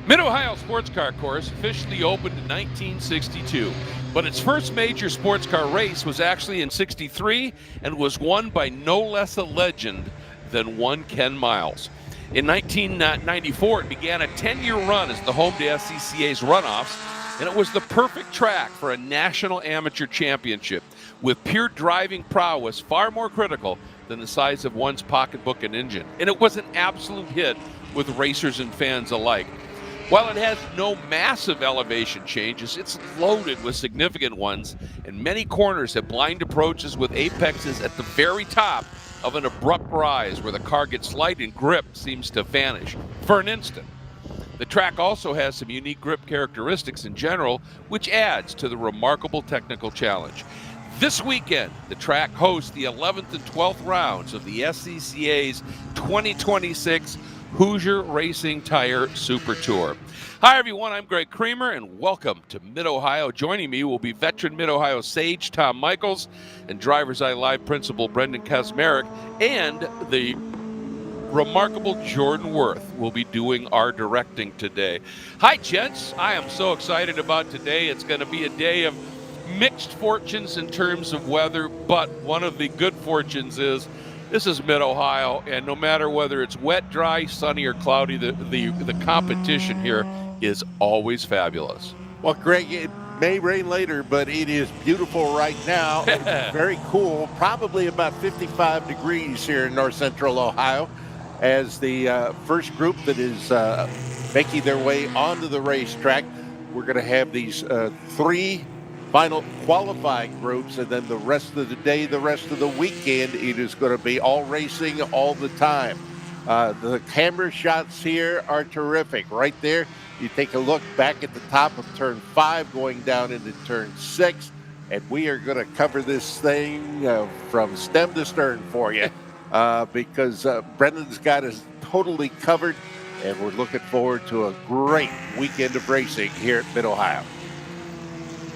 Mid-Ohio Sports Car Course officially opened in 1962, but its first major sports car race was actually in '63 and was won by no less a legend than one Ken Miles. In 1994, it began a 10-year run as the home to SCCA's runoffs, and it was the perfect track for a national amateur championship, with pure driving prowess far more critical than the size of one's pocketbook and engine. And it was an absolute hit with racers and fans alike. While it has no massive elevation changes, it's loaded with significant ones, and many corners have blind approaches with apexes at the very top of an abrupt rise where the car gets light and grip seems to vanish for an instant. The track also has some unique grip characteristics in general, which adds to the remarkable technical challenge. This weekend, the track hosts the 11th and 12th rounds of the SCCA's 2026 Hoosier Racing Tire Super Tour. Hi, everyone. I'm Greg Creamer, and welcome to Mid-Ohio. Joining me will be veteran Mid-Ohio sage Tom Michaels and DriversEye Live principal Brendan Kaczmarek, and the remarkable Jordan Worth will be doing our directing today. Hi, gents. I am so excited about today. It's going to be a day of mixed fortunes in terms of weather, but one of the good fortunes is this is Mid-Ohio, and no matter whether it's wet, dry, sunny, or cloudy, the competition here is always fabulous. Well, Greg, it may rain later, but it is beautiful right now. It's very cool, probably about 55 degrees here in north central Ohio, as the first group that is making their way onto the racetrack. We're going to have these three final qualifying groups, and then the rest of the day, the rest of the weekend, it is going to be all racing all the time. The camera shots here are terrific. Right there, you take a look back at the top of turn 5 going down into turn 6, and we are going to cover this thing from stem to stern for you because Brendan's got us totally covered, and we're looking forward to a great weekend of racing here at Mid-Ohio.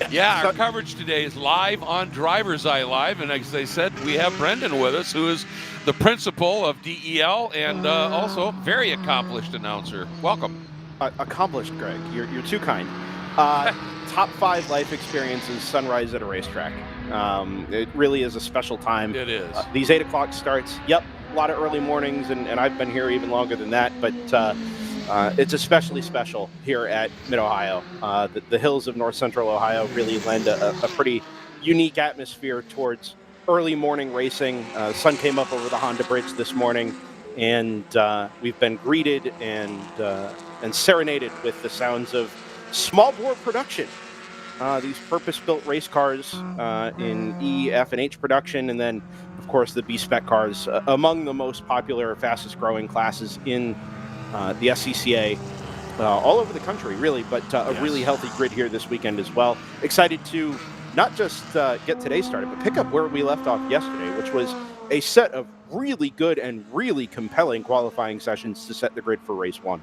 Yeah, our coverage today is live on DriversEye Live, and as I said, we have Brendan with us, who is the principal of DEL and also a very accomplished announcer. Welcome. Accomplished, Greg. You're too kind. Top 5 life experiences, sunrise at a racetrack. It really is a special time. It is. These 8 o'clock starts. Yep, a lot of early mornings, and I've been here even longer than that, but it's especially special here at Mid-Ohio. The hills of north central Ohio really lend a pretty unique atmosphere towards early morning racing. Sun came up over the Honda Bridge this morning, and we've been greeted and serenaded with the sounds of small bore production. These purpose-built race cars in E, F, and H production, and then, of course, the B-Spec cars, among the most popular, fastest-growing classes in the SCCA all over the country, really, but a really healthy grid here this weekend as well. Excited to not just get today started, but pick up where we left off yesterday, which was a set of really good and really compelling qualifying sessions to set the grid for race 1.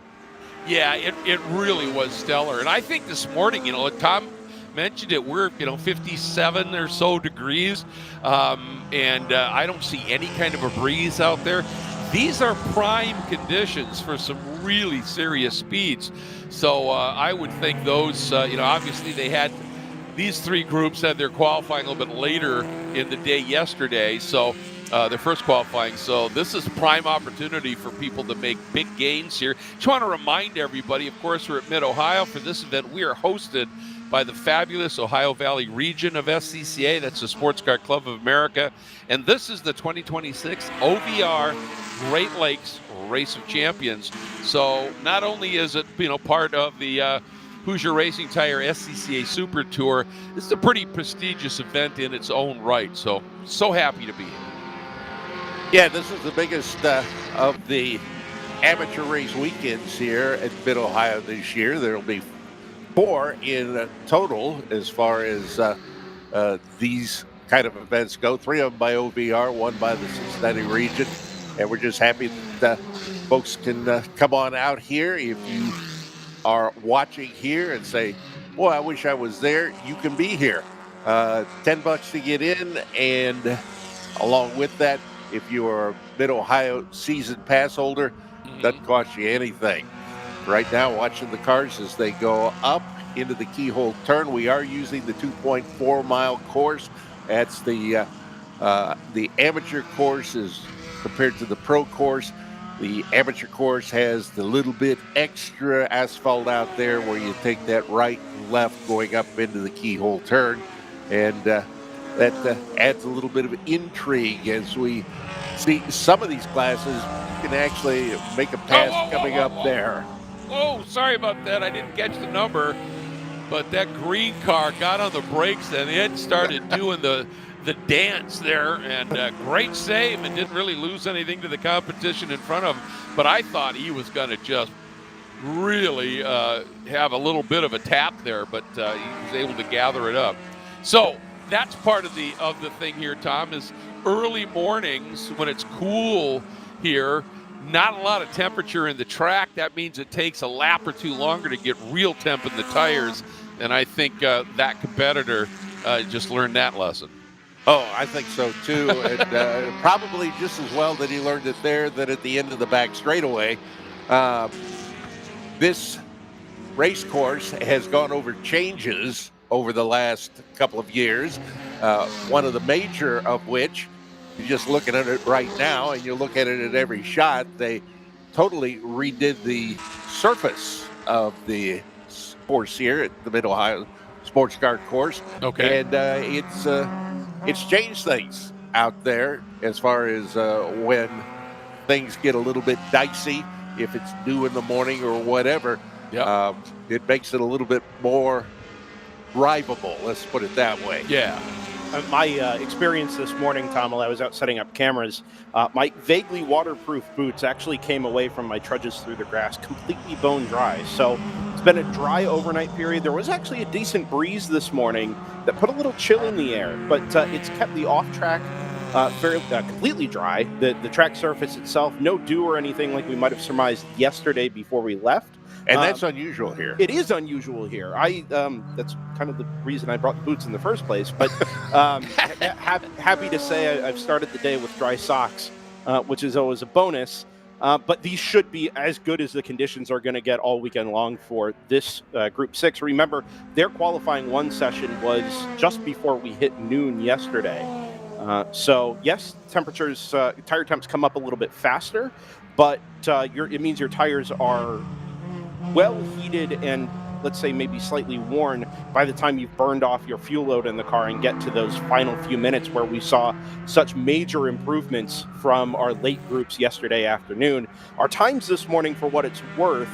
Yeah, it really was stellar. And I think this morning, Tom mentioned it, we're, 57 or so degrees, and I don't see any kind of a breeze out there. These are prime conditions for some really serious speeds. So I would think those, obviously these 3 groups had their qualifying a little bit later in the day yesterday, so their first qualifying. So this is prime opportunity for people to make big gains here. Just want to remind everybody, of course, we're at Mid-Ohio. For this event, we are hosted by the fabulous Ohio Valley region of SCCA. That's the Sports Car Club of America. And this is the 2026 OVR Great Lakes Race of Champions. So not only is it, part of the Hoosier Racing Tire SCCA Super Tour, it's a pretty prestigious event in its own right. So happy to be here. Yeah, this is the biggest of the amateur race weekends here at Mid-Ohio this year. There will be 4 in total as far as these kind of events go. 3 of them by OVR, 1 by the Cincinnati region. And we're just happy that folks can come on out here. If you are watching here and say, boy, I wish I was there, you can be here. $10 to get in, and along with that, if you are a Mid-Ohio season pass holder, doesn't cost you anything. right now watching the cars as they go up into the keyhole turn. We are using the 2.4-mile course. That's the amateur course is compared to the pro course. The amateur course has the little bit extra asphalt out there where you take that right and left going up into the keyhole turn. And that adds a little bit of intrigue as we see some of these classes. You can actually make a pass coming up there. Oh, sorry about that. I didn't catch the number. But that green car got on the brakes and it started doing the dance there, and great save, and didn't really lose anything to the competition in front of him. But I thought he was going to just really have a little bit of a tap there, but he was able to gather it up. So that's part of the thing here, Tom, is early mornings when it's cool here, not a lot of temperature in the track. That means it takes a lap or two longer to get real temp in the tires, and I think that competitor just learned that lesson. Oh, I think so too, and probably just as well that he learned it there than at the end of the back straightaway. This race course has gone over changes over the last couple of years, one of the major of which, you're just looking at it right now, and you look at it at every shot, they totally redid the surface of the course here at the Mid-Ohio Sports Car Course. Okay. And it's changed things out there as far as when things get a little bit dicey, if it's due in the morning or whatever. Yep. It makes it a little bit more drivable, let's put it that way. Yeah. My experience this morning, Tom, while I was out setting up cameras, my vaguely waterproof boots actually came away from my trudges through the grass completely bone dry. So it's been a dry overnight period. There was actually a decent breeze this morning that put a little chill in the air, but it's kept the off-track fairly completely dry. The track surface itself, no dew or anything like we might have surmised yesterday before we left. And that's unusual here. It is unusual here. That's kind of the reason I brought the boots in the first place. But happy to say I've started the day with dry socks, which is always a bonus. But these should be as good as the conditions are going to get all weekend long for this Group 6. Remember, their qualifying one session was just before we hit noon yesterday. So, yes, temperatures, tire temps come up a little bit faster, but it means your tires are well heated and, let's say, maybe slightly worn by the time you've burned off your fuel load in the car and get to those final few minutes where we saw such major improvements from our late groups yesterday afternoon. Our times this morning, for what it's worth,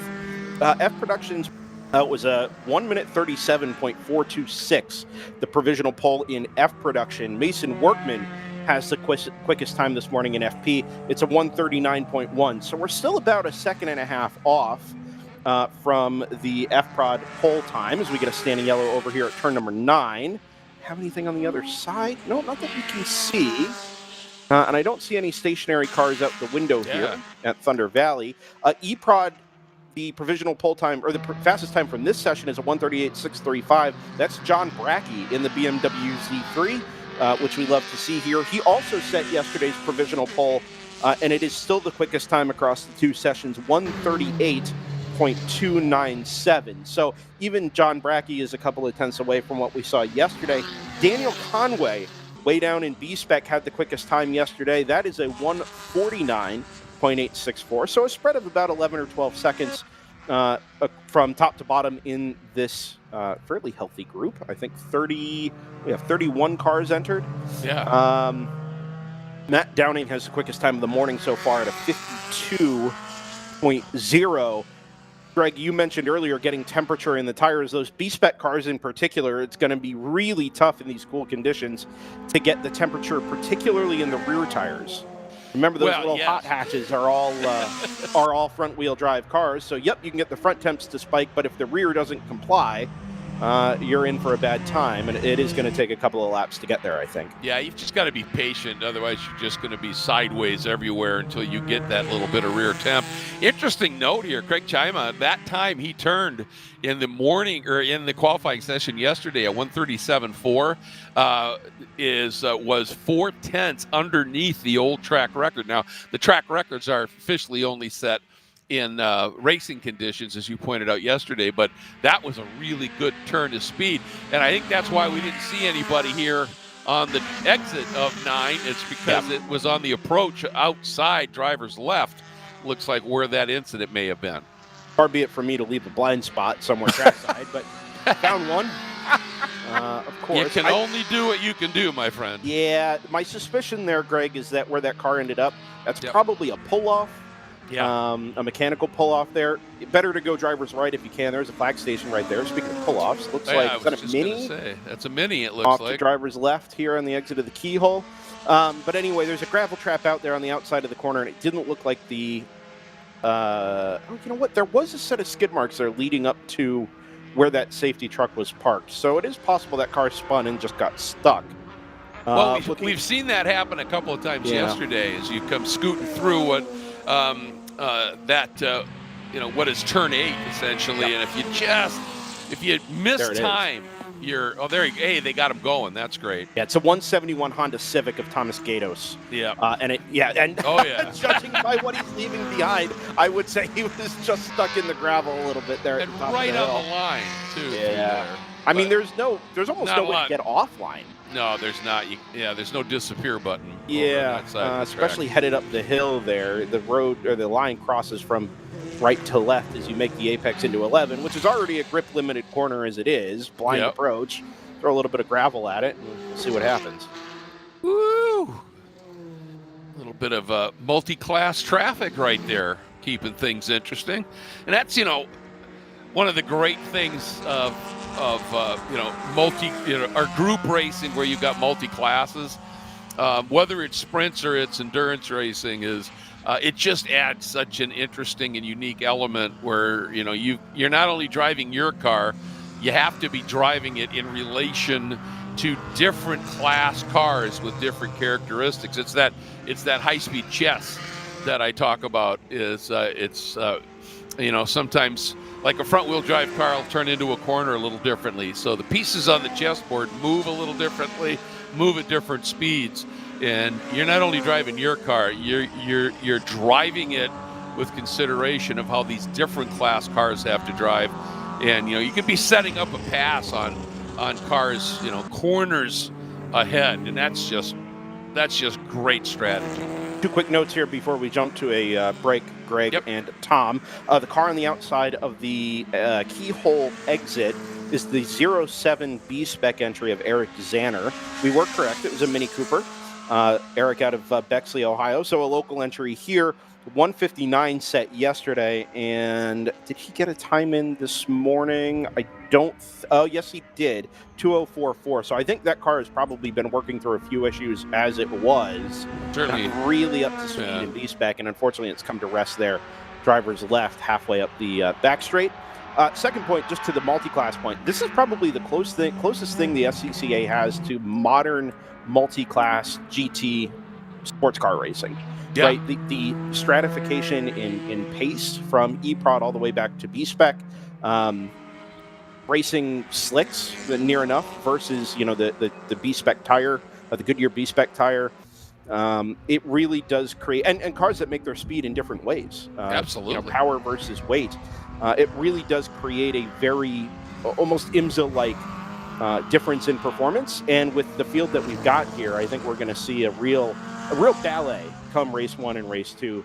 F Productions was a 1 minute 37.426, the provisional pole in F Production. Mason Workman has the quickest time this morning in FP. It's a 1:39.1, so we're still about a second and a half off from the F-Prod pole time as we get a standing yellow over here at turn number 9. Have anything on the other side? No, not that we can see. And I don't see any stationary cars out the window here at Thunder Valley. E-Prod, the provisional pole time, or the fastest time from this session is a 1:38.635. That's John Brackey in the BMW Z3, which we love to see here. He also set yesterday's provisional pole, and it is still the quickest time across the two sessions, 1:38.297. So even John Brackey is a couple of tenths away from what we saw yesterday. Daniel Conway, way down in B-Spec, had the quickest time yesterday. That is a 1:49.864. So a spread of about 11 or 12 seconds from top to bottom in this fairly healthy group. I think we have 31 cars entered. Yeah. Matt Downing has the quickest time of the morning so far at a 52.0. Greg, you mentioned earlier getting temperature in the tires. Those B-Spec cars in particular, it's going to be really tough in these cool conditions to get the temperature, particularly in the rear tires. Remember, those little hot hatches are all front-wheel drive cars. So, yep, you can get the front temps to spike, but if the rear doesn't comply, you're in for a bad time, and it is going to take a couple of laps to get there, I think. Yeah, you've just got to be patient. Otherwise, you're just going to be sideways everywhere until you get that little bit of rear temp. Interesting note here, Craig Chima, that time he turned in the morning or in the qualifying session yesterday at 1:37.4 was 4 tenths underneath the old track record. Now, the track records are officially only set in racing conditions, as you pointed out yesterday, but that was a really good turn to speed. And I think that's why we didn't see anybody here on the exit of 9. It's because it was on the approach outside driver's left. Looks like where that incident may have been. Far be it for me to leave a blind spot somewhere trackside, but found one. Of course. You can only do what you can do, my friend. Yeah, my suspicion there, Greg, is that where that car ended up, that's probably a pull-off. Yeah. A mechanical pull-off there. Better to go driver's right if you can. There's a flag station right there. Speaking of pull-offs, looks like I was a mini. That's a mini, it looks off like. To driver's left here on the exit of the keyhole. But anyway, there's a gravel trap out there on the outside of the corner, and it didn't look like the... oh, you know what? There was a set of skid marks there leading up to where that safety truck was parked. So it is possible that car spun and just got stuck. Well, we've seen that happen a couple of times yesterday as you come scooting through what what is turn 8 essentially, and if you miss time, hey, they got him going. That's great. Yeah, it's a 171 Honda Civic of Thomas Gatos. Yeah, judging by what he's leaving behind, I would say he was just stuck in the gravel a little bit there, and right on the line too. Yeah, I mean, there's almost no way to get offline. No, there's not. There's no disappear button. Yeah, especially headed up the hill there. The road or the line crosses from right to left as you make the apex into 11, which is already a grip limited corner as it is. Blind approach. Throw a little bit of gravel at it and we'll see what happens. Woo! A little bit of multi-class traffic right there, keeping things interesting. And that's, one of the great things of group racing where you've got multi-classes, whether it's sprints or it's endurance racing, is it just adds such an interesting and unique element where you're not only driving your car, you have to be driving it in relation to different class cars with different characteristics. It's that high-speed chess that I talk about. Sometimes like a front-wheel drive car will turn into a corner a little differently. So the pieces on the chessboard move a little differently, move at different speeds. And you're not only driving your car, you're driving it with consideration of how these different class cars have to drive. And you could be setting up a pass on cars, corners ahead, and that's just great strategy. 2 quick notes here before we jump to a break, Greg and Tom. The car on the outside of the keyhole exit is the 07 B-Spec entry of Eric Zanner. We were correct. It was a Mini Cooper. Eric out of Bexley, Ohio. So a local entry here. 159 set yesterday. And did he get a time in this morning? Oh, yes, he did. 2044. So I think that car has probably been working through a few issues as it was. Certainly. Not really up to speed in B-Spec. And unfortunately, it's come to rest there. Driver's left halfway up the back straight. Second point, just to the multi-class point. This is probably the closest thing the SCCA has to modern multi-class GT sports car racing. Yeah. Right, the stratification in pace from E-Prod all the way back to B-Spec, racing slicks near enough versus the B-Spec tire, the Goodyear B-Spec tire. It really does create and cars that make their speed in different ways. Absolutely, power versus weight. It really does create a very almost IMSA-like difference in performance. And with the field that we've got here, I think we're going to see a real ballet come race 1 and race 2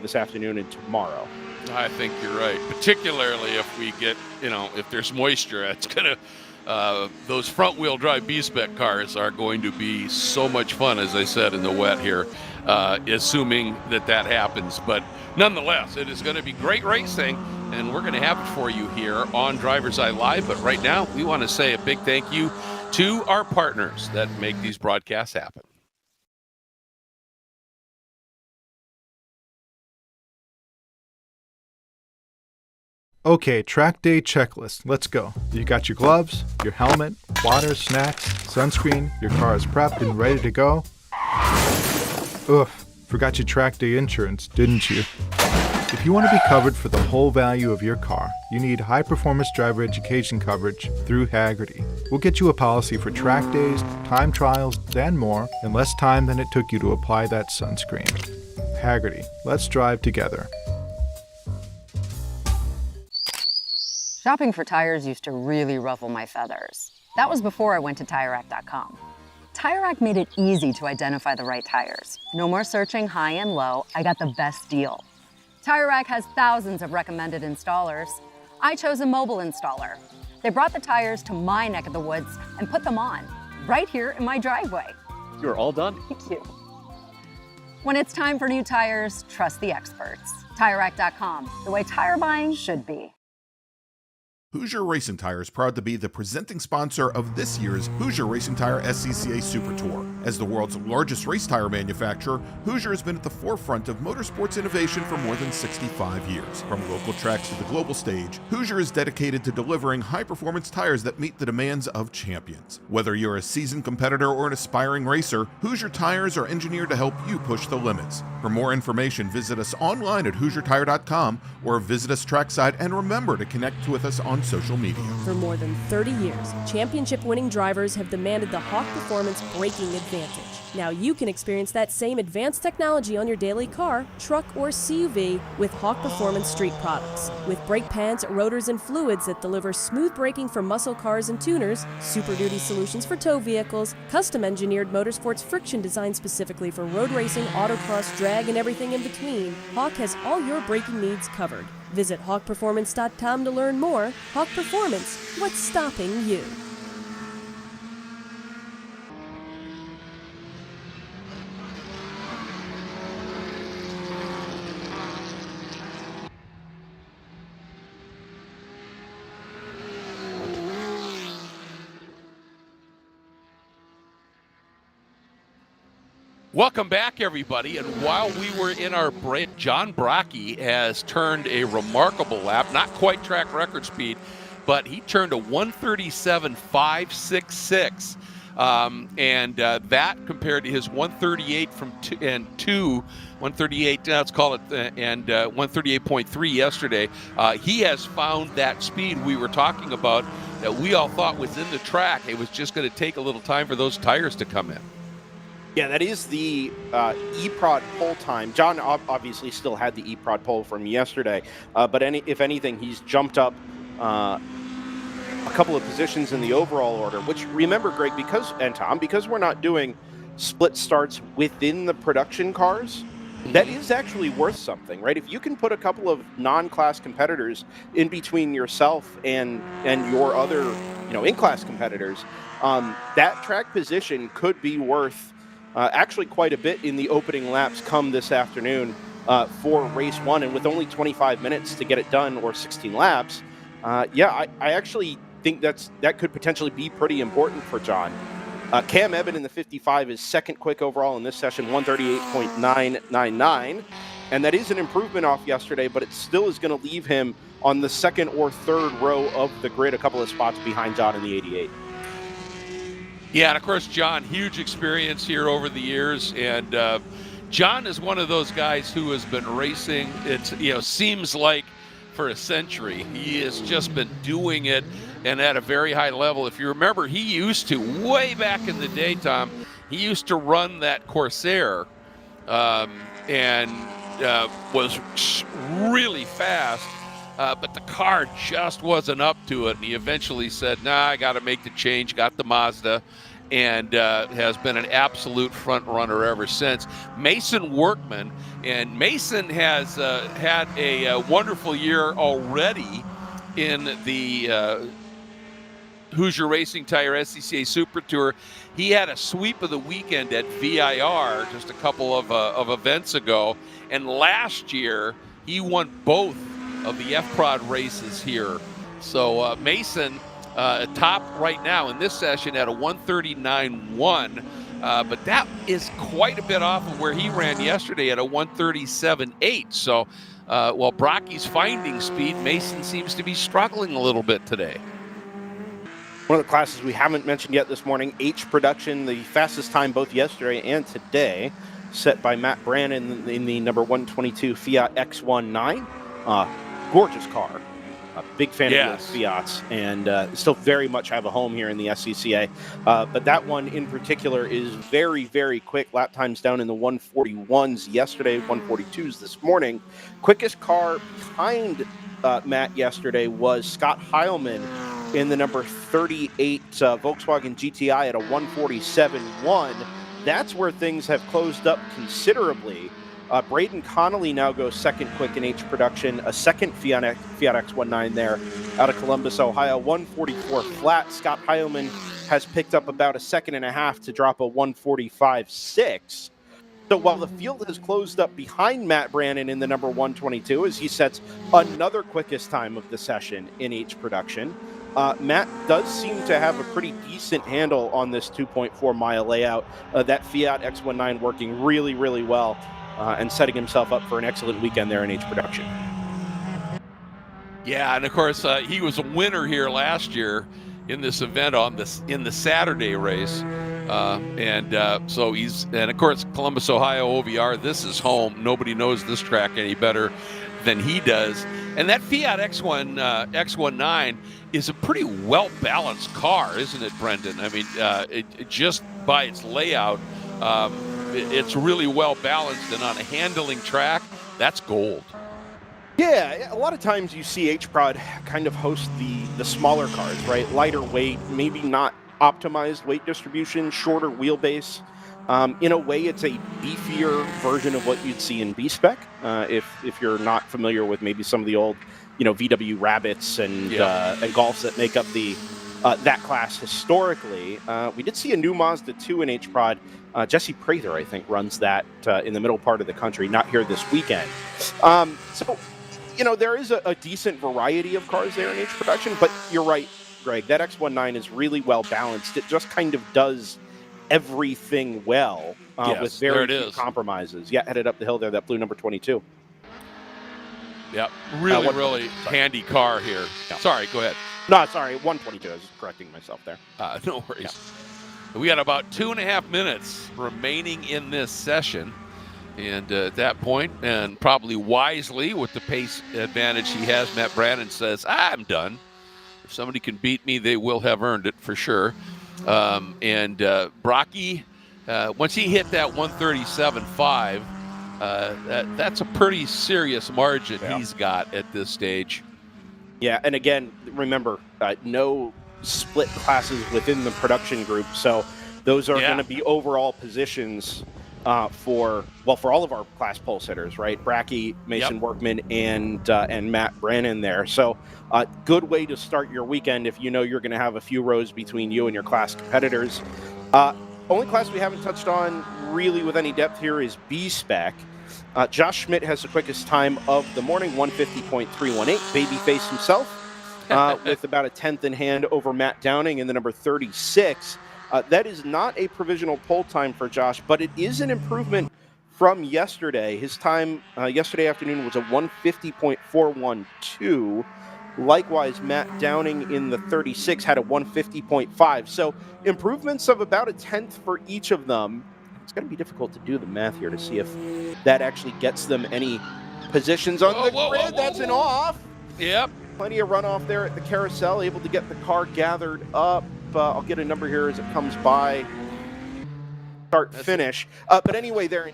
this afternoon and tomorrow. I think you're right, particularly if we get, if there's moisture, it's going to, those front wheel drive B-Spec cars are going to be so much fun, as I said, in the wet here, assuming that happens. But nonetheless, it is going to be great racing, and we're going to have it for you here on DriverSeye Live. But right now, we want to say a big thank you to our partners that make these broadcasts happen. Okay, track day checklist. Let's go. You got your gloves, your helmet, water, snacks, sunscreen, your car is prepped and ready to go. Oof, forgot your track day insurance, didn't you? If you want to be covered for the whole value of your car, you need high-performance driver education coverage through Hagerty. We'll get you a policy for track days, time trials, and more in less time than it took you to apply that sunscreen. Hagerty, let's drive together. Shopping for tires used to really ruffle my feathers. That was before I went to TireRack.com. TireRack made it easy to identify the right tires. No more searching high and low, I got the best deal. TireRack has thousands of recommended installers. I chose a mobile installer. They brought the tires to my neck of the woods and put them on, right here in my driveway. You're all done? Thank you. When it's time for new tires, trust the experts. TireRack.com, the way tire buying should be. Hoosier Racing Tire is proud to be the presenting sponsor of this year's Hoosier Racing Tire SCCA Super Tour. As the world's largest race tire manufacturer, Hoosier has been at the forefront of motorsports innovation for more than 65 years. From local tracks to the global stage, Hoosier is dedicated to delivering high-performance tires that meet the demands of champions. Whether you're a seasoned competitor or an aspiring racer, Hoosier tires are engineered to help you push the limits. For more information, visit us online at HoosierTire.com or visit us trackside, and remember to connect with us on social media. For more than 30 years, championship-winning drivers have demanded the Hawk Performance braking advantage. Now you can experience that same advanced technology on your daily car, truck, or CUV with Hawk Performance Street products. With brake pads, rotors, and fluids that deliver smooth braking for muscle cars and tuners, Super Duty solutions for tow vehicles, custom-engineered motorsports friction designed specifically for road racing, autocross, drag, and everything in between, Hawk has all your braking needs covered. Visit hawkperformance.com to learn more. Hawk Performance, what's stopping you? Welcome back, everybody. And while we were in our break, John Brockie has turned a remarkable lap, not quite track record speed, but he turned a 137.566. That compared to his 138 from 138, let's call it, and 138.3 yesterday. He has found that speed we were talking about that we all thought was in the track. It was just going to take a little time for those tires to come in. Yeah, that is the E-Prod pole time. John obviously still had the E-Prod pole from yesterday, but if anything, he's jumped up a couple of positions in the overall order, which, remember, Greg, because we're not doing split starts within the production cars, that is actually worth something, right? If you can put a couple of non-class competitors in between yourself and your other, in-class competitors, that track position could be worth actually quite a bit in the opening laps come this afternoon for race one. And with only 25 minutes to get it done, or 16 laps, I actually think that could potentially be pretty important for John. Cam Evan in the 55 is second quick overall in this session, 138.999. And that is an improvement off yesterday, but it still is going to leave him on the second or third row of the grid, a couple of spots behind John in the 88. Yeah, and of course, John, huge experience here over the years, and John is one of those guys who has been racing, seems like for a century. He has just been doing it, and at a very high level. If you remember, he used to, way back in the day, Tom, he used to run that Corsair, and was really fast. But the car just wasn't up to it, and he eventually said, I got to make the change, got the Mazda, and has been an absolute front runner ever since. Mason Workman, and Mason has had a wonderful year already in the Hoosier Racing Tire SCCA Super Tour. He had a sweep of the weekend at VIR just a couple of events ago, and last year he won both of the F-Prod races here. So Mason top right now in this session at a 139.1, but that is quite a bit off of where he ran yesterday at a 137.8. So while Brockie's finding speed, Mason seems to be struggling a little bit today. One of the classes we haven't mentioned yet this morning, H Production, the fastest time both yesterday and today, set by Matt Brannon in the number 122 Fiat X19. Gorgeous car. A big fan of those Fiats, and still very much have a home here in the SCCA. But that one in particular is very, very quick. Lap times down in the 141s yesterday, 142s this morning. Quickest car behind Matt, yesterday was Scott Heilman in the number 38 Volkswagen GTI at a 147.1. That's where things have closed up considerably. Braden Connolly now goes second quick in H production, a second Fiat X19 there out of Columbus, Ohio, 144 flat. Scott Heilman has picked up about a second and a half to drop a 145.6. So while the field has closed up behind Matt Brannon in the number 122 as he sets another quickest time of the session in H production, Matt does seem to have a pretty decent handle on this 2.4 mile layout. That Fiat X19 working really, really well and setting himself up for an excellent weekend there in H production. Yeah, and of course he was a winner here last year in this event in the Saturday race. So and of course, Columbus, Ohio, OVR, this is home. Nobody knows this track any better than he does. And that Fiat X19 is a pretty well-balanced car, isn't it, Brendan? I mean, it just by its layout, it's really well-balanced, and on a handling track, that's gold. Yeah, a lot of times you see H-Prod kind of host the smaller cars, right? Lighter weight, maybe not optimized weight distribution, shorter wheelbase. In a way, it's a beefier version of what you'd see in B-Spec. If you're not familiar with maybe some of the old, VW Rabbits and Golfs that make up the that class historically. We did see a new Mazda 2 in H-Prod. Jesse Prather, I think, runs that in the middle part of the country, not here this weekend. There is a decent variety of cars there in H production, but you're right, Greg. That X19 is really well balanced. It just kind of does everything well with very few compromises. Yeah, headed up the hill there, that blue number 22. Yeah, really handy car here. Yeah. Sorry, go ahead. No, sorry, 122. I was just correcting myself there. No worries. Yeah. We got about 2.5 minutes remaining in this session. And at that point, and probably wisely with the pace advantage he has, Matt Brannon says, I'm done. If somebody can beat me, they will have earned it for sure. Brocky, once he hit that 137.5, that's a pretty serious margin he's got at this stage. Yeah, and again, remember, no split classes within the production group, so those are going to be overall positions for all of our class pole sitters, right? Bracky, Mason Workman, and Matt Brannon there. So good way to start your weekend if you know you're going to have a few rows between you and your class competitors. Only class we haven't touched on really with any depth here is B-Spec. Josh Schmidt has the quickest time of the morning, 150.318. Babyface himself with about a tenth in hand over Matt Downing in the number 36. That is not a provisional pole time for Josh, but it is an improvement from yesterday. His time yesterday afternoon was a 150.412. Likewise, Matt Downing in the 36 had a 150.5. So improvements of about a tenth for each of them. It's going to be difficult to do the math here to see if that actually gets them any positions on the grid. That's an off. Yep. Plenty of runoff there at the carousel, able to get the car gathered up. I'll get a number here as it comes by. Finish. But anyway, there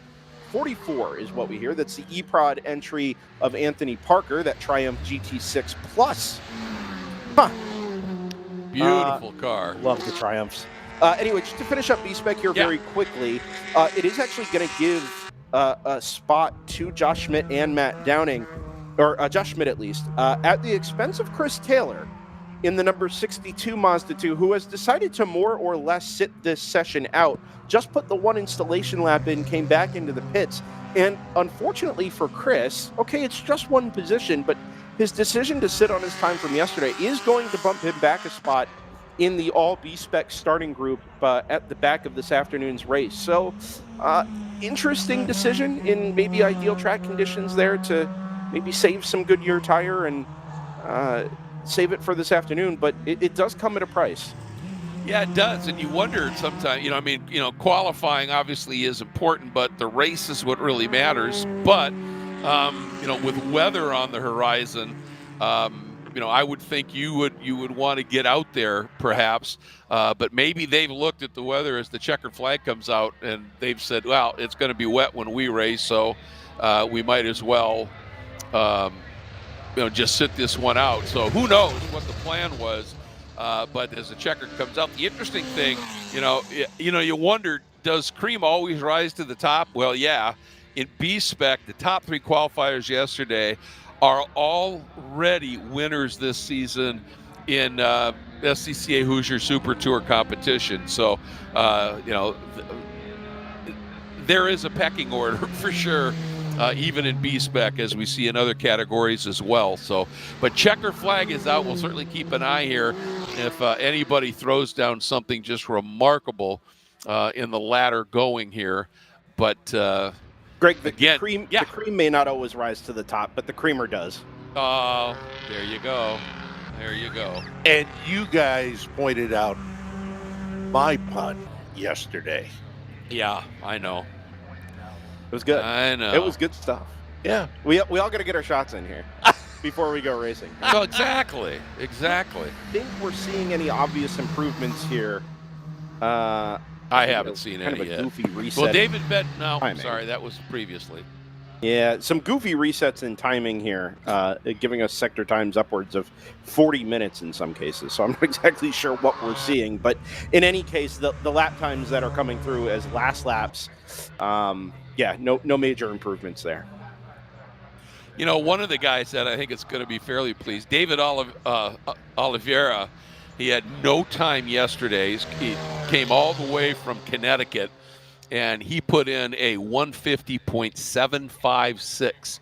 44 is what we hear. That's the E-Prod entry of Anthony Parker, that Triumph GT6 Plus. Beautiful car. Love the Triumphs. Anyway, just to finish up B-Spec here very quickly, it is actually going to give a spot to Josh Schmidt and Matt Downing, or Josh Schmidt at least, at the expense of Chris Taylor in the number 62 Mazda 2, who has decided to more or less sit this session out. Just put the one installation lap in, came back into the pits. And unfortunately for Chris, it's just one position, but his decision to sit on his time from yesterday is going to bump him back a spot in the all B-Spec starting group at the back of this afternoon's race. So interesting decision in maybe ideal track conditions there to maybe save some Goodyear tire and save it for this afternoon, but it does come at a price. Yeah, it does, and you wonder sometimes, qualifying obviously is important, but the race is what really matters. But, with weather on the horizon, I would think you would want to get out there perhaps, but maybe they've looked at the weather as the checkered flag comes out, and they've said, well, it's going to be wet when we race, so we might as well just sit this one out. So who knows what the plan was? But as the checker comes out, the interesting thing, you wonder, does cream always rise to the top? Well, yeah. In B-Spec, the top 3 qualifiers yesterday are already winners this season in SCCA Hoosier Super Tour competition. So, there is a pecking order for sure, even in B-Spec, as we see in other categories as well. So, but checker flag is out. We'll certainly keep an eye here if anybody throws down something just remarkable in the ladder going here. But Greg, again, the cream may not always rise to the top, but the creamer does. Oh, there you go. There you go. And you guys pointed out my putt yesterday. Yeah, I know. It was good. I know. It was good stuff. Yeah. We all got to get our shots in here before we go racing. So exactly. I think we're seeing any obvious improvements here. I haven't seen kind any of a yet. goofy reset. Well, David Bet. No, timing. sorry, that was previously. Yeah, some goofy resets in timing here, giving us sector times upwards of 40 minutes in some cases. So I'm not exactly sure what we're seeing. But in any case, the lap times that are coming through as last laps, no major improvements there. One of the guys that I think is going to be fairly pleased, David Oliveira, he had no time yesterday. He came all the way from Connecticut, and he put in a 150.756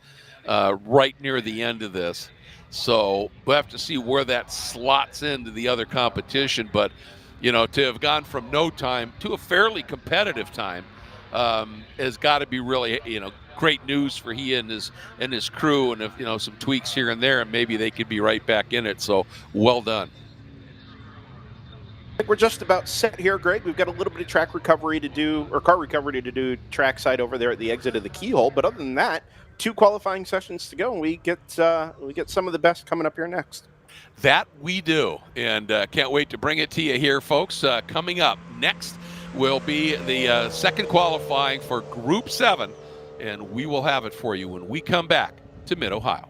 right near the end of this. So we'll have to see where that slots into the other competition. But, to have gone from no time to a fairly competitive time has got to be really, great news for he and his crew. And if, some tweaks here and there, and maybe they could be right back in it. So well done. I think we're just about set here, Greg. We've got a little bit of track recovery to do, or car recovery to do trackside over there at the exit of the keyhole. But other than that, 2 qualifying sessions to go, and we get some of the best coming up here next. That we do, and can't wait to bring it to you here, folks. Coming up next will be the second qualifying for Group 7, and we will have it for you when we come back to Mid-Ohio.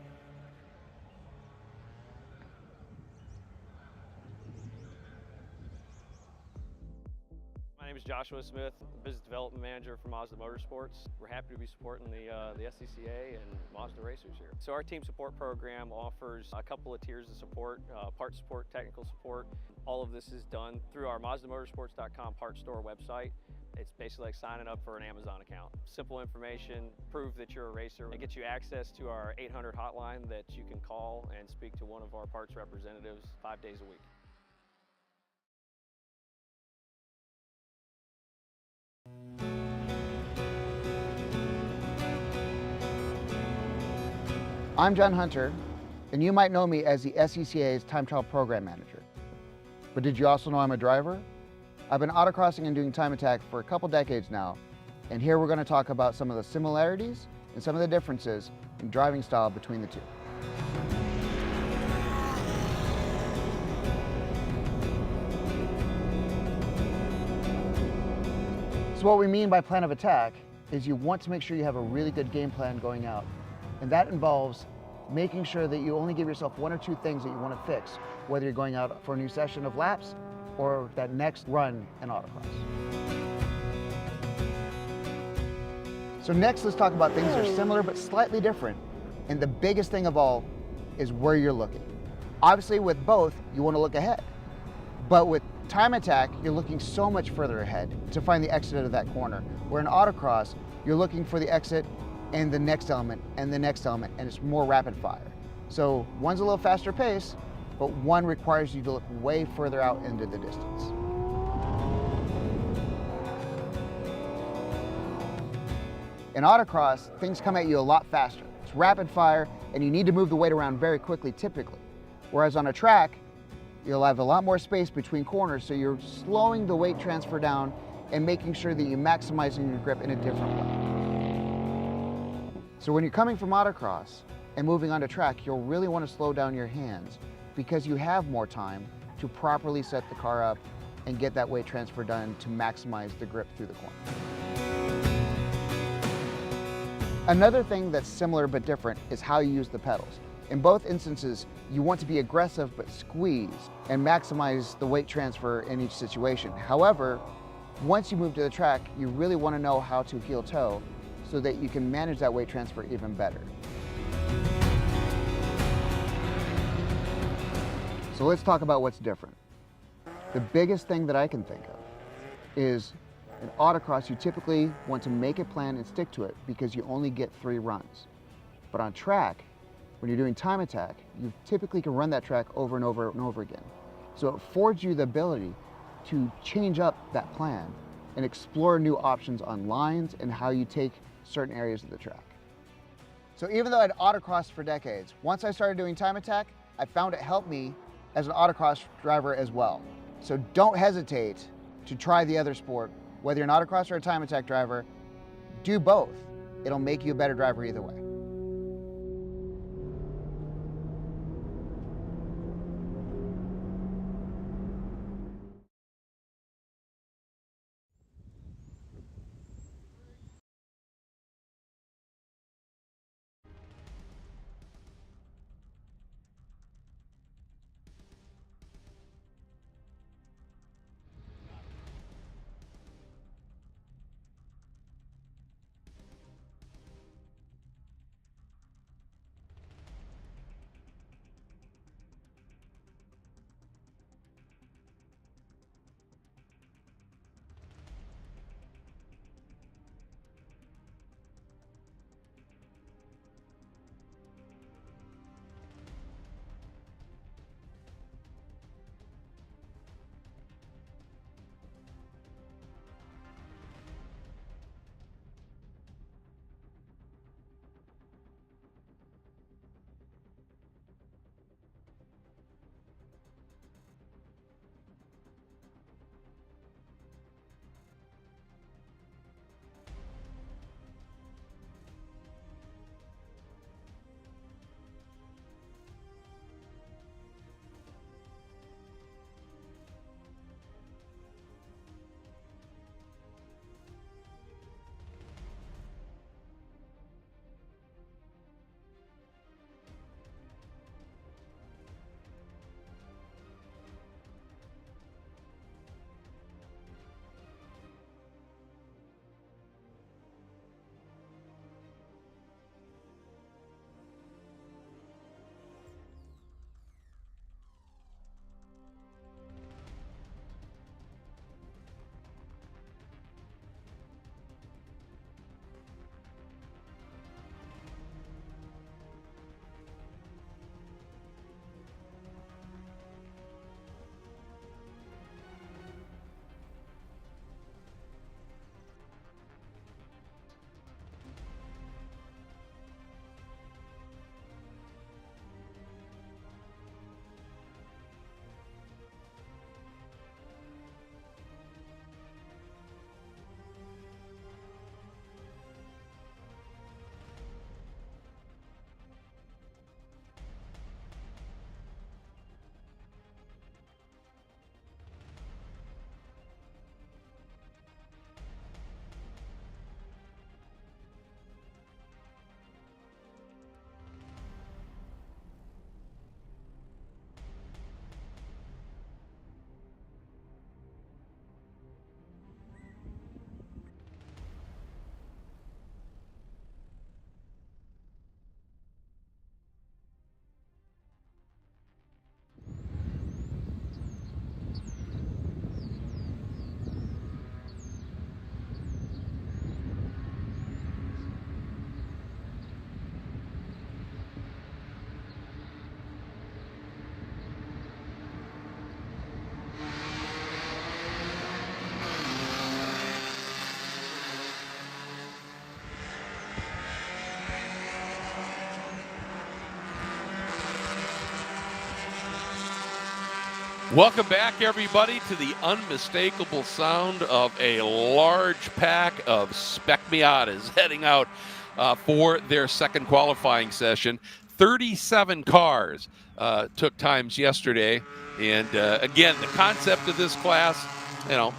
My name is Joshua Smith, Business Development Manager for Mazda Motorsports. We're happy to be supporting the SCCA and Mazda racers here. So our team support program offers a couple of tiers of support, part support, technical support. All of this is done through our MazdaMotorsports.com parts store website. It's basically like signing up for an Amazon account. Simple information, prove that you're a racer. It gets you access to our 800 hotline that you can call and speak to one of our parts representatives 5 days a week. I'm John Hunter, and you might know me as the SCCA's Time Trial Program Manager. But did you also know I'm a driver? I've been autocrossing and doing time attack for a couple decades now, and here we're going to talk about some of the similarities and some of the differences in driving style between the two. So what we mean by plan of attack is you want to make sure you have a really good game plan going out. And that involves making sure that you only give yourself 1 or 2 things that you want to fix, whether you're going out for a new session of laps or that next run in autocross. So next, let's talk about things that are similar but slightly different. And the biggest thing of all is where you're looking. Obviously, with both, you want to look ahead. But with time attack, you're looking so much further ahead to find the exit of that corner. Where in autocross, you're looking for the exit and the next element, and the next element, and it's more rapid fire. So one's a little faster pace, but one requires you to look way further out into the distance. In autocross, things come at you a lot faster. It's rapid fire, and you need to move the weight around very quickly, typically. Whereas on a track, you'll have a lot more space between corners, so you're slowing the weight transfer down and making sure that you're maximizing your grip in a different way. So when you're coming from autocross and moving onto track, you'll really want to slow down your hands because you have more time to properly set the car up and get that weight transfer done to maximize the grip through the corner. Another thing that's similar but different is how you use the pedals. In both instances, you want to be aggressive but squeeze and maximize the weight transfer in each situation. However, once you move to the track, you really want to know how to heel toe so that you can manage that weight transfer even better. So let's talk about what's different. The biggest thing that I can think of is in autocross, you typically want to make a plan and stick to it because you only get 3 runs. But on track, when you're doing time attack, you typically can run that track over and over and over again. So it affords you the ability to change up that plan and explore new options on lines and how you take certain areas of the track. So even though I'd autocrossed for decades, once I started doing time attack, I found it helped me as an autocross driver as well. So don't hesitate to try the other sport. Whether you're an autocross or a time attack driver, do both. It'll make you a better driver either way. Welcome back, everybody, to the unmistakable sound of a large pack of Spec Miatas heading out for their second qualifying session. 37 cars took times yesterday. And again, the concept of this class,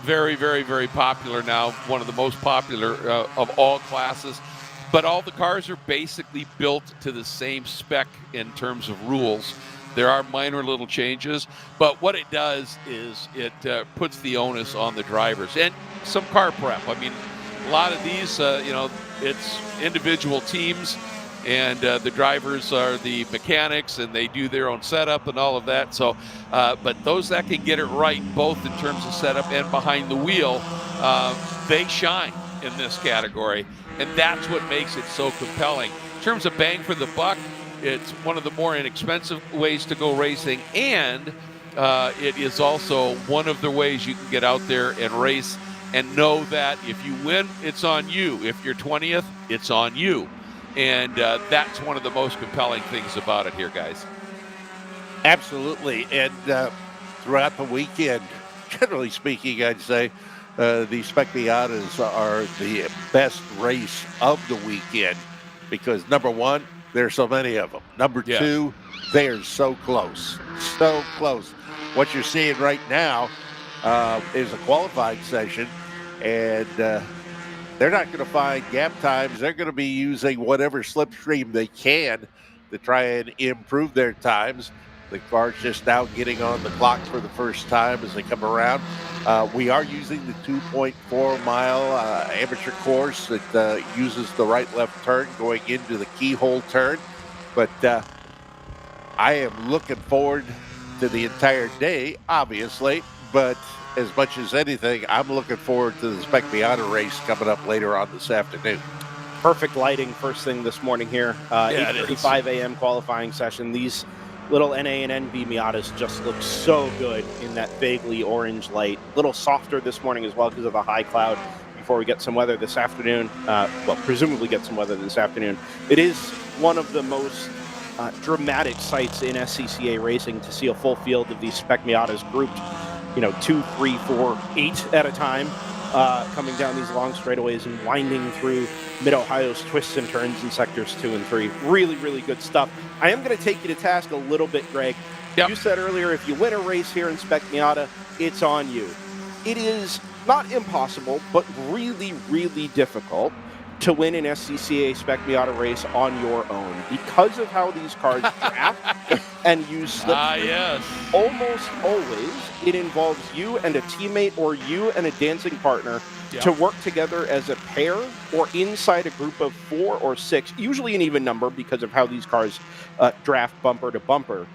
very, very, very popular now. One of the most popular of all classes. but all the cars are basically built to the same spec in terms of rules. There are minor little changes, but what it does is it puts the onus on the drivers and some car prep. I mean, a lot of these, it's individual teams, and the drivers are the mechanics, and they do their own setup and all of that. So, but those that can get it right, both in terms of setup and behind the wheel, they shine in this category, and that's what makes it so compelling. In terms of bang for the buck, it's one of the more inexpensive ways to go racing, and it is also one of the ways you can get out there and race and know that if you win, it's on you. If you're 20th, it's on you. And that's one of the most compelling things about it here, guys. Absolutely. And throughout the weekend, generally speaking, I'd say the Spec Miatas are the best race of the weekend because, number one, there's so many of them. Number two, they are so close. So close. What you're seeing right now is a qualifying session, and they're not going to find gap times. They're going to be using whatever slipstream they can to try and improve their times. The car's just now getting on the clock for the first time as they come around. We are using the 2.4-mile amateur course that uses the right-left turn going into the keyhole turn. But I am looking forward to the entire day, obviously. But as much as anything, I'm looking forward to the Spec Miata race coming up later on this afternoon. Perfect lighting first thing this morning here. 8:35 a.m. qualifying session. These little NA and NB Miatas just look so good in that vaguely orange light. A little softer this morning as well because of a high cloud before we get some weather this afternoon. Presumably get some weather this afternoon. It is one of the most dramatic sights in SCCA racing to see a full field of these Spec Miatas grouped, 2, 3, 4, 8 at a time, coming down these long straightaways and winding through Mid-Ohio's twists and turns in sectors 2 and 3. Really, really good stuff. I am going to take you to task a little bit, Greg. Yep. You said earlier, if you win a race here in Spec Miata, it's on you. It is not impossible, but really, really difficult to win an SCCA Spec Miata race on your own because of how these cars draft and use slipstream. Yes. Almost always, it involves you and a teammate or you and a dancing partner to work together as a pair or inside a group of 4 or 6, usually an even number because of how these cars draft bumper to bumper.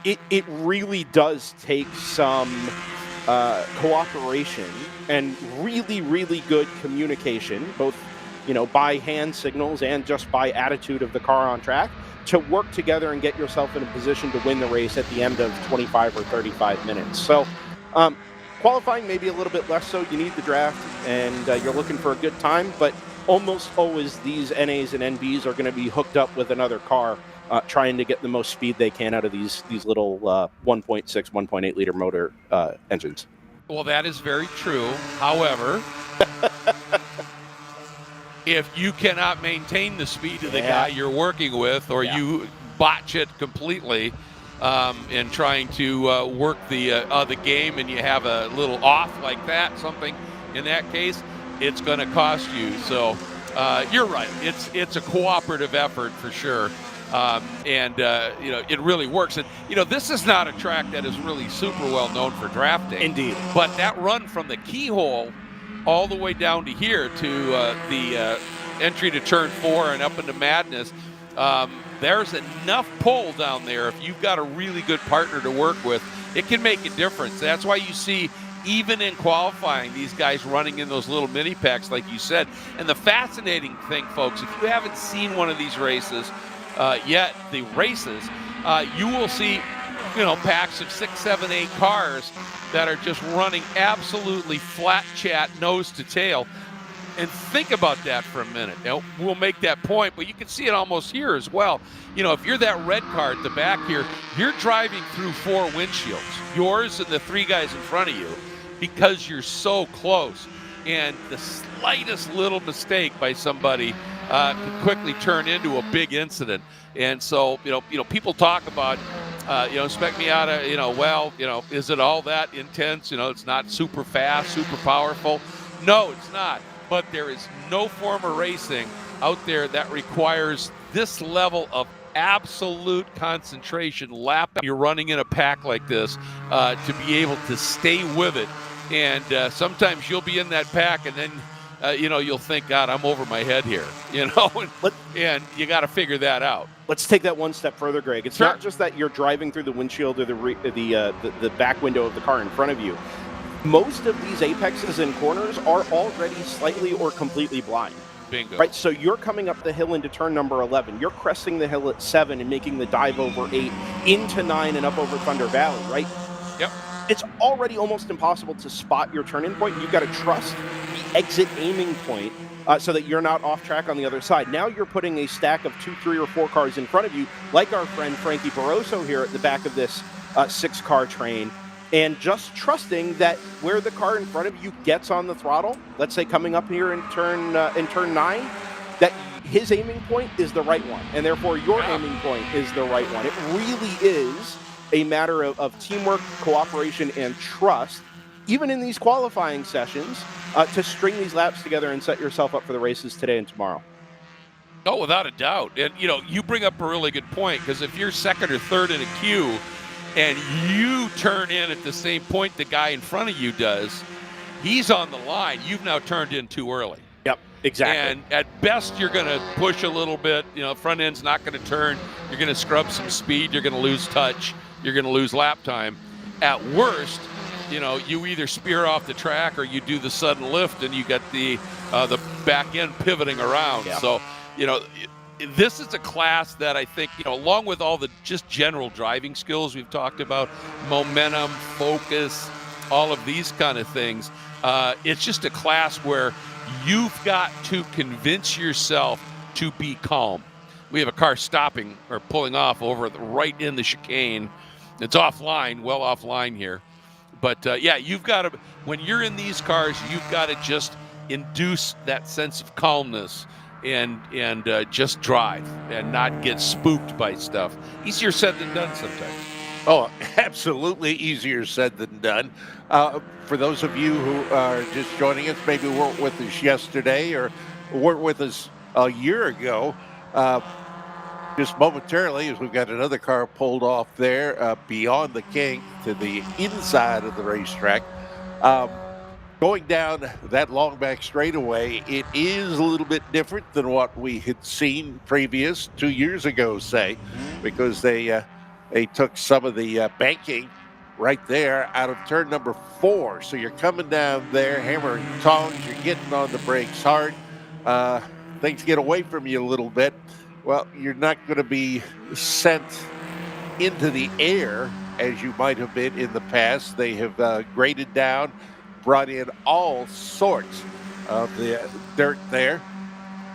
It really does take some cooperation and really, really good communication, both by hand signals and just by attitude of the car on track, to work together and get yourself in a position to win the race at the end of 25 or 35 minutes. So qualifying maybe a little bit less so. You need the draft and you're looking for a good time, but almost always these NAs and NBs are going to be hooked up with another car trying to get the most speed they can out of these little 1.6, 1.8 liter motor engines. Well, that is very true. However, if you cannot maintain the speed of the guy you're working with, or you botch it completely in trying to work the game, and you have a little off like that, something in that case, it's going to cost you. So you're right. It's a cooperative effort for sure. It really works. And, this is not a track that is really super well known for drafting. Indeed. But that run from the keyhole all the way down to here to the entry to turn 4 and up into Madness, there's enough pull down there. If you've got a really good partner to work with, it can make a difference. That's why you see, even in qualifying, these guys running in those little mini packs, like you said. And the fascinating thing, folks, if you haven't seen one of these races yet, the races, you will see, packs of 6, 7, 8 cars that are just running absolutely flat chat, nose to tail. And think about that for a minute. We'll make that point, but you can see it almost here as well. If you're that red car at the back here, you're driving through 4 windshields, yours and the 3 guys in front of you, because you're so close. And the slightest little mistake by somebody can quickly turn into a big incident. And so, people talk about, Spec Miata, is it all that intense? It's not super fast, super powerful. No, it's not. But there is no form of racing out there that requires this level of absolute concentration lap you're running in a pack like this to be able to stay with it. And sometimes you'll be in that pack and then you'll think, God, I'm over my head here, and you got to figure that out. Let's take that one step further, Greg. It's not just that you're driving through the windshield or the back window of the car in front of you. Most of these apexes and corners are already slightly or completely blind. Bingo. Right, so you're coming up the hill into turn number 11. You're cresting the hill at 7 and making the dive over 8 into 9 and up over Thunder Valley, right? Yep. It's already almost impossible to spot your turn-in point. You've got to trust the exit aiming point so that you're not off track on the other side. Now you're putting a stack of 2, 3, or 4 cars in front of you, like our friend Frankie Barroso here at the back of this 6-car train, and just trusting that where the car in front of you gets on the throttle, let's say coming up here in turn 9, that his aiming point is the right one, and therefore your aiming point is the right one. It really is a matter of teamwork, cooperation, and trust, even in these qualifying sessions, to string these laps together and set yourself up for the races today and tomorrow. Oh, without a doubt. And, you bring up a really good point, because if you're second or third in a queue and you turn in at the same point the guy in front of you does, he's on the line. You've now turned in too early. Yep, exactly. And at best, you're going to push a little bit. Front end's not going to turn. You're going to scrub some speed. You're going to lose touch. You're going to lose lap time. At worst, you either spear off the track or you do the sudden lift and you get the back end pivoting around. Yeah. So, this is a class that I think, along with all the just general driving skills we've talked about, momentum, focus, all of these kind of things, it's just a class where you've got to convince yourself to be calm. We have a car stopping or pulling off over right in the chicane. It's offline, well offline here. But, you've got to, when you're in these cars, you've got to just induce that sense of calmness and just drive and not get spooked by stuff. Easier said than done sometimes. Oh, absolutely easier said than done. For those of you who are just joining us, maybe weren't with us yesterday or weren't with us a year ago, just momentarily, as we've got another car pulled off there beyond the kink to the inside of the racetrack. Going down that long back straightaway, it is a little bit different than what we had seen previous 2 years ago, say, because they took some of the banking right there out of turn number 4. So you're coming down there, hammer and tongs, you're getting on the brakes hard. Things get away from you a little bit. Well, you're not going to be sent into the air as you might have been in the past. They have graded down, brought in all sorts of the dirt there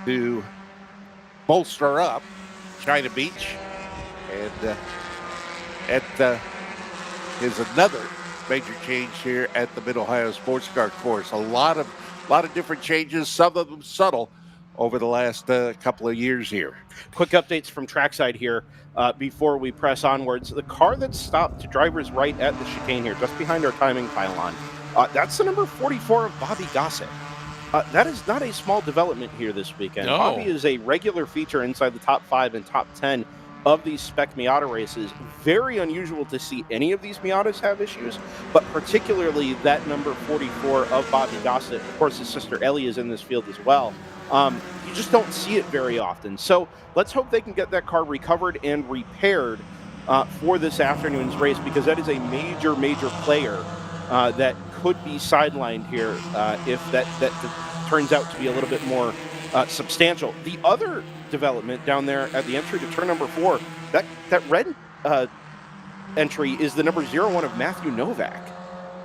to bolster up China Beach. And is another major change here at the Mid-Ohio Sports Car Course. A lot of different changes, some of them subtle, over the last couple of years here. Quick updates from trackside here before we press onwards. The car that stopped to driver's right at the chicane here, just behind our timing pylon, that's the number 44 of Bobby Gossett. That is not a small development here this weekend. No. Bobby is a regular feature inside the top 5 and top 10 of these Spec Miata races. Very unusual to see any of these Miatas have issues, but particularly that number 44 of Bobby Gossett. Of course, his sister Ellie is in this field as well. You just don't see it very often. So let's hope they can get that car recovered and repaired for this afternoon's race, because that is a major, major player that could be sidelined here if that turns out to be a little bit more substantial. The other development down there at the entry to turn number 4, that red entry is the number 01 of Matthew Novak.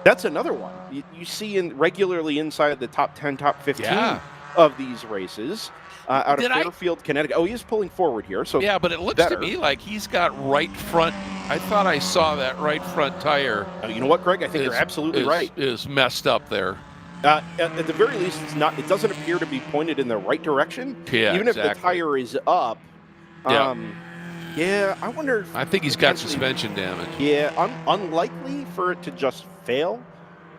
That's another one you see regularly inside the top 10, top 15 of these races out of Fairfield, Connecticut. Oh, he is pulling forward here. So yeah, but it looks to me like he's got right front. I thought I saw that right front tire. You know what, Greg? I think you're absolutely right. Is messed up there. At the very least, it's not. It doesn't appear to be pointed in the right direction. Yeah, even if the tire is up. Yeah, I wonder. I think he's got suspension damage. Yeah, unlikely for it to just fail.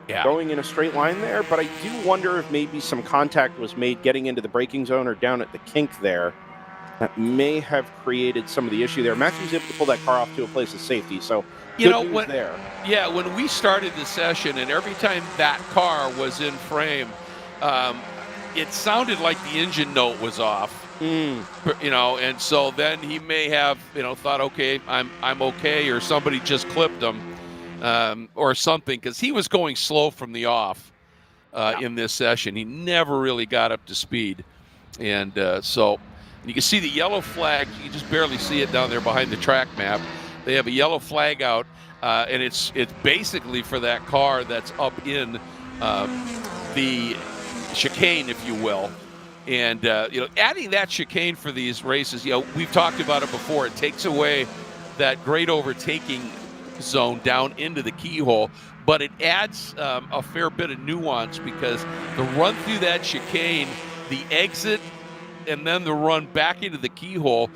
going in a straight line there, but I do wonder if maybe some contact was made getting into the braking zone or down at the kink there. That may have created some of the issue there. Max was able to pull that car off to a place of safety, so good news there. Yeah, when we started the session, and every time that car was in frame, it sounded like the engine note was off. And so then he may have, thought, okay, I'm okay, or somebody just clipped him, or something, because he was going slow from the off in this session. He never really got up to speed, and so you can see the yellow flag. You can just barely see it down there behind the track map. They have a yellow flag out, and it's basically for that car that's up in the chicane, if you will. And, adding that chicane for these races, we've talked about it before. It takes away that great overtaking zone down into the keyhole, but it adds a fair bit of nuance, because the run through that chicane, the exit, and then the run back into the keyhole,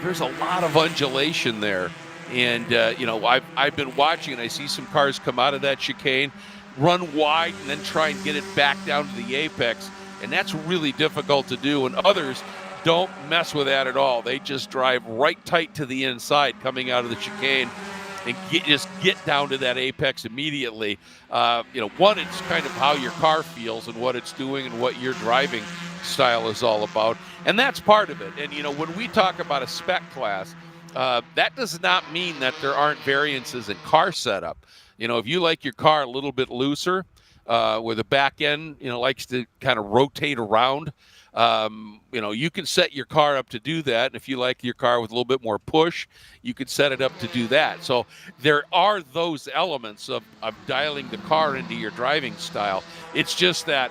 there's a lot of undulation there. And, I've been watching, and I see some cars come out of that chicane, run wide, and then try and get it back down to the apex. And that's really difficult to do, and others don't mess with that at all. They just drive right tight to the inside coming out of the chicane and just get down to that apex immediately. One, it's kind of how your car feels and what it's doing and what your driving style is all about, and that's part of it. And, when we talk about a spec class, that does not mean that there aren't variances in car setup. If you like your car a little bit looser, where the back end, likes to kind of rotate around, you can set your car up to do that. And if you like your car with a little bit more push, you could set it up to do that. So there are those elements of dialing the car into your driving style. It's just that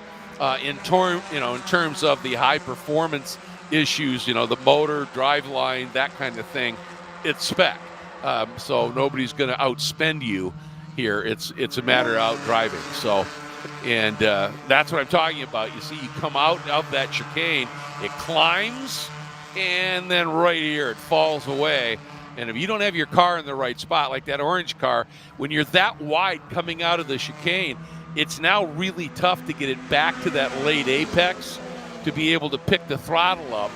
in terms of the high performance issues, the motor, driveline, that kind of thing, it's spec. So nobody's going to outspend you here. It's a matter of out driving. So, and that's what I'm talking about. You see, you come out of that chicane, it climbs, and then right here it falls away. And if you don't have your car in the right spot, like that orange car, when you're that wide coming out of the chicane, it's now really tough to get it back to that late apex to be able to pick the throttle up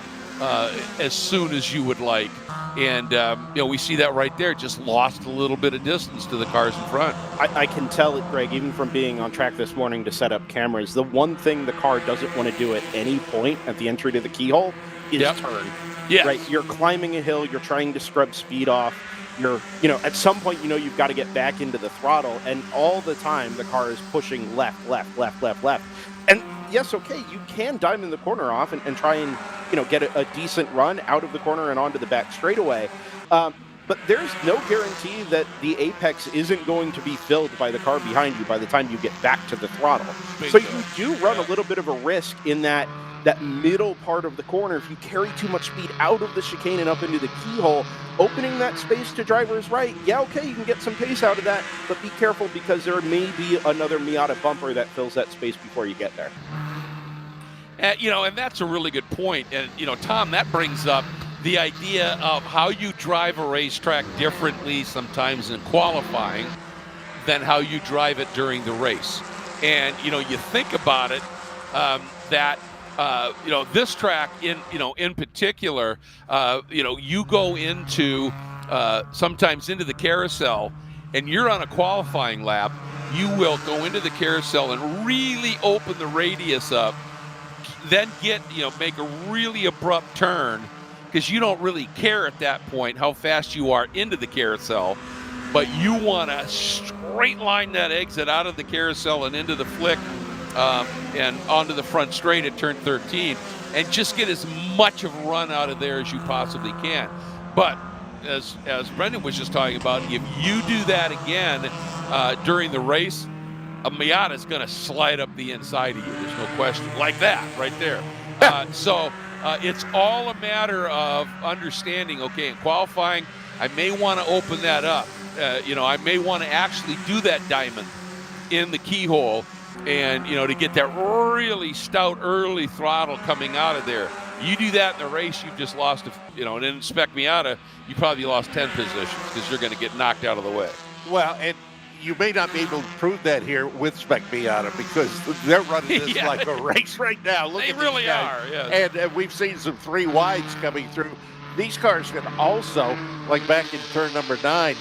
as soon as you would like. And, we see that right there, just lost a little bit of distance to the cars in front. I can tell it, Greg, even from being on track this morning to set up cameras, the one thing the car doesn't want to do at any point at the entry to the keyhole is turn. Yes. Right? You're climbing a hill, you're trying to scrub speed off. You're, at some point, you've got to get back into the throttle, and all the time the car is pushing left. And yes, okay, you can diamond the corner off and try and, get a decent run out of the corner and onto the back straightaway. But there's no guarantee that the apex isn't going to be filled by the car behind you by the time you get back to the throttle. So you do run a little bit of a risk in that middle part of the corner. If you carry too much speed out of the chicane and up into the keyhole, opening that space to driver's right, okay, you can get some pace out of that, but be careful, because there may be another Miata bumper that fills that space before you get there. And that's a really good point. And, Tom, that brings up the idea of how you drive a racetrack differently sometimes in qualifying than how you drive it during the race. And, you think about it, that this track in particular, you go into sometimes into the carousel, and you're on a qualifying lap, you will go into the carousel and really open the radius up, then make a really abrupt turn, because you don't really care at that point how fast you are into the carousel, but you want to straight line that exit out of the carousel and into the flick, and onto the front straight at turn 13, and just get as much of a run out of there as you possibly can. But as Brendan was just talking about, if you do that again during the race, a Miata is going to slide up the inside of you. There's no question. Like that, right there. So it's all a matter of understanding, okay, in qualifying, I may want to open that up. I may want to actually do that diamond in the keyhole, and, to get that really stout early throttle coming out of there. You do that in the race, you've just lost, and in Spec Miata, you probably lost 10 positions, because you're going to get knocked out of the way. Well, and, you may not be able to prove that here with Spec Miata because they're running this Yeah. like a race right now. Look They at these really guys. are, yes. And we've seen some 3 wides coming through. These cars can also, like back in turn number 9,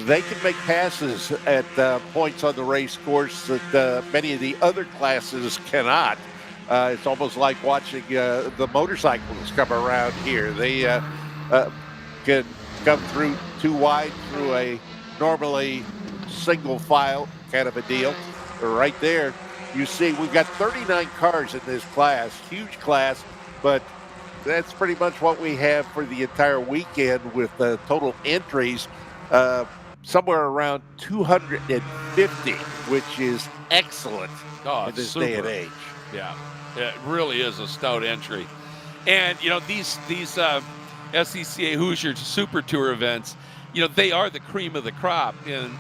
they can make passes at points on the race course that many of the other classes cannot. It's almost like watching the motorcycles come around here. They can come through 2 wide through a normally single file kind of a deal. Right there, you see we've got 39 cars in this class, huge class, but that's pretty much what we have for the entire weekend with total entries somewhere around 250, which is excellent in this day and age. Yeah, it really is a stout entry. And, you know, these SCCA Hoosier Super Tour events, you know, they are the cream of the crop in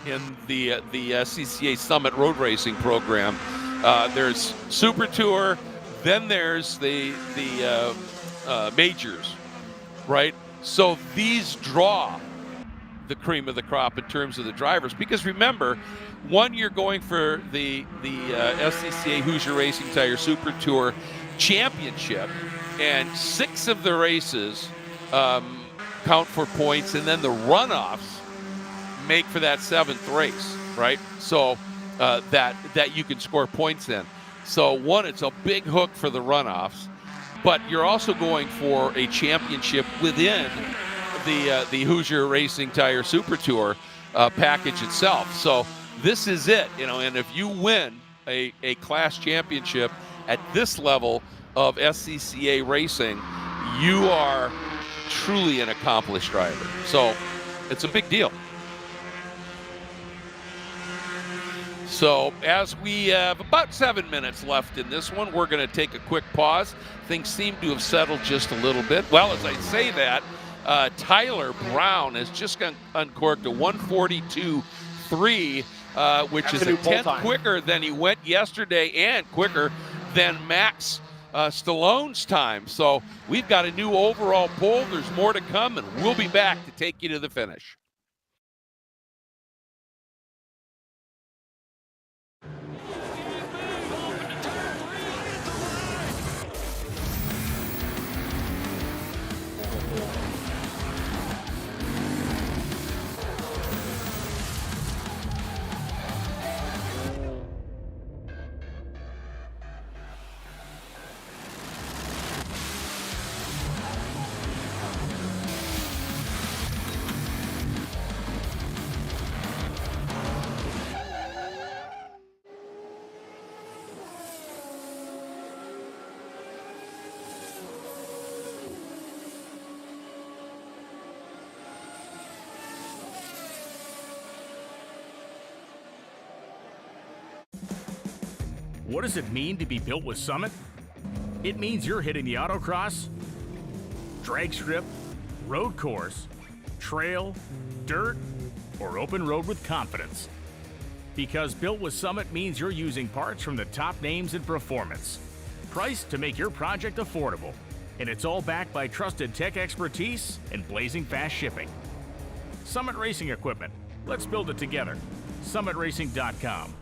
the SCCA Summit Road Racing program. There's Super Tour, then there's the majors, right? So these draw the cream of the crop in terms of the drivers, because remember, one, you're going for the SCCA Hoosier Racing Tire Super Tour Championship, and 6 of the races count for points, and then the runoffs make for that 7th race, right? So that you can score points in. So one, it's a big hook for the runoffs, but you're also going for a championship within the Hoosier Racing Tire Super Tour package itself. So this is it, you know, and if you win a class championship at this level of SCCA racing, you are truly an accomplished driver. So it's a big deal. So as we have about 7 minutes left in this one, we're going to take a quick pause. Things seem to have settled just a little bit. Well, as I say that, Tyler Brown has just uncorked a 142.3, which is a 10th quicker than he went yesterday and quicker than Max Stallone's time. So we've got a new overall pole. There's more to come, and we'll be back to take you to the finish. What does it mean to be built with Summit? It means you're hitting the autocross, drag strip, road course, trail, dirt, or open road with confidence. Because built with Summit means you're using parts from the top names in performance, priced to make your project affordable. And it's all backed by trusted tech expertise and blazing fast shipping. Summit Racing Equipment. Let's build it together. SummitRacing.com.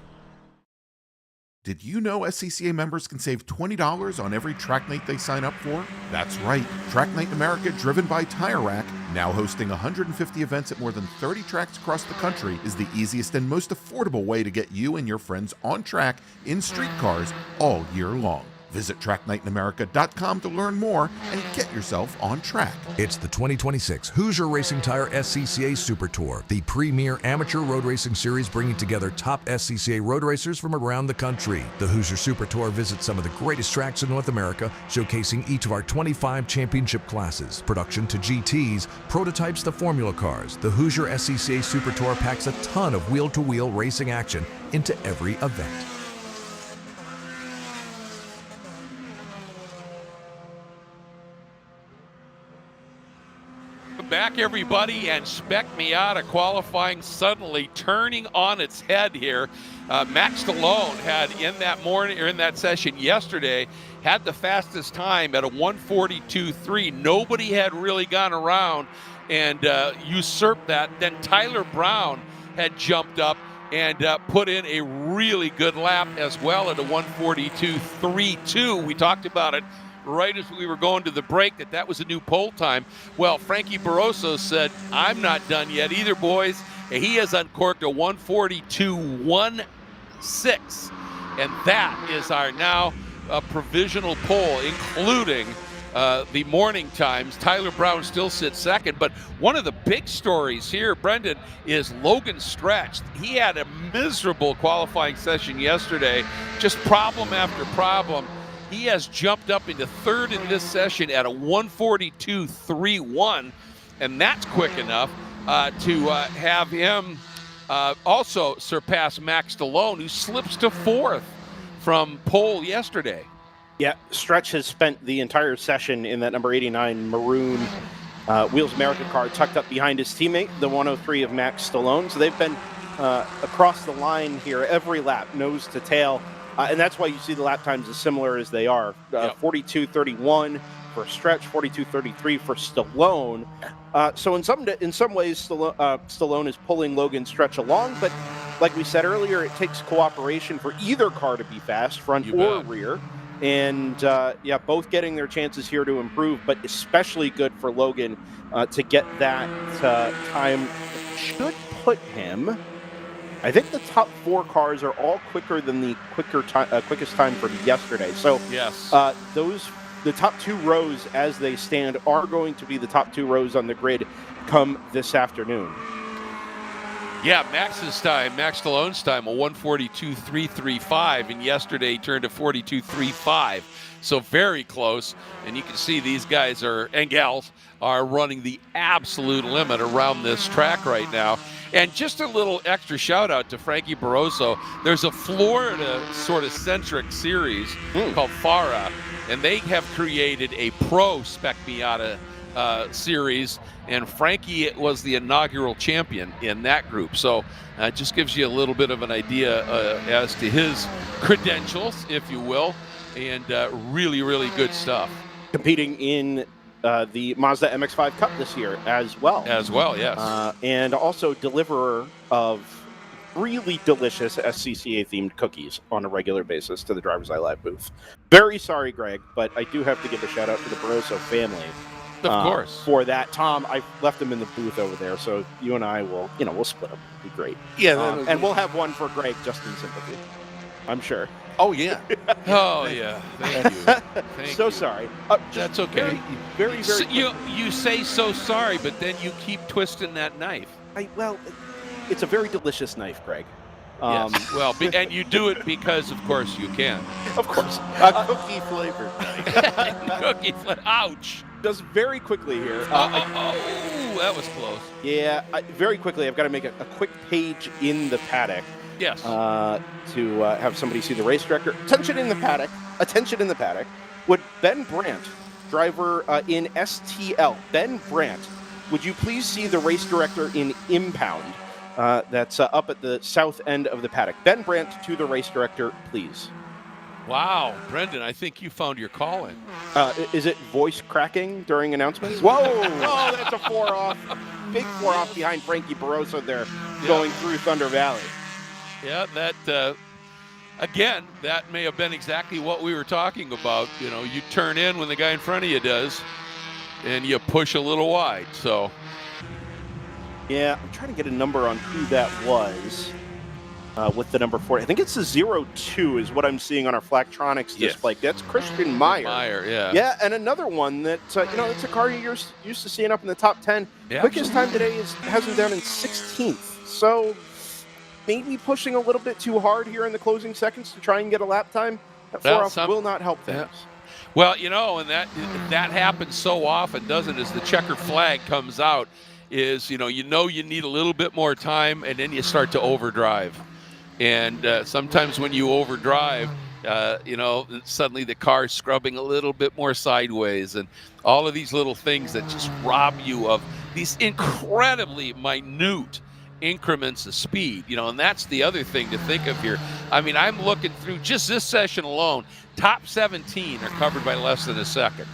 Did you know SCCA members can save $20 on every track night they sign up for? That's right. Track Night America, driven by Tire Rack, now hosting 150 events at more than 30 tracks across the country, is the easiest and most affordable way to get you and your friends on track in street cars all year long. Visit tracknightinamerica.com to learn more and get yourself on track. It's the 2026 Hoosier Racing Tire SCCA Super Tour, the premier amateur road racing series bringing together top SCCA road racers from around the country. The Hoosier Super Tour visits some of the greatest tracks in North America, showcasing each of our 25 championship classes, production to GTs, prototypes to Formula cars. The Hoosier SCCA Super Tour packs a ton of wheel-to-wheel racing action into every event. Back, everybody, and Spec Miata qualifying suddenly turning on its head here. Max Stallone had in that session yesterday had the fastest time at a 142.3. Nobody had really gone around and usurped that. Then Tyler Brown had jumped up and put in a really good lap as well at a 1:42.32. We talked about it right as we were going to the break, that was a new pole time. Well, Frankie Barroso said, I'm not done yet either, boys. And he has uncorked a 1:42.16, and that is our now provisional pole, including the morning times. Tyler Brown still sits second, but one of the big stories here, Brendan, is Logan Stretch. He had a miserable qualifying session yesterday, just problem after problem. He has jumped up into third in this session at a 1:42.31, and that's quick enough to have him also surpass Max Stallone, who slips to fourth from pole yesterday. Yeah, Stretch has spent the entire session in that number 89 maroon Wheels America car tucked up behind his teammate, the 103 of Max Stallone. So they've been across the line here every lap, nose to tail. And that's why you see the lap times as similar as they are. 42.31 for Stretch, 42.33 for Stallone. So in some ways, Stallone is pulling Logan Stretch along. But like we said earlier, it takes cooperation for either car to be fast, front or rear. And yeah, both getting their chances here to improve, but especially good for Logan to get that time. Should put him, I think the top four cars are all quicker than the quickest time from yesterday. So yes, the top two rows as they stand are going to be the top two rows on the grid come this afternoon. Yeah, Max Stallone's time, a 1:42.335, and yesterday he turned to 42.35. So very close, and you can see these guys and gals are running the absolute limit around this track right now. And just a little extra shout out to Frankie Barroso. There's a Florida sort of centric series called FARA, and they have created a pro Spec Miata series, and Frankie was the inaugural champion in that group. So it just gives you a little bit of an idea as to his credentials, if you will, and really, really good stuff. Competing in the Mazda MX-5 Cup this year as well. As well, yes. And also deliverer of really delicious SCCA-themed cookies on a regular basis to the DriversEye Live booth. Very sorry, Greg, but I do have to give a shout-out to the Barroso family. Of course. For that. Tom, I left him in the booth over there, so you and I will, we'll split them. It'll be great. Yeah. And we'll have one for Greg just in sympathy, I'm sure. Oh, yeah. Oh, yeah. Thank you. Thank you. Sorry. That's okay. Very, very you say so sorry, but then you keep twisting that knife. Well, it's a very delicious knife, Greg. Yes. Well, and you do it because, of course, you can. Of course. Cookie flavored knife. Cookie flavor. Ouch. Just very quickly here. That was close. Yeah, very quickly, I've got to make a quick page in the paddock. Yes. To have somebody see the race director. Attention in the paddock. Would Ben Brandt, driver in STL, Ben Brandt, would you please see the race director in impound? That's up at the south end of the paddock. Ben Brandt to the race director, please. Wow, Brendan, I think you found your calling. Is it voice cracking during announcements? Whoa! Oh, that's a 4-off. Big 4-off behind Frankie Barroso there, going through Thunder Valley. Yeah, that, again, that may have been exactly what we were talking about. You turn in when the guy in front of you does, and you push a little wide, so. Yeah, I'm trying to get a number on who that was. With the number 40. I think it's the 02 is what I'm seeing on our Flactronics display. Yes. That's Christian Meyer. Yeah, and another one that, it's a car you're used to seeing up in the top 10. Yeah, quickest time today has him down in 16th. So maybe pushing a little bit too hard here in the closing seconds to try and get a lap time. That 4-off will not help things. Yeah. Well, and that happens so often, doesn't it? As the checker flag comes out, is, you need a little bit more time, and then you start to overdrive. And sometimes when you overdrive, suddenly the car's scrubbing a little bit more sideways, and all of these little things that just rob you of these incredibly minute increments of speed, and that's the other thing to think of here. I mean, I'm looking through just this session alone, top 17 are covered by less than a second.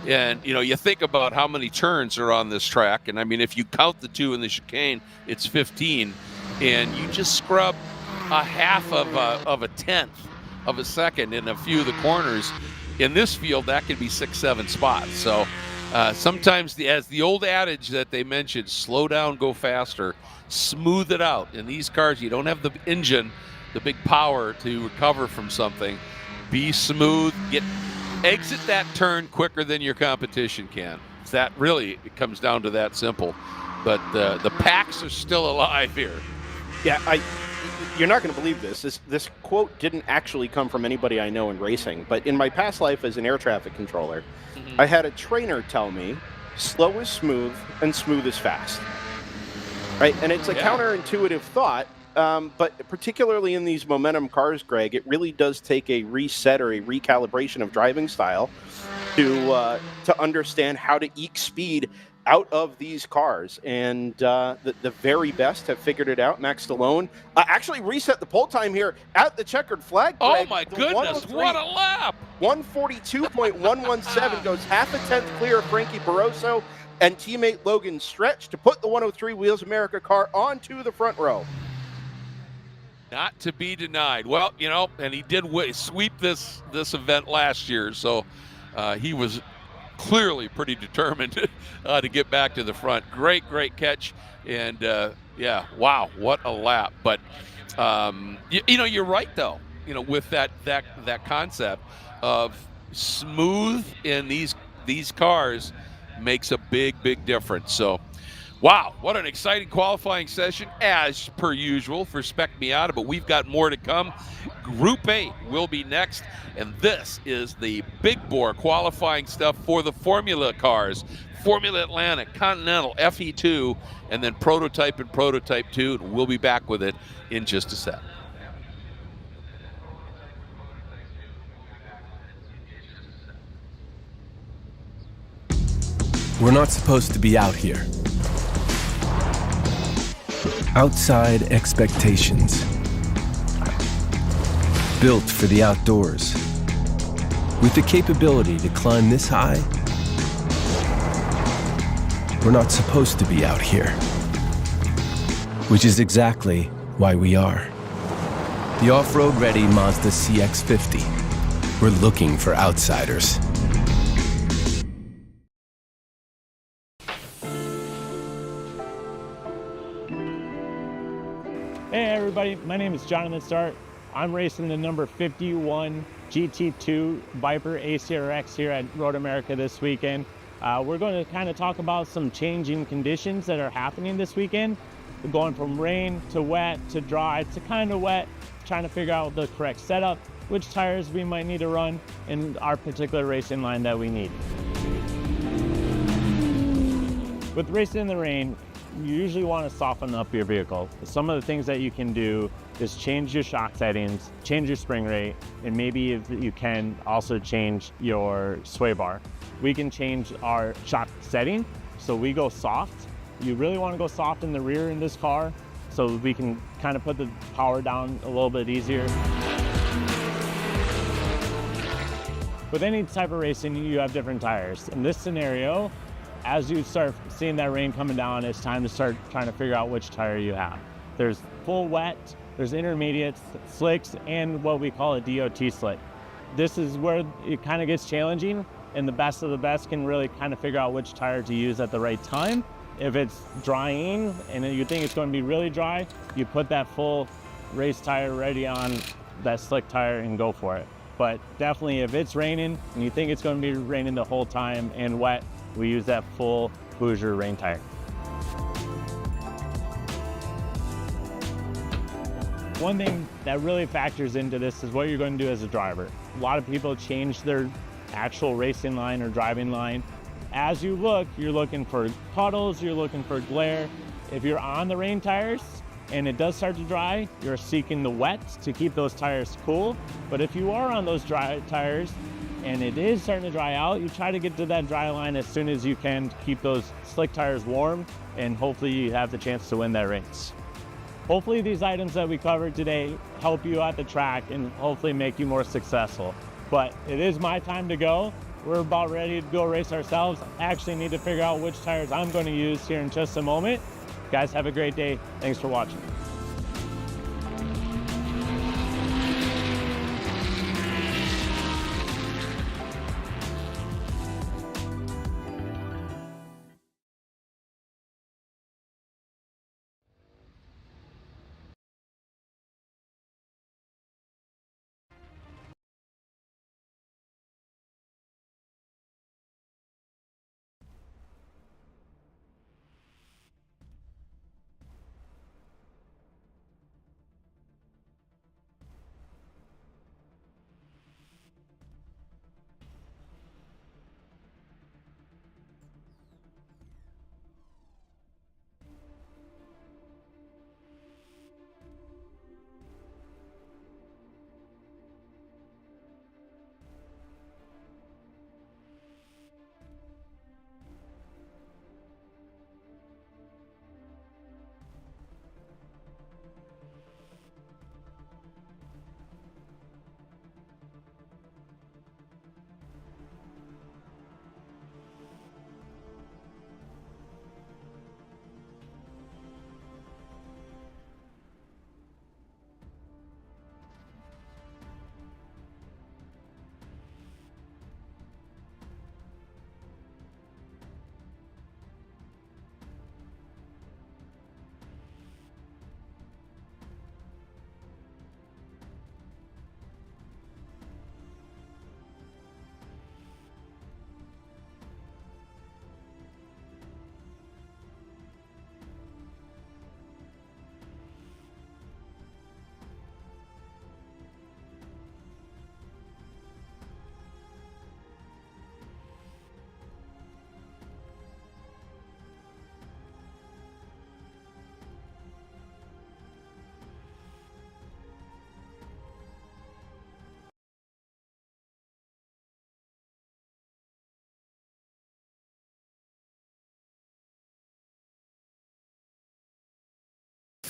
And, you think about how many turns are on this track, and I mean, if you count the two in the chicane, it's 15. and you just scrub a half of a tenth of a second in a few of the corners. In this field, that could be 6-7 spots. So sometimes, as the old adage that they mentioned, slow down, go faster, smooth it out. In these cars, you don't have the engine, the big power to recover from something. Be smooth, exit that turn quicker than your competition can. That really, it comes down to that simple. But the packs are still alive here. Yeah, you're not going to believe this. This quote didn't actually come from anybody I know in racing, but in my past life as an air traffic controller, I had a trainer tell me, slow is smooth and smooth is fast. Right? And it's a counterintuitive thought, but particularly in these momentum cars, Greg, it really does take a reset or a recalibration of driving style to understand how to eke speed out of these cars. And the very best have figured it out. Max Stallone actually reset the pole time here at the checkered flag. Greg. Oh my goodness, what a lap! 142.117 goes half a tenth clear of Frankie Barroso and teammate Logan Stretch to put the 103 Wheels America car onto the front row. Not to be denied. Well, and he did sweep this event last year, so he was clearly pretty determined to get back to the front. Great catch, and wow, what a lap. But you're right though. With that concept of smooth in these cars makes a big difference. So, wow, what an exciting qualifying session as per usual for Spec Miata, but we've got more to come. Group 8 will be next, and this is the big bore qualifying stuff for the Formula cars. Formula Atlantic, Continental, FE2, and then Prototype and Prototype 2. And we'll be back with it in just a sec. We're not supposed to be out here. Outside expectations. Built for the outdoors. With the capability to climb this high, we're not supposed to be out here. Which is exactly why we are. The off-road ready Mazda CX-50. We're looking for outsiders. Hey everybody, my name is Jonathan Stark. I'm racing the number 51 GT2 Viper ACRX here at Road America this weekend. We're going to kind of talk about some changing conditions that are happening this weekend. We're going from rain to wet to dry to kind of wet, trying to figure out the correct setup, which tires we might need to run in our particular racing line that we need. With racing in the rain, you usually want to soften up your vehicle. Some of the things that you can do is change your shock settings, change your spring rate, and maybe if you can also change your sway bar. We can change our shock setting, so we go soft. You really want to go soft in the rear in this car, so we can kind of put the power down a little bit easier. With any type of racing, you have different tires. In this scenario, as you start seeing that rain coming down, it's time to start trying to figure out which tire you have. There's full wet, there's intermediates, slicks, and what we call a DOT slick. This is where it kind of gets challenging, and the best of the best can really kind of figure out which tire to use at the right time. If it's drying and you think it's going to be really dry, you put that full race tire ready on that slick tire and go for it. But definitely if it's raining and you think it's going to be raining the whole time and wet, we use that full Hoosier rain tire. One thing that really factors into this is what you're going to do as a driver. A lot of people change their actual racing line or driving line. As you look, you're looking for puddles, you're looking for glare. If you're on the rain tires and it does start to dry, you're seeking the wet to keep those tires cool. But if you are on those dry tires and it is starting to dry out, you try to get to that dry line as soon as you can to keep those slick tires warm, and hopefully you have the chance to win that race. Hopefully these items that we covered today help you at the track and hopefully make you more successful. But it is my time to go. We're about ready to go race ourselves. I actually need to figure out which tires I'm going to use here in just a moment. Guys, have a great day. Thanks for watching.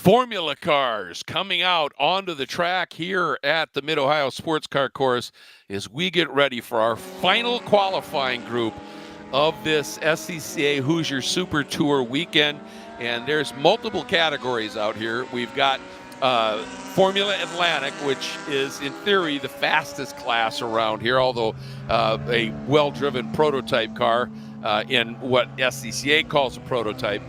Formula cars coming out onto the track here at the Mid-Ohio Sports Car Course as we get ready for our final qualifying group of this SCCA Hoosier Super Tour weekend. And there's multiple categories out here. We've got Formula Atlantic, which is in theory the fastest class around here, although a well-driven prototype car in what SCCA calls a prototype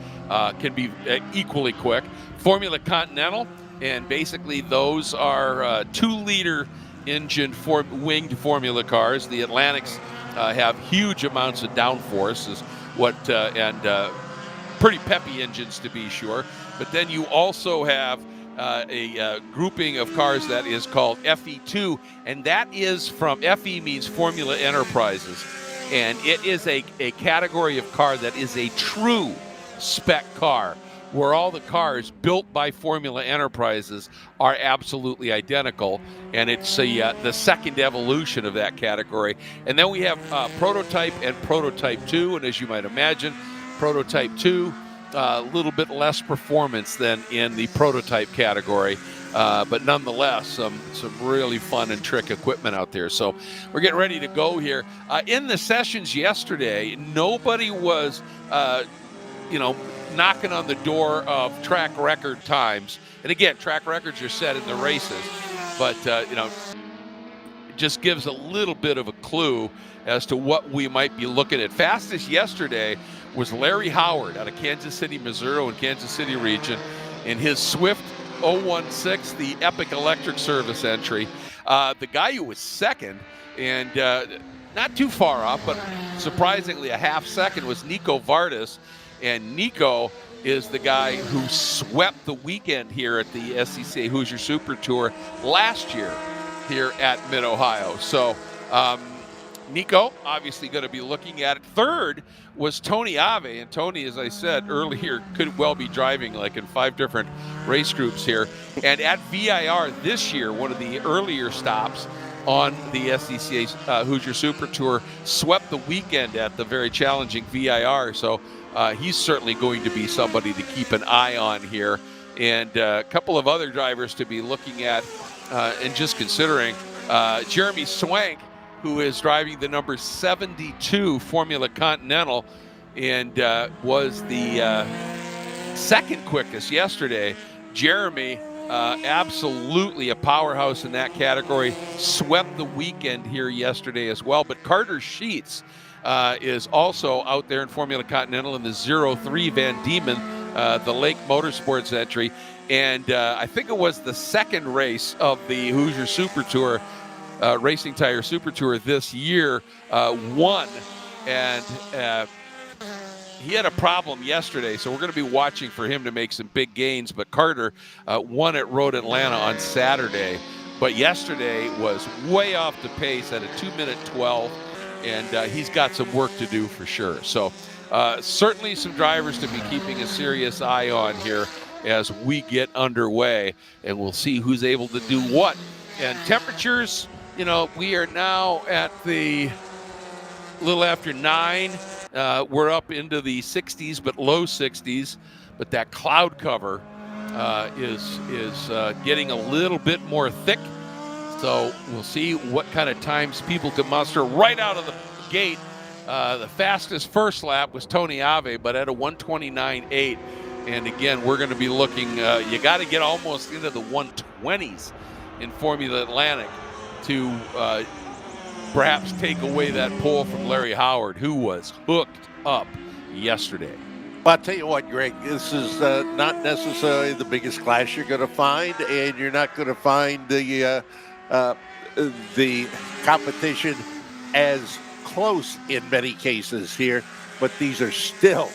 can be equally quick. Formula Continental, and basically those are 2-liter engine winged Formula cars. The Atlantics have huge amounts of downforce, is what and pretty peppy engines to be sure. But then you also have a grouping of cars that is called FE2, and that is from FE means Formula Enterprises, and it is a category of car that is a true spec car, where all the cars built by Formula Enterprises are absolutely identical, and it's the second evolution of that category. And then we have Prototype and Prototype 2, and as you might imagine, Prototype 2, a little bit less performance than in the Prototype category, but nonetheless, some really fun and trick equipment out there. So we're getting ready to go here. In the sessions yesterday, nobody was, knocking on the door of track record times. And again, track records are set in the races, but it just gives a little bit of a clue as to what we might be looking at. Fastest yesterday was Larry Howard out of Kansas City, Missouri, in Kansas City region, in his Swift 016, the Epic Electric Service entry. The guy who was second, and not too far off, but surprisingly a half second, was Nico Vardis. And Nico is the guy who swept the weekend here at the SCCA Hoosier Super Tour last year here at Mid-Ohio. So Nico obviously going to be looking at it. Third was Tony Ave, and Tony, as I said earlier, could well be driving like in 5 different race groups here. And at VIR this year, one of the earlier stops on the SCCA Hoosier Super Tour, swept the weekend at the very challenging VIR. So he's certainly going to be somebody to keep an eye on here. And a couple of other drivers to be looking at and just considering. Jeremy Swank, who is driving the number 72 Formula Continental and was the second quickest yesterday. Jeremy, absolutely a powerhouse in that category, swept the weekend here yesterday as well. But Carter Sheets is also out there in Formula Continental in the 03 Van Diemen, the Lake Motorsports entry. And I think it was the second race of the Hoosier Super Tour, Racing Tire Super Tour this year, won. And he had a problem yesterday, so we're going to be watching for him to make some big gains. But Carter won at Road Atlanta on Saturday. But yesterday was way off the pace at a 2:12. And he's got some work to do for sure. So certainly some drivers to be keeping a serious eye on here as we get underway, and we'll see who's able to do what. And temperatures, we are now at the little after 9. We're up into the 60s, but low 60s. But that cloud cover is getting a little bit more thick. So we'll see what kind of times people can muster right out of the gate. The fastest first lap was Tony Ave, but at a 1:29.8. And again, we're going to be looking, you got to get almost into the 120s in Formula Atlantic to perhaps take away that pole from Larry Howard, who was hooked up yesterday. Well, I'll tell you what, Greg, this is not necessarily the biggest class you're going to find, and you're not going to find the competition as close in many cases here, but these are still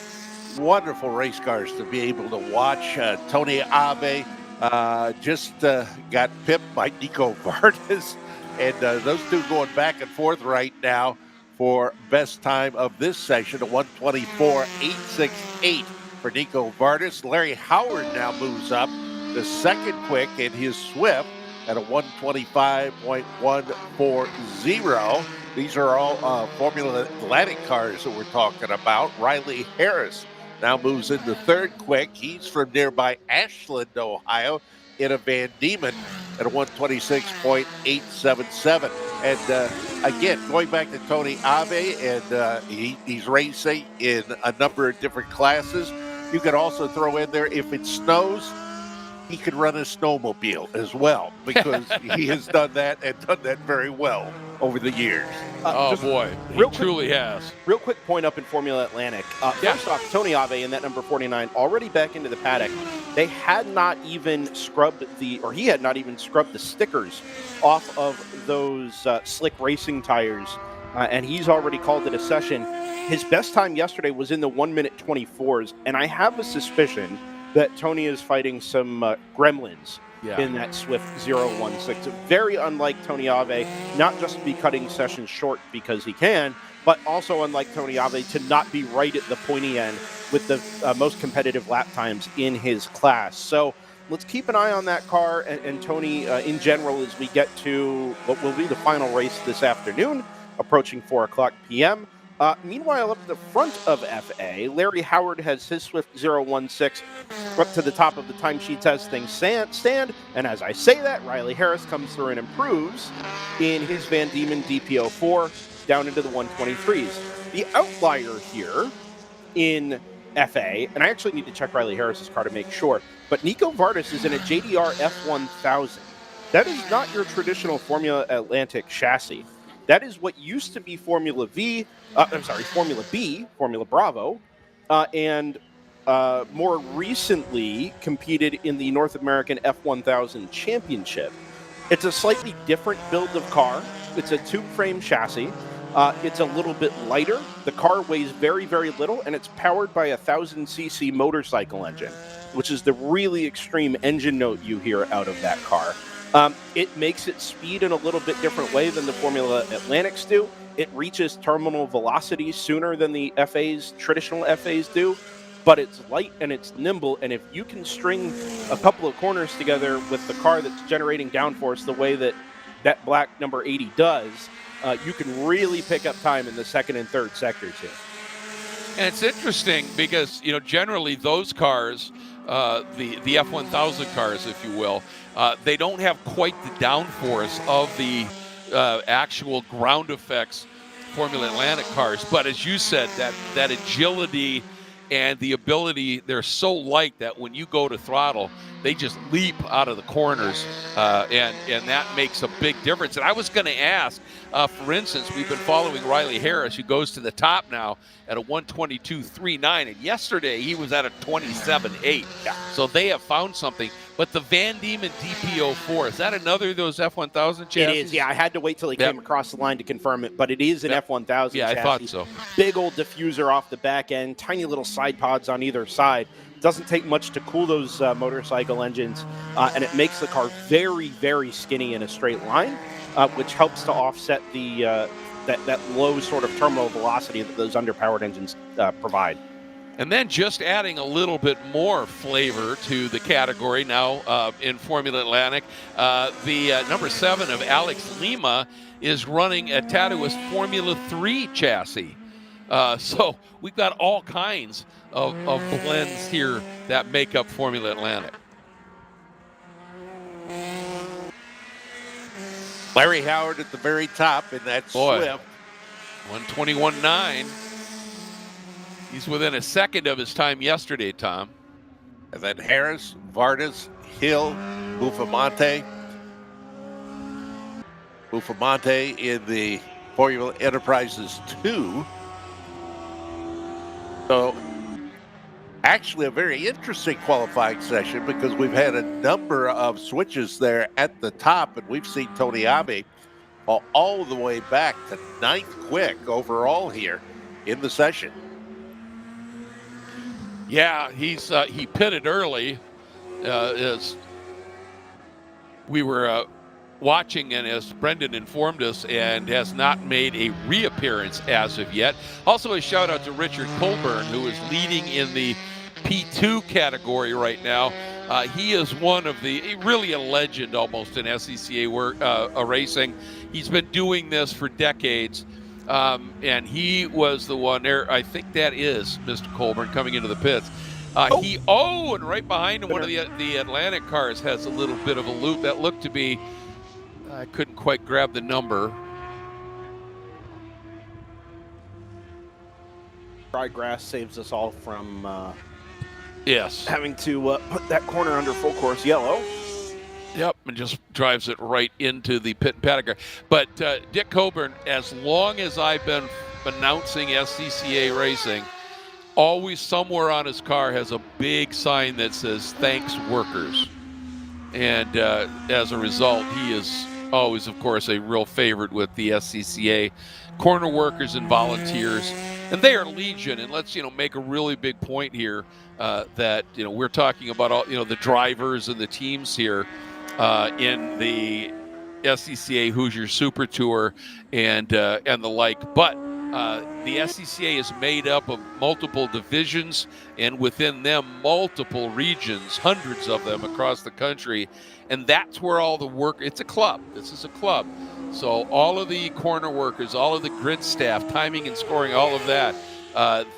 wonderful race cars to be able to watch. Tony Ave just got pipped by Nico Vardis, and those two going back and forth right now for best time of this session, a 1:24.868 for Nico Vardis. Larry Howard now moves up the second quick in his Swift at a 1:25.140. These are all Formula Atlantic cars that we're talking about. Riley Harris now moves into third quick. He's from nearby Ashland, Ohio, in a Van Diemen at a 126.877. And again, going back to Tony Ave, and he's racing in a number of different classes. You could also throw in there, if it snows, he could run a snowmobile as well, because he has done that and done that very well over the years. Boy, he truly has. Real quick point up in Formula Atlantic. First off, Tony Ave in that number 49 already back into the paddock. They had not even scrubbed he had not even scrubbed the stickers off of those slick racing tires, and he's already called it a session. His best time yesterday was in the 1:24s, and I have a suspicion that Tony is fighting some gremlins in that Swift 016. Very unlike Tony Ave, not just to be cutting sessions short because he can, but also unlike Tony Ave to not be right at the pointy end with the most competitive lap times in his class. So let's keep an eye on that car and Tony in general as we get to what will be the final race this afternoon, approaching 4 o'clock p.m. Meanwhile, up the front of FA, Larry Howard has his Swift 016 up to the top of the timesheets as things stand. And as I say that, Riley Harris comes through and improves in his Van Diemen DP04 down into the 123s. The outlier here in FA, and I actually need to check Riley Harris's car to make sure, but Nico Vardis is in a JDR F1000. That is not your traditional Formula Atlantic chassis. That is what used to be Formula B, Formula Bravo, and more recently competed in the North American F1000 Championship. It's a slightly different build of car. It's a tube-frame chassis. It's a little bit lighter. The car weighs very, very little, and it's powered by a 1,000cc motorcycle engine, which is the really extreme engine note you hear out of that car. It makes its speed in a little bit different way than the Formula Atlantics do. It reaches terminal velocity sooner than the traditional FAs do, but it's light and it's nimble, and if you can string a couple of corners together with the car that's generating downforce the way that black number 80 does, you can really pick up time in the second and third sectors here. And it's interesting because, generally those cars, the F1000 cars, if you will, they don't have quite the downforce of the actual ground effects Formula Atlantic cars. But as you said, that agility and the ability, they're so light that when you go to throttle, they just leap out of the corners, and that makes a big difference. And I was going to ask, for instance, we've been following Riley Harris, who goes to the top now at a 122.39, and yesterday he was at a 27.8. Yeah. So they have found something. But the Van Diemen DP04, is that another of those F1000 chassis? It is, yeah. I had to wait till he came across the line to confirm it, but it is an F1000 chassis. Yeah, I thought so. Big old diffuser off the back end, tiny little side pods on either side. Doesn't take much to cool those motorcycle engines, and it makes the car very, very skinny in a straight line, which helps to offset the that low sort of terminal velocity that those underpowered engines provide. And then just adding a little bit more flavor to the category now in Formula Atlantic, the number 7 of Alex Lima is running a Tatuus Formula 3 chassis. So we've got all kinds of blends here that make up Formula Atlantic. Larry Howard at the very top in that Swift. 121.9. He's within a second of his time yesterday, Tom. And then Harris, Vardis, Hill, Bufamonte. Bufamonte in the Formula Enterprises 2. So actually a very interesting qualifying session because we've had a number of switches there at the top, and we've seen Tony Abe all the way back to 9th quick overall here in the session. Yeah, he pitted early as we were watching and as Brendan informed us, and has not made a reappearance as of yet. Also a shout out to Richard Colburn, who is leading in the P2 category right now. He is one of really a legend almost in SCCA racing. He's been doing this for decades. And he was the one there. I think that is Mr. Colburn coming into the pits. And right behind him, one of the Atlantic cars has a little bit of a loop that looked to be, I couldn't quite grab the number. Dry grass saves us all from yes, having to put that corner under full course yellow. Yep, and just drives it right into the pit and paddock car. But Dick Coburn, as long as I've been announcing SCCA racing, always somewhere on his car has a big sign that says "Thanks, workers." And as a result, he is always, of course, a real favorite with the SCCA corner workers and volunteers. And they are legion. And let's, make a really big point here that, we're talking about all, the drivers and the teams here in the SCCA Hoosier Super Tour and the like. But the SCCA is made up of multiple divisions, and within them, multiple regions, hundreds of them across the country. And that's where all the work, it's a club. This is a club. So all of the corner workers, all of the grid staff, timing and scoring, all of that,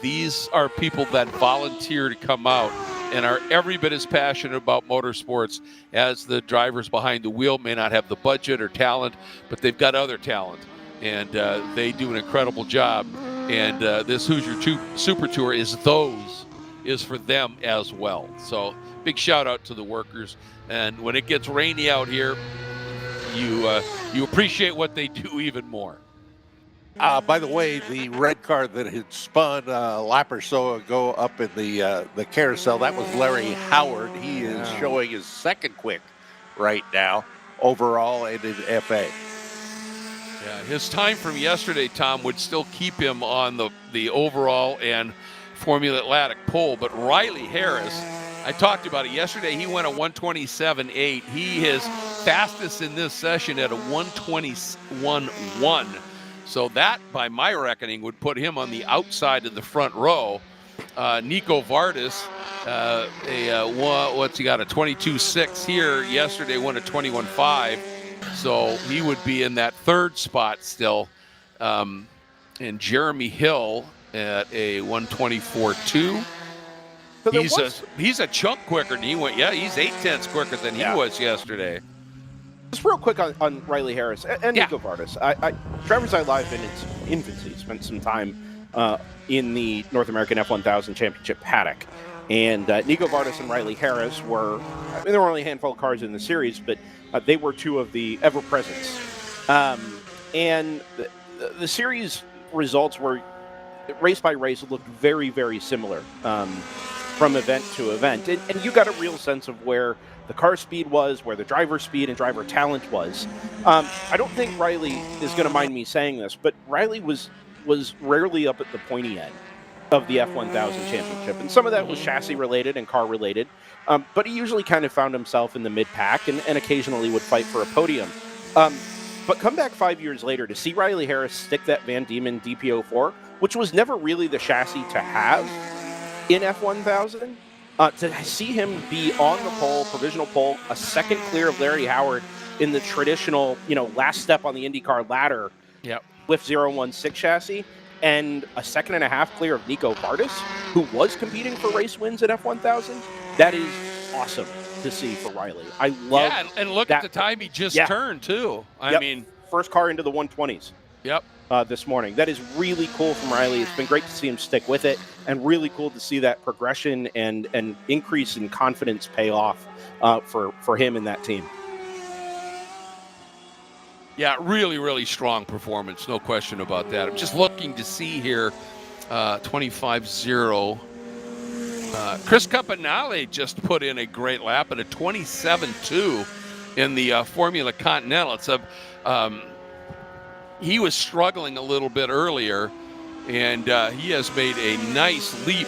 these are people that volunteer to come out and are every bit as passionate about motorsports as the drivers behind the wheel. May not have the budget or talent, but they've got other talent. And they do an incredible job. And this Hoosier Super Tour is for them as well. So big shout out to the workers. And when it gets rainy out here, you appreciate what they do even more. By the way, the red car that had spun a lap or so ago up in the carousel, that was Larry Howard. He is showing his second quick right now overall and in FA. Yeah, his time from yesterday, Tom, would still keep him on the overall and Formula Atlantic pole. But Riley Harris, I talked about it yesterday. He went a 127.8. He is fastest in this session at a 121.1. So that, by my reckoning, would put him on the outside of the front row. Nico Vardis, what's he got, a 22.6 here. Yesterday won a 21.5. So he would be in that third spot still. And Jeremy Hill at a 124.2. He's a chunk quicker than he went. Yeah, he's 0.8 quicker than he was yesterday. Just real quick on Riley Harris and Nico Vardis. DriversEye Live in its infancy spent some time in the North American F1000 Championship paddock. And Nico Vardis and Riley Harris were, there were only a handful of cars in the series, but they were two of the ever-presents. And the series results were, race by race, looked very, very similar from event to event. And you got a real sense of where the car speed was, where the driver speed and driver talent was. I don't think Riley is going to mind me saying this, but Riley was rarely up at the pointy end of the F1000 Championship. And some of that was chassis related and car related. But he usually kind of found himself in the mid-pack and occasionally would fight for a podium. But come back 5 years later to see Riley Harris stick that Van Diemen DP04, which was never really the chassis to have in F1000, to see him be on the pole, provisional pole, a second clear of Larry Howard in the traditional, last step on the IndyCar ladder with 016 chassis, and a second and a half clear of Nico Vardis, who was competing for race wins at F1000. That is awesome to see for Riley. I love and look at the time he just turned, too. I mean, first car into the 120s. This morning. That is really cool from Riley. It's been great to see him stick with it, and really cool to see that progression and increase in confidence pay off for him and that team. Yeah, really, really strong performance. No question about that. I'm just looking to see here, 25-0. Chris Campanale just put in a great lap at a 27-2 in the Formula Continental. It's he was struggling a little bit earlier, and he has made a nice leap.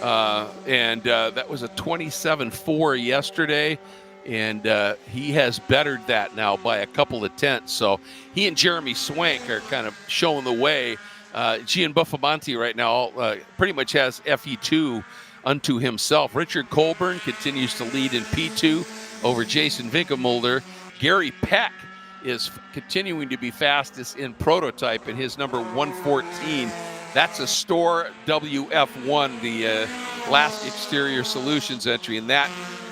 That was a 27-4 yesterday, and he has bettered that now by a couple of tenths. So he and Jeremy Swank are kind of showing the way. Gian Buffamonte right now pretty much has FE2 unto himself. Richard Colburn continues to lead in P2 over Jason Vinkelmulder. Gary Peck is continuing to be fastest in prototype, and his number 114. That's a store WF1, the last exterior solutions entry, and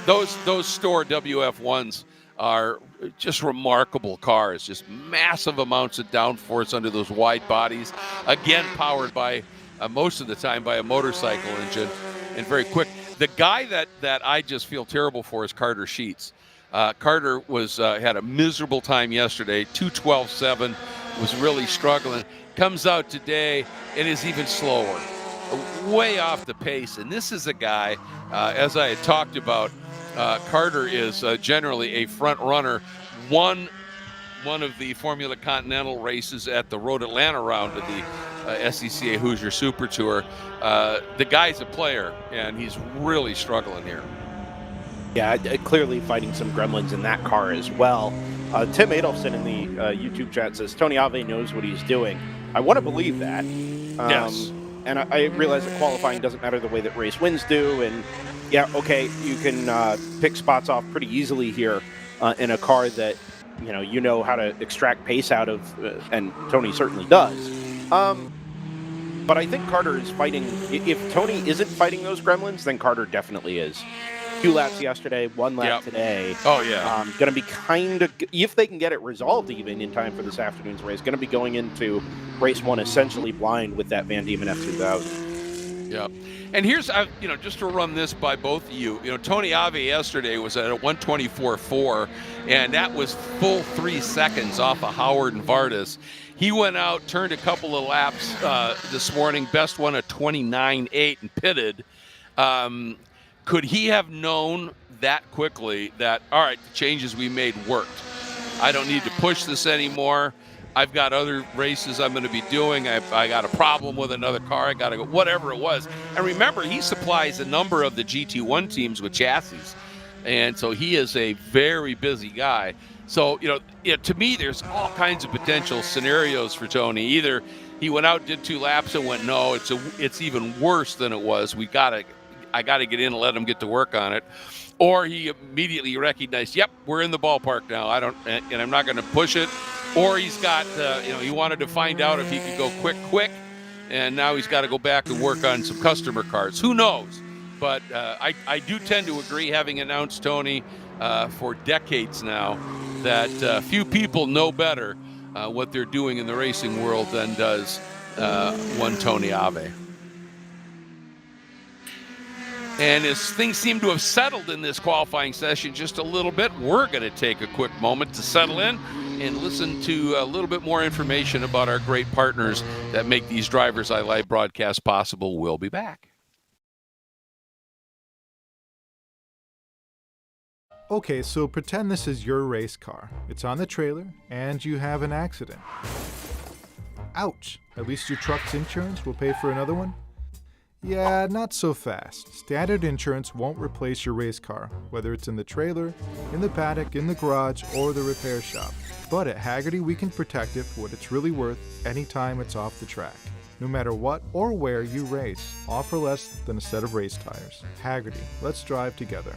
those store WF1s are just remarkable cars, just massive amounts of downforce under those wide bodies, again powered by most of the time by a motorcycle engine, and very quick. The guy that I just feel terrible for is Carter Sheets. Carter had a miserable time yesterday, 2:12.7, was really struggling. Comes out today and is even slower, way off the pace. And this is a guy, as I had talked about, Carter is generally a front runner. Won one of the Formula Continental races at the Road Atlanta round of the SCCA Hoosier Super Tour. The guy's a player, and he's really struggling here. Yeah, clearly fighting some gremlins in that car as well. Tim Adolfson in the YouTube chat says, Tony Ave knows what he's doing. I want to believe that. Yes. And I realize that qualifying doesn't matter the way that race wins do. And yeah, okay, you can pick spots off pretty easily here in a car that you know how to extract pace out of, and Tony certainly does. But I think Carter is fighting. If Tony isn't fighting those gremlins, then Carter definitely is. 2 laps yesterday, 1 lap today. Oh, yeah. Going to be kind of, if they can get it resolved even in time for this afternoon's race, going to be going into race 1 essentially blind with that Van Diemen F2000. Yeah. And here's, just to run this by both of you, Tony Ave yesterday was at a 124.4, and that was full 3 seconds off of Howard and Vardis. He went out, turned a couple of laps this morning, best one at 29.8 and pitted. Could he have known that quickly that, all right, the changes we made worked? I don't need to push this anymore. I've got other races I'm going to be doing. I got a problem with another car. I got to go, whatever it was. And remember, he supplies a number of the GT1 teams with chassis. And so he is a very busy guy. So, to me, there's all kinds of potential scenarios for Tony. Either he went out, did 2 laps, and went, no, it's even worse than it was. I got to get in and let him get to work on it. Or he immediately recognized, yep, we're in the ballpark now. And I'm not going to push it. Or he's got, he wanted to find out if he could go quick, and now he's got to go back and work on some customer cars. Who knows? But I do tend to agree, having announced Tony for decades now, that few people know better what they're doing in the racing world than does one Tony Ave. And as things seem to have settled in this qualifying session just a little bit, we're going to take a quick moment to settle in and listen to a little bit more information about our great partners that make these DriversEye live broadcasts possible. We'll be back. Okay, so pretend this is your race car. It's on the trailer, and you have an accident. Ouch! At least your truck's insurance will pay for another one? Yeah, not so fast. Standard insurance won't replace your race car, whether it's in the trailer, in the paddock, in the garage, or the repair shop. But at Hagerty, we can protect it for what it's really worth anytime it's off the track. No matter what or where you race, offer less than a set of race tires. Hagerty, let's drive together.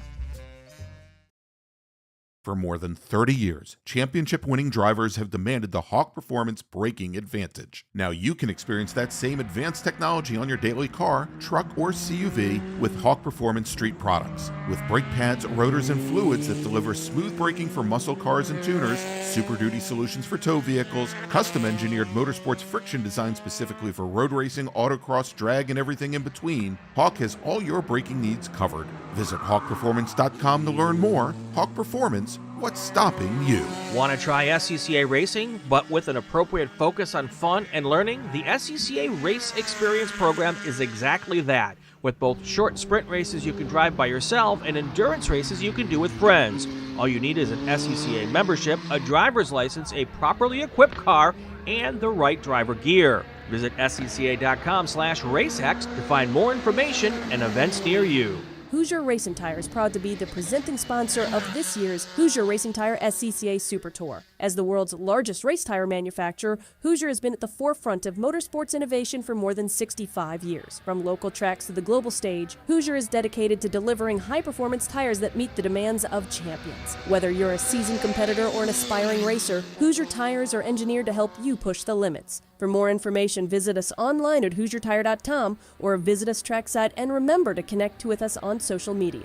For more than 30 years, championship-winning drivers have demanded the Hawk Performance braking advantage. Now you can experience that same advanced technology on your daily car, truck, or CUV with Hawk Performance Street products. With brake pads, rotors, and fluids that deliver smooth braking for muscle cars and tuners, Super Duty solutions for tow vehicles, custom-engineered motorsports friction designed specifically for road racing, autocross, drag, and everything in between, Hawk has all your braking needs covered. Visit hawkperformance.com to learn more. Hawk Performance, what's stopping you? Want to try SCCA racing, but with an appropriate focus on fun and learning? The SCCA Race Experience program is exactly that. With both short sprint races you can drive by yourself and endurance races you can do with friends. All you need is an SCCA membership, a driver's license, a properly equipped car, and the right driver gear. Visit scca.com/racex to find more information and events near you. Hoosier Racing Tire is proud to be the presenting sponsor of this year's Hoosier Racing Tire SCCA Super Tour. As the world's largest race tire manufacturer, Hoosier has been at the forefront of motorsports innovation for more than 65 years. From local tracks to the global stage, Hoosier is dedicated to delivering high-performance tires that meet the demands of champions. Whether you're a seasoned competitor or an aspiring racer, Hoosier tires are engineered to help you push the limits. For more information, visit us online at HoosierTire.com or visit us trackside, and remember to connect with us on social media.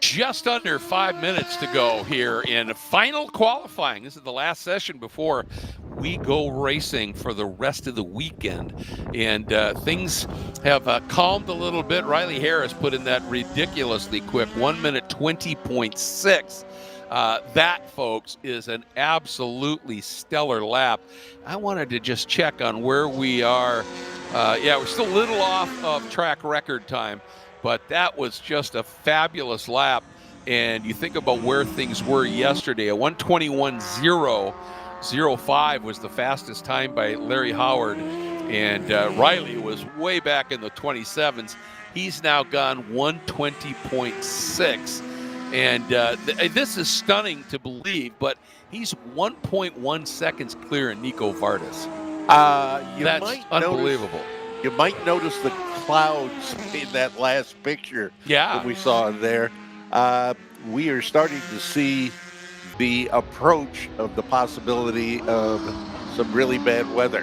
Just under 5 minutes to go here in final qualifying. This is the last session before we go racing for the rest of the weekend. And things have calmed a little bit. Riley Harris put in that ridiculously quick 1 minute 20.6. That, folks, is an absolutely stellar lap. I wanted to just check on where we are. Yeah, we're still a little off of track record time, but that was just a fabulous lap. And you think about where things were yesterday. A 1:21.005 was the fastest time by Larry Howard. And Riley was way back in the 27s. He's now gone 1:20.6. And this is stunning to believe, but he's 1.1 seconds clear in Nico Vardas. That's unbelievable. You might notice the clouds in that last picture that we saw there. We are starting to see the approach of the possibility of some really bad weather.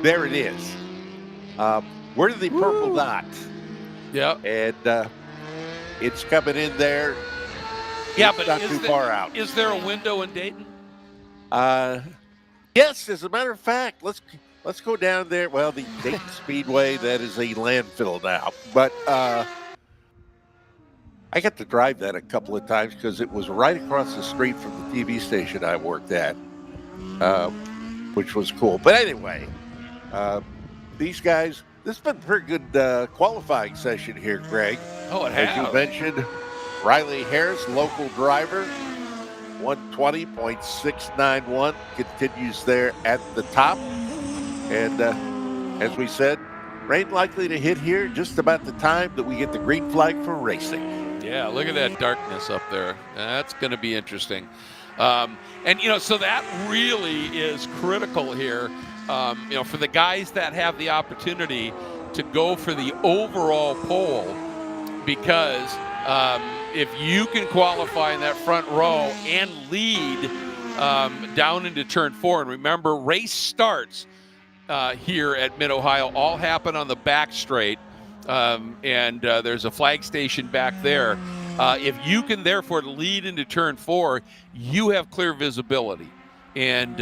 There it is. Where the purple dot? Yeah. And it's coming in there. Yeah, it's but not too far out. Is there a window in Dayton? Yes, as a matter of fact, let's go down there. Well, the Dayton Speedway, that is a landfill now. But I got to drive that a couple of times because it was right across the street from the TV station I worked at, which was cool. But anyway, these guys, this has been a pretty good qualifying session here, Greg. Oh, it has. As you mentioned, Riley Harris, local driver, 120.691, continues there at the top. And as we said, rain likely to hit here just about the time that we get the green flag for racing. Yeah, look at that darkness up there. That's going to be interesting. And, so that really is critical here, for the guys that have the opportunity to go for the overall pole, because if you can qualify in that front row and lead down into turn 4, and remember, race starts here at Mid-Ohio all happen on the back straight. And there's a flag station back there. If you can therefore lead into turn 4, you have clear visibility. And,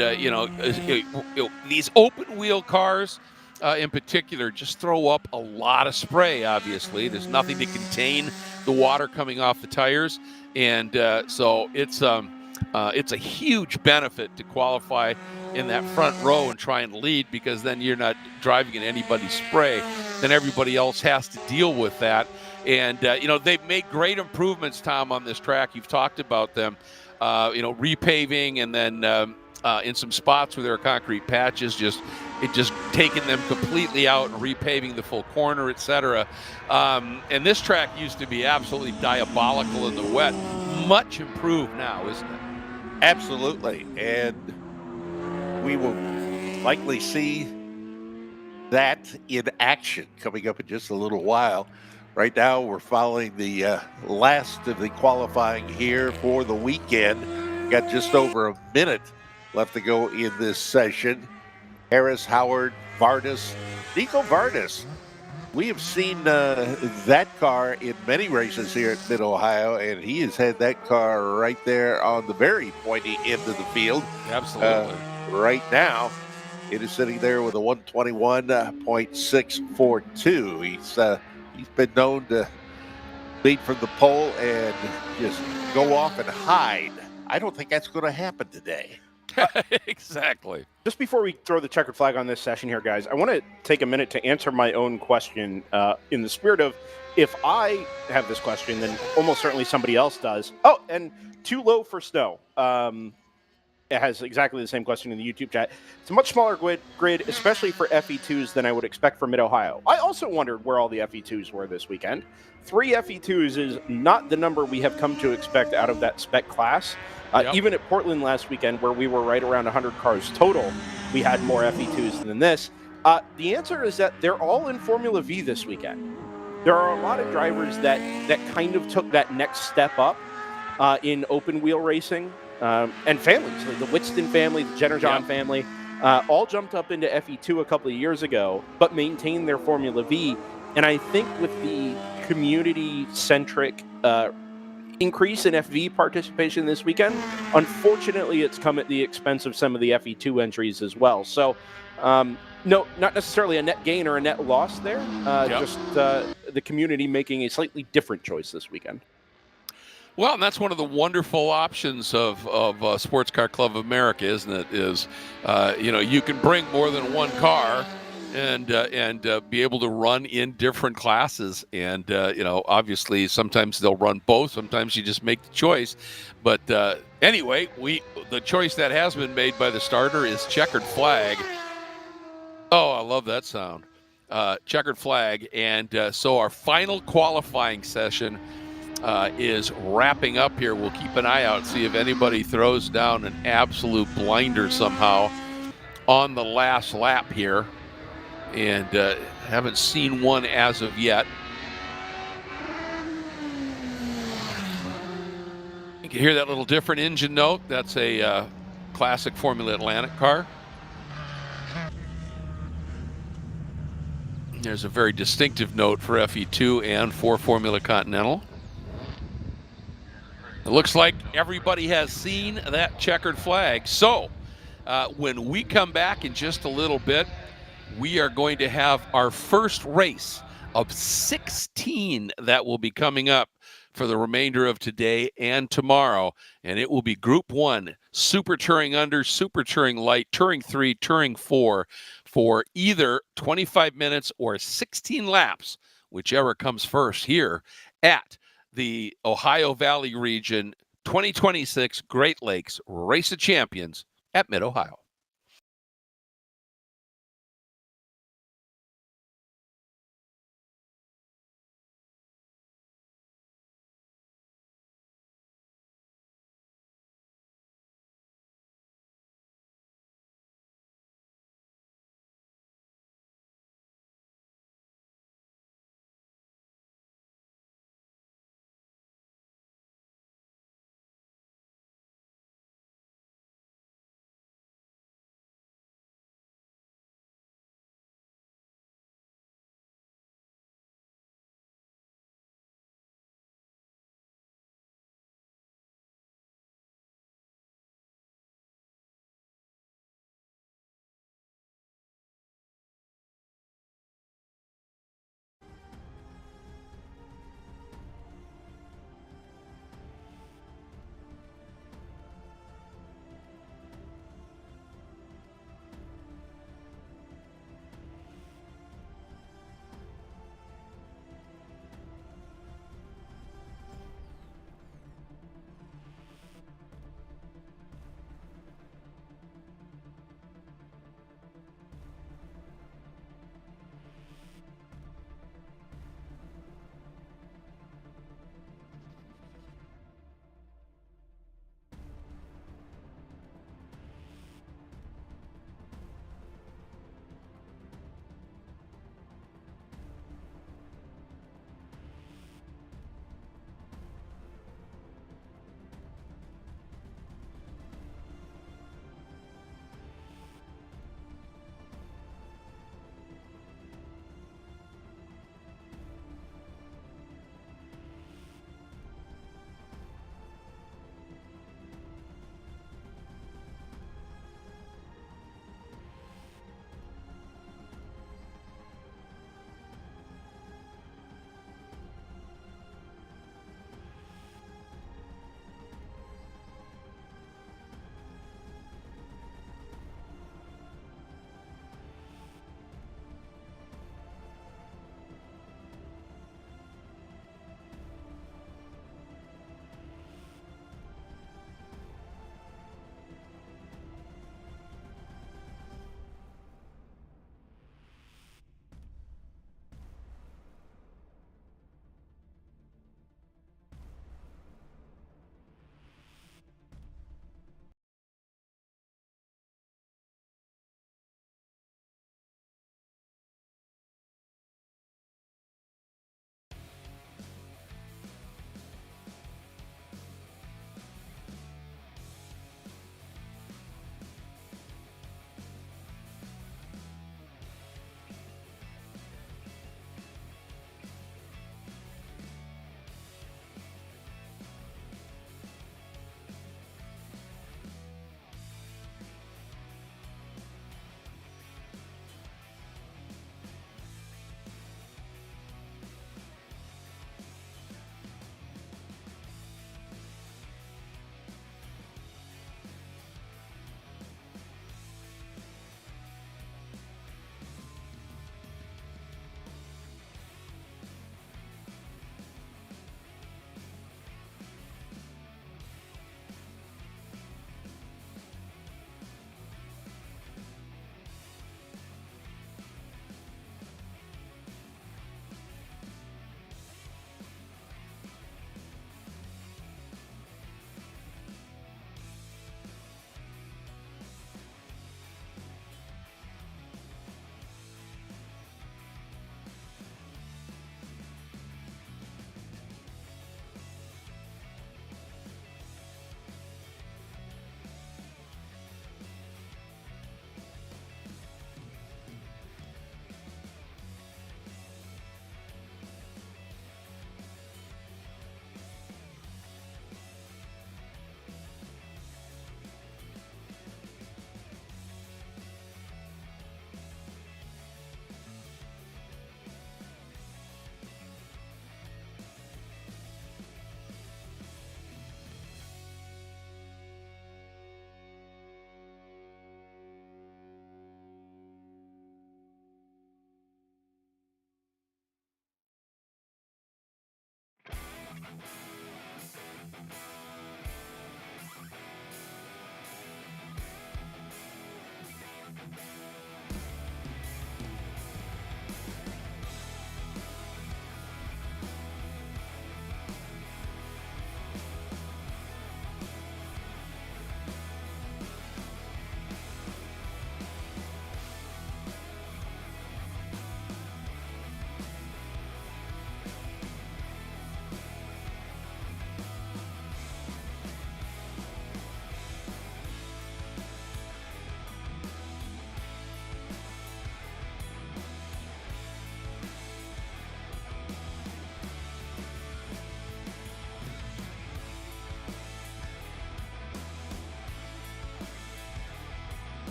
these open wheel cars in particular just throw up a lot of spray, obviously. There's nothing to contain the water coming off the tires. And so it's a huge benefit to qualify in that front row and try and lead, because then you're not driving in anybody's spray. Then everybody else has to deal with that. And, they've made great improvements, Tom, on this track. You've talked about them, repaving, and then in some spots where there are concrete patches, just taking them completely out and repaving the full corner, etc. And this track used to be absolutely diabolical in the wet. Much improved now, isn't it? Absolutely. And we will likely see that in action coming up in just a little while. Right now, we're following the last of the qualifying here for the weekend. Got just over a minute left to go in this session. Harris, Howard, Vardas, Nico Vardas. We have seen that car in many races here at Mid-Ohio, and he has had that car right there on the very pointy end of the field. Absolutely. Right now, it is sitting there with a 121.642. He's been known to lead from the pole and just go off and hide. I don't think that's going to happen today. Exactly. Just before we throw the checkered flag on this session here, guys, I want to take a minute to answer my own question in the spirit of, if I have this question, then almost certainly somebody else does. Oh, and too low for snow. It has exactly the same question in the YouTube chat. It's a much smaller grid, especially for FE2s than I would expect for Mid-Ohio. I also wondered where all the FE2s were this weekend. 3 FE2s is not the number we have come to expect out of that spec class. Even at Portland last weekend, where we were right around 100 cars total, we had more FE2s than this. The answer is that they're all in Formula V this weekend. There are a lot of drivers that kind of took that next step up in open wheel racing. And families, like the Whitston family, the Jenner-John family, all jumped up into FE2 a couple of years ago, but maintained their Formula V. And I think with the community-centric increase in FV participation this weekend, unfortunately, it's come at the expense of some of the FE2 entries as well. So, no, not necessarily a net gain or a net loss there, just the community making a slightly different choice this weekend. Well, and that's one of the wonderful options of Sports Car Club of America, isn't it? Is you can bring more than one car and be able to run in different classes, and obviously sometimes they'll run both. Sometimes you just make the choice. But anyway, the choice that has been made by the starter is checkered flag. Oh, I love that sound. Checkered flag, and so our final qualifying session is wrapping up here. We'll keep an eye out, see if anybody throws down an absolute blinder somehow on the last lap here. And haven't seen one as of yet. You can hear that little different engine note. That's a classic Formula Atlantic car. There's a very distinctive note for FE2 and for Formula Continental. It looks like everybody has seen that checkered flag. So when we come back in just a little bit, we are going to have our first race of 16 that will be coming up for the remainder of today and tomorrow. And it will be Group 1, Super Touring Under, Super Touring Light, Touring 3, Touring 4 for either 25 minutes or 16 laps, whichever comes first here at the Ohio Valley Region 2026 Great Lakes Race of Champions at Mid-Ohio.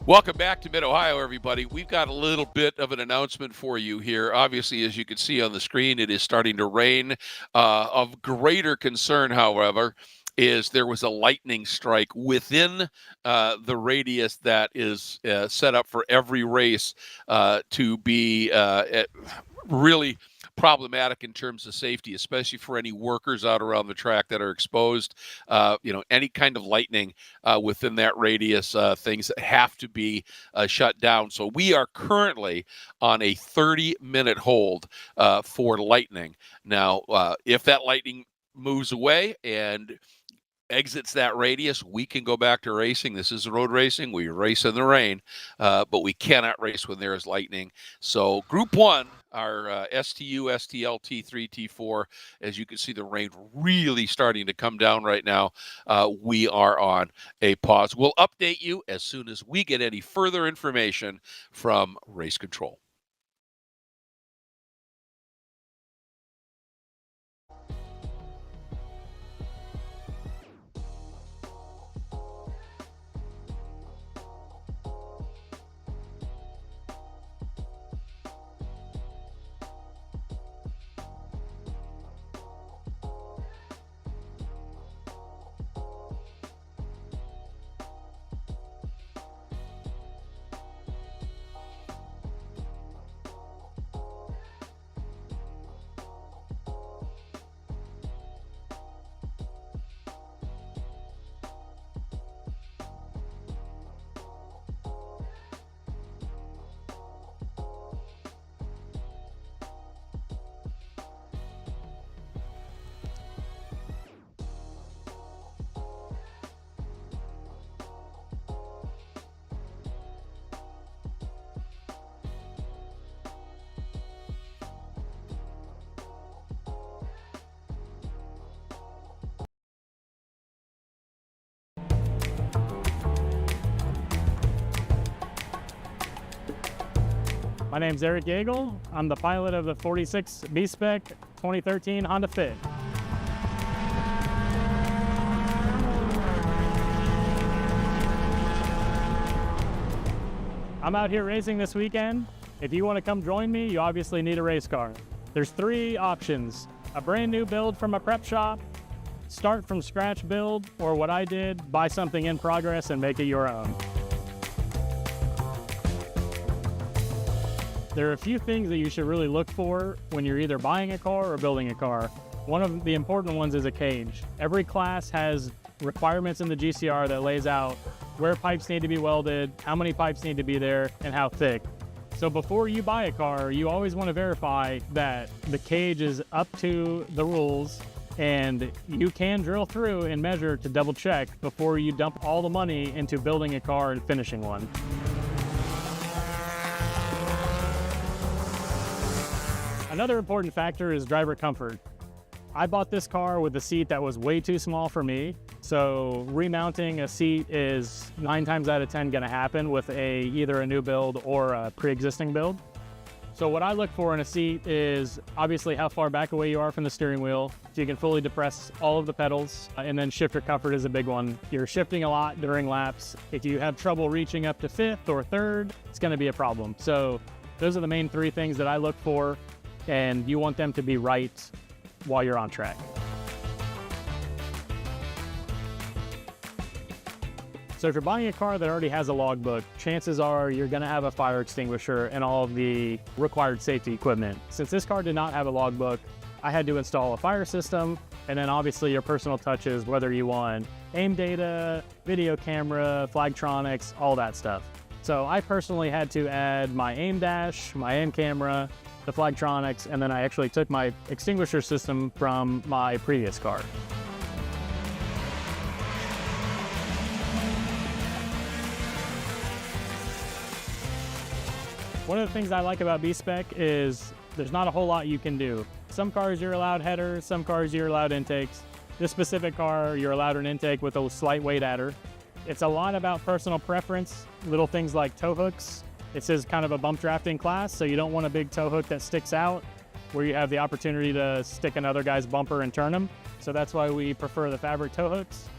Welcome back to Mid-Ohio, everybody. We've got a little bit of an announcement for you here. Obviously, as you can see on the screen, it is starting to rain. Of greater concern, however, is there was a lightning strike within the radius that is set up for every race to be really problematic in terms of safety, especially for any workers out around the track that are exposed. Any kind of lightning within that radius, things that have to be shut down. So we are currently on a 30-minute hold for lightning. Now, if that lightning moves away and exits that radius, we can go back to racing. This is road racing. We race in the rain, but we cannot race when there is lightning. So Group 1, our STU, STL, T3, T4, as you can see, the rain really starting to come down right now. We are on a pause. We'll update you as soon as we get any further information from race control. My name's Eric Yeagle. I'm the pilot of the 46 B-Spec 2013 Honda Fit. I'm out here racing this weekend. If you want to come join me, you obviously need a race car. There's 3 options: a brand new build from a prep shop, start from scratch build, or what I did, buy something in progress and make it your own. There are a few things that you should really look for when you're either buying a car or building a car. One of the important ones is a cage. Every class has requirements in the GCR that lays out where pipes need to be welded, how many pipes need to be there, and how thick. So before you buy a car, you always want to verify that the cage is up to the rules, and you can drill through and measure to double check before you dump all the money into building a car and finishing one. Another important factor is driver comfort. I bought this car with a seat that was way too small for me, so remounting a seat is 9 times out of 10 gonna happen with either a new build or a pre-existing build. So what I look for in a seat is obviously how far back away you are from the steering wheel, so you can fully depress all of the pedals, and then shifter comfort is a big one. You're shifting a lot during laps. If you have trouble reaching up to 5th or 3rd, it's gonna be a problem. So those are the main 3 things that I look for, and you want them to be right while you're on track. So if you're buying a car that already has a logbook, chances are you're gonna have a fire extinguisher and all of the required safety equipment. Since this car did not have a logbook, I had to install a fire system, and then obviously your personal touches, whether you want aim data, video camera, flagtronics, all that stuff. So I personally had to add my aim dash, my aim camera, the flagtronics, and then I actually took my extinguisher system from my previous car. One of the things I like about B-Spec is there's not a whole lot you can do. Some cars you're allowed headers, some cars you're allowed intakes. This specific car, you're allowed an intake with a slight weight adder. It's a lot about personal preference, little things like tow hooks. This is kind of a bump drafting class, so you don't want a big tow hook that sticks out where you have the opportunity to stick another guy's bumper and turn them. So that's why we prefer the fabric tow hooks.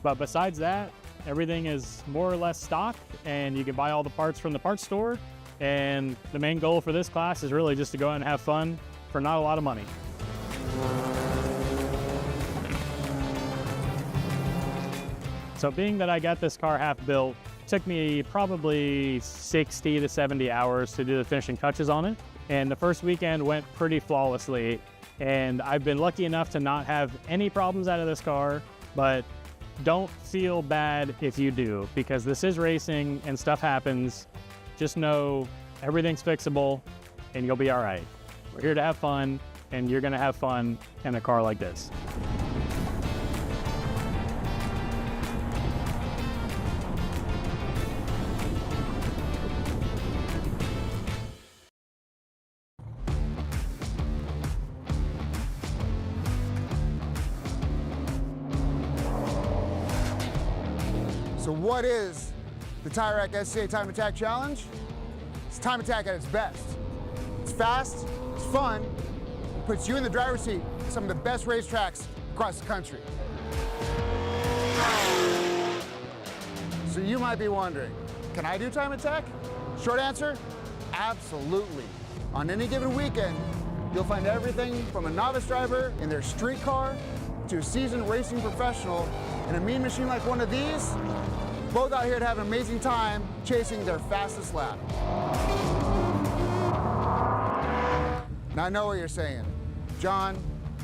But besides that, Everything is more or less stock, and you can buy all the parts from the parts store. And the main goal for this class is really just to go out and have fun for not a lot of money. So being that I got this car half built, it took me probably 60 to 70 hours to do the finishing touches on it. And the first weekend went pretty flawlessly. And I've been lucky enough to not have any problems out of this car, but don't feel bad if you do, because this is racing and stuff happens. Just know everything's fixable and you'll be all right. We're here to have fun, and you're gonna have fun in a car like this. So what is the Tire Rack SCCA Time Attack Challenge? It's Time Attack at its best. It's fast, it's fun, it puts you in the driver's seat at some of the best racetracks across the country. So you might be wondering, can I do Time Attack? Short answer, absolutely. On any given weekend, you'll find everything from a novice driver in their street car to a seasoned racing professional in a mean machine like one of these, both out here to have an amazing time chasing their fastest lap. Now I know what you're saying. John,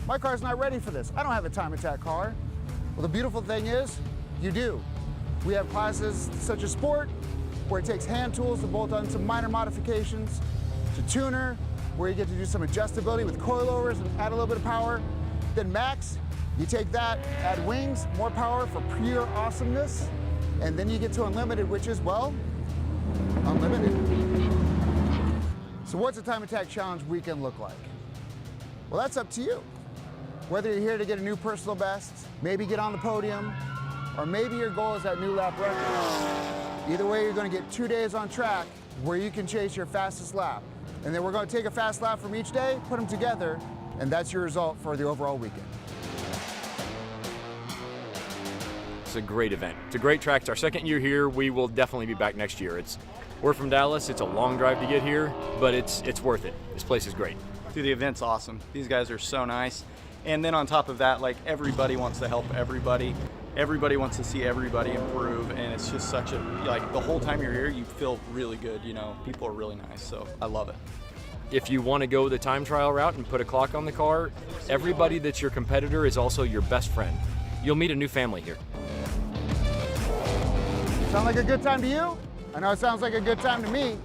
my car's not ready for this. I don't have a Time Attack car. Well, the beautiful thing is, you do. We have classes such as Sport, where it takes hand tools to bolt on some minor modifications, to Tuner, where you get to do some adjustability with coilovers and add a little bit of power. Then Max, you take that, add wings, more power for pure awesomeness, and then you get to Unlimited, which is, well, unlimited. So what's a Time Attack Challenge weekend look like? Well, that's up to you. Whether you're here to get a new personal best, maybe get on the podium, or maybe your goal is that new lap record. Either way, you're going to get 2 days on track where you can chase your fastest lap. And then we're going to take a fast lap from each day, put them together, and that's your result for the overall weekend. It's a great event. It's a great track. It's our second year here. We will definitely be back next year. We're from Dallas. It's a long drive to get here, but it's worth it. This place is great. Dude, the event's awesome. These guys are so nice. And then on top of that, like, everybody wants to help everybody. Everybody wants to see everybody improve, and it's just such a, like, the whole time you're here, you feel really good, you know. People are really nice, so I love it. If you want to go the time trial route and put a clock on the car, everybody that's your competitor is also your best friend. You'll meet a new family here. Sound like a good time to you? I know it sounds like a good time to me.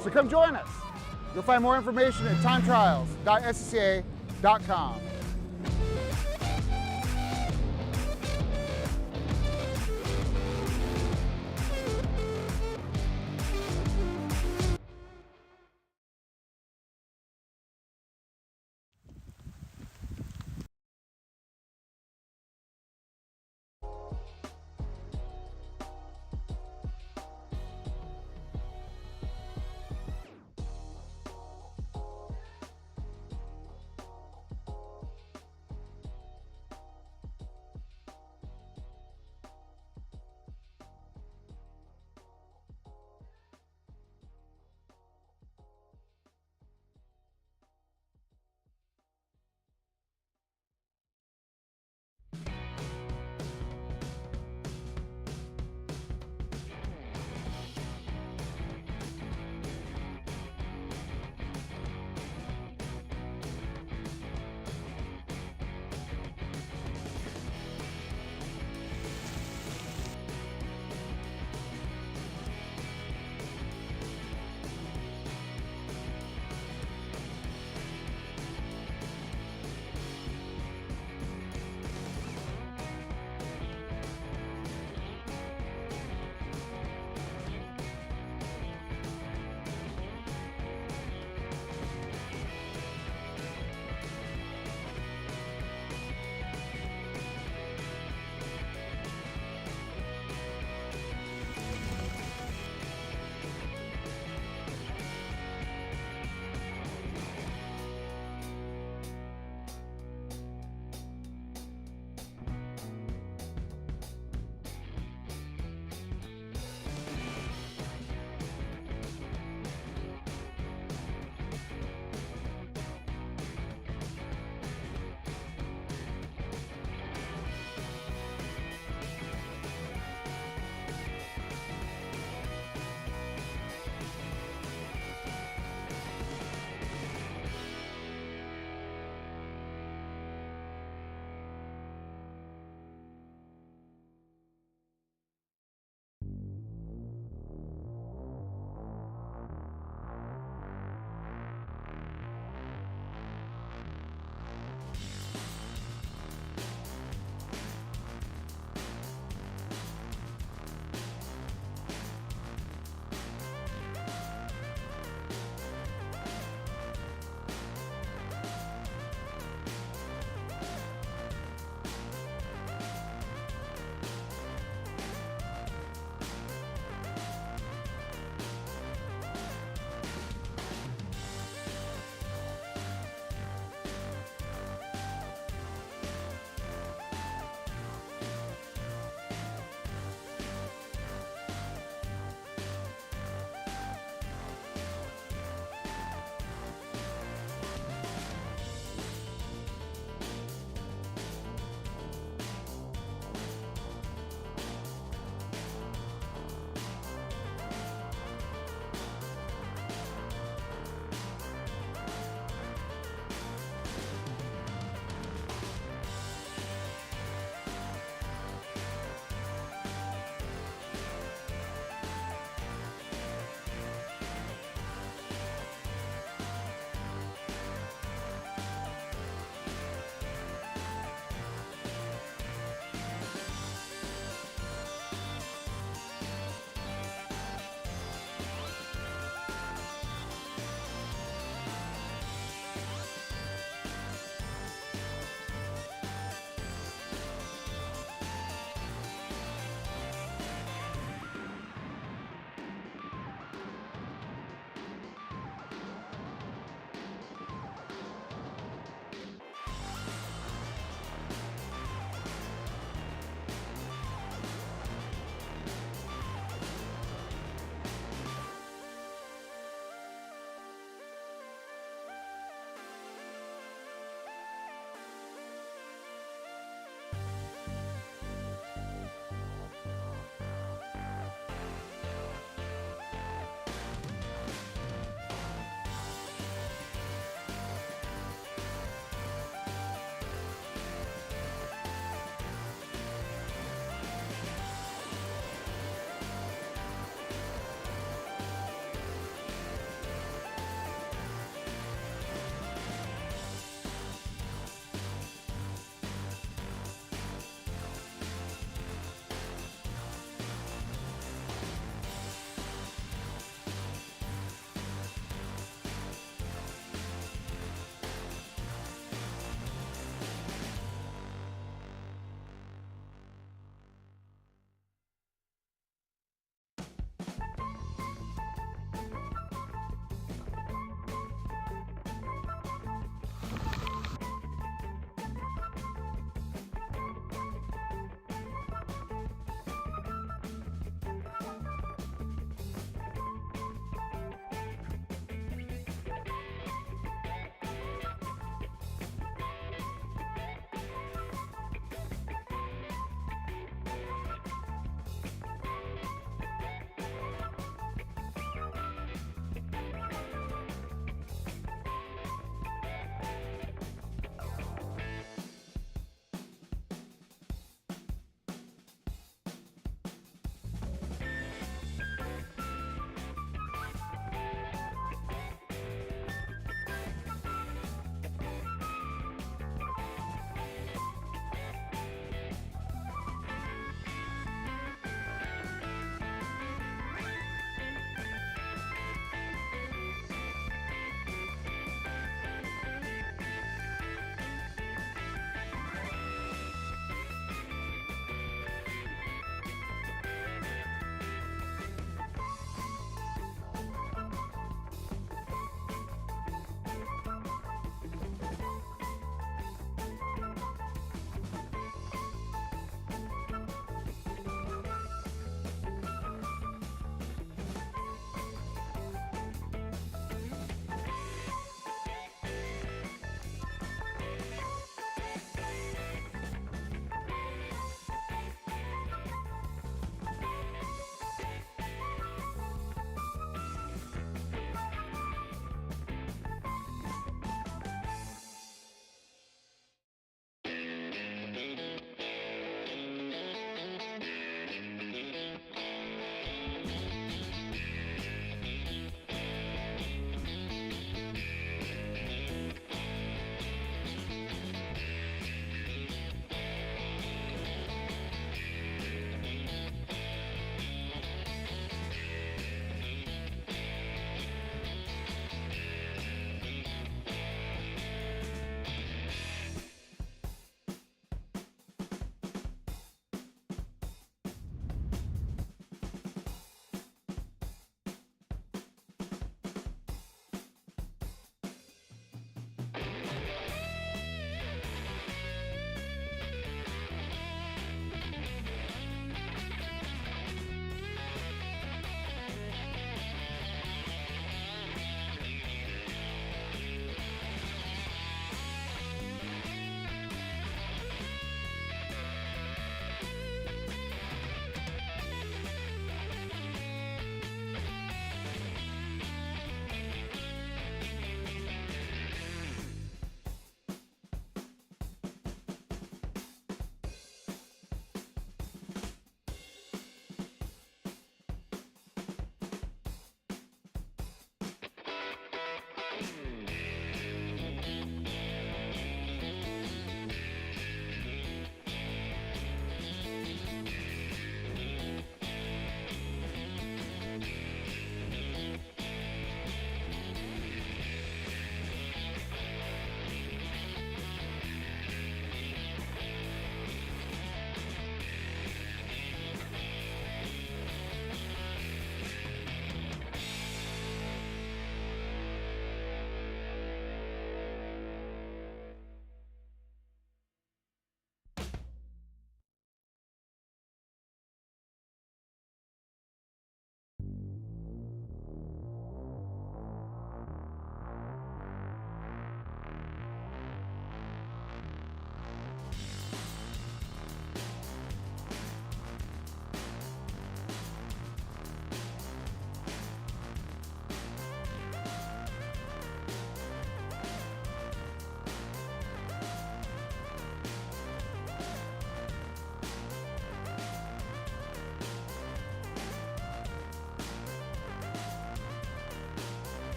So come join us. You'll find more information at timetrials.scca.com.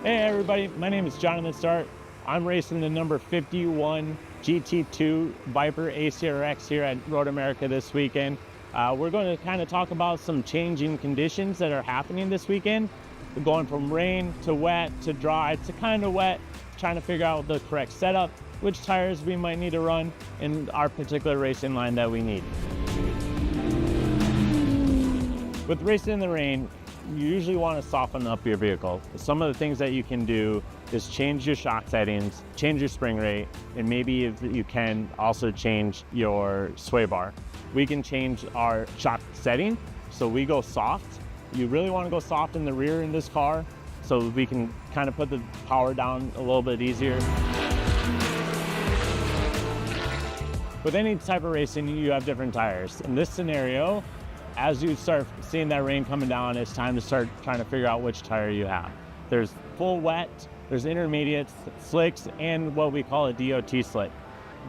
Hey everybody, my name is Jonathan Stark. I'm racing the number 51 GT2 Viper ACRX here at Road America this weekend. We're going to kind of talk about some changing conditions that are happening this weekend. We're going from rain to wet to dry to kind of wet, trying to figure out the correct setup, which tires we might need to run in our particular racing line that we need. With racing in the rain, you usually want to soften up your vehicle. Some of the things that you can do is change your shock settings, change your spring rate, and maybe if you can also change your sway bar. We can change our shock setting, so we go soft. You really want to go soft in the rear in this car, so we can kind of put the power down a little bit easier. With any type of racing, you have different tires. In this scenario, as you start seeing that rain coming down, it's time to start trying to figure out which tire you have. There's full wet, there's intermediates, slicks, and what we call a DOT slick.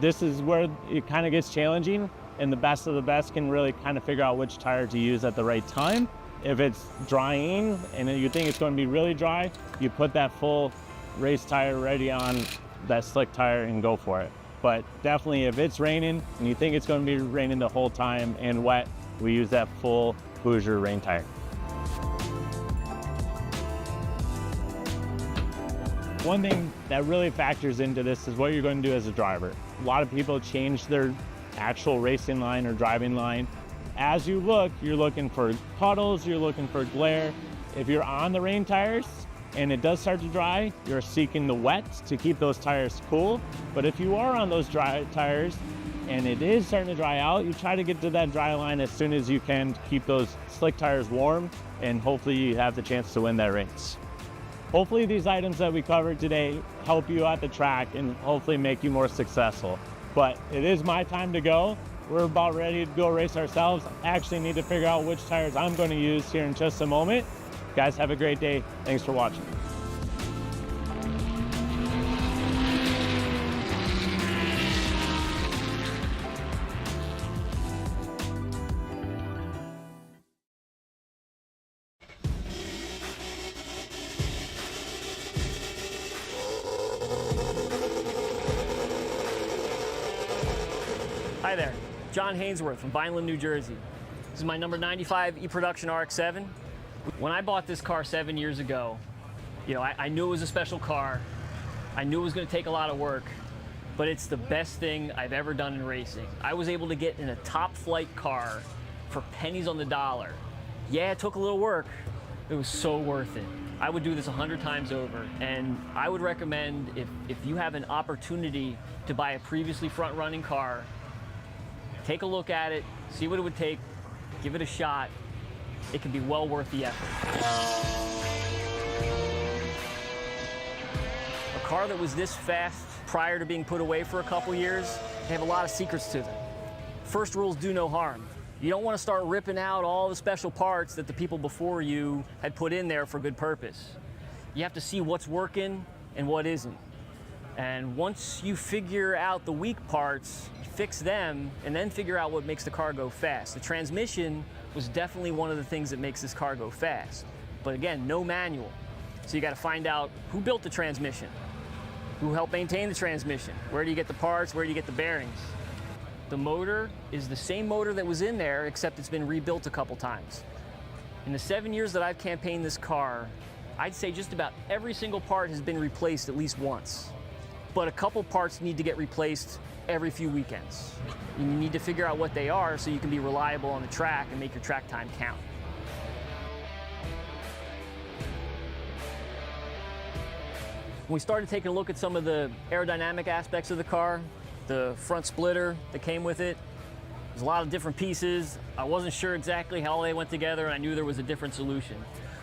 This is where it kind of gets challenging, and the best of the best can really kind of figure out which tire to use at the right time. If it's drying and you think it's going to be really dry, you put that full race tire ready on that slick tire and go for it. But definitely if it's raining and you think it's going to be raining the whole time and wet, we use that full Hoosier rain tire. One thing that really factors into this is what you're going to do as a driver. A lot of people change their actual racing line or driving line. As you look, you're looking for puddles, you're looking for glare. If you're on the rain tires and it does start to dry, you're seeking the wet to keep those tires cool. But if you are on those dry tires and it is starting to dry out, you try to get to that dry line as soon as you can to keep those slick tires warm, and hopefully you have the chance to win that race. Hopefully these items that we covered today help you at the track and hopefully make you more successful. But it is my time to go. We're about ready to go race ourselves. I actually need to figure out which tires I'm going to use here in just a moment. Guys, have a great day. Thanks for watching. Hi there, John Hainsworth from Vineland, New Jersey. This is my number 95 E-Production RX-7. When I bought this car 7 years ago, I knew it was a special car. I knew it was going to take a lot of work, but it's the best thing I've ever done in racing. I was able to get in a top flight car for pennies on the dollar. Yeah, it took a little work. It was so worth it. I would do this 100 times over, and I would recommend if you have an opportunity to buy a previously front-running car, take a look at it, see what it would take, give it a shot. It can be well worth the effort. A car that was this fast prior to being put away for a couple years, they have a lot of secrets to them. First rules do no harm. You don't want to start ripping out all the special parts that the people before you had put in there for good purpose. You have to see what's working and what isn't. And once you figure out the weak parts, fix them, and then figure out what makes the car go fast. The transmission was definitely one of the things that makes this car go fast. But again, no manual. So you got to find out who built the transmission, who helped maintain the transmission, where do you get the parts, where do you get the bearings. The motor is the same motor that was in there, except it's been rebuilt a couple times. In the 7 years that I've campaigned this car, I'd say just about every single part has been replaced at least once. But a couple parts need to get replaced every few weekends. You need to figure out what they are so you can be reliable on the track and make your track time count. When we started taking a look at some of the aerodynamic aspects of the car, the front splitter that came with it, there's a lot of different pieces. I wasn't sure exactly how they went together, and I knew there was a different solution.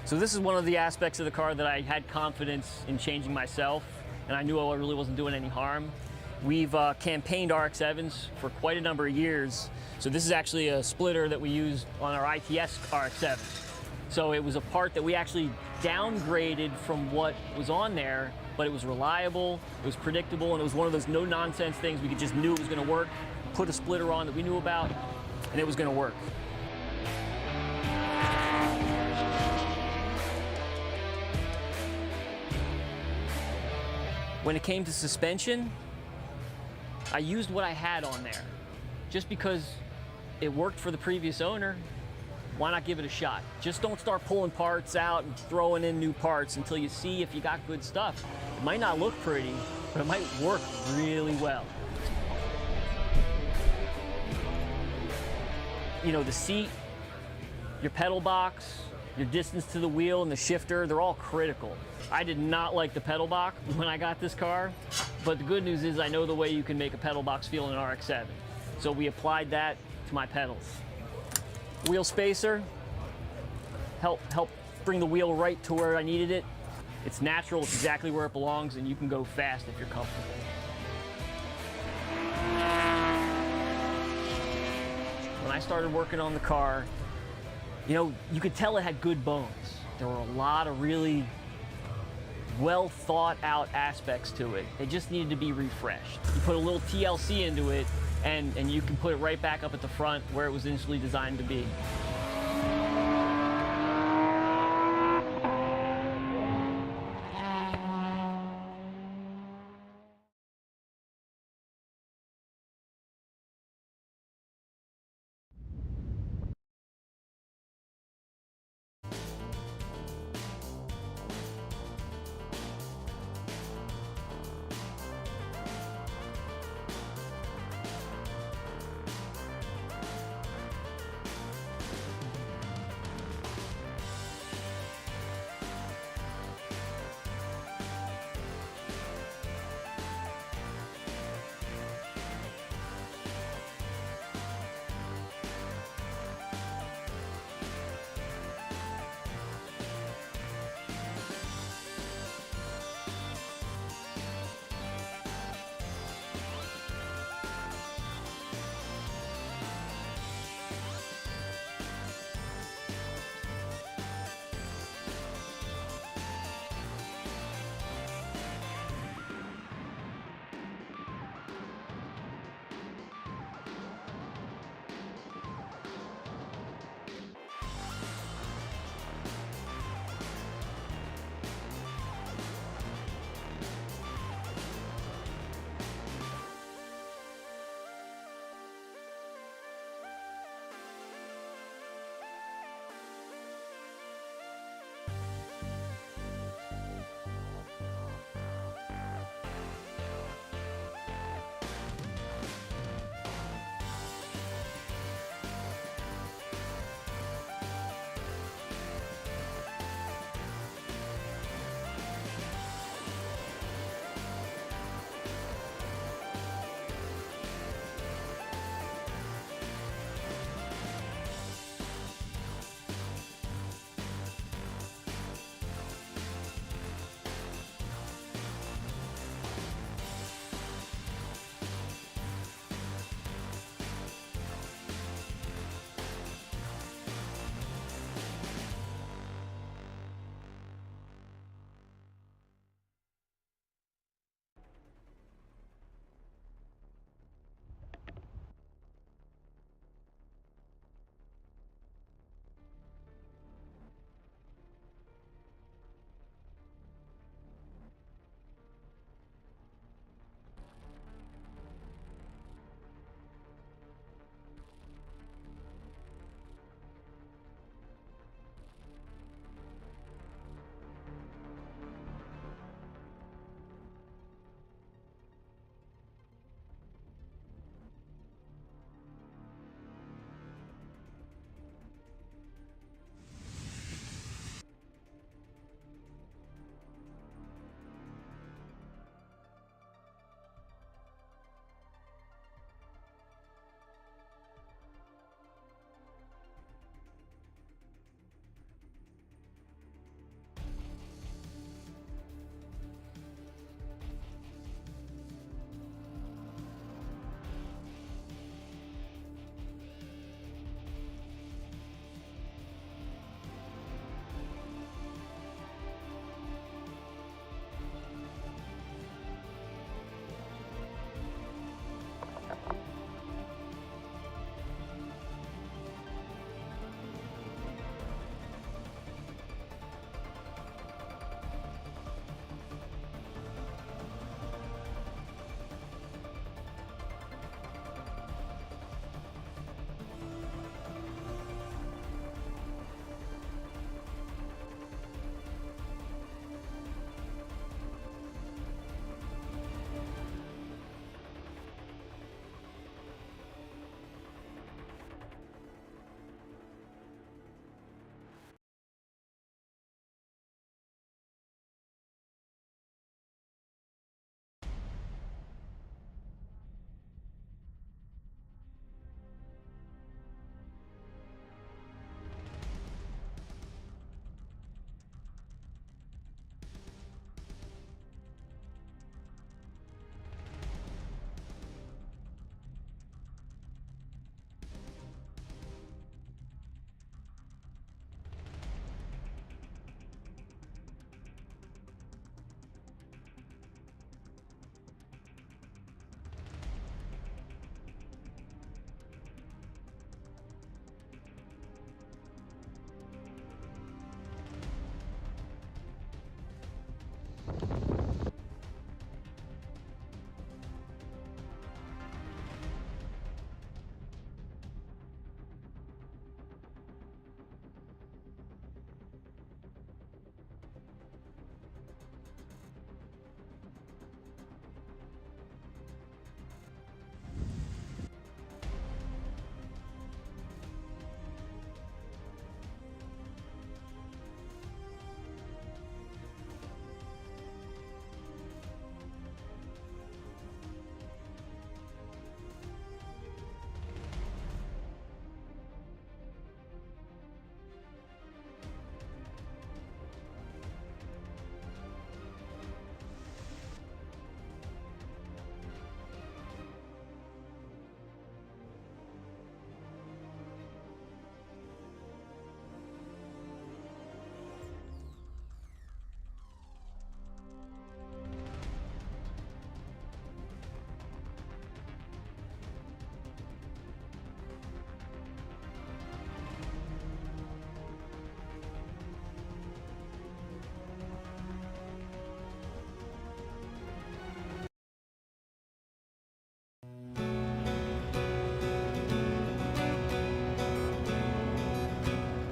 So this is one of the aspects of the car that I had confidence in changing myself, and I knew I really wasn't doing any harm. We've campaigned RX-7s for quite a number of years. So this is actually a splitter that we used on our ITS RX-7. So it was a part that we actually downgraded from what was on there, but it was reliable, it was predictable, and it was one of those no-nonsense things. We just knew it was going to work, put a splitter on that we knew about, and it was going to work. When it came to suspension, I used what I had on there. Just because it worked for the previous owner, why not give it a shot? Just don't start pulling parts out and throwing in new parts until you see if you got good stuff. It might not look pretty, but it might work really well. You know, the seat, your pedal box, your distance to the wheel and the shifter, they're all critical. I did not like the pedal box when I got this car, but the good news is I know the way you can make a pedal box feel in an RX-7. So we applied that to my pedals. Wheel spacer, help bring the wheel right to where I needed it. It's natural, it's exactly where it belongs, and you can go fast if you're comfortable. When I started working on the car, you know, you could tell it had good bones. There were a lot of really well thought out aspects to it. They just needed to be refreshed. You put a little TLC into it, and you can put it right back up at the front where it was initially designed to be.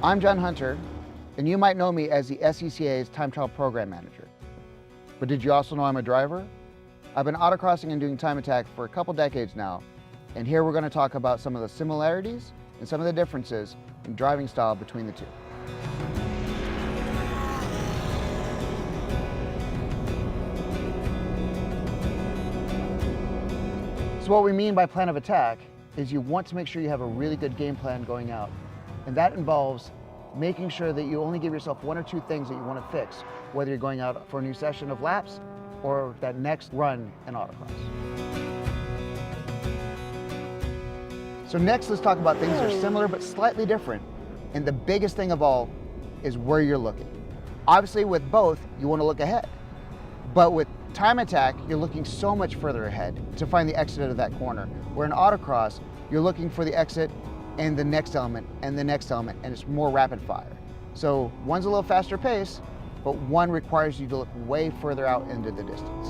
I'm John Hunter, and you might know me as the SCCA's Time Trial Program Manager. But did you also know I'm a driver? I've been autocrossing and doing time attack for a couple decades now, and here we're going to talk about some of the similarities and some of the differences in driving style between the two. So what we mean by plan of attack is you want to make sure you have a really good game plan going out. And that involves making sure that you only give yourself one or two things that you want to fix, whether you're going out for a new session of laps or that next run in autocross. So next, let's talk about things that are similar but slightly different. And the biggest thing of all is where you're looking. Obviously with both, you want to look ahead. But with time attack, you're looking so much further ahead to find the exit of that corner. Where in autocross, you're looking for the exit and the next element and the next element, and it's more rapid fire. So one's a little faster pace, but one requires you to look way further out into the distance.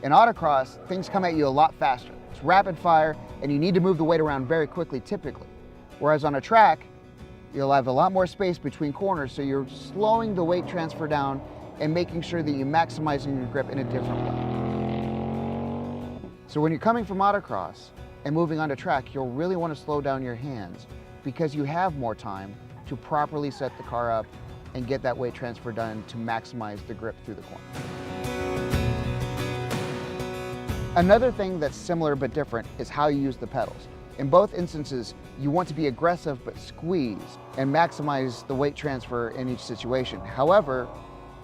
In autocross, things come at you a lot faster. It's rapid fire, and you need to move the weight around very quickly, typically. Whereas on a track, you'll have a lot more space between corners, so you're slowing the weight transfer down and making sure that you're maximizing your grip in a different way. So when you're coming from autocross and moving onto track, you'll really want to slow down your hands because you have more time to properly set the car up and get that weight transfer done to maximize the grip through the corner. Another thing that's similar but different is how you use the pedals. In both instances, you want to be aggressive but squeeze and maximize the weight transfer in each situation. However,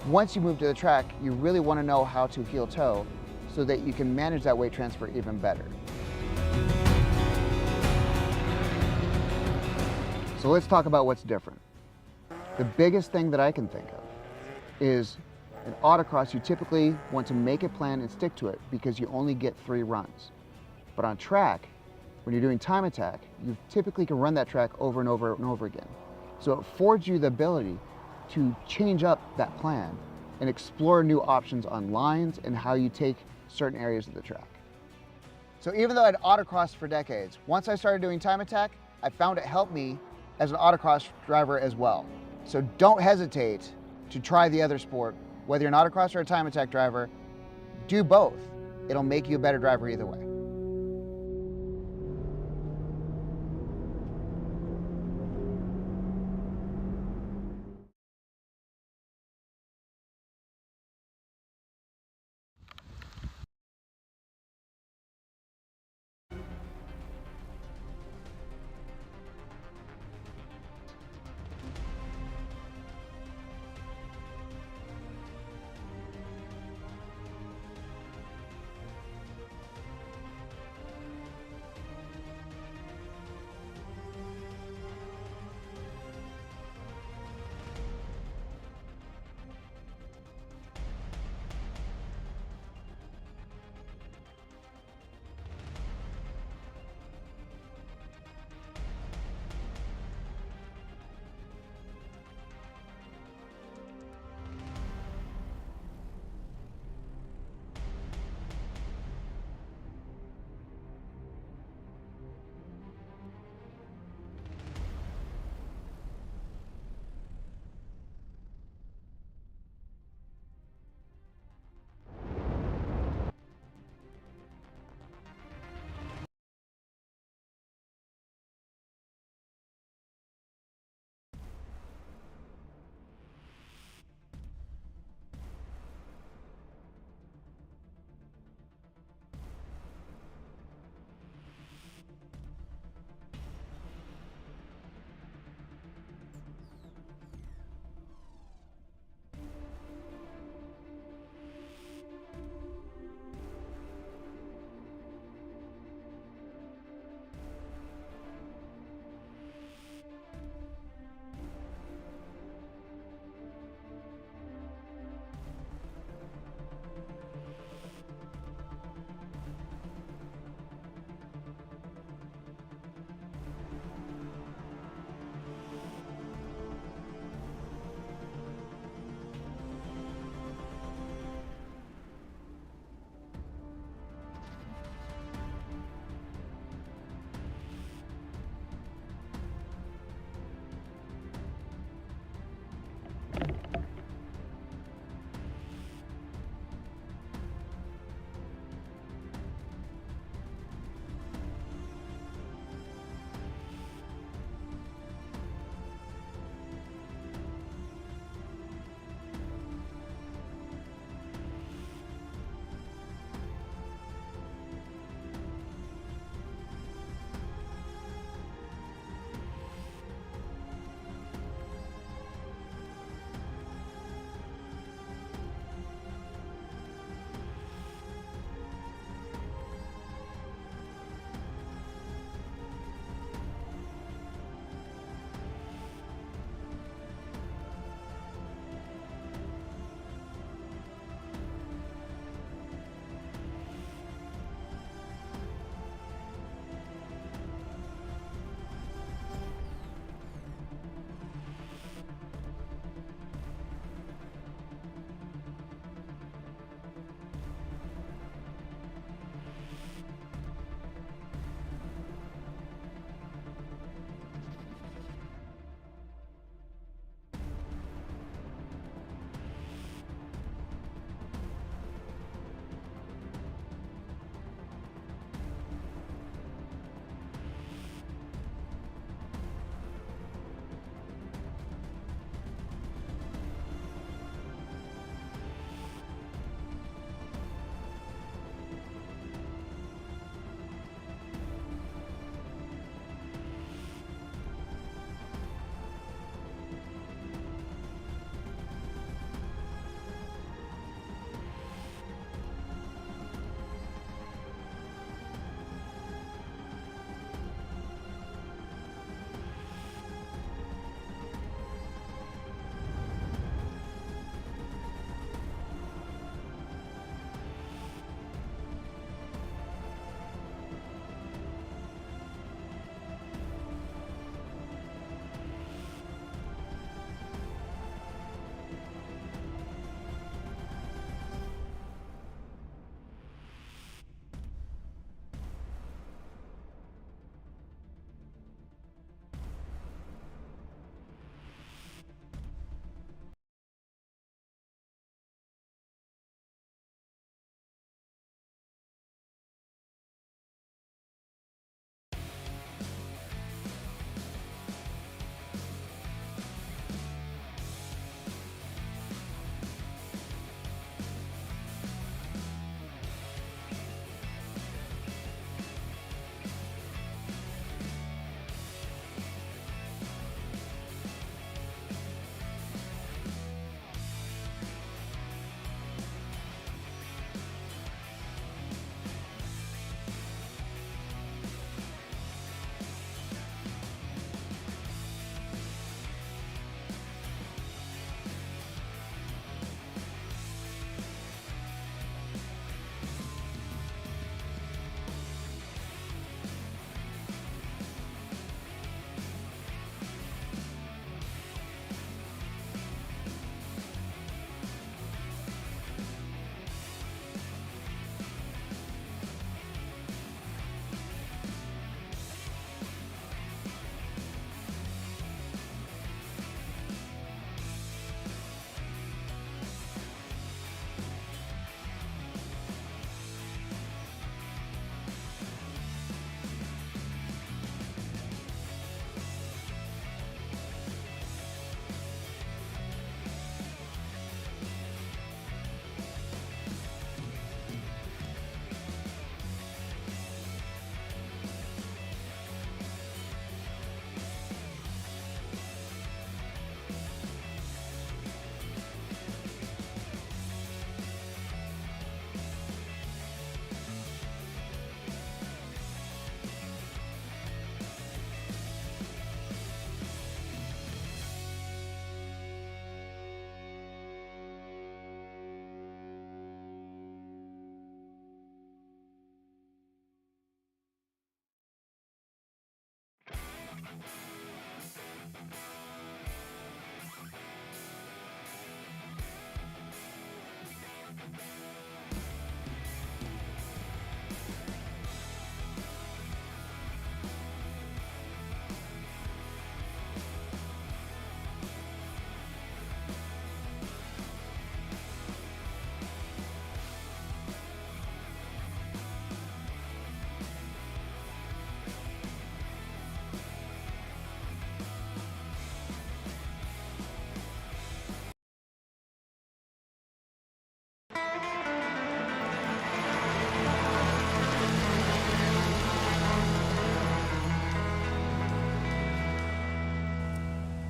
once you move to the track, you really want to know how to heel toe so that you can manage that weight transfer even better. So let's talk about what's different. The biggest thing that I can think of is in autocross, you typically want to make a plan and stick to it because you only get 3 runs. But on track, when you're doing time attack, you typically can run that track over and over and over again. So it affords you the ability to change up that plan and explore new options on lines and how you take certain areas of the track. So even though I'd autocrossed for decades, once I started doing time attack, I found it helped me as an autocross driver as well. So don't hesitate to try the other sport. Whether you're an autocross or a time attack driver, do both. It'll make you a better driver either way.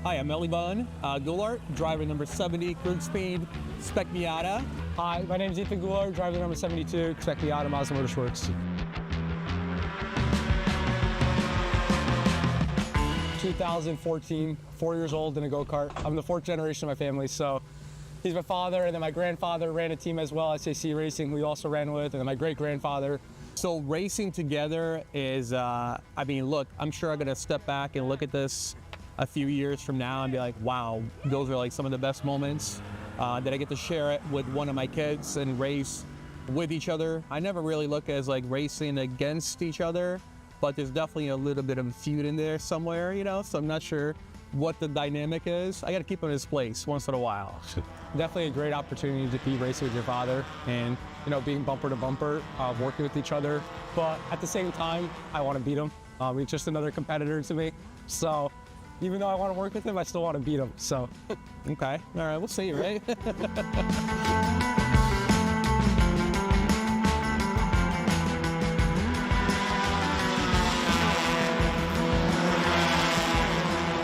Hi, I'm Eliban Goulart, driver number 70, Cruise Speed, Spec Miata. Hi, my name is Ethan Goulart, driver number 72, Spec Miata, Mazda Motorsports. 2014, 4 years old in a go-kart. I'm the fourth generation of my family, so he's my father, and then my grandfather ran a team as well, SCCA Racing, we also ran with, and then my great-grandfather. So racing together is, I mean, look, I'm sure I'm gonna step back and look at this a few years from now and be like, wow, those are like some of the best moments that I get to share it with one of my kids and race with each other. I never really look as like racing against each other, but there's definitely a little bit of a feud in there somewhere, you know, so I'm not sure what the dynamic is. I got to keep him in his place once in a while. Definitely a great opportunity to be racing with your father and, you know, being bumper to bumper, working with each other. But at the same time, I want to beat him. He's just another competitor to me. So even though I want to work with him, I still want to beat him. So, okay, all right, we'll see, right?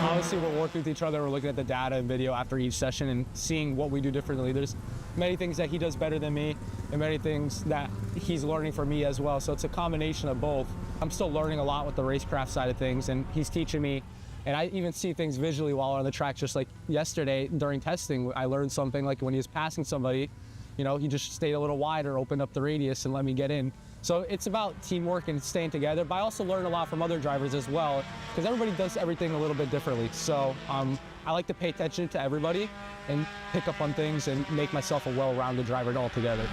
Obviously, we're working with each other. We're looking at the data and video after each session and seeing what we do differently. There's many things that he does better than me and many things that he's learning from me as well. So it's a combination of both. I'm still learning a lot with the racecraft side of things, and he's teaching me. And I even see things visually while on the track, just like yesterday during testing, I learned something like when he was passing somebody, you know, he just stayed a little wider, opened up the radius and let me get in. So it's about teamwork and staying together, but I also learn a lot from other drivers as well, because everybody does everything a little bit differently. So I like to pay attention to everybody and pick up on things and make myself a well-rounded driver altogether.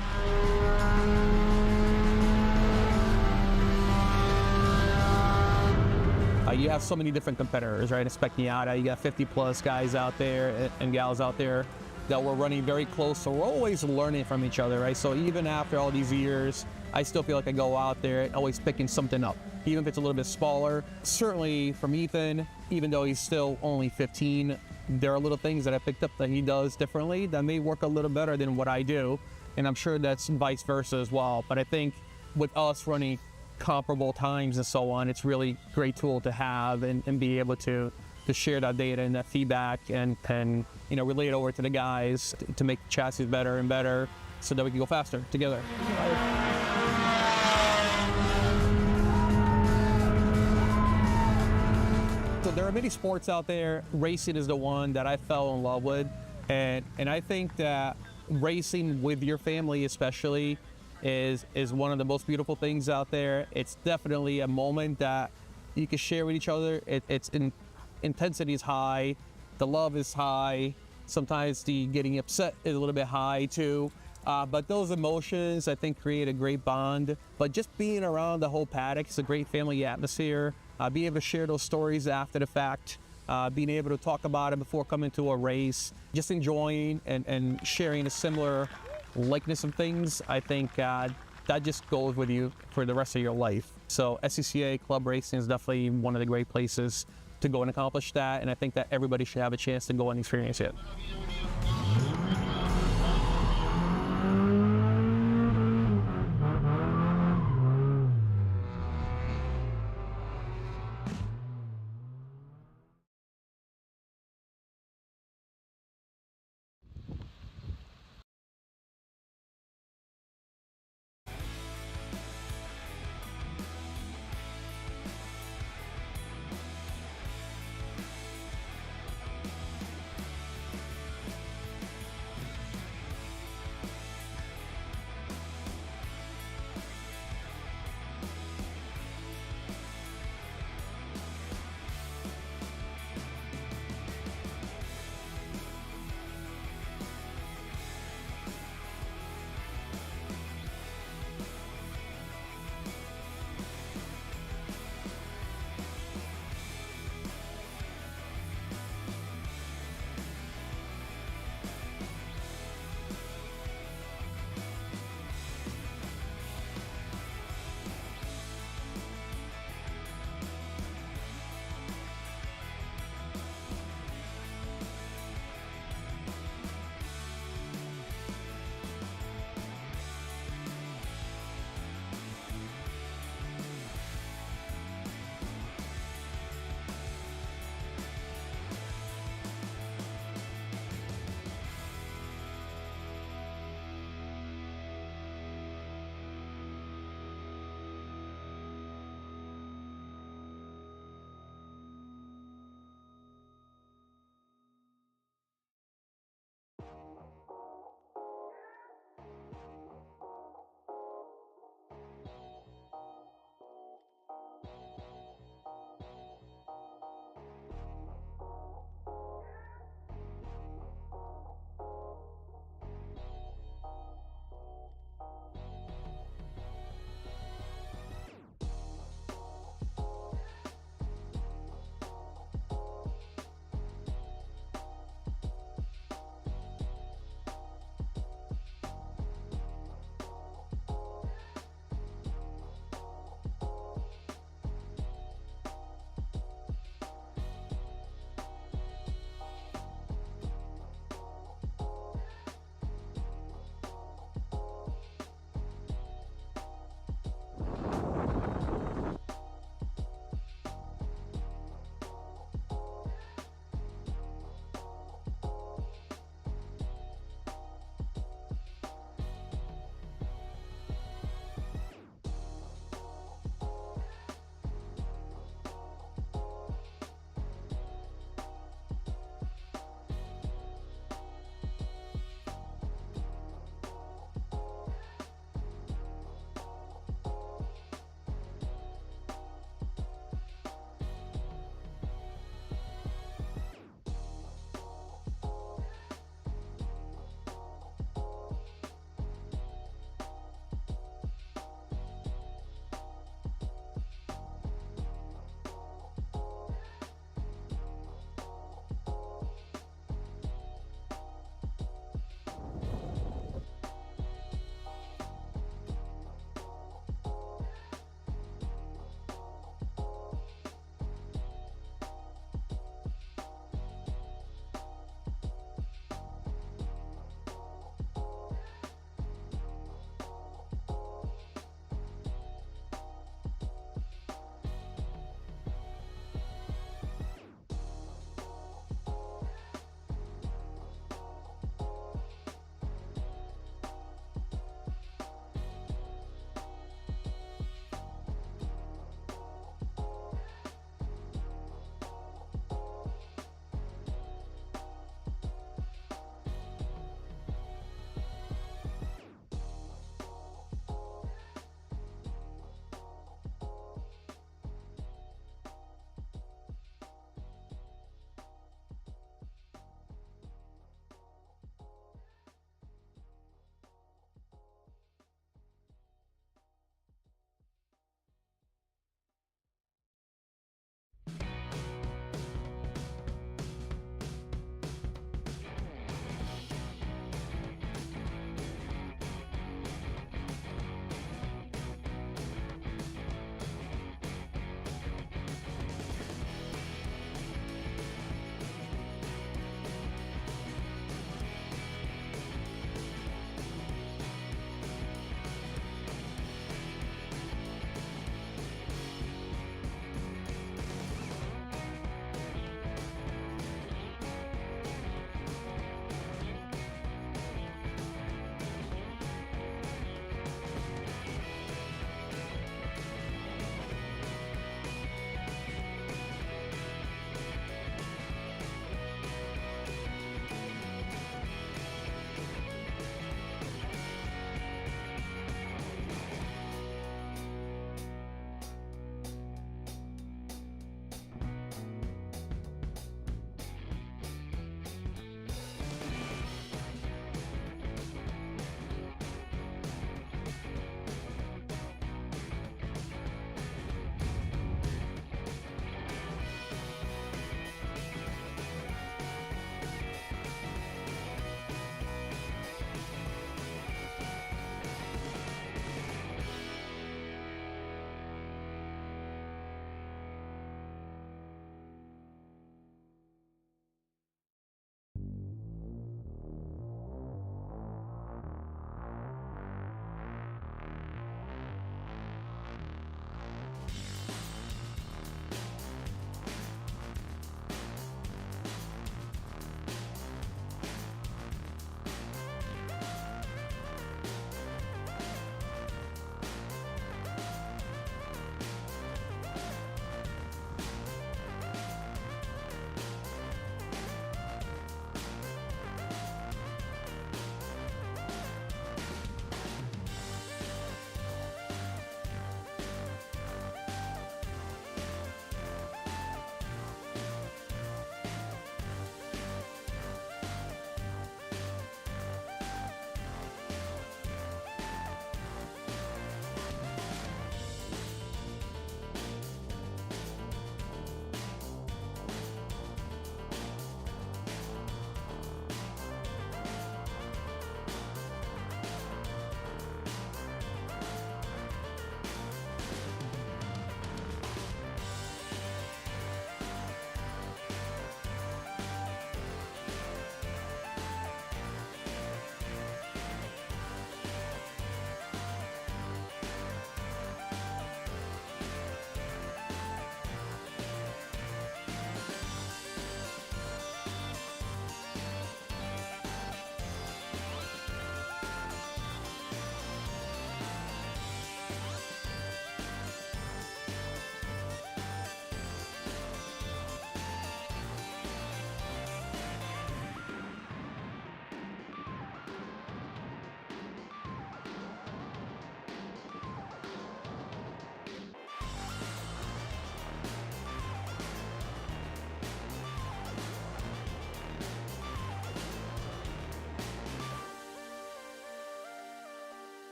You have so many different competitors, right? In Spec Miata, you got 50 plus guys out there and gals out there that we're running very close, so we're always learning from each other, right? So even after all these years, I still feel like I go out there always picking something up, even if it's a little bit smaller. Certainly from Ethan, even though he's still only 15, there are little things that I picked up that he does differently that may work a little better than what I do, and I'm sure that's vice versa as well. But I think with us running comparable times and so on, it's really a great tool to have and be able to share that data and that feedback and you know, relay it over to the guys to make the chassis better and better so that we can go faster together. So there are many sports out there. Racing is the one that I fell in love with, and I think that racing with your family especially is one of the most beautiful things out there. It's definitely a moment that you can share with each other. Intensity is high, the love is high, sometimes the getting upset is a little bit high too. But those emotions, I think, create a great bond. But just being around the whole paddock, it's a great family atmosphere. Being able to share those stories after the fact, being able to talk about it before coming to a race, just enjoying and sharing a similar likeness of things, I think that just goes with you for the rest of your life. So SCCA Club Racing is definitely one of the great places to go and accomplish that, and I think that everybody should have a chance to go and experience it.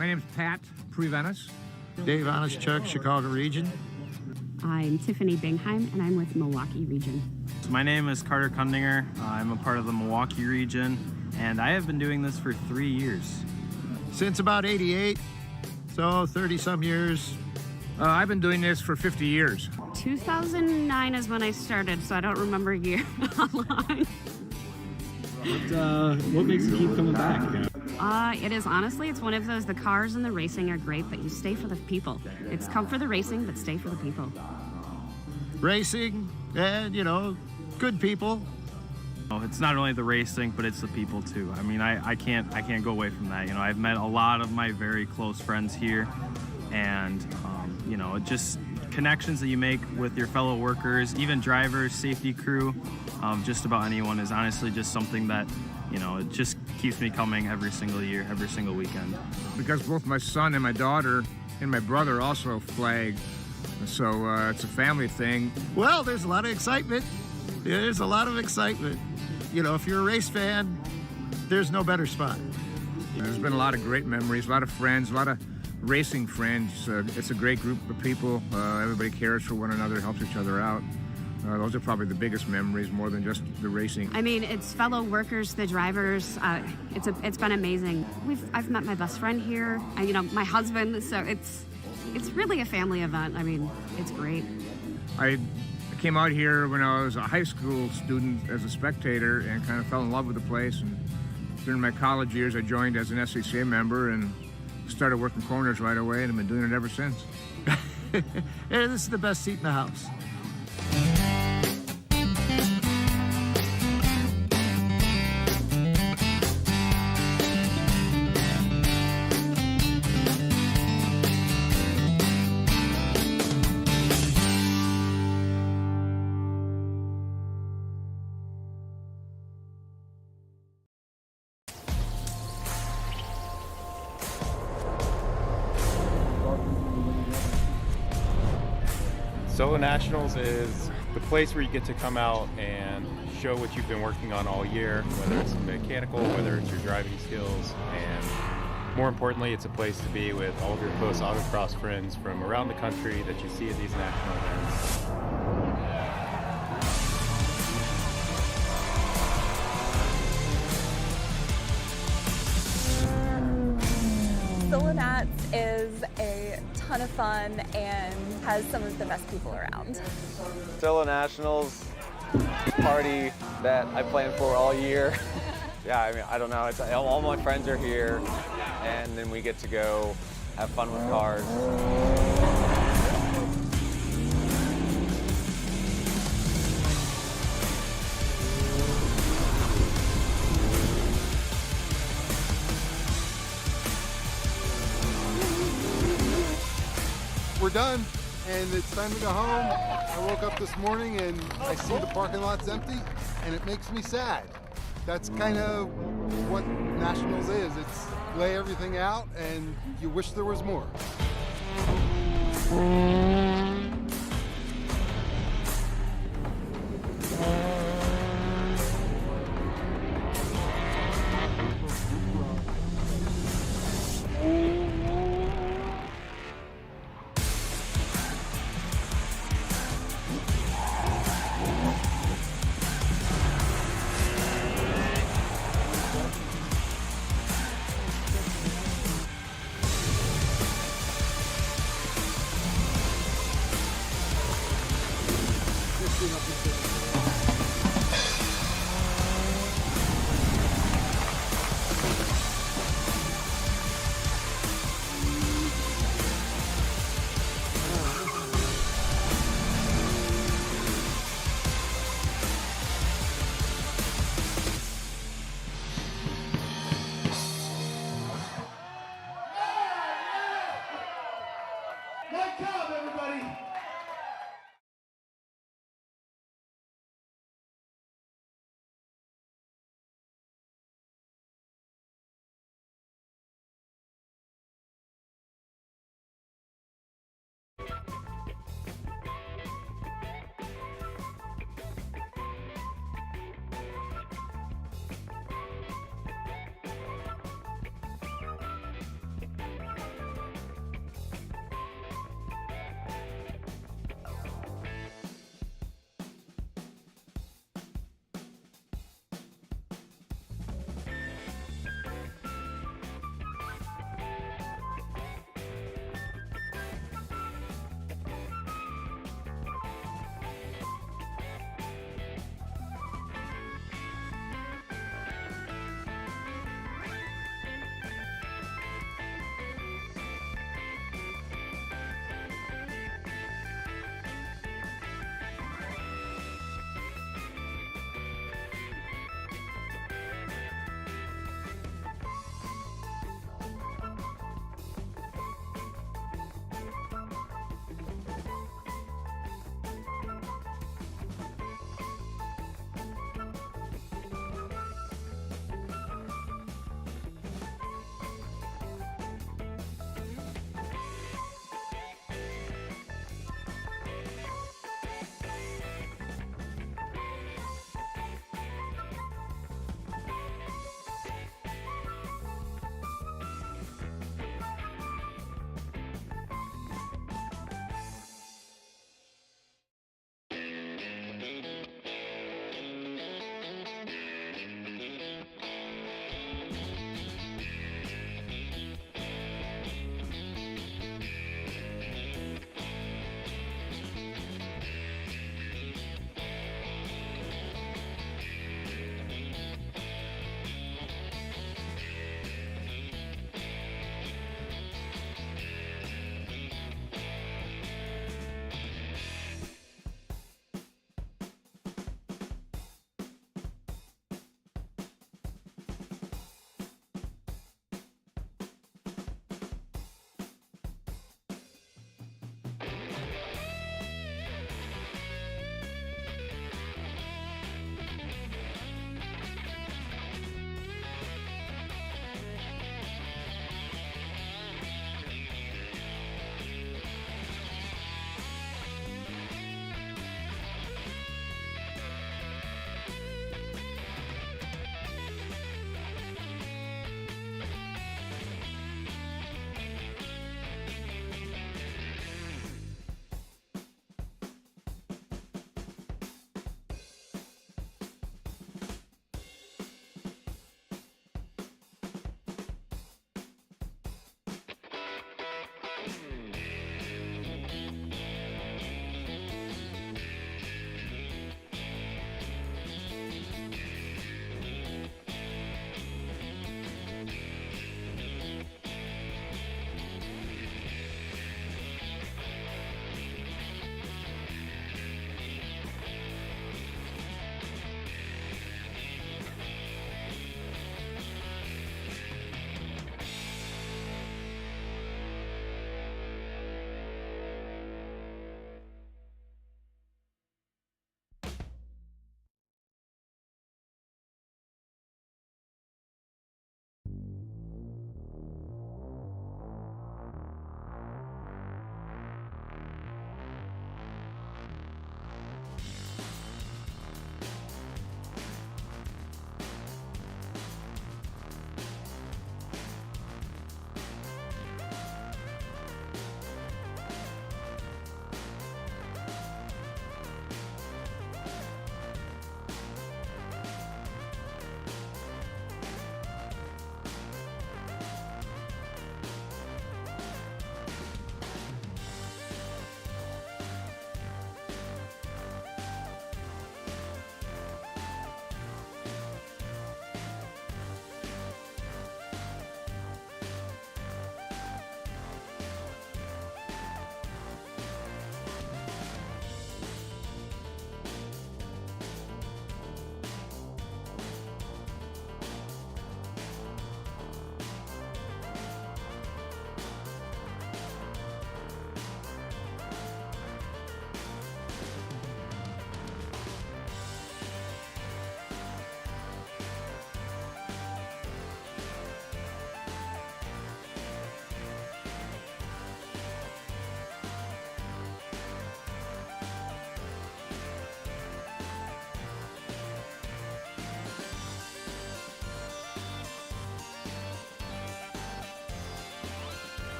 My name's Pat Prevenus. Dave Onischuk, Chicago region. I'm Tiffany Bingheim, and I'm with Milwaukee region. My name is Carter Kundinger. I'm a part of the Milwaukee region, and I have been doing this for 3 years. Since about 88, so 30-some years. I've been doing this for 50 years. 2009 is when I started, so I don't remember a year how long. What makes you keep coming back? It is honestly, it's one of those, the cars and the racing are great, but you stay for the people. It's come for the racing, but stay for the people. Racing and, good people. It's not only the racing, but it's the people too. I mean, I can't go away from that. I've met a lot of my very close friends here, and just connections that you make with your fellow workers, even drivers, safety crew, just about anyone is honestly just something that, it just keeps me coming every single year, every single weekend. Because both my son and my daughter and my brother also flag, so it's a family thing. Well, there's a lot of excitement. There's a lot of excitement. If you're a race fan, there's no better spot. There's been a lot of great memories, a lot of friends, a lot of racing friends. It's a great group of people. Everybody cares for one another, helps each other out. Those are probably the biggest memories, more than just the racing. I mean, it's fellow workers, the drivers. It's been amazing. I've met my best friend here, and my husband. So it's really a family event. I mean, it's great. I came out here when I was a high school student as a spectator and kind of fell in love with the place. And during my college years, I joined as an SCCA member and started working corners right away, and I've been doing it ever since. This is the best seat in the house. Solo Nationals is the place where you get to come out and show what you've been working on all year, whether it's mechanical, whether it's your driving skills, and more importantly, it's a place to be with all of your close autocross friends from around the country that you see at these national events. Solo Nats is a ton of fun and has some of the best people around. Solo Nationals, party that I planned for all year. Yeah, I mean, I don't know, all my friends are here, and then we get to go have fun with cars. We're done, and it's time to go home. I woke up this morning and I see the parking lot's empty, and it makes me sad. That's kind of what Nationals is. It's lay everything out, and you wish there was more.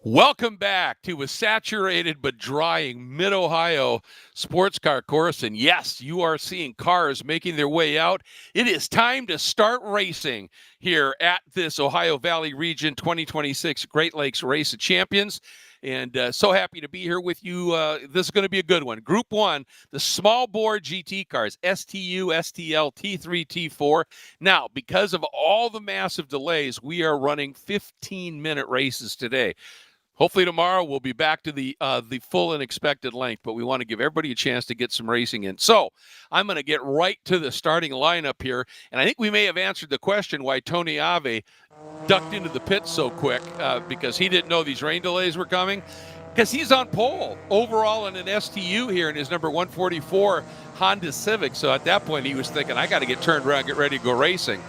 Welcome back to a saturated but drying Mid-Ohio sports car course. And yes, you are seeing cars making their way out. It is time to start racing here at this Ohio Valley Region 2026 Great Lakes Race of Champions. And so happy to be here with you. This is going to be a good one. Group 1, the small bore GT cars, STU, STL, T3, T4. Now, because of all the massive delays, we are running 15-minute races today. Hopefully tomorrow we'll be back to the full and expected length, but we want to give everybody a chance to get some racing in. So I'm going to get right to the starting lineup here, and I think we may have answered the question why Tony Ave ducked into the pit so quick, because he didn't know these rain delays were coming, because he's on pole overall in an STU here in his number 144 Honda Civic. So at that point he was thinking, I got to get turned around, get ready to go racing.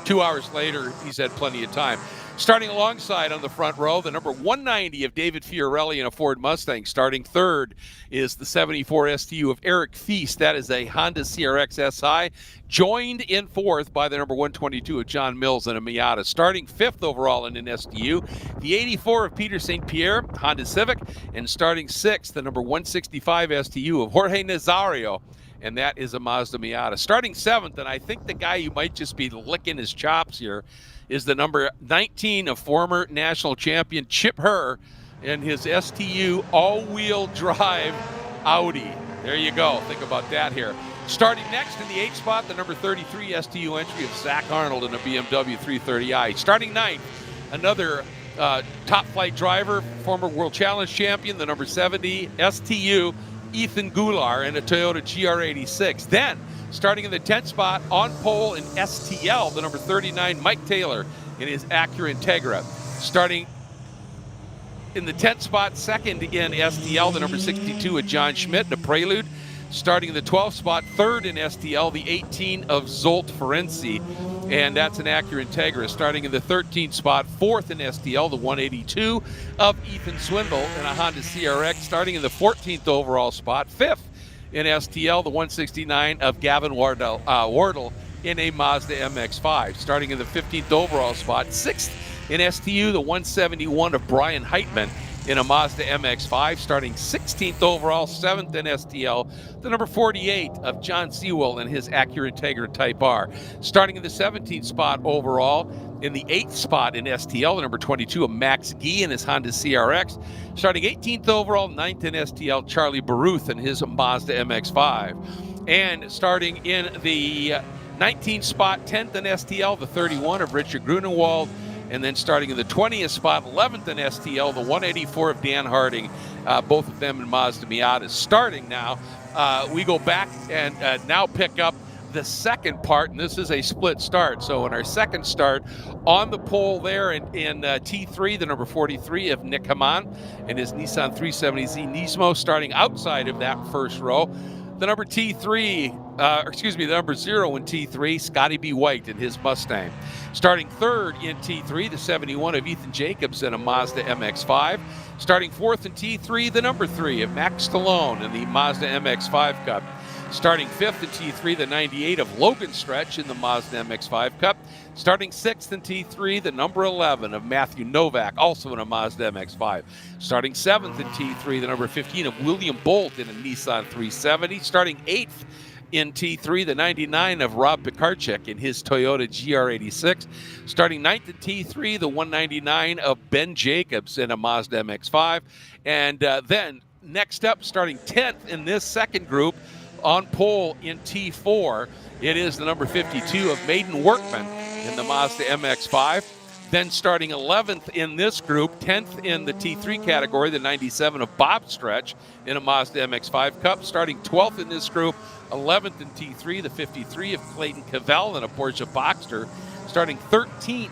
2 hours later, he's had plenty of time. Starting alongside on the front row, the number 190 of David Fiorelli in a Ford Mustang. Starting third is the 74 STU of Eric Feast. That is a Honda CRX SI. Joined in fourth by the number 122 of John Mills in a Miata. Starting fifth overall in an STU, the 84 of Peter St. Pierre, Honda Civic. And starting sixth, the number 165 STU of Jorge Nazario, and that is a Mazda Miata. Starting seventh, and I think the guy you might just be licking his chops here, is the number 19 of former national champion Chip Herr in his STU all-wheel drive Audi. There you go. Think about that here. Starting next in the 8th spot, the number 33 STU entry of Zach Arnold in a BMW 330i. Starting ninth, another top-flight driver, former World Challenge champion, the number 70 STU Ethan Gular in a Toyota GR86. Then, starting in the 10th spot, on pole in STL, the number 39 Mike Taylor in his Acura Integra. Starting in the 10th spot, second in STL, the number 62 of John Schmidt in a Prelude. Starting in the 12th spot, third in STL, the 18 of Zolt Ferenczi, and that's an Acura Integra. Starting in the 13th spot, fourth in STL, the 182 of Ethan Swindle in a Honda CRX. Starting in the 14th overall spot, fifth in STL, the 169 of Gavin Wardle in a Mazda MX-5. Starting in the 15th overall spot, sixth in STU, the 171 of Brian Heitman in a Mazda MX-5. Starting 16th overall, seventh in STL, the number 48 of John Sewell in his Acura Integra Type R. Starting in the 17th spot overall, in the 8th spot in STL, the number 22 of Max Gee in his Honda CRX. Starting 18th overall, 9th in STL, Charlie Baruth in his Mazda MX-5. And starting in the 19th spot, 10th in STL, the 31 of Richard Grunewald. And then starting in the 20th spot, 11th in STL, the 184 of Dan Harding, both of them in Mazda Miatas. Starting now, we go back and now pick up the second part, and this is a split start. So in our second start, on the pole there in T3, the number 43 of Nick Haman and his Nissan 370Z Nismo. Starting outside of that first row, the number the number 0 in T3, Scotty B. White in his Mustang. Starting third in T3, the 71 of Ethan Jacobs in a Mazda MX-5. Starting fourth in T3, the number 3 of Max Stallone in the Mazda MX-5 Cup. Starting fifth in T3, the 98 of Logan Stretch in the Mazda MX-5 Cup. Starting sixth in T3, the number 11 of Matthew Novak, also in a Mazda MX-5. Starting seventh in T3, the number 15 of William Bolt in a Nissan 370. Starting eighth in T3, the 99 of Rob Pikarczyk in his Toyota GR86. Starting ninth in T3, the 199 of Ben Jacobs in a Mazda MX-5. And then next up, starting 10th in this second group, on pole in T4, it is the number 52 of Maiden Workman in the Mazda MX-5. Then starting 11th in this group, 10th in the T3 category, the 97 of Bob Stretch in a Mazda MX-5 Cup. Starting 12th in this group, 11th in T3, the 53 of Clayton Cavell in a Porsche Boxster. Starting 13th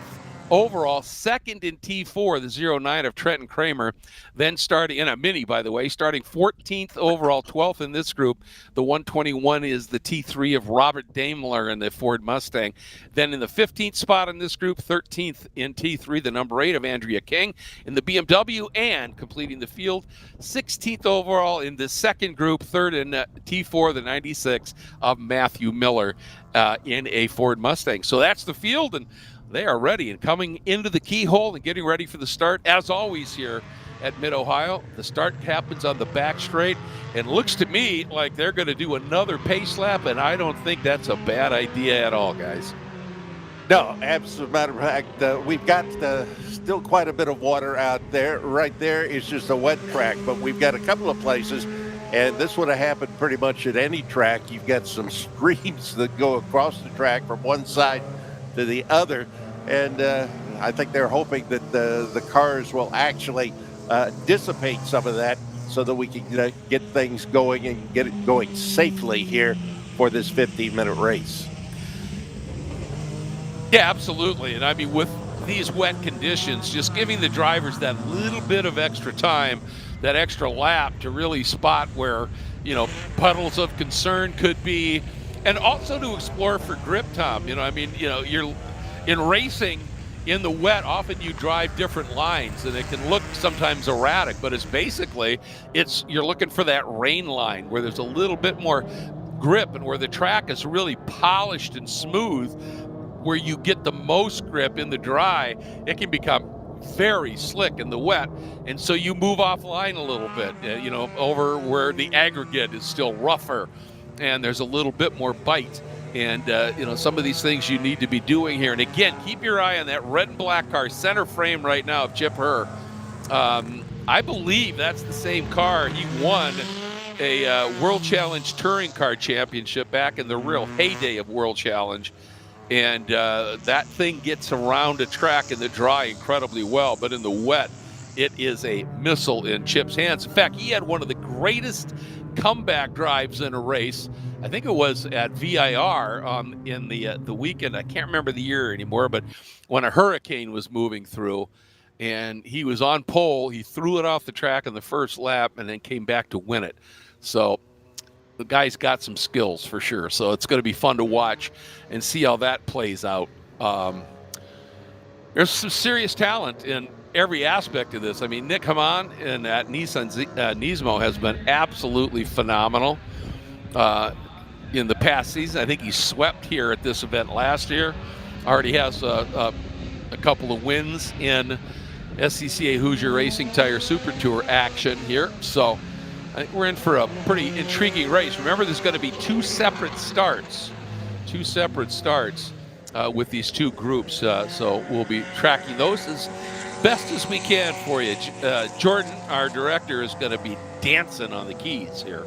overall, second in T4, the 09 of Trenton Kramer. Then starting in a Mini, by the way, starting 14th overall, 12th in this group. The 121 is the T3 of Robert Daimler in the Ford Mustang. Then in the 15th spot in this group, 13th in T3, the number 8 of Andrea King in the BMW. And completing the field, 16th overall in the second group, third in T4, the 96 of Matthew Miller in a Ford Mustang. So that's the field, and they are ready and coming into the keyhole and getting ready for the start, as always, here at Mid-Ohio. The start happens on the back straight, and looks to me like they're going to do another pace lap, and I don't think that's a bad idea at all, guys. No, as a matter of fact, we've got still quite a bit of water out there. Right there is just a wet track, but we've got a couple of places, and this would have happened pretty much at any track. You've got some streams that go across the track from one side to the other, and I think they're hoping that the cars will actually dissipate some of that so that we can get things going and get it going safely here for this 15-minute race. Yeah, absolutely. And I mean, with these wet conditions, just giving the drivers that little bit of extra time, that extra lap to really spot where, puddles of concern could be, and also to explore for grip, Tom. I mean, you're in racing in the wet, often you drive different lines, and it can look sometimes erratic, but it's basically, you're looking for that rain line where there's a little bit more grip and where the track is really polished and smooth, where you get the most grip. In the dry, it can become very slick in the wet, and so you move offline a little bit, over where the aggregate is still rougher and there's a little bit more bite. And, some of these things you need to be doing here. And again, keep your eye on that red and black car, center frame right now of Chip Herr. I believe that's the same car. He won a World Challenge Touring Car Championship back in the real heyday of World Challenge. And that thing gets around a track in the dry incredibly well. But in the wet, it is a missile in Chip's hands. In fact, he had one of the greatest comeback drives in a race. I think it was at VIR in the weekend. I can't remember the year anymore, but when a hurricane was moving through and he was on pole, he threw it off the track in the first lap and then came back to win it. So the guy's got some skills for sure. So it's going to be fun to watch and see how that plays out. There's some serious talent in every aspect of this. I mean, Nick Hamann and at Nissan Nismo has been absolutely phenomenal. In the past season, I think he swept here at this event last year. Already has a couple of wins in SCCA Hoosier Racing Tire Super Tour action here. So I think we're in for a pretty intriguing race. Remember, there's going to be two separate starts with these two groups. So we'll be tracking those as best as we can for you. Jordan, our director, is going to be dancing on the keys here.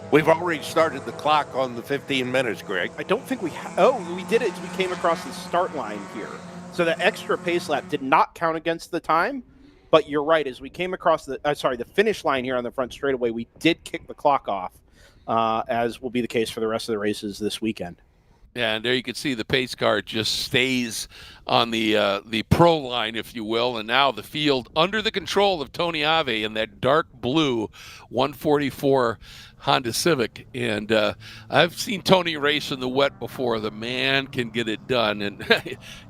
We've already started the clock on the 15 minutes, Greg. I don't think we we did it as we came across the start line here. So the extra pace lap did not count against the time, but you're right. As we came across the finish line here on the front straightaway, we did kick the clock off, as will be the case for the rest of the races this weekend. And there you can see the pace car just stays on the pro line, if you will. And now the field under the control of Tony Ave in that dark blue 144 Honda Civic. And I've seen Tony race in the wet before. The man can get it done. And,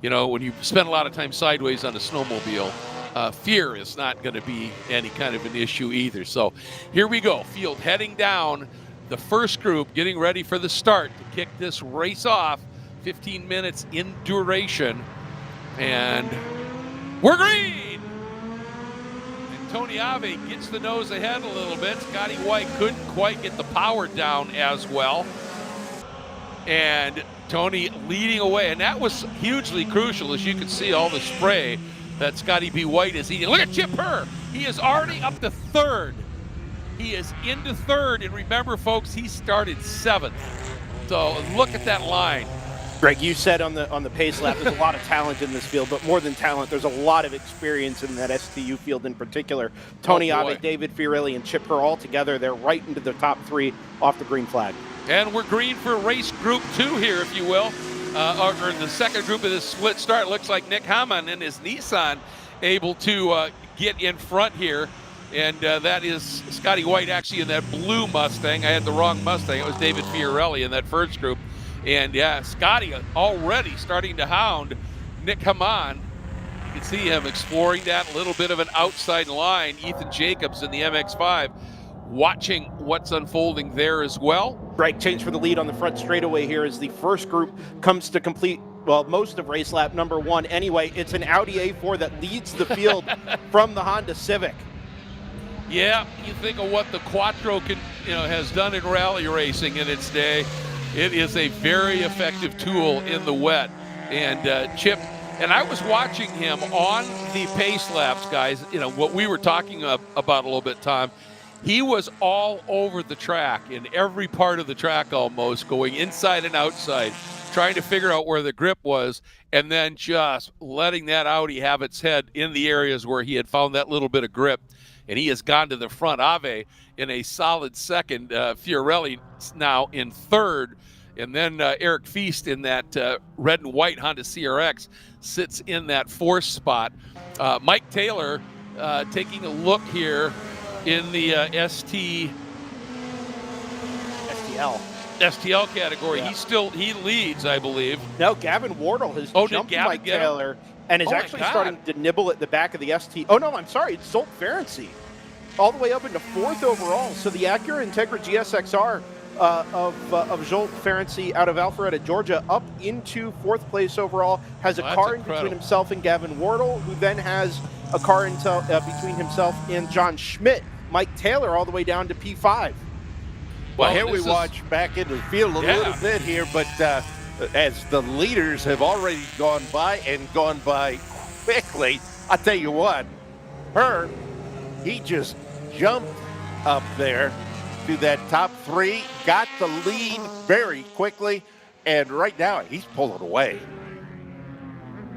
when you spend a lot of time sideways on a snowmobile, fear is not going to be any kind of an issue either. So here we go. Field heading down. The first group getting ready for the start to kick this race off. 15 minutes in duration. And we're green! And Tony Ave gets the nose ahead a little bit. Scotty White couldn't quite get the power down as well. And Tony leading away. And that was hugely crucial, as you can see all the spray that Scotty B. White is eating. Look at Chip Herr. He is already up to third. He is into third, and remember, folks, he started seventh. So look at that line. Greg, you said on the pace lap, there's a lot of talent in this field, but more than talent, there's a lot of experience in that STU field in particular. Tony Ave, David Fiorelli, and Chip Herr all together. They're right into the top three off the green flag. And we're green for race group 2 here, if you will. Or the second group of this split start. Looks like Nick Hamann and his Nissan able to get in front here. And that is Scotty White actually in that blue Mustang. I had the wrong Mustang. It was David Fiorelli in that first group. And yeah, Scotty already starting to hound Nick Hamann. You can see him exploring that, a little bit of an outside line. Ethan Jacobs in the MX-5 watching what's unfolding there as well. Greg, change for the lead on the front straightaway here as the first group comes to complete, well, most of race lap number 1. Anyway, it's an Audi A4 that leads the field from the Honda Civic. Yeah, you think of what the Quattro has done in rally racing in its day. It is a very effective tool in the wet. And Chip, and I was watching him on the pace laps, guys. What we were talking about a little bit, Tom. He was all over the track, in every part of the track almost, going inside and outside, trying to figure out where the grip was, and then just letting that Audi have its head in the areas where he had found that little bit of grip. And he has gone to the front. Ave in a solid second. Fiorelli now in third. And then Eric Feast in that red and white Honda CRX sits in that fourth spot. Mike Taylor taking a look here in the STL category. Yeah. He leads, I believe. No, Gavin Wardle has jumped Mike Taylor and is actually starting to nibble at the back of the ST. Oh, no, I'm sorry. It's Zolt Ferenczi all the way up into fourth overall. So the Acura Integra GSXR of Zolt Ferenczi out of Alpharetta, Georgia, up into fourth place overall, has a car in between himself and Gavin Wardle, who then has a car between himself and John Schmidt. Mike Taylor all the way down to P5. Well, here we watch back into the field a little bit here, but as the leaders have already gone by and gone by quickly, I'll tell you what, he just jumped up there to that top three, got the lead very quickly, and right now he's pulling away.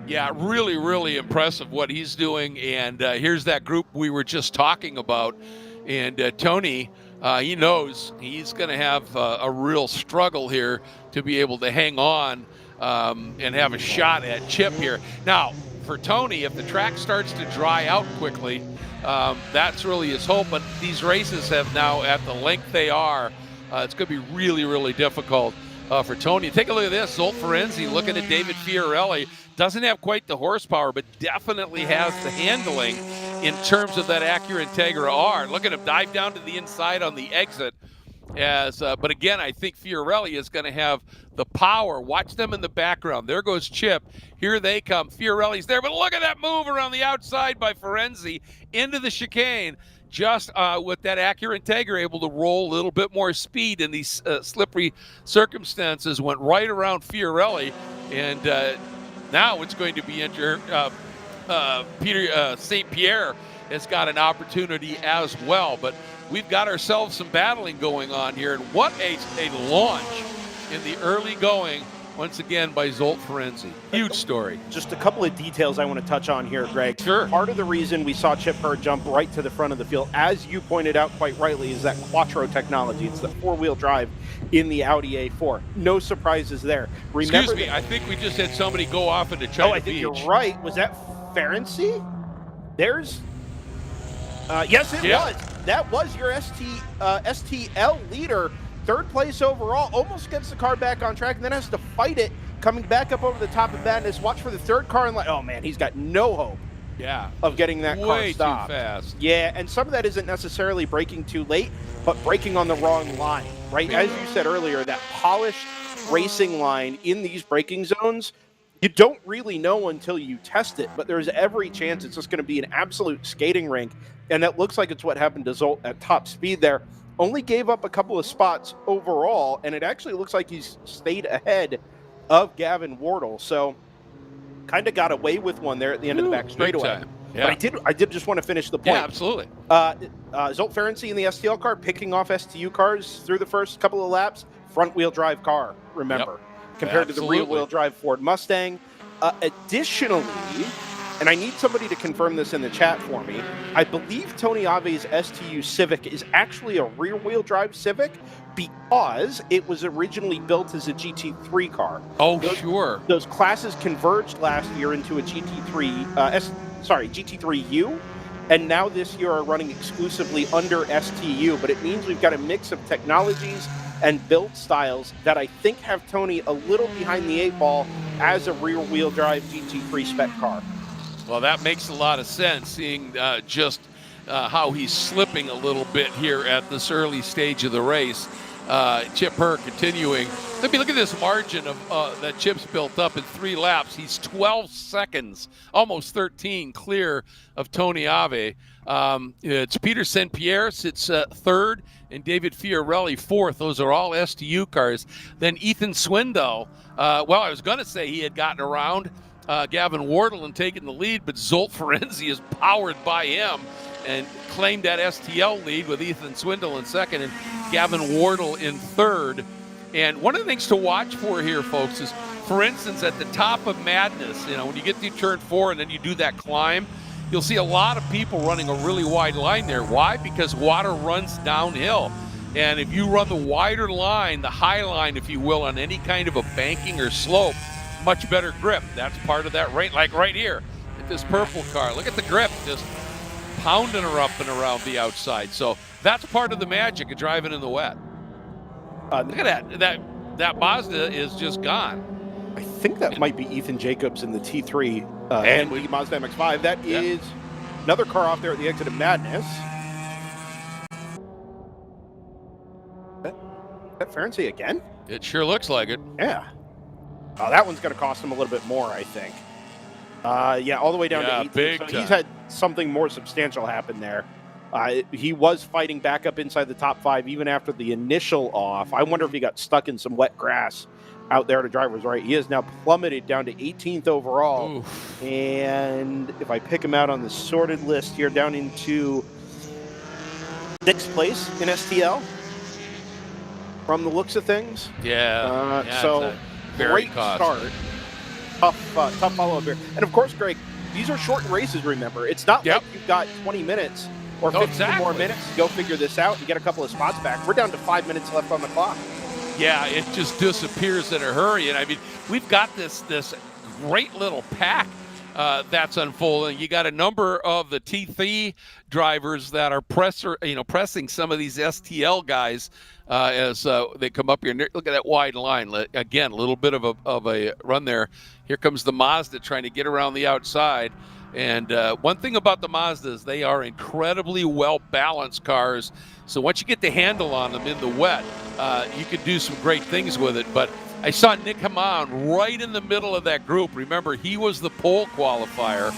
Yeah, really, really impressive what he's doing. And here's that group we were just talking about. And Tony, he knows he's going to have a real struggle here to be able to hang on and have a shot at Chip here. Now, for Tony, if the track starts to dry out quickly, that's really his hope. But these races have now, at the length they are, it's going to be really, really difficult for Tony. Take a look at this. Zolt Ferenczi looking at David Fiorelli. Doesn't have quite the horsepower, but definitely has the handling in terms of that Acura Integra R. Look at him dive down to the inside on the exit. But again, I think Fiorelli is going to have the power. Watch them in the background. There goes Chip. Here they come. Fiorelli's there, but look at that move around the outside by Ferenczi into the chicane. Just with that Acura Integra able to roll a little bit more speed in these slippery circumstances, went right around Fiorelli, and now it's going to be Peter St. Pierre has got an opportunity as well. But we've got ourselves some battling going on here, and what a launch in the early going once again by Zolt Ferenczi. Huge story. Just a couple of details I want to touch on here, Greg. Sure. Part of the reason we saw Chip Hurd jump right to the front of the field, as you pointed out quite rightly, is that Quattro technology. It's the four-wheel drive in the Audi A4. No surprises there. Excuse me, I think we just had somebody go off into China Beach. I think you're right. Was that Ferenczi? There's... yes, it was. That was your STL leader. Third place overall, almost gets the car back on track and then has to fight it, coming back up over the top of Madness. Watch for the third car and oh man, he's got no hope of getting that car stopped. Way too fast. Yeah, and some of that isn't necessarily braking too late, but braking on the wrong line, right? As you said earlier, that polished racing line in these braking zones, you don't really know until you test it, but there's every chance it's just going to be an absolute skating rink, and that looks like it's what happened to Zolt at top speed there. Only gave up a couple of spots overall, and it actually looks like he's stayed ahead of Gavin Wardle. So kind of got away with one there at the end of the back straightaway. Yeah. But I did just want to finish the point. Yeah, absolutely. Zolt Ferenczi in the STL car picking off STU cars through the first couple of laps. Front-wheel drive car, remember, compared to the rear-wheel drive Ford Mustang. Additionally, and I need somebody to confirm this in the chat for me, I believe Tony Ave's STU Civic is actually a rear-wheel drive Civic because it was originally built as a GT3 car. Oh, sure. Those classes converged last year into a GT3U, and now this year are running exclusively under STU, but it means we've got a mix of technologies and build styles that I think have Tony a little behind the eight ball as a rear-wheel drive GT3 spec car. Well, that makes a lot of sense, seeing just how he's slipping a little bit here at this early stage of the race. Chip Herr continuing. Let me look at this margin of that Chip's built up in 3 laps. He's 12 seconds, almost 13, clear of Tony Ave. It's Peter St. Pierre sits third, and David Fiorelli fourth. Those are all STU cars. Then Ethan Swindell. Well, I was going to say he had gotten around Gavin Wardle and taken the lead, but Zolt Ferenczi is powered by him and claimed that STL lead with Ethan Swindell in second and Gavin Wardle in third. And one of the things to watch for here, folks, is, for instance, at the top of Madness, when you get to turn 4 and then you do that climb, you'll see a lot of people running a really wide line there. Why? Because water runs downhill. And if you run the wider line, the high line, if you will, on any kind of a banking or slope, much better grip. That's part of that rate. Like right here at this purple car. Look at the grip, just pounding her up and around the outside. So that's part of the magic of driving in the wet. Look at that. That Mazda is just gone. I think that might be Ethan Jacobs in the T3 and the Mazda MX-5. That is another car off there at the exit of Madness. That Ferenczi again? It sure looks like it. Yeah. That one's going to cost him a little bit more, I think. Yeah, all the way down to 18. Big so time. He's had something more substantial happen there. He was fighting back up inside the top 5 even after the initial off. I wonder if he got stuck in some wet grass out there to driver's right. He is now plummeted down to 18th overall. Oof. And if I pick him out on the sorted list here, down into 6th place in STL from the looks of things. So great start. Tough follow-up here. And of course, Greg, these are short races, remember. It's not like you've got 20 minutes or 15 more minutes to go figure this out and get a couple of spots back. We're down to 5 minutes left on the clock. Yeah, it just disappears in a hurry. And I mean, we've got this great little pack that's unfolding. You got a number of the T3 drivers that are pressing some of these STL guys as they come up here. And look at that wide line. Again, a little bit of a run there. Here comes the Mazda trying to get around the outside. And one thing about the Mazdas, they are incredibly well-balanced cars. So once you get the handle on them in the wet, you can do some great things with it. But I saw Nick Hamann right in the middle of that group. Remember, he was the pole qualifier,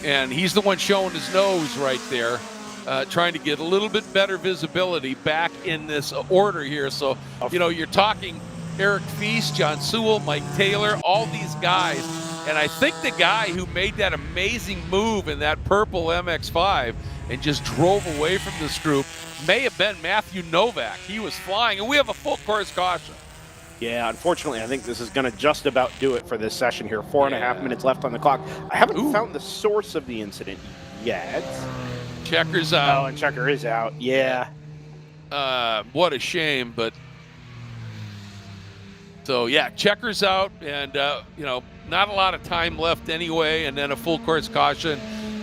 and he's the one showing his nose right there, trying to get a little bit better visibility back in this order here. So, you're talking Eric Feast, John Sewell, Mike Taylor, all these guys. And I think the guy who made that amazing move in that purple MX-5 and just drove away from this group may have been Matthew Novak. He was flying, and we have a full course caution. Yeah, unfortunately, I think this is going to just about do it for this session here. 4.5 minutes left on the clock. I haven't found the source of the incident yet. Checker's out. Oh, and Checker is out. Yeah. What a shame, but... So, yeah, Checker's out, and, not a lot of time left anyway, and then a full course caution,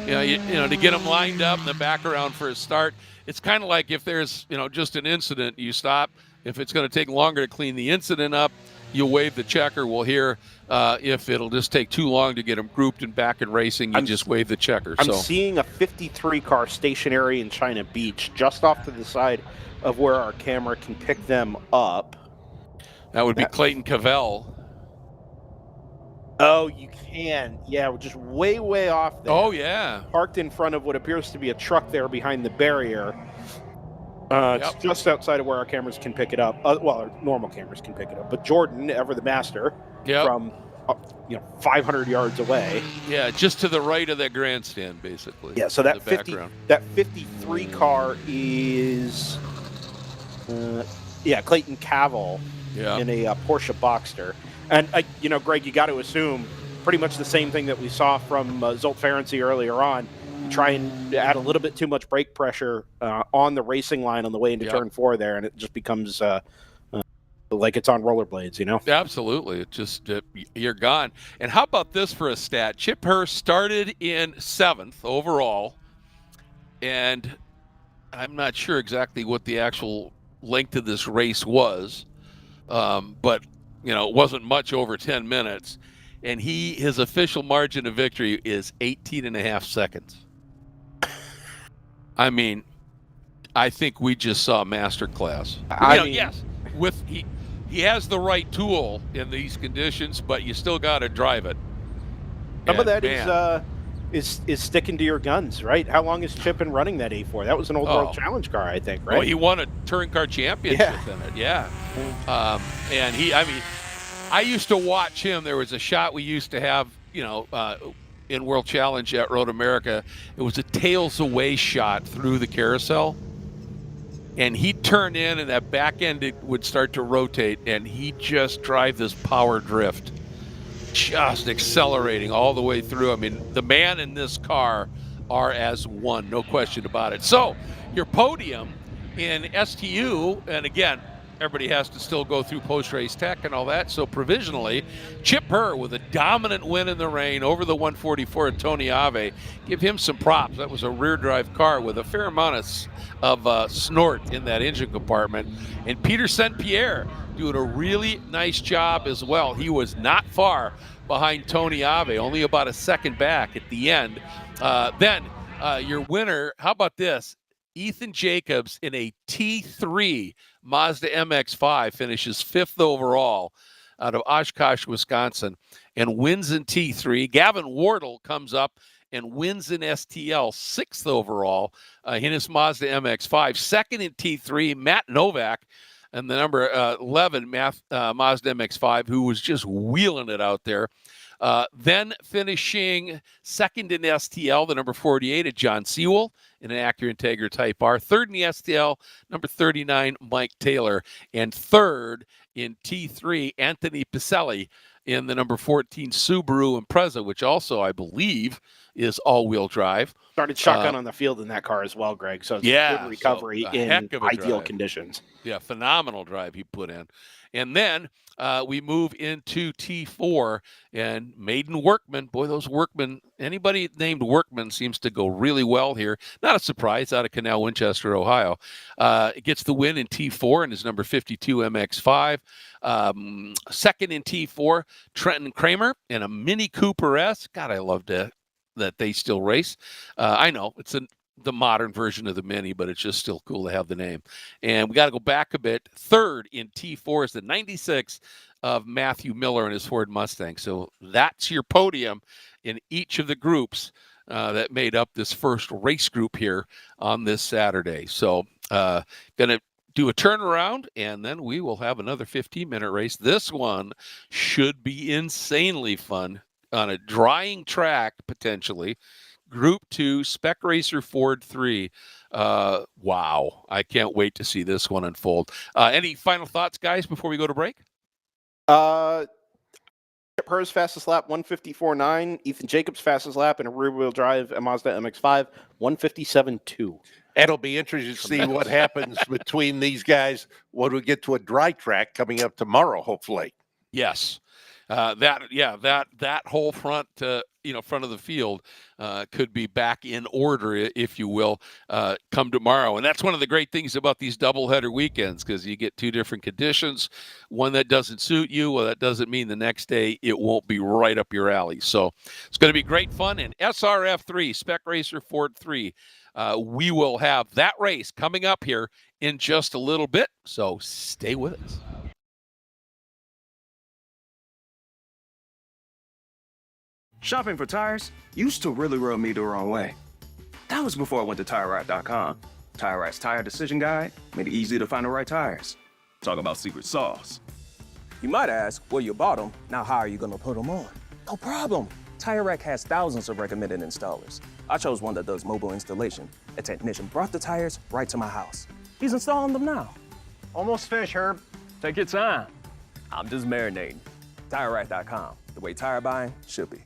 to get him lined up in the back around for a start. It's kind of like if there's, just an incident, you stop. If it's going to take longer to clean the incident up, you wave the checker. Well, here, if it'll just take too long to get them grouped and back in racing, you just wave the checker. I'm seeing a 53 car stationary in China Beach, just off to the side of where our camera can pick them up. That would be Clayton Cavell. Oh, you can. Yeah, we're just way, way off there. Oh, yeah. Parked in front of what appears to be a truck there behind the barrier. It's just outside of where our cameras can pick it up. Well, our normal cameras can pick it up. But Jordan, ever the master, from 500 yards away. Yeah, just to the right of that grandstand, basically. Yeah, so that 53 car is, Clayton Cavell in a Porsche Boxster. And, Greg, you got to assume pretty much the same thing that we saw from Zolt Ferenczi earlier on. You try and add a little bit too much brake pressure on the racing line on the way into turn 4 there, and it just becomes like it's on rollerblades, Absolutely. It just, you're gone. And how about this for a stat? Chip Herr started in 7th overall, and I'm not sure exactly what the actual length of this race was, but it wasn't much over 10 minutes. And his official margin of victory is 18.5 seconds. I mean, I think we just saw a masterclass. Yes, he has the right tool in these conditions, but you still got to drive it. Some of that is sticking to your guns, right? How long has Chip been running that A4? That was an old World Challenge car, I think, right? Well, he won a touring car championship in it, and I used to watch him. There was a shot we used to have, in World Challenge at Road America. It was a tails away shot through the carousel, and he'd turn in, and that back end would start to rotate, and he'd just drive this power drift, just accelerating all the way through. I mean, the man and this car are as one, no question about it. So your podium in STU, and again, everybody has to still go through post-race tech and all that. So provisionally, Chip Herr with a dominant win in the rain over the 144 at Tony Ave. Give him some props. That was a rear-drive car with a fair amount of snort in that engine compartment. And Peter St-Pierre doing a really nice job as well. He was not far behind Tony Ave, only about a second back at the end. Then your winner, how about this? Ethan Jacobs in a T3 Mazda MX-5 finishes 5th overall out of Oshkosh, Wisconsin, and wins in T3. Gavin Wardle comes up and wins in STL, 6th overall in his Mazda MX-5. Second in T3, Matt Novak, and the number 11 Mazda MX-5, who was just wheeling it out there. Then finishing second in STL, the number 48 at John Sewell in an Acura Integra Type R. Third in the STL, number 39, Mike Taylor. And third in T3, Anthony Picelli in the number 14 Subaru Impreza, which also, I believe, is all-wheel drive. Started shotgun on the field in that car as well, Greg. So it's a good recovery in ideal conditions. Yeah, phenomenal drive he put in. And then we move into T4 and Maiden Workman. Boy, those Workmen, anybody named Workman seems to go really well here. Not a surprise, out of Canal, Winchester, Ohio. Gets the win in T4 and his number 52 MX-5. Second in T4, Trenton Kramer in a Mini Cooper S. God, I love that they still race. I know it's the modern version of the Mini, but it's just still cool to have the name. And we got to go back a bit. Third in T4 is the 96 of Matthew Miller and his Ford Mustang. So that's your podium in each of the groups that made up this first race group here on this Saturday. So going to do a turnaround, and then we will have another 15-minute race. This one should be insanely fun on a drying track, potentially. Group 2, Spec Racer Ford 3. Wow. I can't wait to see this one unfold. Any final thoughts, guys, before we go to break? Chip Herr's fastest lap, 154.9. Ethan Jacobs' fastest lap in a rear-wheel drive a Mazda MX-5, 157.2. It'll be interesting to see what happens between these guys when we get to a dry track coming up tomorrow, hopefully. Yes. That whole front front of the field could be back in order, if you will, come tomorrow. And that's one of the great things about these doubleheader weekends, because you get two different conditions. One that doesn't suit you, well, that doesn't mean the next day it won't be right up your alley. So it's going to be great fun. And SRF 3, Spec Racer Ford 3, we will have that race coming up here in just a little bit. So stay with us. Shopping for tires used to really rub me the wrong way. That was before I went to TireRack.com. TireRack's tire decision guide made it easy to find the right tires. Talk about secret sauce. You might ask, well, you bought them, now how are you gonna put them on? No problem. TireRack has thousands of recommended installers. I chose one that does mobile installation. A technician brought the tires right to my house. He's installing them now. Almost finished, Herb. Take your time. I'm just marinating. TireRack.com, the way tire buying should be.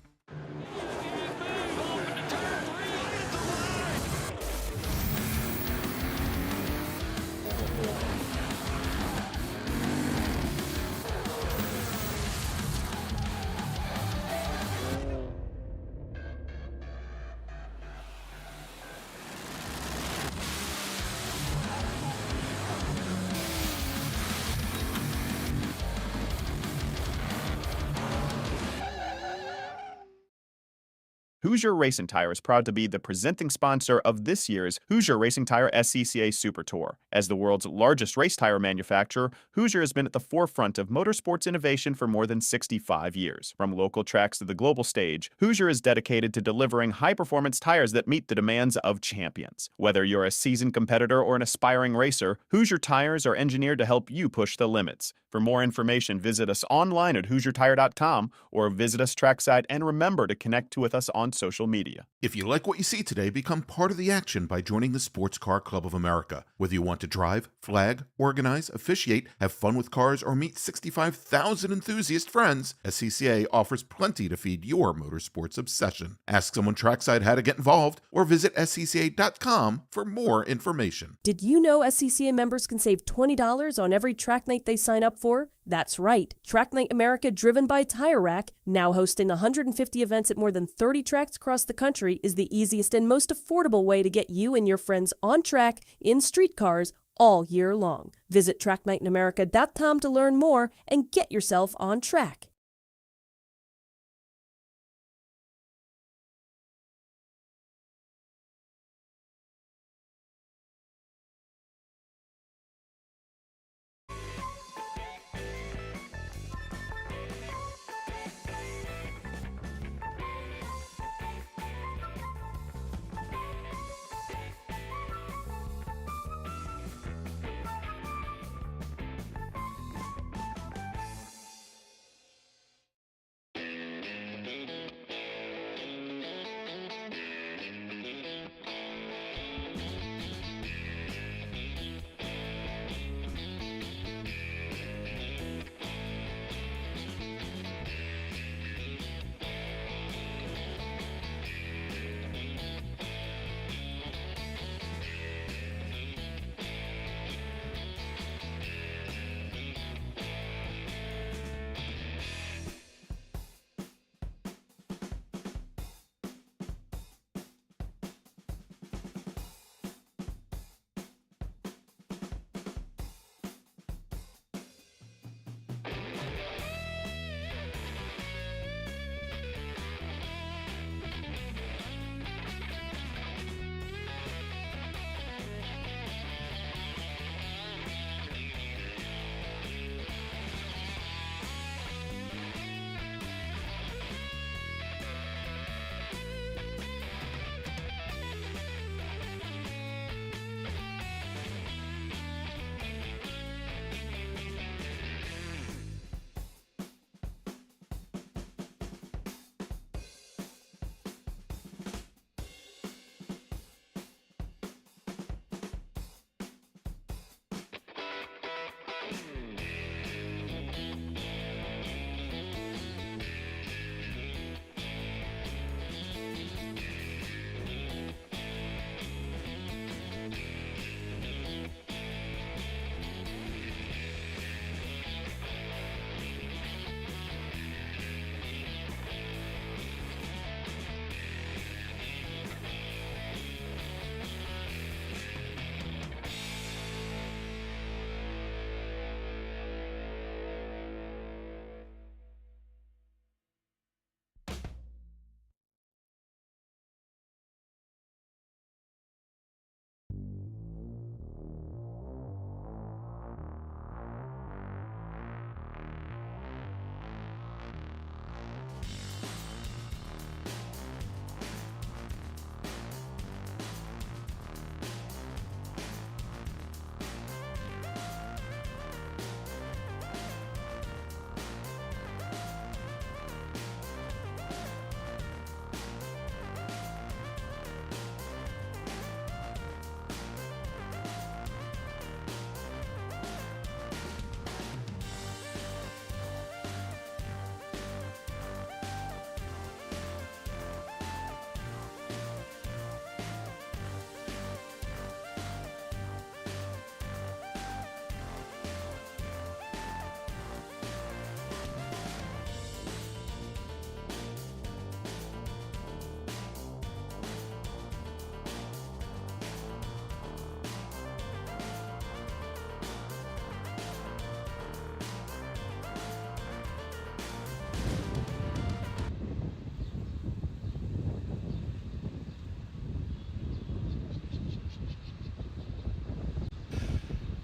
Hoosier Racing Tire is proud to be the presenting sponsor of this year's Hoosier Racing Tire SCCA Super Tour. As the world's largest race tire manufacturer, Hoosier has been at the forefront of motorsports innovation for more than 65 years. From local tracks to the global stage, Hoosier is dedicated to delivering high-performance tires that meet the demands of champions. Whether you're a seasoned competitor or an aspiring racer, Hoosier tires are engineered to help you push the limits. For more information, visit us online at HoosierTire.com or visit us trackside, and remember to connect with us on social media. If you like what you see today, become part of the action by joining the Sports Car Club of America. Whether you want to drive, flag, organize, officiate, have fun with cars, or meet 65,000 enthusiast friends, SCCA offers plenty to feed your motorsports obsession. Ask someone trackside how to get involved or visit SCCA.com for more information. Did you know SCCA members can save $20 on every track night they sign up for? That's right. Track Night America, driven by Tire Rack, now hosting 150 events at more than 30 tracks across the country, is the easiest and most affordable way to get you and your friends on track in street cars all year long. Visit tracknightinamerica.com to learn more and get yourself on track.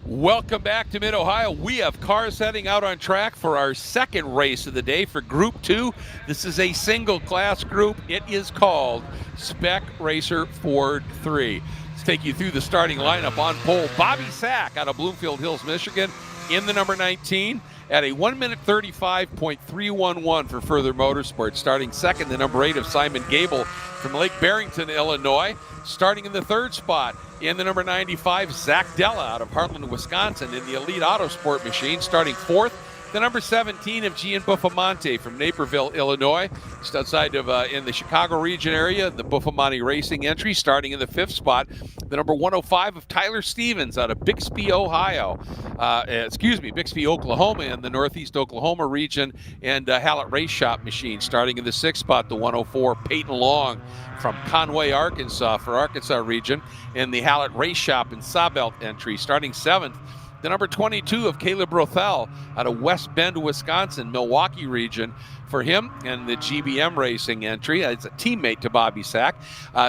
Welcome back to Mid-Ohio. We have cars heading out on track for our second race of the day for Group 2. This is a single-class group. It is called Spec Racer Ford 3. Let's take you through the starting lineup. On pole, Bobby Sack out of Bloomfield Hills, Michigan, in the number 19 at a 1:35.311 for Further Motorsports. Starting second, the number 8 of Simon Gable from Lake Barrington, Illinois. Starting in the third spot, in the number 95, Zach Della out of Heartland, Wisconsin in the Elite Autosport machine. Starting fourth, the number 17 of Gian Buffamonte from Naperville, Illinois. Just outside of in the Chicago region area, the Buffamonte Racing entry. Starting in the fifth spot, the number 105 of Tyler Stevens out of Bixby, Bixby, Oklahoma in the Northeast Oklahoma region, and Hallett Race Shop machine. Starting in the sixth spot, the 104 Peyton Long from Conway, Arkansas for Arkansas region, and the Hallett Race Shop and Sawbelt entry. Starting seventh, the number 22 of Caleb Rothel out of West Bend, Wisconsin, Milwaukee region for him, and the GBM Racing entry. It's a teammate to Bobby Sack.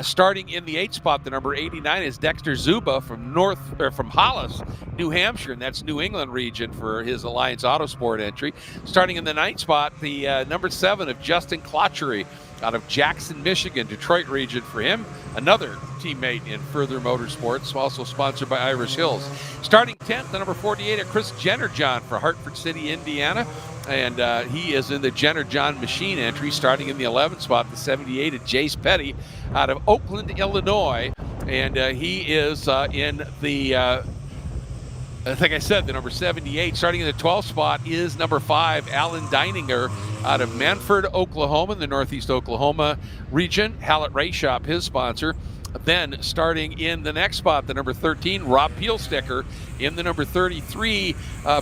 Starting in the eighth spot, the number 89 is Dexter Zuba from Hollis, New Hampshire, and that's New England region for his Alliance Autosport entry. Starting in the ninth spot, the number 7 of Justin Clotchery out of Jackson, Michigan, Detroit region for him. Another teammate in Further Motorsports, also sponsored by Irish Hills. Starting 10th, the number 48 of Chris Jenner-John for Hartford City, Indiana. And he is in the Jenner-John machine entry. Starting in the 11th spot, the 78 of Jace Petty out of Oakland, Illinois. And he is in the... I think I said the number 78. Starting in the 12th spot is number 5, Alan Deininger out of Manford, Oklahoma, in the Northeast Oklahoma region. Hallett Race Shop, his sponsor. Then starting in the next spot, the number 13, Rob Peelsticker in the number 33,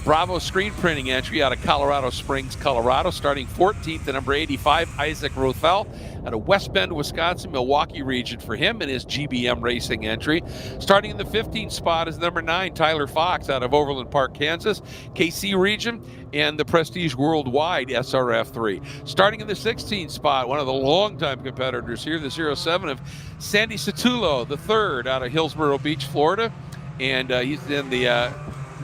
Bravo Screen Printing entry out of Colorado Springs, Colorado. Starting 14th, the number 85, Isaac Rothel out of West Bend, Wisconsin, Milwaukee region for him and his GBM Racing entry. Starting in the 15th spot is number 9, Tyler Fox out of Overland Park, Kansas, KC region, and the Prestige Worldwide SRF3. Starting in the 16th spot, one of the longtime competitors here, the 07 of Sandy Satullo, the third out of Hillsborough Beach, Florida, and he's in the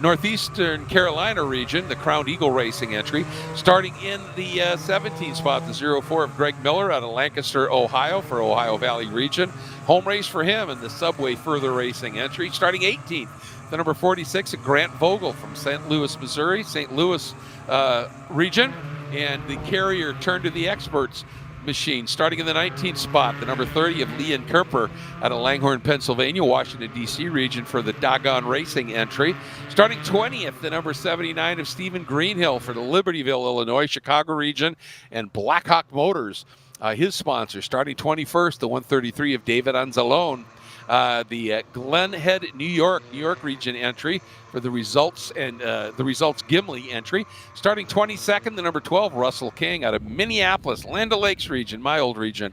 Northeastern Carolina region, the Crown Eagle Racing entry. Starting in the 17th spot, the 04 of Greg Miller out of Lancaster, Ohio for Ohio Valley region. Home race for him in the Subway Further Racing entry. Starting 18th, the number 46 of Grant Vogel from St. Louis, Missouri, St. Louis region, and the Carrier Turn to the Experts machine. Starting in the 19th spot, the number 30 of Leon Kerper out of Langhorne, Pennsylvania, Washington, D.C. region for the Doggone Racing entry. Starting 20th, the number 79 of Stephen Greenhill for the Libertyville, Illinois, Chicago region, and Blackhawk Motors, his sponsor. Starting 21st, the 133 of David Anzalone, the Glen Head, New York region entry for the Results and the Results Gimli entry. Starting 22nd, the number 12, Russell King out of Minneapolis, Land O'Lakes region, my old region,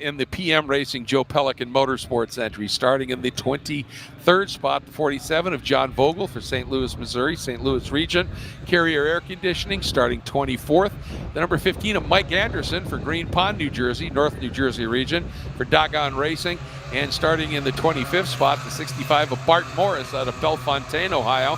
in the PM Racing Joe Pelican Motorsports entry. Starting in the 23rd spot, the 47 of John Vogel for St. Louis, Missouri, St. Louis region, Carrier Air Conditioning. Starting 24th, the number 15 of Mike Anderson for Green Pond, New Jersey, North New Jersey region for Doggone Racing. And starting in the 25th spot, the 65 of Bart Morris out of Bellefontaine, Ohio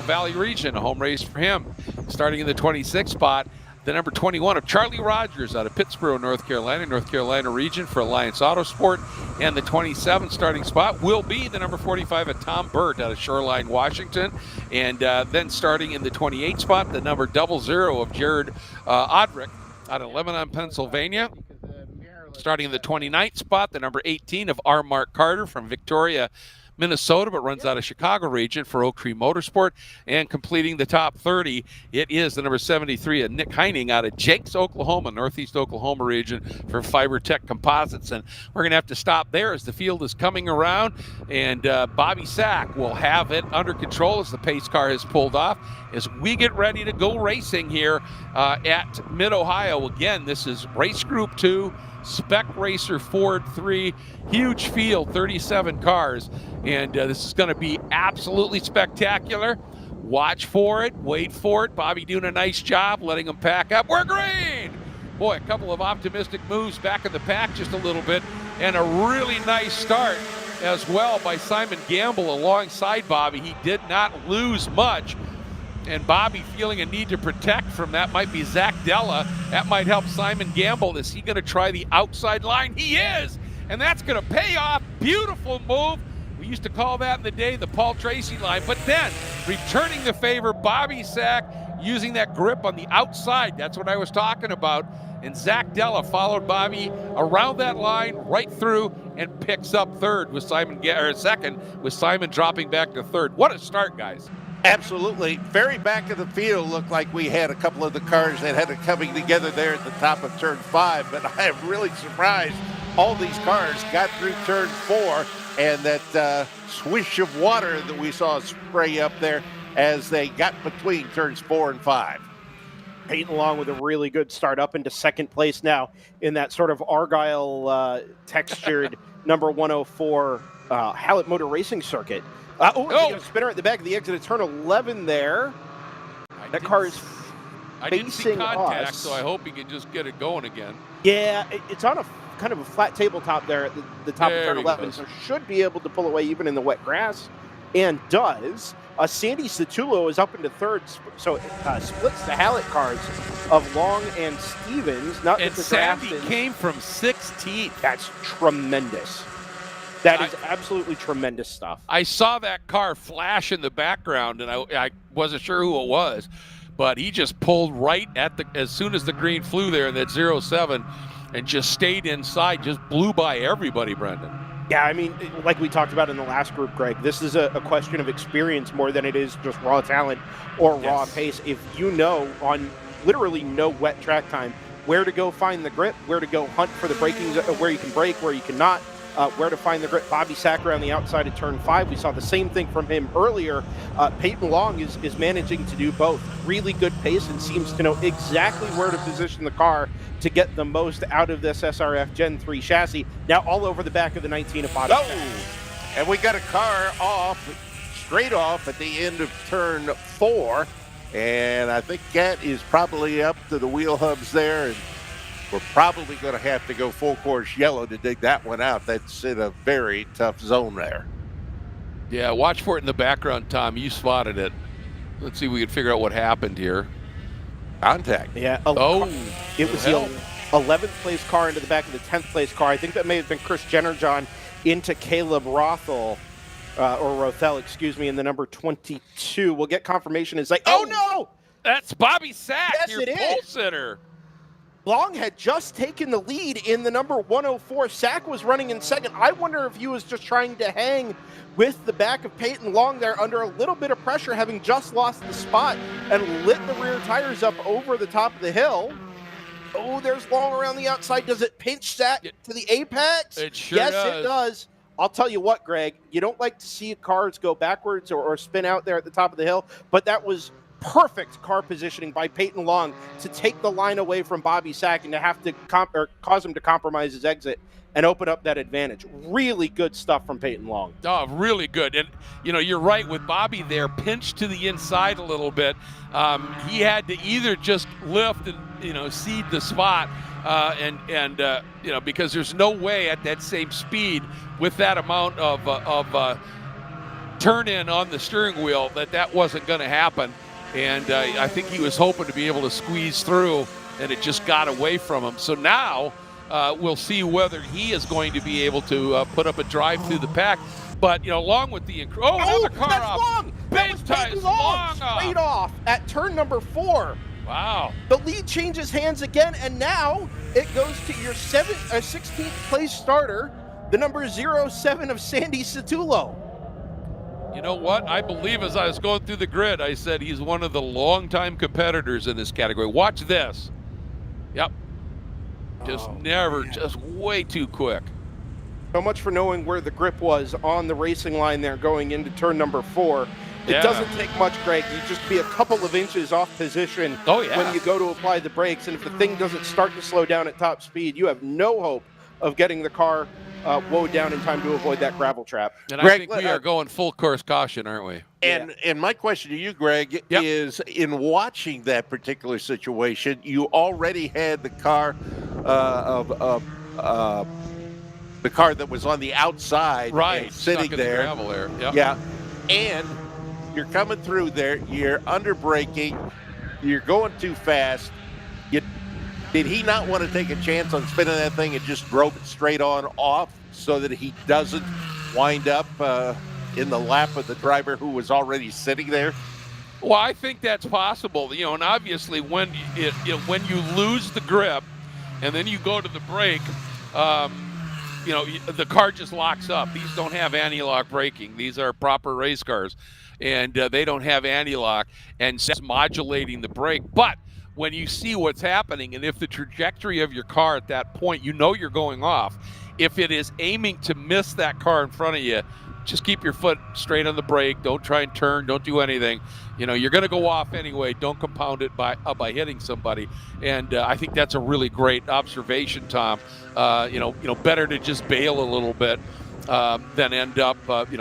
Valley region, a home race for him. Starting in the 26th spot, the number 21 of Charlie Rogers out of Pittsboro, North Carolina region for Alliance Autosport. And the 27th starting spot will be the number 45 of Tom Burt out of Shoreline, Washington. And then starting in the 28th spot, the number 00 of Jared Odrick out of Lebanon, Pennsylvania. Starting in the 29th spot, the number 18 of R. Mark Carter from Victoria, Minnesota, but runs out of Chicago region for Oak Tree Motorsport. And completing the top 30, it is the number 73 of Nick Heining out of Jenks, Oklahoma, Northeast Oklahoma region for FiberTech Composites. And we're going to have to stop there as the field is coming around. And Bobby Sack will have it under control as the pace car has pulled off as we get ready to go racing here at Mid-Ohio. Again, this is Race Group 2. Spec Racer Ford 3, huge field, 37 cars, and this is going to be absolutely spectacular. Watch for it, wait for it. Bobby doing a nice job letting them pack up. We're green! Boy, a couple of optimistic moves back in the pack just a little bit, and a really nice start as well by Simon Gamble alongside Bobby. He did not lose much. And Bobby feeling a need to protect from that might be Zach Della. That might help Simon Gamble. Is he going to try the outside line? He is, and that's going to pay off. Beautiful move. We used to call that in the day the Paul Tracy line. But then, returning the favor, Bobby Sack using that grip on the outside. That's what I was talking about. And Zach Della followed Bobby around that line, right through, and picks up second with Simon dropping back to third. What a start, guys. Absolutely. Very back of the field looked like we had a couple of the cars that had it coming together there at the top of turn 5, but I am really surprised all these cars got through turn 4 and that swish of water that we saw spray up there as they got between turns 4 and 5. Peyton Long with a really good start up into second place now in that sort of Argyle textured number 104 Hallett Motor Racing circuit. A spinner at the back of the exit at turn 11 there. That car is I didn't see facing contact, us. so I hope he can just get it going again. Yeah, it's on a kind of a flat tabletop there at the top There of turn he 11, goes. so should be able to pull away even in the wet grass, and does. Sandy Satullo is up into third, so it splits the Hallett cars of Long and Stevens. Not And that the Sandy draft is- came from 16th. That's tremendous. That is absolutely tremendous stuff. I saw that car flash in the background, and I wasn't sure who it was, but he just pulled right at as soon as the green flew there in that 07 and just stayed inside, just blew by everybody, Brendan. Yeah, I mean, like we talked about in the last group, Greg, this is a question of experience more than it is just raw talent or raw pace. If you know on literally no wet track time where to go find the grip, where to go hunt for the braking, where you can brake, where you cannot, where to find the grip. Bobby Sacker on the outside of turn 5. We saw the same thing from him earlier. Peyton Long is managing to do both. Really good pace and seems to know exactly where to position the car to get the most out of this SRF Gen 3 chassis. Now all over the back of the 19 of Bobby Sacker. And we got a car straight off at the end of turn 4. And I think Gat is probably up to the wheel hubs there. And we're probably going to have to go full course yellow to dig that one out. That's in a very tough zone there. Yeah, watch for it in the background, Tom. You spotted it. Let's see if we can figure out what happened here. Contact. Yeah. It was hell? the 11th place car into the back of the 10th place car. I think that may have been Chris Jennerjohn into Caleb Rothel, or Rothel, excuse me, in the number 22. We'll get confirmation. It's like, oh no! That's Bobby Sack, Yes, your it pole is. sitter. Long had just taken the lead in the number 104. Sack was running in second. I wonder if he was just trying to hang with the back of Peyton Long there under a little bit of pressure, having just lost the spot and lit the rear tires up over the top of the hill. Oh, there's Long around the outside. Does it pinch Sack to the apex? It sure yes, does. it does. I'll tell you what, Greg, you don't like to see cars go backwards or spin out there at the top of the hill, but that was perfect car positioning by Peyton Long to take the line away from Bobby Sack and to have to cause him to compromise his exit and open up that advantage. Really good stuff from Peyton Long. Oh, really good. And, you know, you're right with Bobby there, pinched to the inside a little bit. He had to either just lift and, you know, cede the spot you know, because there's no way at that same speed with that amount of turn in on the steering wheel that wasn't going to happen. And I think he was hoping to be able to squeeze through, and it just got away from him. So now we'll see whether he is going to be able to put up a drive through the pack. But, you know, along with the another car that's off. Long. That was Peyton Long straight off at turn number 4. Wow. The lead changes hands again, and now it goes to your 16th place starter, the number 07 of Sandy Satullo. You know what? I believe as I was going through the grid, I said he's one of the longtime competitors in this category. Watch this. Yep. Just way too quick. So much for knowing where the grip was on the racing line there going into turn number 4. It doesn't take much, Greg. You just be a couple of inches off position when you go to apply the brakes. And if the thing doesn't start to slow down at top speed, you have no hope of getting the car woed down in time to avoid that gravel trap. And Greg, I think we are going full course caution, aren't we? And my question to you, Greg, is in watching that particular situation, you already had the car of the car that was on the outside, right, and sitting stuck in there. the gravel there. Yep. Yeah, and you're coming through there. You're under braking. You're going too fast. Did he not want to take a chance on spinning that thing and just drove it straight on off so that he doesn't wind up in the lap of the driver who was already sitting there? Well, I think that's possible, and obviously when you lose the grip and then you go to the brake, the car just locks up. These don't have anti-lock braking. These are proper race cars, and they don't have anti-lock, and that's modulating the brake. But when you see what's happening, and if the trajectory of your car at that point, you're going off, if it is aiming to miss that car in front of you, just keep your foot straight on the brake. Don't try and turn. Don't do anything. You're going to go off anyway. Don't compound it by hitting somebody. And I think that's a really great observation, Tom. Better to just bail a little bit than end up,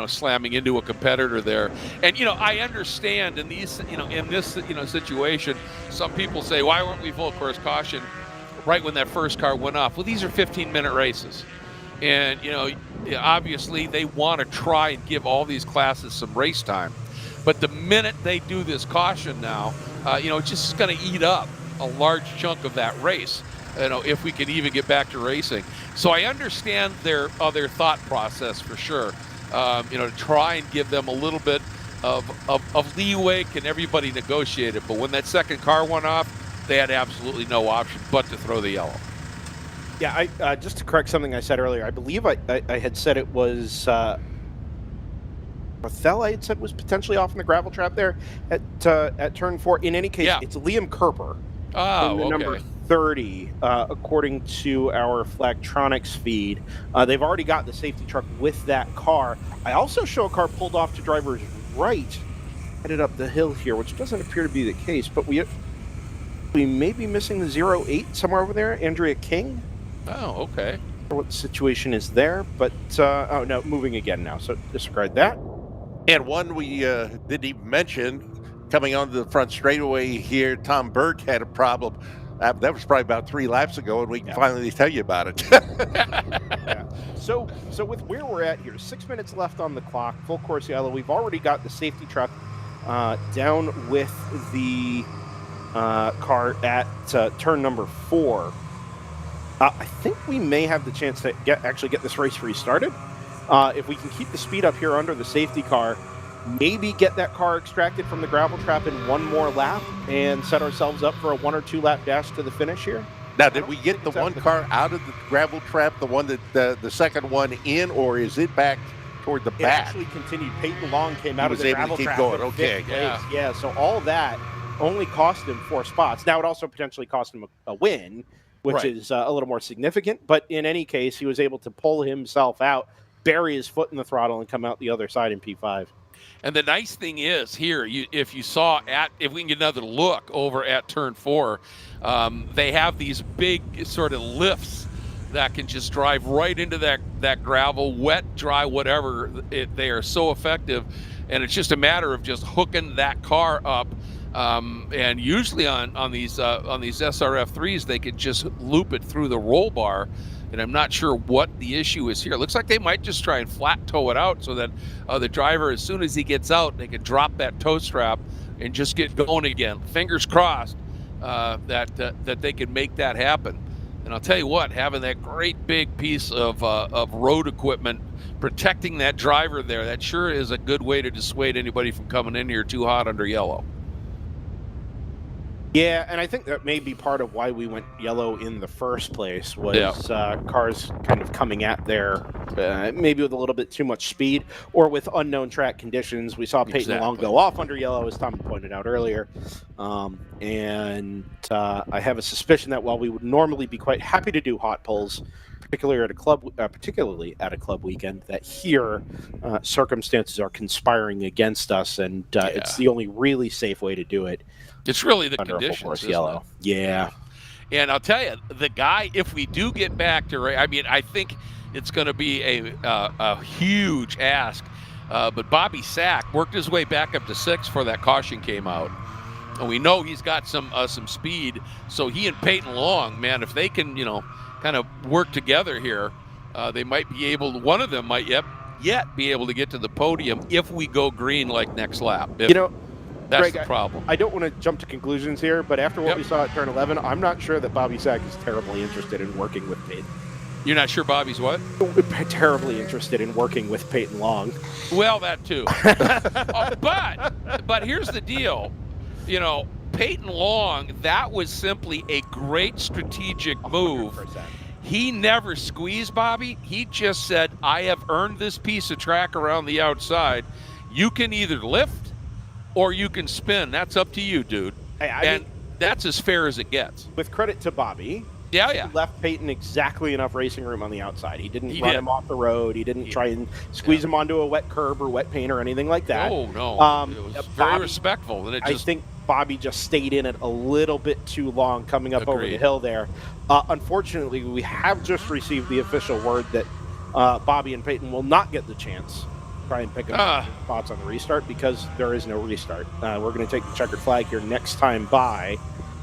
slamming into a competitor there. And I understand in these, in this, situation, some people say, why weren't we full course caution right when that first car went off? Well, these are 15-minute races. And, obviously they want to try and give all these classes some race time. But the minute they do this caution now, it's just going to eat up a large chunk of that race, if we can even get back to racing. So I understand their thought process for sure, to try and give them a little bit of leeway. Can everybody negotiate it? But when that second car went off, they had absolutely no option but to throw the yellow. Yeah, I just to correct something I said earlier, I believe I had said it was Barthel I had said was potentially off in the gravel trap there at turn 4. In any case, It's Liam Kerper. Number 30, according to our Flagtronics feed. They've already got the safety truck with that car. I also show a car pulled off to driver's right, headed up the hill here, which doesn't appear to be the case, but we may be missing the 08 somewhere over there, Andrea King. Oh, okay. What the situation is there, but oh no, moving again now, so disregard that. And one we didn't even mention, coming onto the front straightaway here, Tom Burke had a problem. That was probably about 3 laps ago, and we can finally tell you about it. So with where we're at here, 6 minutes left on the clock, full course yellow. We've already got the safety truck down with the car at turn number 4. I think we may have the chance to actually get this race restarted. If we can keep the speed up here under the safety car, maybe get that car extracted from the gravel trap in one more lap and set ourselves up for a 1 or 2 lap dash to the finish here. Now, did we get the one car out of the gravel trap, the one that the second one in, or is it back toward the back? It actually continued. Peyton Long came out of the gravel trap. Going. Okay. Yeah. So all that only cost him 4 spots. Now, it also potentially cost him a win, which is a little more significant. But in any case, he was able to pull himself out, bury his foot in the throttle, and come out the other side in P5. And the nice thing is here, if we can get another look over at turn 4, they have these big sort of lifts that can just drive right into that gravel, wet, dry, whatever. They are so effective, and it's just a matter of just hooking that car up. And usually on these SRF3s, they could just loop it through the roll bar. And I'm not sure what the issue is here. It looks like they might just try and flat tow it out so that the driver, as soon as he gets out, they can drop that tow strap and just get going again. Fingers crossed that they can make that happen. And I'll tell you what, having that great big piece of road equipment protecting that driver there, that sure is a good way to dissuade anybody from coming in here too hot under yellow. Yeah, and I think that may be part of why we went yellow in the first place, was cars kind of coming at there maybe with a little bit too much speed or with unknown track conditions. We saw Peyton Long go off under yellow, as Tom pointed out earlier. And I have a suspicion that while we would normally be quite happy to do hot pulls, particularly at a club weekend, that here circumstances are conspiring against us, and it's the only really safe way to do it. It's really the conditions, yellow. Yeah. And I'll tell you, the guy, if we do get back to, I think it's going to be a huge ask. But Bobby Sack worked his way back up to 6th before that caution came out. And we know he's got some speed. So he and Peyton Long, man, if they can, kind of work together here, They might be able. One of them might yet be able to get to the podium if we go green like next lap. You know, That's Greg, the problem. I don't want to jump to conclusions here, but after what we saw at turn 11, I'm not sure that Bobby Sack is terribly interested in working with Peyton. You're not sure Bobby's what? Terribly interested in working with Peyton Long. Well, that too. But here's the deal. You know, Peyton Long, that was simply a great strategic move. 100%. He never squeezed Bobby. He just said, I have earned this piece of track around the outside. You can either lift or you can spin. That's up to you, dude. And that's as fair as it gets. With credit to Bobby, he left Peyton exactly enough racing room on the outside. He didn't run him off the road. He didn't try and squeeze him onto a wet curb or wet paint or anything like that. Oh, no. It was very Bobby, respectful. And I think Bobby just stayed in it a little bit too long coming up over the hill there. Unfortunately, we have just received the official word that Bobby and Peyton will not get the chance to try and pick up spots on the restart because there is no restart. We're going to take the checkered flag here next time by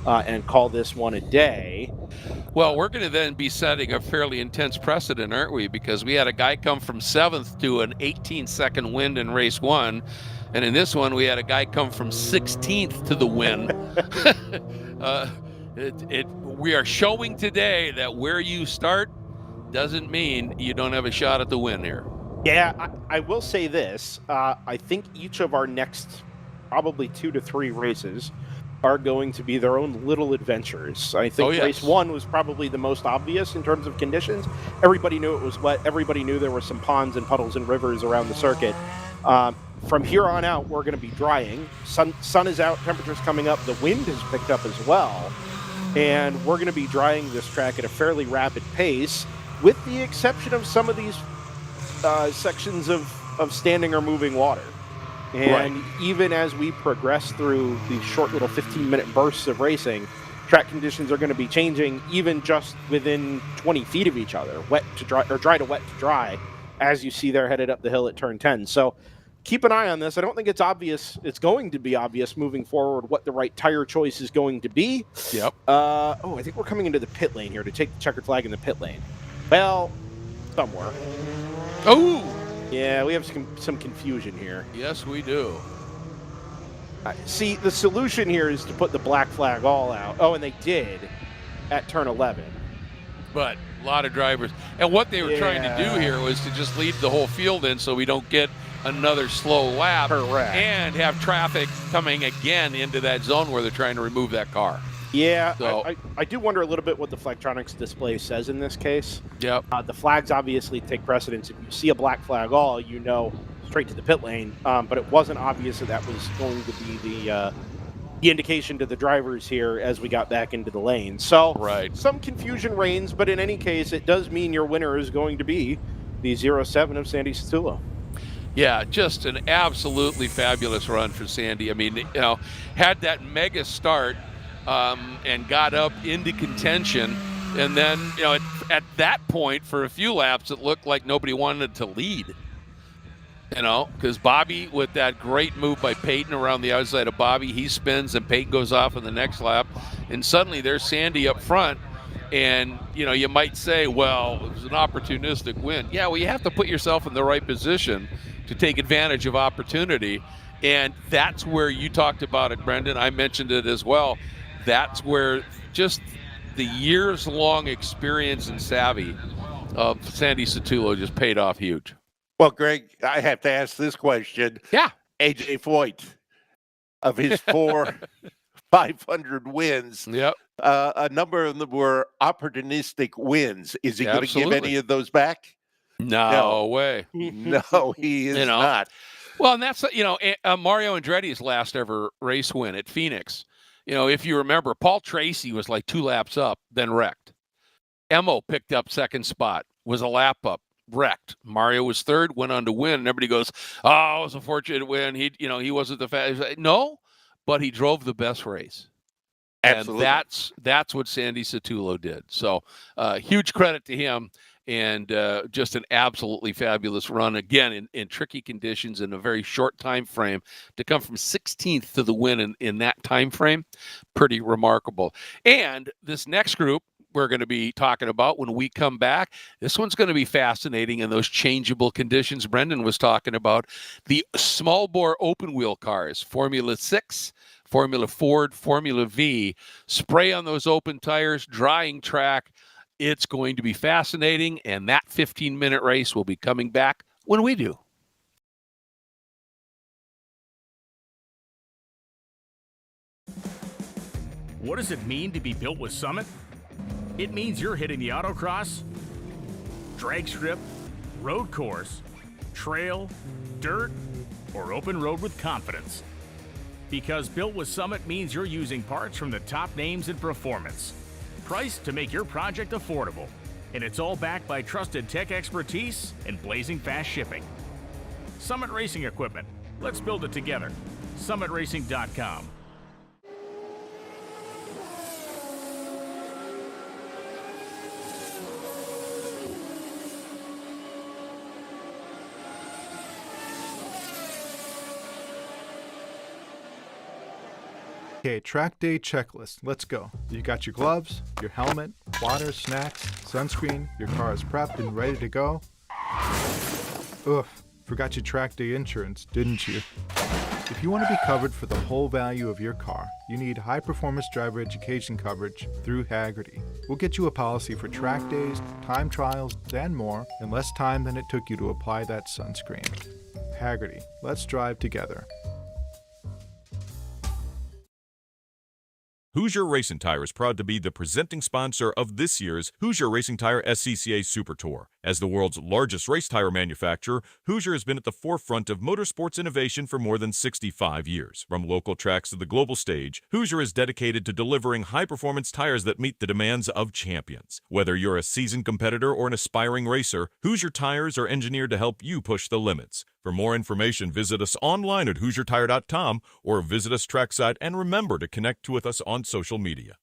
and call this one a day. Well, we're going to then be setting a fairly intense precedent, aren't we? Because we had a guy come from 7th to an 18-second win in race 1. And in this one, we had a guy come from 16th to the win. We are showing today that where you start doesn't mean you don't have a shot at the win here. Yeah, I will say this. I think each of our next probably 2 to 3 races are going to be their own little adventures. I think race 1 was probably the most obvious in terms of conditions. Everybody knew it was wet. Everybody knew there were some ponds and puddles and rivers around the circuit. From here on out, we're going to be drying. Sun is out, temperatures coming up. The wind has picked up as well. And we're going to be drying this track at a fairly rapid pace, with the exception of some of these sections of standing or moving water. And even as we progress through these short little 15-minute bursts of racing, track conditions are going to be changing even just within 20 feet of each other, wet to dry or dry to wet to dry, as you see there headed up the hill at turn 10. So keep an eye on this. I don't think it's obvious. It's going to be obvious moving forward what the right tire choice is going to be. Yep. I think we're coming into the pit lane here to take the checkered flag in the pit lane. Well, somewhere. Oh! Yeah, we have some confusion here. Yes, we do. See, the solution here is to put the black flag all out. Oh, and they did at turn 11. But a lot of drivers. And what they were trying to do here was to just leave the whole field in so we don't get another slow lap. Correct. And have traffic coming again into that zone where they're trying to remove that car. Yeah, so, I do wonder a little bit what the Flagtronics display says in this case. Yep. The flags obviously take precedence. If you see a black flag all, you know straight to the pit lane. But it wasn't obvious that was going to be the indication to the drivers here as we got back into the lane. So some confusion reigns, but in any case, it does mean your winner is going to be the 07 of Sandy Satullo. Yeah, just an absolutely fabulous run for Sandy. I mean, had that mega start and got up into contention. And then, at that point, for a few laps, it looked like nobody wanted to lead. Because Bobby, with that great move by Peyton around the outside of Bobby, he spins and Peyton goes off in the next lap. And suddenly there's Sandy up front. And, you might say, well, it was an opportunistic win. Yeah, well, you have to put yourself in the right position to take advantage of opportunity. And that's where you talked about it, Brendan. I mentioned it as well. That's where just the years-long experience and savvy of Sandy Satullo just paid off huge. Well, Greg, I have to ask this question. Yeah. AJ Foyt, of his 4 500 wins, a number of them were opportunistic wins. Is he going to give any of those back? No way. No, he is not. Well, and that's, Mario Andretti's last ever race win at Phoenix. If you remember, Paul Tracy was like 2 laps up, then wrecked. Emo picked up second spot, was a lap up, wrecked. Mario was third, went on to win, and everybody goes, "Oh, it was a fortunate win. He wasn't the fastest." No, but he drove the best race. Absolutely. And that's what Sandy Satullo did. So huge credit to him. And just an absolutely fabulous run, again, in tricky conditions in a very short time frame. To come from 16th to the win in that time frame, pretty remarkable. And this next group, we're going to be talking about when we come back. This one's going to be fascinating in those changeable conditions Brendan was talking about. The small bore open wheel cars, Formula 6, Formula Ford, Formula V, spray on those open tires, drying track. It's going to be fascinating, and that 15-minute race will be coming back when we do. What does it mean to be built with Summit? It means you're hitting the autocross, drag strip, road course, trail, dirt, or open road with confidence. Because built with Summit means you're using parts from the top names in performance, priced to make your project affordable. And it's all backed by trusted tech expertise and blazing fast shipping. Summit Racing Equipment. Let's build it together. SummitRacing.com. Okay, track day checklist. Let's go. You got your gloves, your helmet, water, snacks, sunscreen, your car is prepped and ready to go. Oof, forgot your track day insurance, didn't you? If you want to be covered for the whole value of your car, you need high performance driver education coverage through Hagerty. We'll get you a policy for track days, time trials, and more in less time than it took you to apply that sunscreen. Hagerty, let's drive together. Hoosier Racing Tire is proud to be the presenting sponsor of this year's Hoosier Racing Tire SCCA Super Tour. As the world's largest race tire manufacturer, Hoosier has been at the forefront of motorsports innovation for more than 65 years. From local tracks to the global stage, Hoosier is dedicated to delivering high-performance tires that meet the demands of champions. Whether you're a seasoned competitor or an aspiring racer, Hoosier tires are engineered to help you push the limits. For more information, visit us online at HoosierTire.com or visit us trackside, and remember to connect with us on social media.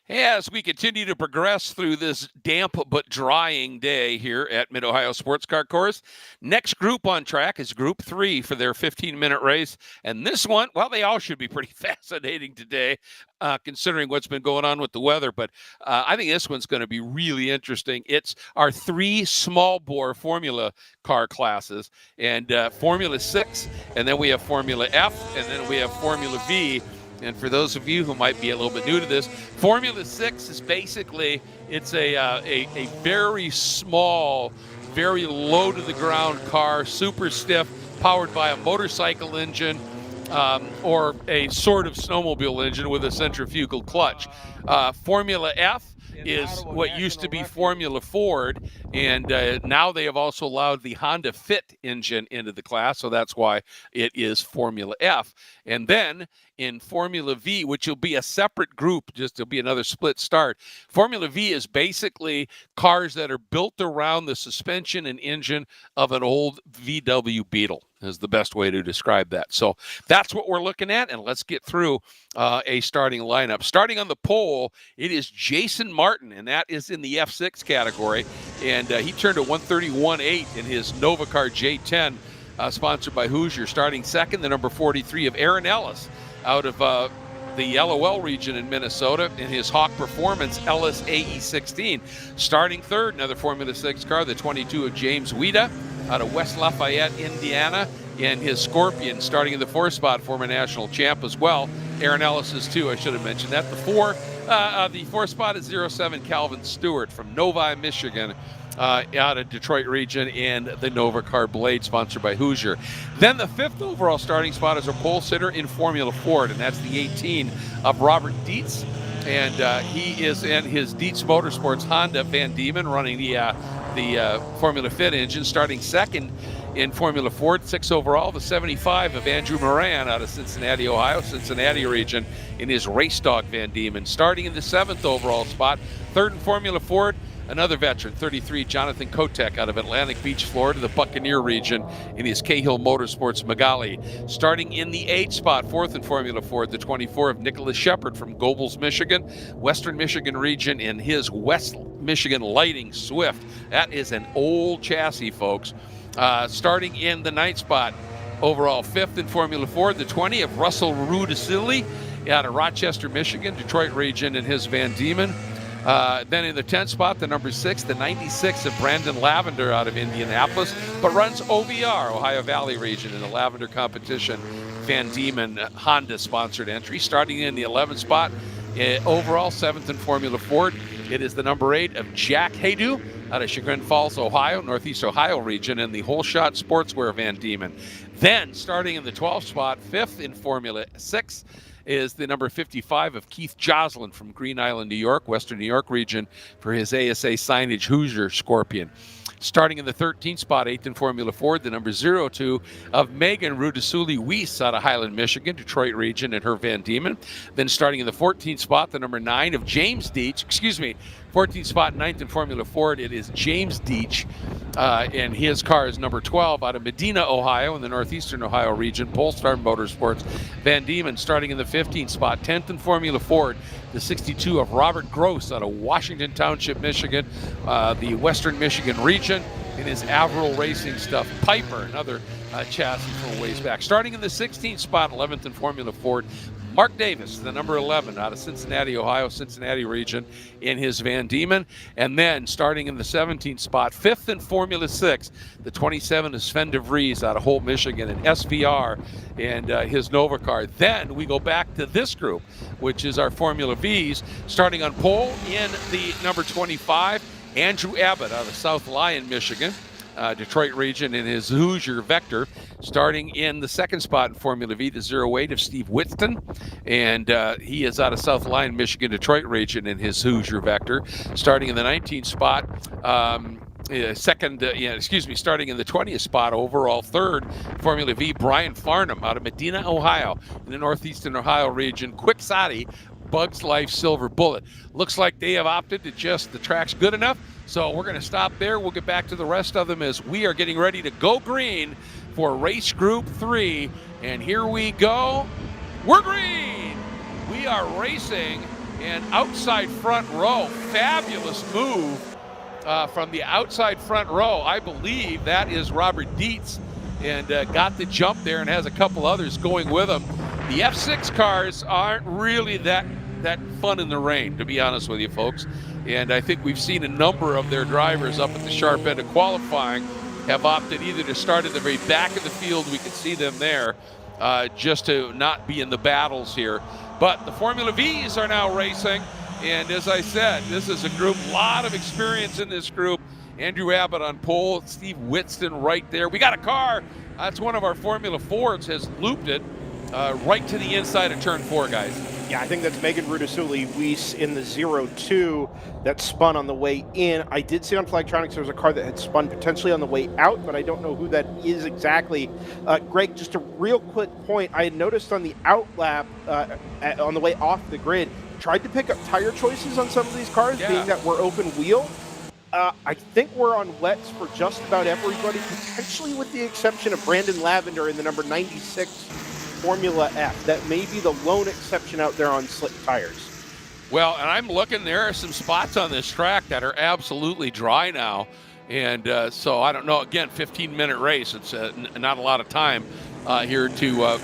As we continue to progress through this damp but drying day here at Mid-Ohio Sports Car Course, next group on track is Group 3 for their 15-minute race. And this one, well, they all should be pretty fascinating today, considering what's been going on with the weather. But I think this one's going to be really interesting. It's our 3 small bore Formula car classes, and Formula 6, and then we have Formula F, and then we have Formula V. And for those of you who might be a little bit new to this, Formula 6 is basically, it's a very small, very low-to-the-ground car, super stiff, powered by a motorcycle engine or a sort of snowmobile engine with a centrifugal clutch. Formula F is what used to be Formula Ford, and now they have also allowed the Honda Fit engine into the class, so that's why it is Formula F. And then in Formula V, which will be a separate group, just it'll be another split start. Formula V is basically cars that are built around the suspension and engine of an old VW Beetle, is the best way to describe that. So that's what we're looking at, and let's get through a starting lineup. Starting on the pole, it is Jason Martin, and that is in the F6 category, and he turned a 131.8 in his Novacar J10, sponsored by Hoosier. Starting second, the number 43 of Aaron Ellis out of the LOL region in Minnesota in his Hawk Performance Ellis AE16. Starting third, another Formula 6 car, the 22 of James Wida out of West Lafayette, Indiana, in his Scorpion. Starting in the 4th spot, former national champ as well. Aaron Ellis is 2, I should have mentioned that. The 4th spot is 07 Calvin Stewart from Novi, Michigan, out of Detroit region in the Novacar Blade, sponsored by Hoosier. Then the 5th overall starting spot is a pole sitter in Formula Ford, and that's the 18 of Robert Dietz. And he is in his Dietz Motorsports Honda Van Diemen, running the Formula Fit engine. Starting second in Formula Ford, 6 overall, the 75 of Andrew Moran out of Cincinnati, Ohio, Cincinnati region, in his Race Dog Van Diemen. Starting in the 7th overall spot, 3rd in Formula Ford, another veteran, 33, Jonathan Kotek out of Atlantic Beach, Florida, the Buccaneer region, in his Cahill Motorsports Magali. Starting in the 8th spot, 4th in Formula Ford, the 24 of Nicholas Shepard from Gobles, Michigan, Western Michigan region, in his West Michigan Lighting Swift. That is an old chassis, folks. Starting in the 9th spot, overall 5th in Formula Ford, the 20 of Russell Rudisili out of Rochester, Michigan, Detroit region, in his Van Diemen. Then in the 10th spot, the number 6, the 96 of Brandon Lavender out of Indianapolis, but runs OVR, Ohio Valley region, in the Lavender competition. Van Diemen Honda-sponsored entry. Starting in the 11th spot, overall 7th in Formula Ford, it is the number 8 of Jack Haydu out of Chagrin Falls, Ohio, Northeast Ohio region, in the Whole Shot Sportswear Van Diemen. Then, starting in the 12th spot, 5th in Formula 6, is the number 55 of Keith Joslin from Green Island, New York, Western New York region, for his ASA Signage Hoosier Scorpion. Starting in the 13th spot, 8th in Formula Ford, the number 02 of Megan Rudisuli-Weiss out of Highland, Michigan, Detroit region, in her Van Diemen. Then starting in the 14th spot, the number 9 of James Deach, 14th spot, 9th in Formula Ford, it is James Deach, and his car is number 12 out of Medina, Ohio, in the Northeastern Ohio region, Polestar Motorsports Van Diemen. Starting in the 15th spot, 10th in Formula Ford, the 62 of Robert Gross out of Washington Township, Michigan, the Western Michigan region, in his Averill Racing Stuff Piper, another chassis from ways back. Starting in the 16th spot, 11th in Formula Ford, Mark Davis, the number 11 out of Cincinnati, Ohio, Cincinnati region, in his Van Diemen. And then starting in the 17th spot, 5th in Formula 6, the 27 is Sven de Vries out of Holt, Michigan, in SVR and his Novacar. Then we go back to this group, which is our Formula Vs. Starting on pole in the number 25, Andrew Abbott out of South Lyon, Michigan, Detroit region, in his Hoosier Vector. Starting in the 2nd spot in Formula V, the 08 of Steve Whitston, and he is out of South Lyon, Michigan, Detroit region, in his Hoosier Vector. Starting in the 19th spot, starting in the 20th spot, overall 3rd, Formula V, Brian Farnham out of Medina, Ohio, in the Northeastern Ohio region, Quixote Bugs Life Silver Bullet. Looks like they have opted to just, the track's good enough, so we're going to stop there. We'll get back to the rest of them as we are getting ready to go green for race group 3. And here we go. We're green. We are racing And outside front row, fabulous move from the outside front row. I believe that is Robert Dietz, and got the jump there and has a couple others going with him. The F6 cars aren't really that fun in the rain, to be honest with you folks. And I think we've seen a number of their drivers up at the sharp end of qualifying have opted either to start at the very back of the field, we can see them there, just to not be in the battles here. But the Formula Vs are now racing, and as I said, this is a group, a lot of experience in this group. Andrew Abbott on pole, Steve Whitston right there. We got a car, that's one of our Formula Fords, has looped it right to the inside of turn 4, guys. Yeah, I think that's Megan Rudisuli-Weiss in the 0-2 that spun on the way in. I did see on Flagtronics there was a car that had spun potentially on the way out, but I don't know who that is exactly. Greg, just a real quick point. I had noticed on the out lap, on the way off the grid, tried to pick up tire choices on some of these cars, being that we're open wheel. I think we're on wets for just about everybody, potentially with the exception of Brandon Lavender in the number 96 Formula F. That may be the lone exception out there on slick tires. Well, and I'm looking, there are some spots on this track that are absolutely dry now. And so I don't know, again, 15-minute race. It's not a lot of time here to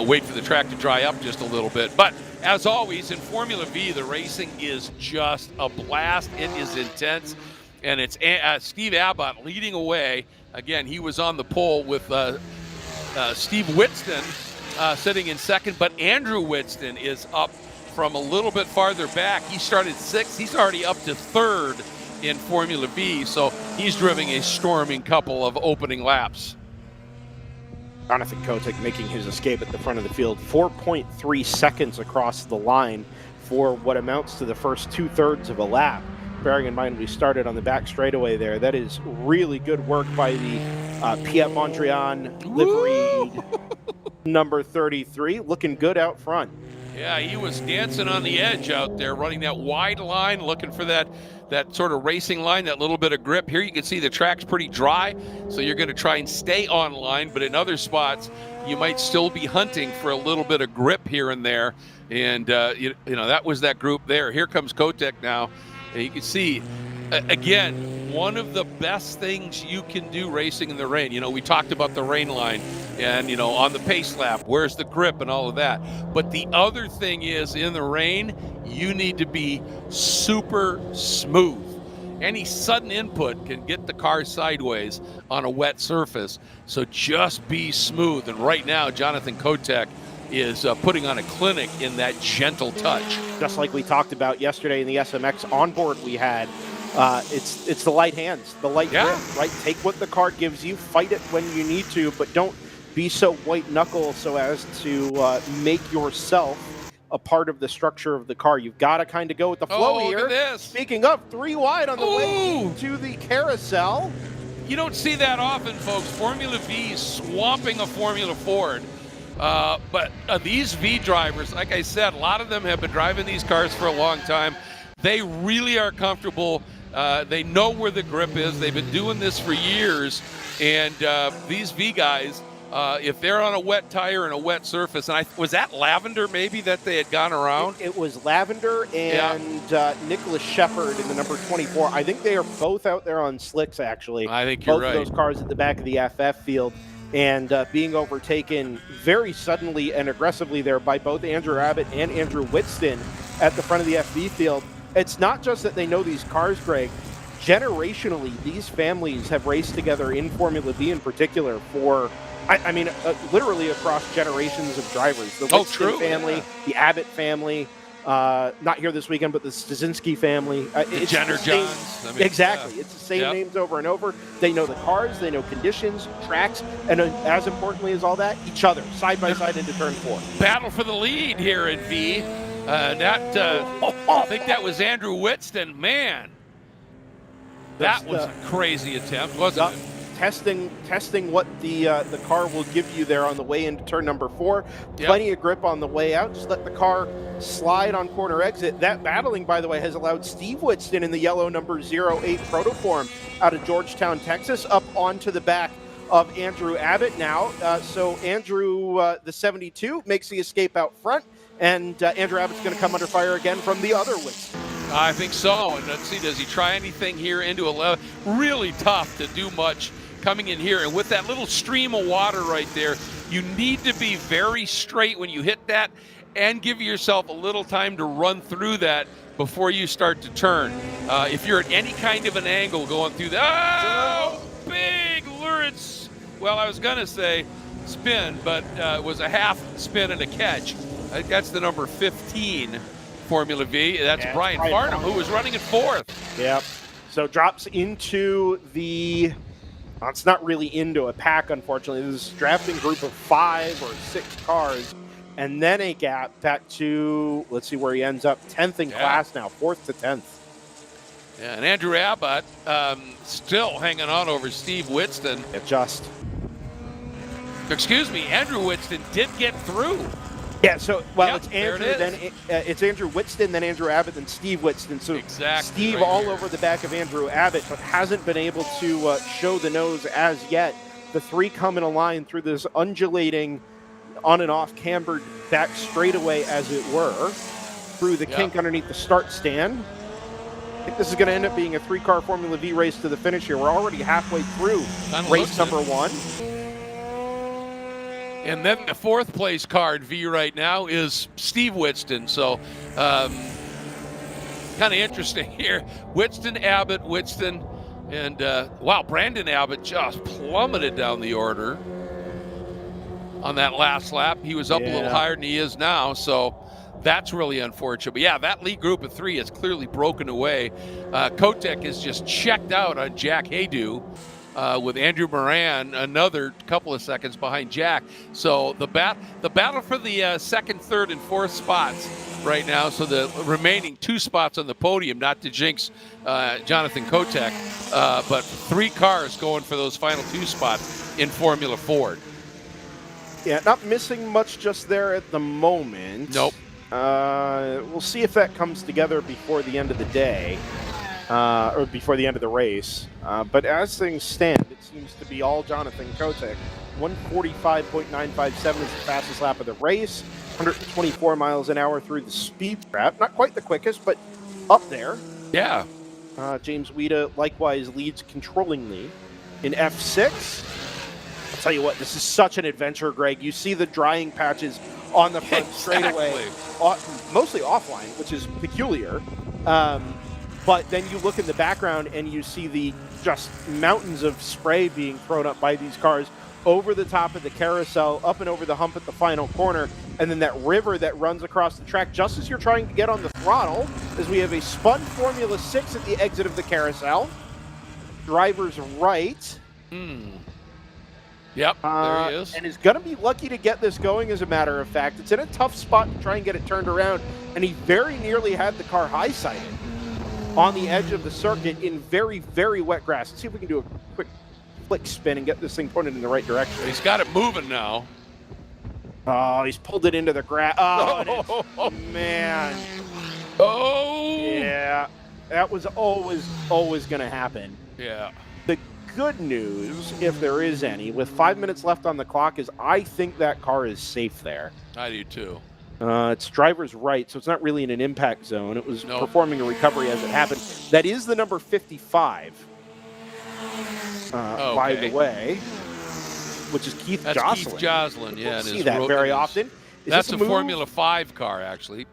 wait for the track to dry up just a little bit. But as always, in Formula V, the racing is just a blast. It is intense. And it's Steve Abbott leading away. Again, he was on the pole with Steve Whitston sitting in second, but Andrew Whitston is up from a little bit farther back. He started 6th. He's already up to 3rd in Formula V, so he's driving a storming couple of opening laps. Jonathan Kotick making his escape at the front of the field. 4.3 seconds across the line for what amounts to the first 2/3 of a lap. Bearing in mind we started on the back straightaway there. That is really good work by the Piet Mondrian livery number 33. Looking good out front. Yeah, he was dancing on the edge out there, running that wide line, looking for that sort of racing line, that little bit of grip. Here you can see the track's pretty dry, so you're going to try and stay on line, but in other spots, you might still be hunting for a little bit of grip here and there. And, that was that group there. Here comes Kotick now. And you can see, again, one of the best things you can do racing in the rain. We talked about the rain line and, on the pace lap, where's the grip and all of that. But the other thing is, in the rain, you need to be super smooth. Any sudden input can get the car sideways on a wet surface. So just be smooth. And right now, Jonathan Kotick is putting on a clinic in that gentle touch. Just like we talked about yesterday in the SMX onboard we had, it's the light hands, the light grip, right? Take what the car gives you, fight it when you need to, but don't be so white knuckle so as to make yourself a part of the structure of the car. You've got to kind of go with the flow here. Look at this. Speaking of, 3 wide on the way to the carousel. You don't see that often, folks. Formula V swamping a Formula Ford. But these V drivers, like I said, a lot of them have been driving these cars for a long time. They really are comfortable. They know where the grip is. They've been doing this for years. And these V guys, if they're on a wet tire and a wet surface, and was that Lavender maybe that they had gone around? It was Lavender and Nicholas Shepard in the number 24. I think they are both out there on slicks, actually. I think you're right. Both of those cars at the back of the FF field. And being overtaken very suddenly and aggressively there by both Andrew Abbott and Andrew Whitston at the front of the FV field. It's not just that they know these cars, Greg. Generationally, these families have raced together in Formula V in particular for, literally across generations of drivers. The Whitston family, the Abbott family, not here this weekend, but the Stasinski family. Jenner Johns. Exactly. It's the same names over and over. They know the cars, they know conditions, tracks, and as importantly as all that, each other, side by side into turn 4. Battle for the lead here in V. I think that was Andrew Whitston. Man, that was a crazy attempt, wasn't it? Testing what the car will give you there on the way into turn number 4. Plenty of grip on the way out. Just let the car slide on corner exit. That battling, by the way, has allowed Steve Whitston in the yellow number 08 Protoform out of Georgetown, Texas, up onto the back of Andrew Abbott now. So Andrew, the 72, makes the escape out front. And Andrew Abbott's going to come under fire again from the other Winston. I think so. And let's see, does he try anything here into 11? Really tough to do much coming in here. And with that little stream of water right there, you need to be very straight when you hit that and give yourself a little time to run through that before you start to turn. If you're at any kind of an angle going through that, oh, big lurid, well, I was going to say spin, but it was a half spin and a catch. I think that's the number 15 Formula V. That's Brian Farnham, who was running in 4th. Yep. So drops into the, it's not really into a pack, unfortunately. This is a drafting group of 5 or 6 cars. And then a gap back to, let's see where he ends up, 10th in class now, 4th to 10th. Yeah, and Andrew Abbott still hanging on over Steve Whitston. Excuse me, Andrew Whitston did get through. Yeah, so, well, it's Andrew, then it's Andrew Whitston, then Andrew Abbott, then Steve Whitston. So Steve right all here. over the back of Andrew Abbott, but hasn't been able to show the nose as yet. The 3 come in a line through this undulating, on and off cambered back straightaway, as it were, through the kink underneath the start stand. I think this is going to end up being a 3-car Formula V race to the finish here. We're already halfway through race number 1. And then the 4th place card V right now is Steve Whitston. So kind of interesting here. Whitston, Abbott, Whitston, and wow, Brandon Abbott just plummeted down the order on that last lap. He was up a little higher than he is now, so that's really unfortunate. But yeah, that lead group of 3 is clearly broken away. Kotek is just checked out on Jack Haydu. With Andrew Moran another couple of seconds behind Jack. So the battle for the 2nd, 3rd, and 4th spots right now. So the remaining 2 spots on the podium, not to jinx Jonathan Kotek, but 3 cars going for those final 2 spots in Formula Ford. Yeah, not missing much just there at the moment. Nope. We'll see if that comes together before the end of the day. Or before the end of the race. But as things stand, it seems to be all Jonathan Kotek. 145.957 is the fastest lap of the race. 124 miles an hour through the speed trap. Not quite the quickest, but up there. Yeah. James Weida likewise leads controllingly in F6. I'll tell you what, this is such an adventure, Greg. You see the drying patches on the front straightaway, mostly offline, which is peculiar. But then you look in the background and you see the just mountains of spray being thrown up by these cars over the top of the carousel, up and over the hump at the final corner, and then that river that runs across the track just as you're trying to get on the throttle, as we have a spun Formula 6 at the exit of the carousel. Driver's right. Yep, there he is. And is going to be lucky to get this going, as a matter of fact. It's in a tough spot to try and get it turned around, and he very nearly had the car high-sided on the edge of the circuit in very, very wet grass. Let's see if we can do a quick flick spin and get this thing pointed in the right direction. He's got it moving now. Oh, he's pulled it into the grass. Oh, man. Oh. Yeah, that was always going to happen. Yeah. The good news, if there is any, with 5 minutes left on the clock, is I think that car is safe there. I do too. It's driver's right, so it's not really in an impact zone. It was performing a recovery as it happened. That is the number 55, by the way, which is Keith That's Jocelyn. Keith Jocelyn, yeah. You don't see that very often. That's a Formula 5 car, actually.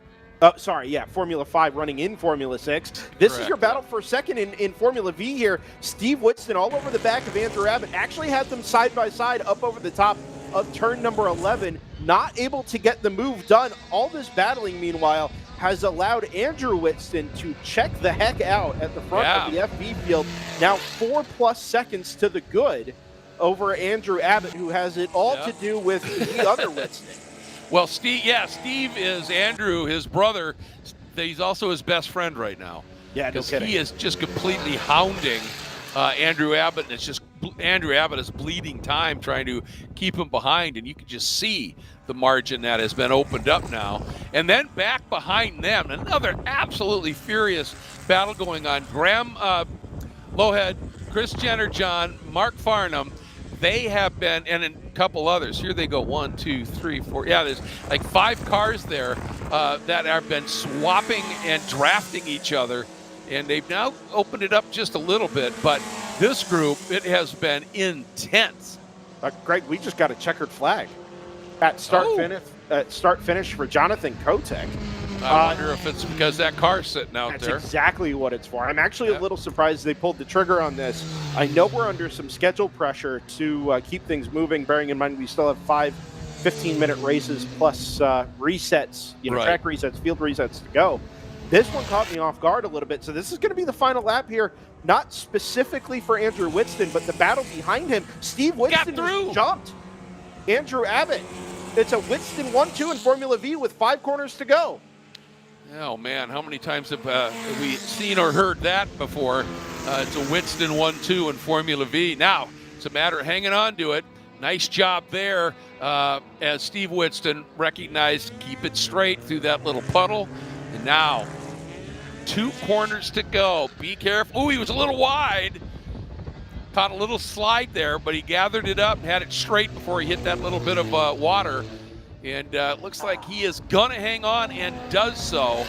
Formula 5 running in Formula 6. This is your battle for second in Formula V here. Steve Whitston all over the back of Andrew Abbott. Actually had them side by side up over the top of turn number 11. Not able to get the move done. All this battling, meanwhile, has allowed Andrew Whitston to check the heck out at the front of the FV field. Now 4+ seconds to the good over Andrew Abbott, who has it all to do with the other Whitston. Well, Steve is Andrew, his brother. He's also his best friend right now. Yeah, no kidding. He is just completely hounding Andrew Abbott, and it's just Andrew Abbott is bleeding time trying to keep him behind, and you can just see the margin that has been opened up now. And then back behind them, another absolutely furious battle going on. Graham Lohead, Chris Jenner-John, Mark Farnham. They have been, and a couple others. Here they go, 1, 2, 3, 4. Yeah, there's like 5 cars there that have been swapping and drafting each other, and they've now opened it up just a little bit. But this group, it has been intense. Greg, we just got a checkered flag at start finish for Jonathan Kotek. I wonder if it's because that car's sitting out there. That's exactly what it's for. I'm actually a little surprised they pulled the trigger on this. I know we're under some schedule pressure to keep things moving, bearing in mind we still have 5 15-minute races plus resets, track resets, field resets to go. This one caught me off guard a little bit. So this is going to be the final lap here, not specifically for Andrew Whitson, but the battle behind him. Steve Whitson jumped Andrew Abbott. It's a Whitson 1-2 in Formula V with 5 corners to go. Oh, man, how many times have we seen or heard that before? It's a Whitson 1-2 in Formula V. Now, it's a matter of hanging on to it. Nice job there as Steve Whitson recognized, keep it straight through that little puddle. And now, 2 corners to go. Be careful. Oh, he was a little wide. Caught a little slide there, but he gathered it up and had it straight before he hit that little bit of water. And it looks like he is going to hang on and does so.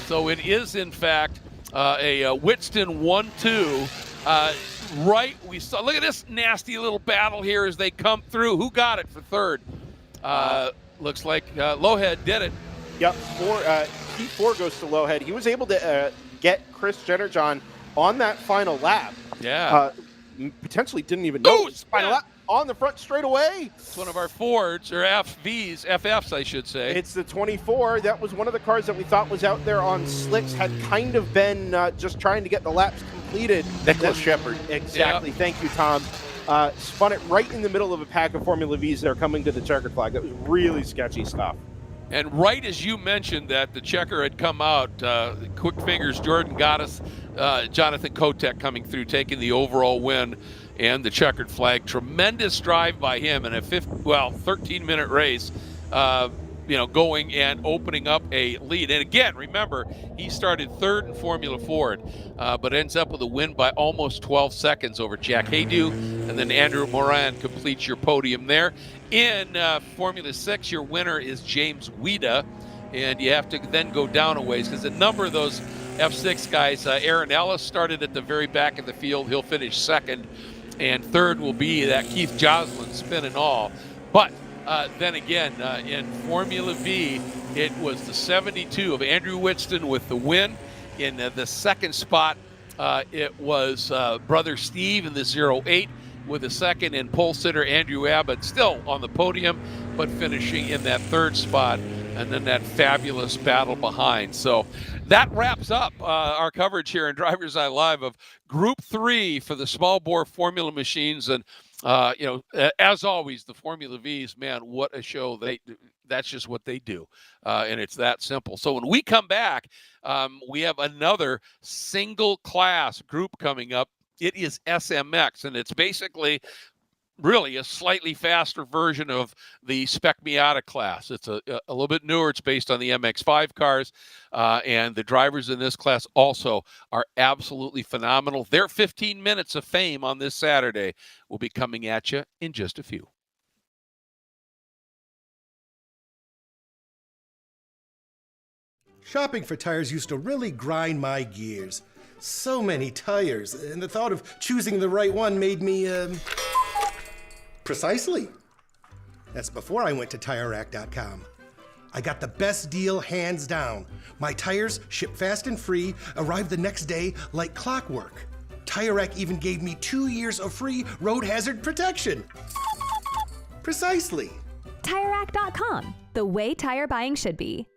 So it is, in fact, a Whitson 1-2. We saw. Look at this nasty little battle here as they come through. Who got it for third? Looks like Lowhead did it. Yep, P4 goes to Lowhead. He was able to get Chris Jennerjohn on that final lap. Yeah. Potentially didn't even know it was final lap. On the front straight away. It's one of our Fords, or FFs, I should say. It's the 24. That was one of the cars that we thought was out there on slicks, had kind of been just trying to get the laps completed. Nicholas Shepard. Exactly. Yep. Thank you, Tom. Spun it right in the middle of a pack of Formula Vs that are coming to the checkered flag. That was really sketchy stuff. And right as you mentioned that the checker had come out, quick fingers, Jordan got us, Jonathan Kotek coming through, taking the overall win and the checkered flag. Tremendous drive by him in a 13-minute race, going and opening up a lead. And again, remember, he started third in Formula Ford, but ends up with a win by almost 12 seconds over Jack Haydu, and then Andrew Moran completes your podium there. In Formula 6, your winner is James Weida, and you have to then go down a ways because a number of those F6 guys, Aaron Ellis started at the very back of the field. He'll finish second. And third will be that Keith Joslin spin and all. But then again, in Formula V, it was the 72 of Andrew Whitson with the win. In the second spot, it was brother Steve in the 08 with a second, and pole sitter Andrew Abbott still on the podium, but finishing in that third spot, and then that fabulous battle behind. So that wraps up our coverage here in DriverSeye Live of Group 3 for the small bore Formula machines. And, as always, the Formula Vs, man, what a show. That's just what they do. And it's that simple. So when we come back, we have another single class group coming up. It is SMX, and it's basically really a slightly faster version of the Spec Miata class. It's a little bit newer. It's based on the MX-5 cars, and the drivers in this class also are absolutely phenomenal. Their 15 minutes of fame on this Saturday will be coming at you in just a few. Shopping for tires used to really grind my gears. So many tires, and the thought of choosing the right one made me, Precisely. That's before I went to TireRack.com. I got the best deal hands down. My tires ship fast and free, arrive the next day like clockwork. Tire Rack even gave me 2 years of free road hazard protection. Precisely. TireRack.com, the way tire buying should be.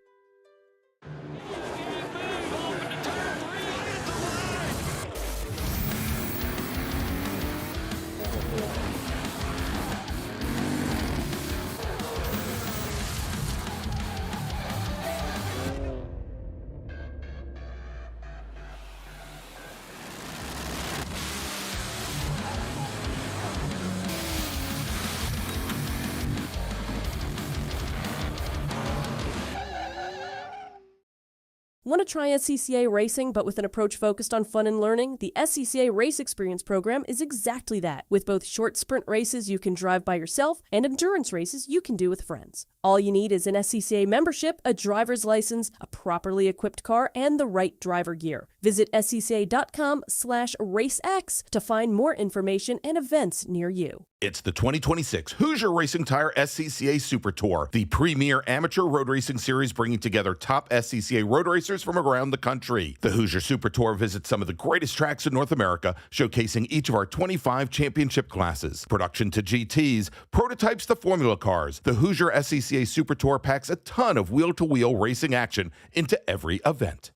Want to try SCCA racing but with an approach focused on fun and learning? The SCCA Race Experience program is exactly that, with both short sprint races you can drive by yourself and endurance races you can do with friends. All you need is an SCCA membership, a driver's license, a properly equipped car, and the right driver gear. Visit scca.com/racex to find more information and events near you. It's the 2026 Hoosier Racing Tire SCCA Super Tour, the premier amateur road racing series bringing together top SCCA road racers from around the country. The Hoosier Super Tour visits some of the greatest tracks in North America, showcasing each of our 25 championship classes. Production to GTs, prototypes to Formula cars, the Hoosier SCCA Super Tour packs a ton of wheel-to-wheel racing action into every event.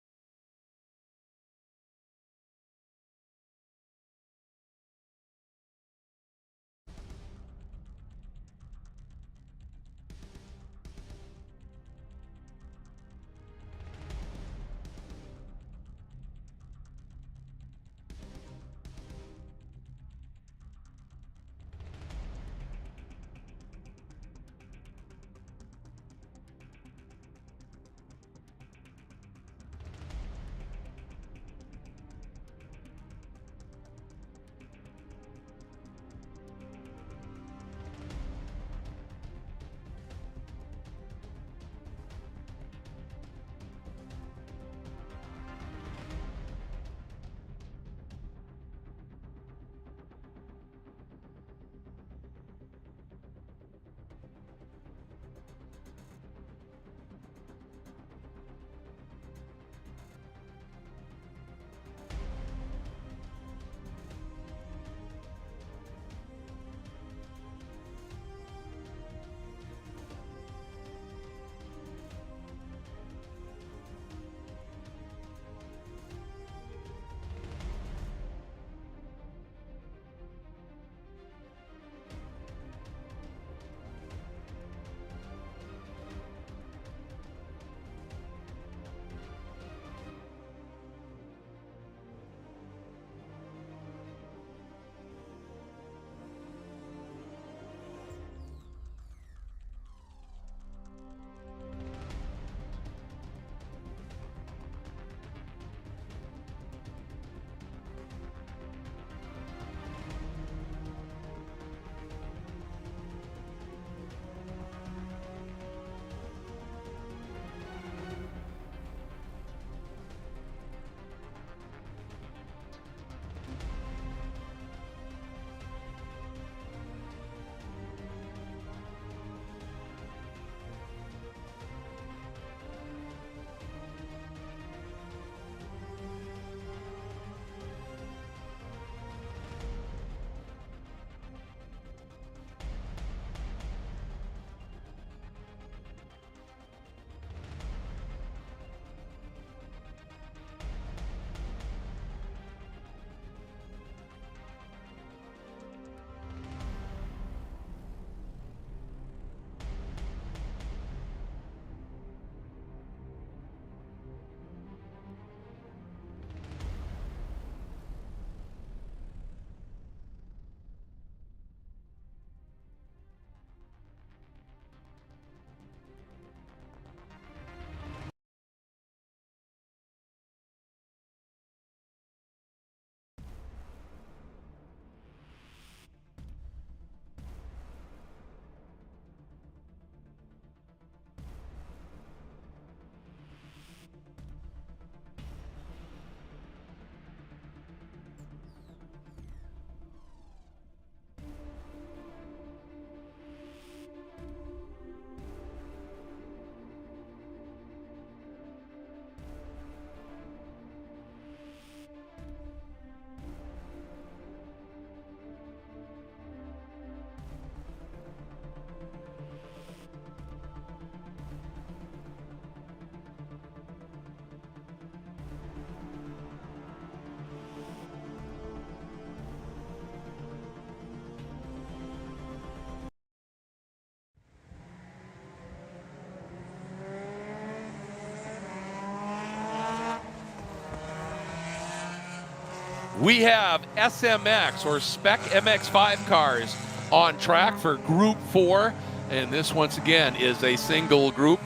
We have SMX or Spec MX5 cars on track for Group 4. And this, once again, is a single group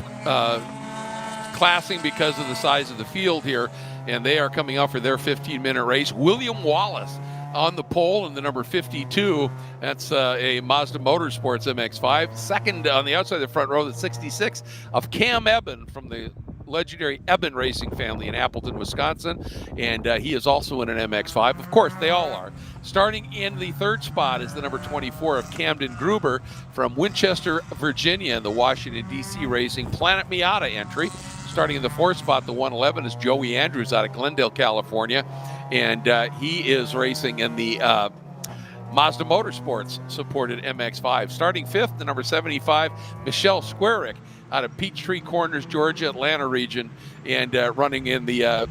classing because of the size of the field here, and they are coming out for their 15-minute race. William Wallace on the pole in the number 52. That's a Mazda Motorsports MX-5. Second on the outside of the front row, the 66 of Cam Eben from the legendary Eben Racing family in Appleton, Wisconsin, and he is also in an MX-5. Of course, they all are. Starting in the third spot is the number 24 of Camden Gruber from Winchester, Virginia, in the Washington, D.C. Racing Planet Miata entry. Starting in the fourth spot, the 111 is Joey Andrews out of Glendale, California, and he is racing in the Mazda Motorsports supported MX-5. Starting fifth, the number 75, Michelle Squarick out of Peachtree Corners, Georgia, Atlanta region, and running in the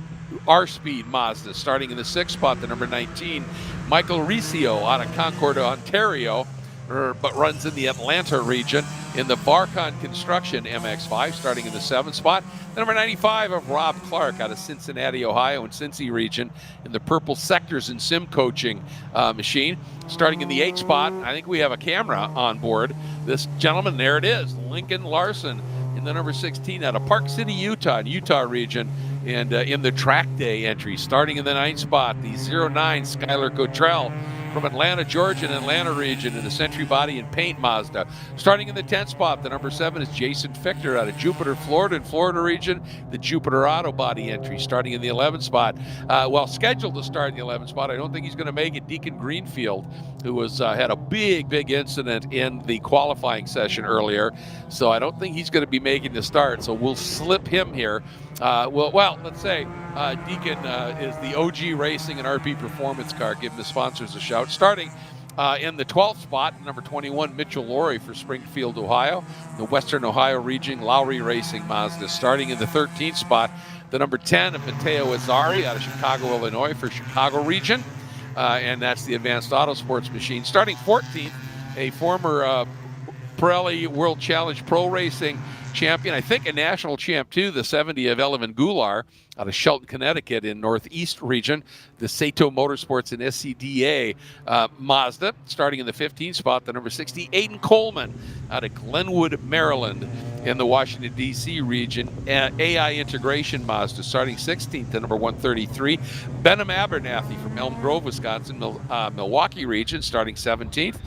R-Speed Mazda. Starting in the sixth spot, the number 19, Michael Riccio out of Concord, Ontario, but runs in the Atlanta region in the Varcon Construction MX-5. Starting in the seventh spot, the number 95 of Rob Clark out of Cincinnati, Ohio, and Cincy region in the Purple Sectors and Sim Coaching machine. Starting in the eighth spot, I think we have a camera on board. This gentleman, there it is, Lincoln Larson in the number 16 out of Park City, Utah, in Utah region, and in the track day entry. Starting in the ninth spot, the 09 Skylar Cottrell from Atlanta, Georgia, and Atlanta region in the Century Body and Paint Mazda. Starting in the 10th spot, the number 7 is Jason Fichter out of Jupiter, Florida, in Florida region, the Jupiter Auto Body entry. Starting in the 11th spot, scheduled to start in the 11th spot, I don't think he's going to make it, Deacon Greenfield, who was had a big incident in the qualifying session earlier, so I don't think he's going to be making the start, so we'll slip him here. Let's say Deacon is the OG Racing and RP Performance car. Give the sponsors a shout. Starting in the 12th spot, number 21, Mitchell Laurie for Springfield, Ohio, the Western Ohio region, Lowry Racing Mazda. Starting in the 13th spot, the number 10 of Matteo Azzari out of Chicago, Illinois for Chicago region, and that's the Advanced Auto Sports machine. Starting 14th, a former Pirelli World Challenge Pro Racing champion, I think a national champ too, the 70 of Elvin Goulart out of Shelton, Connecticut in Northeast region, the Sato Motorsports and SCDA Mazda. Starting in the 15th spot, the number 60, Aiden Coleman out of Glenwood, Maryland in the Washington, D.C. region, AI Integration Mazda. Starting 16th, the number 133, Benham Abernathy from Elm Grove, Wisconsin, Milwaukee region. Starting 17th,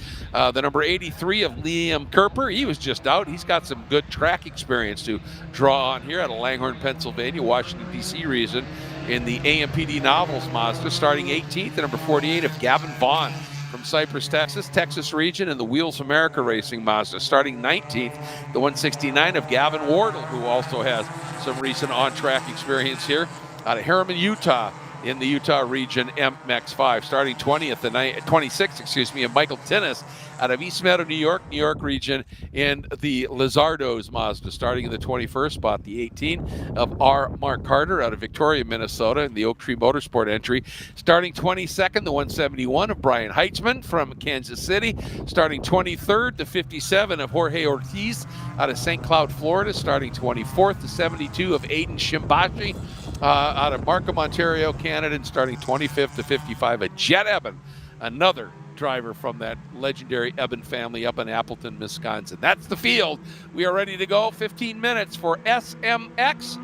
the number 83 of Liam Kerper. He was just out. He's got some good track experience to draw on here out of Langhorne, Pennsylvania, Washington, D.C. region in the AMPD Novels Mazda. Starting 18th, the number 48 of Gavin Vaughn from Cypress, Texas region in the Wheels America Racing Mazda. Starting 19th, the 169 of Gavin Wardle, who also has some recent on-track experience here out of Harriman, Utah, in the Utah region MX-5. Starting 26th, of Michael Tinnis out of East Meadow, New York region in the Lizardos Mazda. Starting in the 21st spot, the 18 of R. Mark Carter out of Victoria, Minnesota in the Oak Tree Motorsport entry. Starting 22nd, the 171 of Brian Heitzman from Kansas City. Starting 23rd, the 57 of Jorge Ortiz out of St. Cloud, Florida. Starting 24th, the 72 of Aiden Shimbashi out of Markham, Ontario, Canada. And starting 25th to 55, a Jet Eben, another driver from that legendary Eben family up in Appleton, Wisconsin. That's the field. We are ready to go. 15 minutes for SMX.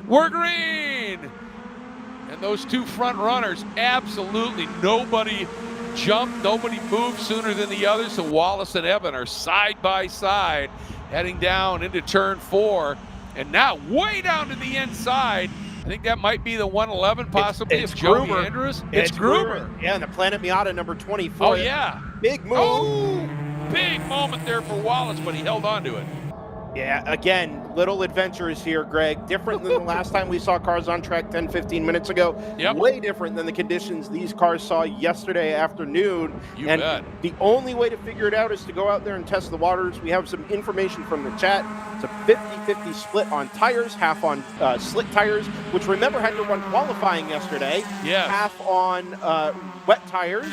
We're green! And those two front runners, absolutely nobody jumped, nobody moved sooner than the others. So Wallace and Eben are side by side heading down into turn 4. And now way down to the inside, I think that might be the 111 possibly of Joey Andrews. It's Gruber. Yeah, and the Planet Miata number 24. Oh, yeah. Big move. Oh, big moment there for Wallace, but he held on to it. Yeah, again, little adventures here, Greg. Different than the last time we saw cars on track 10, 15 minutes ago. Yep. Way different than the conditions these cars saw yesterday afternoon. You bet. The only way to figure it out is to go out there and test the waters. We have some information from the chat. It's a 50-50 split on tires, half on slick tires, which remember had to run qualifying yesterday. Yes. Half on wet tires.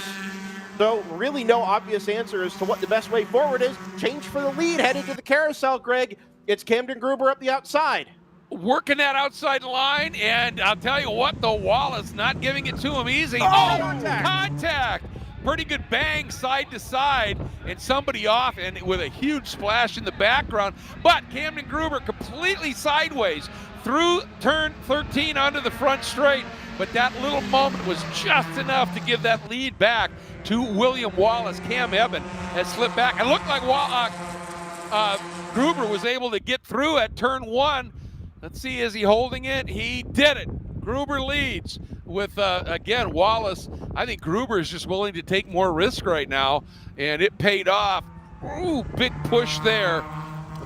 So really no obvious answer as to what the best way forward is. Change for the lead, headed to the carousel, Greg. It's Camden Gruber up the outside. Working that outside line, and I'll tell you what, though, Wallace not giving it to him easy. Contact. Contact! pretty good bang side to side, and somebody off, and with a huge splash in the background. But Camden Gruber completely sideways through turn 13 onto the front straight. But that little moment was just enough to give that lead back to William Wallace. Cam Eben has slipped back. It looked like Gruber was able to get through at turn 1. Let's see, is he holding it? He did it. Gruber leads with, again, Wallace. I think Gruber is just willing to take more risk right now, and it paid off. Ooh, big push there.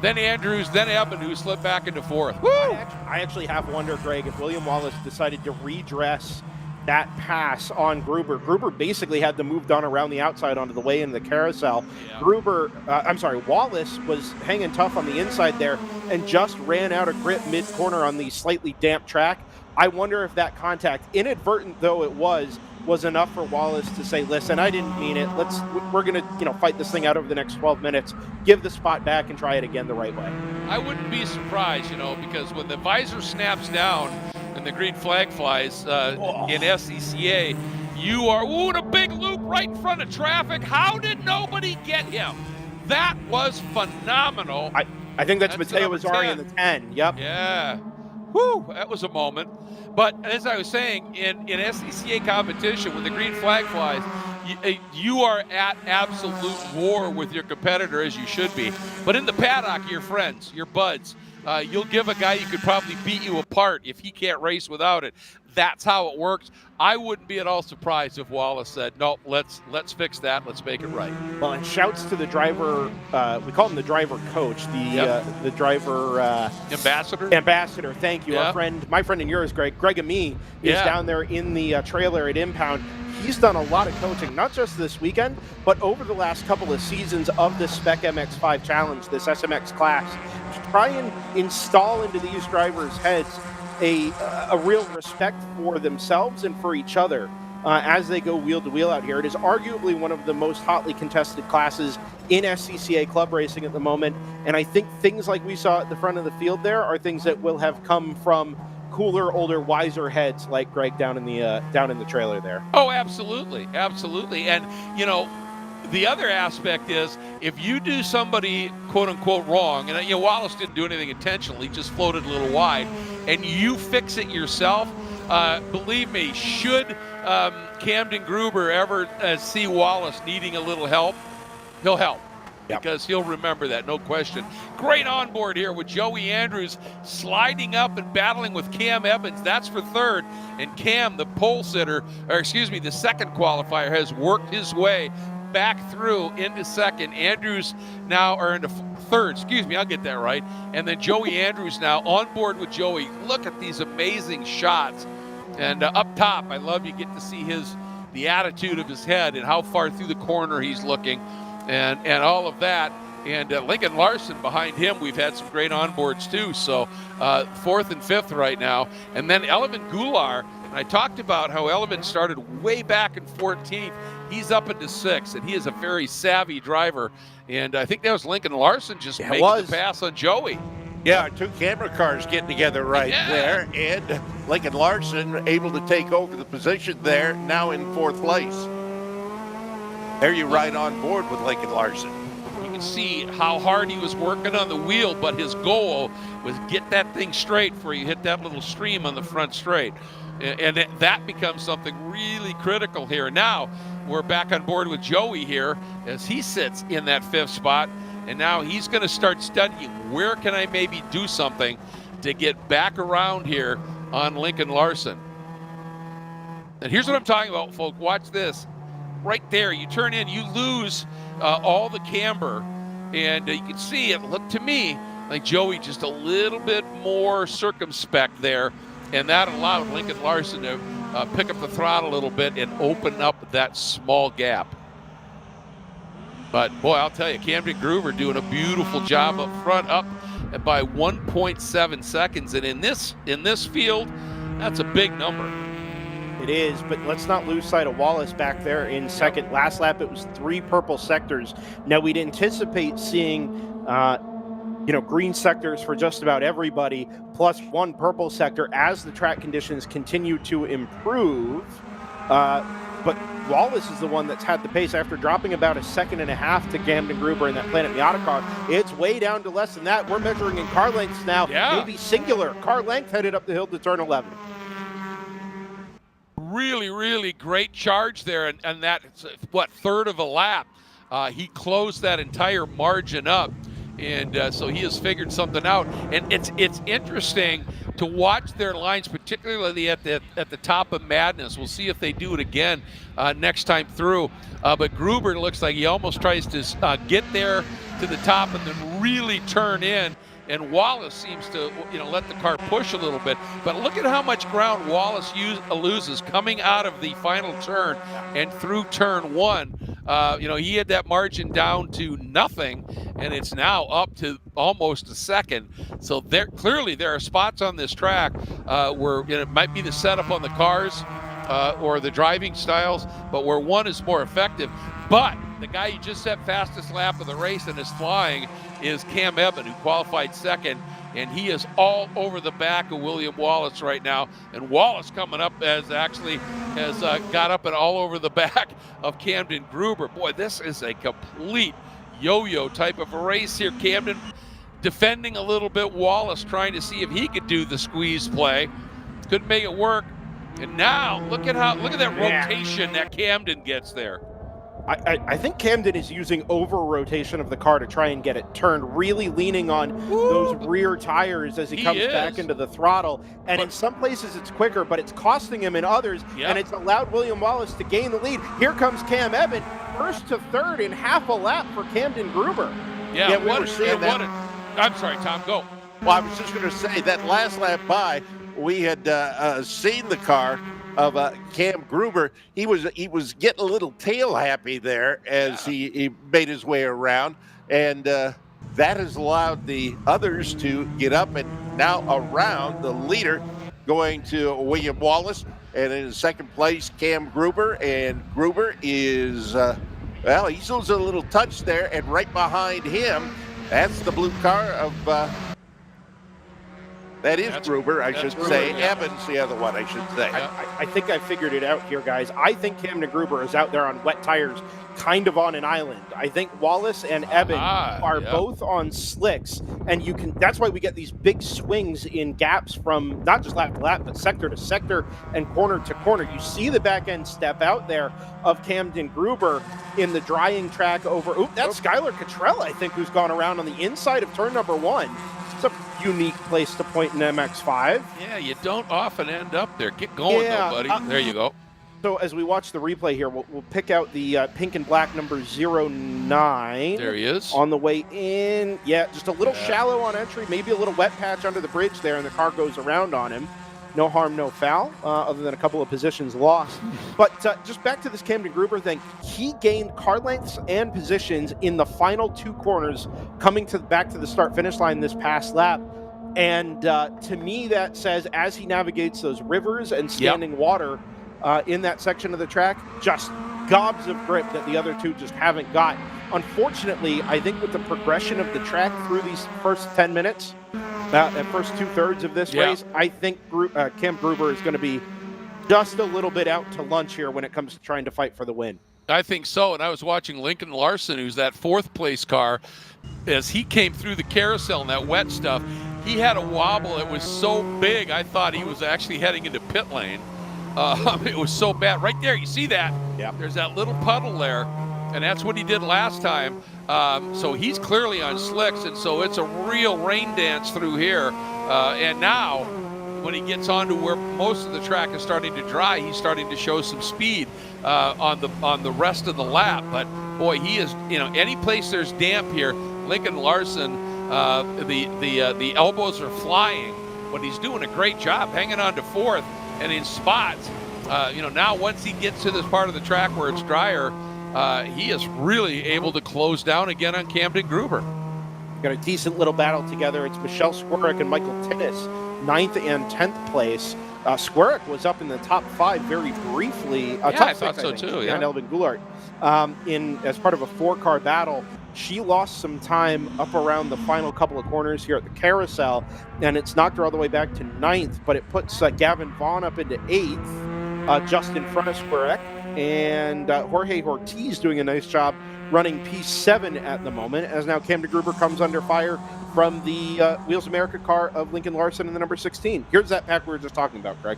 Then Andrews, then Eben, who slipped back into 4th. Woo! I actually have wondered, Greg, if William Wallace decided to redress that pass on Gruber. Gruber basically had to move down around the outside onto the way into the carousel. Yeah. Wallace was hanging tough on the inside there and just ran out of grip mid-corner on the slightly damp track. I wonder if that contact, inadvertent though it was enough for Wallace to say, listen, I didn't mean it. We're going to, fight this thing out over the next 12 minutes, give the spot back and try it again the right way. I wouldn't be surprised, because when the visor snaps down and the green flag flies in SCCA, you are, and a big loop right in front of traffic. How did nobody get him? That was phenomenal. I think that's Matteo Azzari in the 10. Yep. Yeah. Whew, that was a moment. But as I was saying, in SCCA competition, when the green flag flies, you are at absolute war with your competitor, as you should be. But in the paddock, your friends, your buds, you'll give a guy who could probably beat you apart if he can't race without it. That's how it works. I wouldn't be at all surprised if Wallace said, no, let's fix that. Let's make it right. Well, and shouts to the driver. We call him the driver coach, the driver ambassador. Ambassador. Thank you. Yep. My friend and yours, Greg Amee, is down there in the trailer at Impound. He's done a lot of coaching, not just this weekend, but over the last couple of seasons of the Spec MX5 Challenge, this SMX class, to try and install into these drivers' heads a real respect for themselves and for each other as they go wheel to wheel out here. It is arguably one of the most hotly contested classes in SCCA club racing at the moment, and I think things like we saw at the front of the field there are things that will have come from cooler, older, wiser heads like Greg down in the trailer there. Oh, absolutely, and the other aspect is, if you do somebody quote-unquote wrong, and Wallace didn't do anything intentionally, just floated a little wide, and you fix it yourself, believe me, should Camden Gruber ever see Wallace needing a little help, he'll help. Yep. Because he'll remember that, no question. Great onboard here with Joey Andrews sliding up and battling with Cam Evans. That's for 3rd. And Cam, the the second qualifier, has worked his way back through into 2nd. Andrews now are into 3rd. I'll get that right. And then Joey Andrews now on board with Joey. Look at these amazing shots. And up top, I love you get to see the attitude of his head and how far through the corner he's looking and all of that. And Lincoln Larson behind him, we've had some great onboards too. So 4th and 5th right now. And then Elvin Goulart, and I talked about how Elvin started way back in 14th. He's up into 6th, and he is a very savvy driver. And I think that was Lincoln Larson just making the pass on Joey. Yeah, 2 camera cars getting together there, and Lincoln Larson able to take over the position there, now in 4th place. There you ride on board with Lincoln Larson. You can see how hard he was working on the wheel, but his goal was get that thing straight before you hit that little stream on the front straight. And that becomes something really critical here. Now we're back on board with Joey here as he sits in that 5th spot. And now he's going to start studying, where can I maybe do something to get back around here on Lincoln Larson. And here's what I'm talking about, folks. Watch this. Right there, you turn in, you lose all the camber. And you can see it looked to me like Joey just a little bit more circumspect there. And that allowed Lincoln Larson to pick up the throttle a little bit and open up that small gap. But boy, I'll tell you, Camden Gruber doing a beautiful job up front, up by 1.7 seconds. And in this field, that's a big number. It is, but let's not lose sight of Wallace back there in 2nd. Last lap, it was 3 purple sectors. Now, we'd anticipate seeing, green sectors for just about everybody, plus 1 purple sector as the track conditions continue to improve. But Wallace is the one that's had the pace after dropping about 1.5 seconds to Camden Gruber in that Planet Miata car. It's way down to less than that. We're measuring in car lengths now, maybe singular car length headed up the hill to turn 11. Really, really great charge there, and that, third of a lap. He closed that entire margin up, and so he has figured something out. And it's interesting to watch their lines, particularly at the top of Madness. We'll see if they do it again next time through. But Gruber looks like he almost tries to get there to the top and then really turn in. And Wallace seems to, let the car push a little bit. But look at how much ground Wallace loses coming out of the final turn and through turn 1. He had that margin down to nothing, and it's now up to almost a second. So there are spots on this track where it might be the setup on the cars or the driving styles, but where one is more effective. But the guy who just set fastest lap of the race and is flying is Cam Eben, who qualified second, and he is all over the back of William Wallace right now. And Wallace coming up has got up and all over the back of Camden Gruber. Boy, this is a complete yo-yo type of a race here. Camden defending a little bit, Wallace trying to see if he could do the squeeze play. Couldn't make it work. And now look at that rotation that Camden gets there. I think Camden is using over-rotation of the car to try and get it turned, really leaning on those rear tires as he comes back into the throttle. And in some places it's quicker, but it's costing him in others, and it's allowed William Wallace to gain the lead. Here comes Cam Eben, first to third in half a lap for Camden Gruber. Yeah, we were seeing that. I'm sorry, Tom, go. Well, I was just going to say that last lap by, we had seen the car of Cam Gruber. He was getting a little tail happy there as he made his way around, and that has allowed the others to get up and now around the leader, going to William Wallace, and in second place Cam Gruber, and Gruber is he's losing a little touch there, and right behind him, that's the blue car of that is Gruber, I should say. Evans, the other one, I should say. I think I figured it out here, guys. I think Camden Gruber is out there on wet tires, kind of on an island. I think Wallace and Eben are both on slicks, and that's why we get these big swings in gaps from not just lap to lap, but sector to sector and corner to corner. You see the back end step out there of Camden Gruber in the drying track over. That's Skylar Cottrell, I think, who's gone around on the inside of turn number 1. It's a unique place to point an MX-5. Yeah, you don't often end up there. Get going, though, buddy. There you go. So as we watch the replay here, we'll pick out the pink and black number 09. There he is. On the way in. Yeah, just a little shallow on entry, maybe a little wet patch under the bridge there, and the car goes around on him. No harm, no foul, other than a couple of positions lost. But just back to this Camden Gruber thing, he gained car lengths and positions in the final 2 corners coming back to the start-finish line this past lap. And to me, that says as he navigates those rivers and standing water in that section of the track, just gobs of grip that the other two just haven't got. Unfortunately, I think with the progression of the track through these first 10 minutes, that first 2/3 of this race, I think Cam Gruber is going to be just a little bit out to lunch here when it comes to trying to fight for the win. I think so, and I was watching Lincoln Larson, who's that 4th place car, as he came through the carousel and that wet stuff. He had a wobble. It was so big, I thought he was actually heading into pit lane. It was so bad. Right there, you see that? Yeah. There's that little puddle there, and that's what he did last time. So he's clearly on slicks, and so it's a real rain dance through here. And now, when he gets onto where most of the track is starting to dry, he's starting to show some speed on the rest of the lap. But boy, he is, any place there's damp here, Lincoln Larson, the elbows are flying, but he's doing a great job hanging on to 4th and in spots. Now once he gets to this part of the track where it's drier, he is really able to close down again on Camden Gruber. Got a decent little battle together. It's Michelle Squirrick and Michael Tinnis, 9th and 10th place. Squirrick was up in the top 5 very briefly. Top I 6, thought so too. Yeah, and Elvin Goulart as part of a 4-car battle. She lost some time up around the final couple of corners here at the carousel, and it's knocked her all the way back to 9th, but it puts Gavin Vaughn up into 8th. just in front of Squirek. And Jorge Ortiz doing a nice job running P7 at the moment, as now Camden Gruber comes under fire from the Wheels America car of Lincoln Larson in the number 16. Here's that pack we were just talking about, Greg.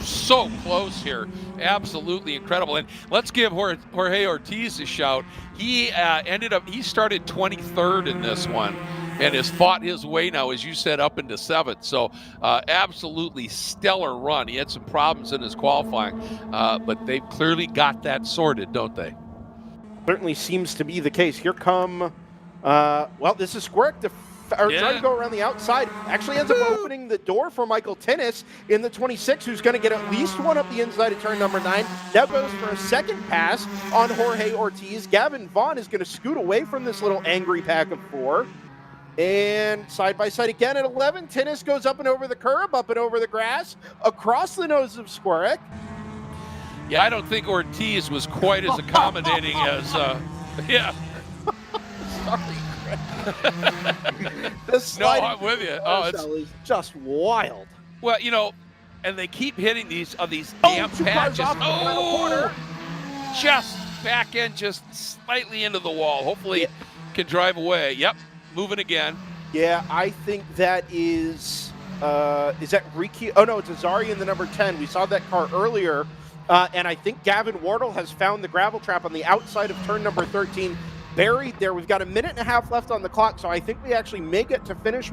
So close here. Absolutely incredible. And let's give Jorge Ortiz a shout. He he started 23rd in this one and has fought his way now, as you said, up into 7th. So absolutely stellar run. He had some problems in his qualifying, but they've clearly got that sorted, don't they? Certainly seems to be the case. Here come, this is Squirek trying to go around the outside. Actually ends up opening the door for Michael Tinnis in the 26, who's going to get at least one up the inside of turn number 9. Now goes for a second pass on Jorge Ortiz. Gavin Vaughn is going to scoot away from this little angry pack of 4. And side by side again at 11. Tinnis goes up and over the curb, up and over the grass, across the nose of Squirek. Yeah, I don't think Ortiz was quite as accommodating as, Sorry, Greg. No, I'm with you. It's just wild. Well, and they keep hitting these damn patches. Just back end, just slightly into the wall. Hopefully can drive away. Yep, moving again. Yeah, I think that is that Riki? Oh, no, it's Azari in the number 10. We saw that car earlier. And I think Gavin Wardle has found the gravel trap on the outside of turn number 13, buried there. We've got a minute and a half left on the clock, so I think we actually may get to finish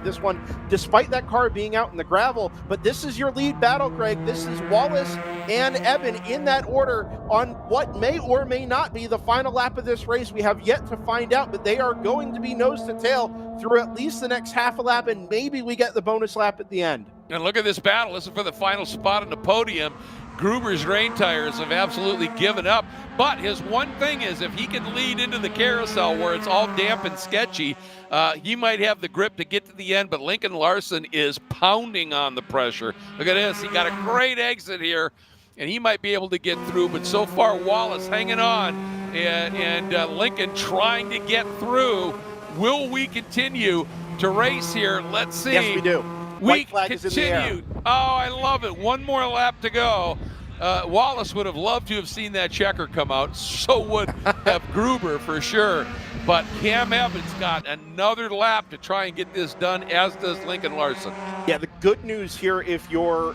this one, despite that car being out in the gravel. But this is your lead battle, Greg. This is Wallace and Eben in that order on what may or may not be the final lap of this race. We have yet to find out, but they are going to be nose to tail through at least the next half a lap, and maybe we get the bonus lap at the end. And look at this battle. This is for the final spot on the podium. Gruber's rain tires have absolutely given up, but his one thing is if he can lead into the carousel where it's all damp and sketchy, he might have the grip to get to the end, but Lincoln Larson is pounding on the pressure. Look at this. He got a great exit here, and he might be able to get through, but so far Wallace hanging on, and Lincoln trying to get through. Will we continue to race here? Let's see. Yes, we do. We continue. Oh, I love it. One more lap to go. Wallace would have loved to have seen that checker come out. So would have Gruber for sure. But Cam Evans got another lap to try and get this done, as does Lincoln Larson. Yeah, the good news here, if you're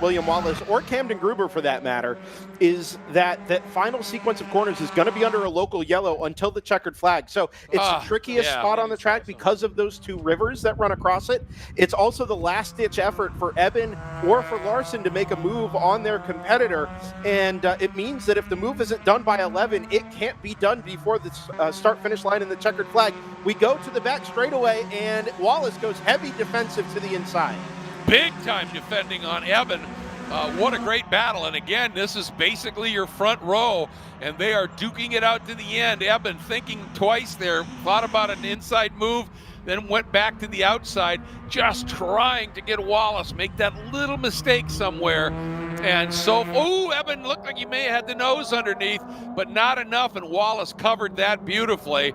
William Wallace or Camden Gruber for that matter, is that final sequence of corners is going to be under a local yellow until the checkered flag. So it's the trickiest spot on the track because of those two rivers that run across it. It's also the last-ditch effort for Eben or for Larson to make a move on their competitor. And it means that if the move isn't done by 11, it can't be done before the start-finish line in the checkered flag. We go to the back straightaway, and Wallace goes heavy defensive to the inside. Big time defending on Eben. What a great battle. And again, this is basically your front row, and they are duking it out to the end. Eben thinking twice there, thought about an inside move, then went back to the outside, just trying to get Wallace, make that little mistake somewhere. And so, Eben looked like he may have had the nose underneath, but not enough, and Wallace covered that beautifully.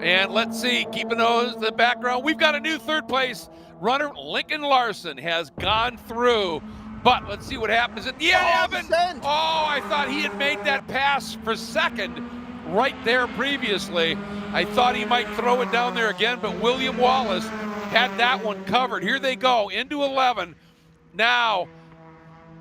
And let's see, keeping those in the background, we've got a new third place runner. Lincoln Larson has gone through, but let's see what happens at the end. Eben! Oh, I thought he had made that pass for second right there previously. I thought he might throw it down there again, but William Wallace had that one covered. Here they go into 11. Now,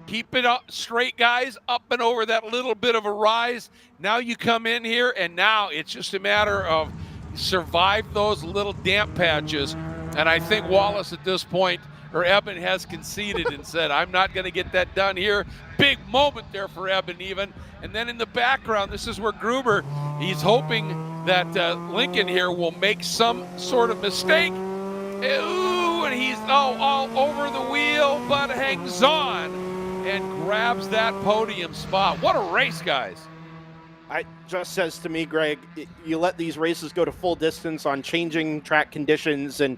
keep it up straight, guys, up and over that little bit of a rise. Now you come in here, and now it's just a matter of survive those little damp patches. And I think Wallace at this point, or Eben, has conceded and said, I'm not going to get that done here. Big moment there for Eben even. And then in the background, this is where Gruber, he's hoping that Lincoln here will make some sort of mistake. Ooh, and he's all over the wheel, but hangs on and grabs that podium spot. What a race, guys. It just says to me, Greg, you let these races go to full distance on changing track conditions and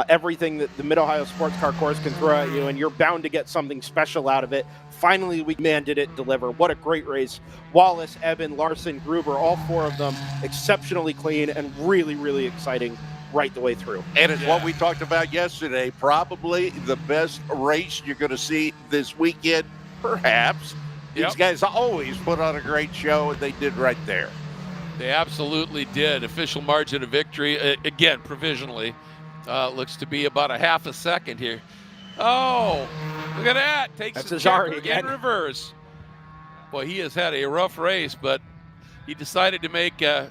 everything that the Mid-Ohio Sports Car Course can throw at you, and you're bound to get something special out of it. Finally, did it deliver. What a great race. Wallace, Eben, Larson, Gruber, all four of them exceptionally clean and really, really exciting right the way through. And it's what we talked about yesterday, probably the best race you're going to see this weekend Perhaps. These Yep. guys always put on a great show, and they did right there. They absolutely did. Official margin of victory, again, provisionally, looks to be about a half a second here. Oh, look at that. Takes That's the Azari checker again. in reverse. Boy, he has had a rough race, but he decided to make the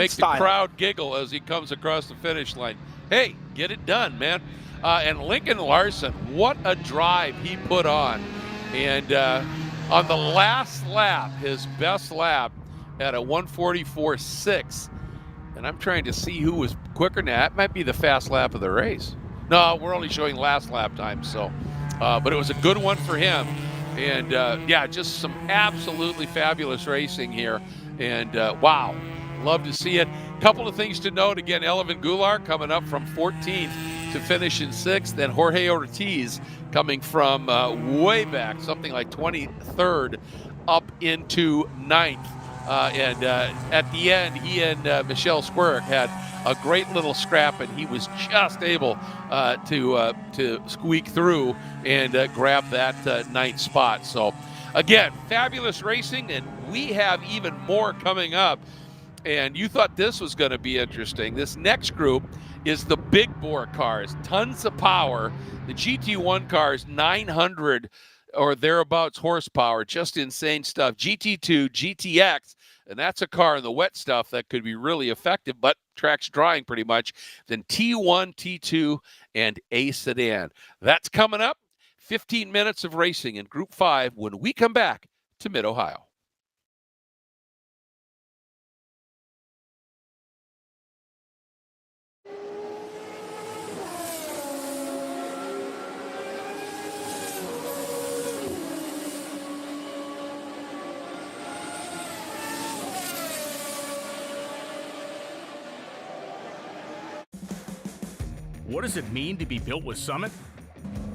style. crowd giggle as he comes across the finish line. Hey, get it done, man. And Lincoln Larson, what a drive he put on. And on the last lap, his best lap at a 1:44.6. And I'm trying to see who was quicker now. That might be the fast lap of the race. No, we're only showing last lap time, so. But it was a good one for him. And, yeah, just some absolutely fabulous racing here. And, wow, love to see it. Couple of things to note. Again, Elvin Goulart coming up from 14th to finish in 6th. And Jorge Ortiz coming from way back, something like 23rd, up into 9th. And at the end, he and Michel Squirk had a great little scrap, and he was just able to squeak through and grab that 9th spot. So, again, fabulous racing, and we have even more coming up. And you thought this was going to be interesting. This next group is the big bore cars, tons of power. The GT1 cars, 900 or thereabouts horsepower, just insane stuff. GT2, GTX, and that's a car in the wet stuff that could be really effective, but track's drying pretty much. Then T1, T2, and A sedan. That's coming up. 15 minutes of racing in Group 5 when we come back to Mid-Ohio. What does it mean to be built with Summit?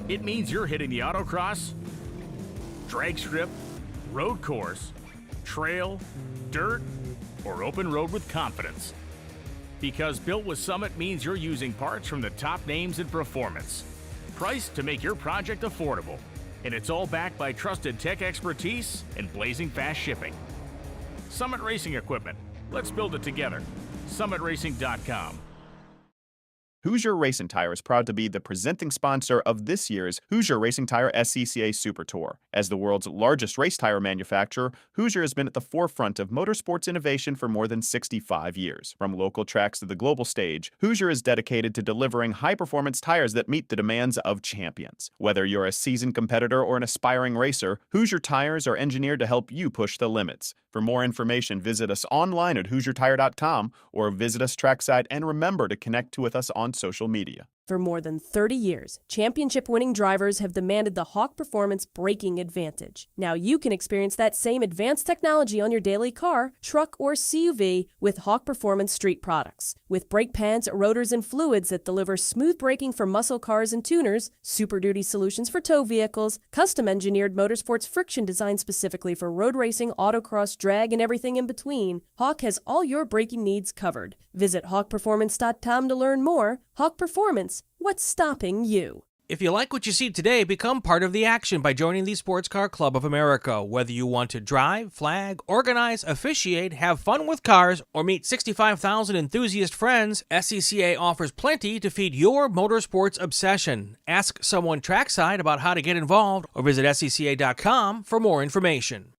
It means you're hitting the autocross, drag strip, road course, trail, dirt, or open road with confidence. Because built with Summit means you're using parts from the top names in performance, priced to make your project affordable. And it's all backed by trusted tech expertise and blazing fast shipping. Summit Racing Equipment. Let's build it together. SummitRacing.com. Hoosier Racing Tire is proud to be the presenting sponsor of this year's Hoosier Racing Tire SCCA Super Tour. As the world's largest race tire manufacturer, Hoosier has been at the forefront of motorsports innovation for more than 65 years. From local tracks to the global stage, Hoosier is dedicated to delivering high-performance tires that meet the demands of champions. Whether you're a seasoned competitor or an aspiring racer, Hoosier tires are engineered to help you push the limits. For more information, visit us online at HoosierTire.com or visit us trackside, and remember to connect with us on social media. For more than 30 years, championship-winning drivers have demanded the Hawk Performance braking advantage. Now you can experience that same advanced technology on your daily car, truck, or CUV with Hawk Performance street products. With brake pads, rotors, and fluids that deliver smooth braking for muscle cars and tuners, Super Duty solutions for tow vehicles, custom-engineered motorsports friction designed specifically for road racing, autocross, drag, and everything in between, Hawk has all your braking needs covered. Visit hawkperformance.com to learn more. Hawk Performance. What's stopping you? If you like what you see today, become part of the action by joining the Sports Car Club of America. Whether you want to drive, flag, organize, officiate, have fun with cars, or meet 65,000 enthusiast friends, SCCA offers plenty to feed your motorsports obsession. Ask someone trackside about how to get involved or visit SCCA.com for more information.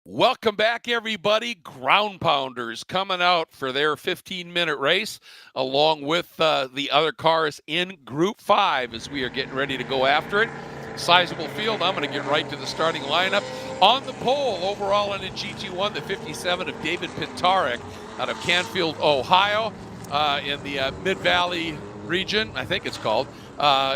Welcome back, everybody. Ground Pounders coming out for their 15-minute race, along with the other cars in Group 5 as we are getting ready to go after it. Sizable field. I'm going to get right to the starting lineup. On the pole, overall in a GT1, the 57 of David Pintarek out of Canfield, Ohio, in the Mid-Valley region, I think it's called,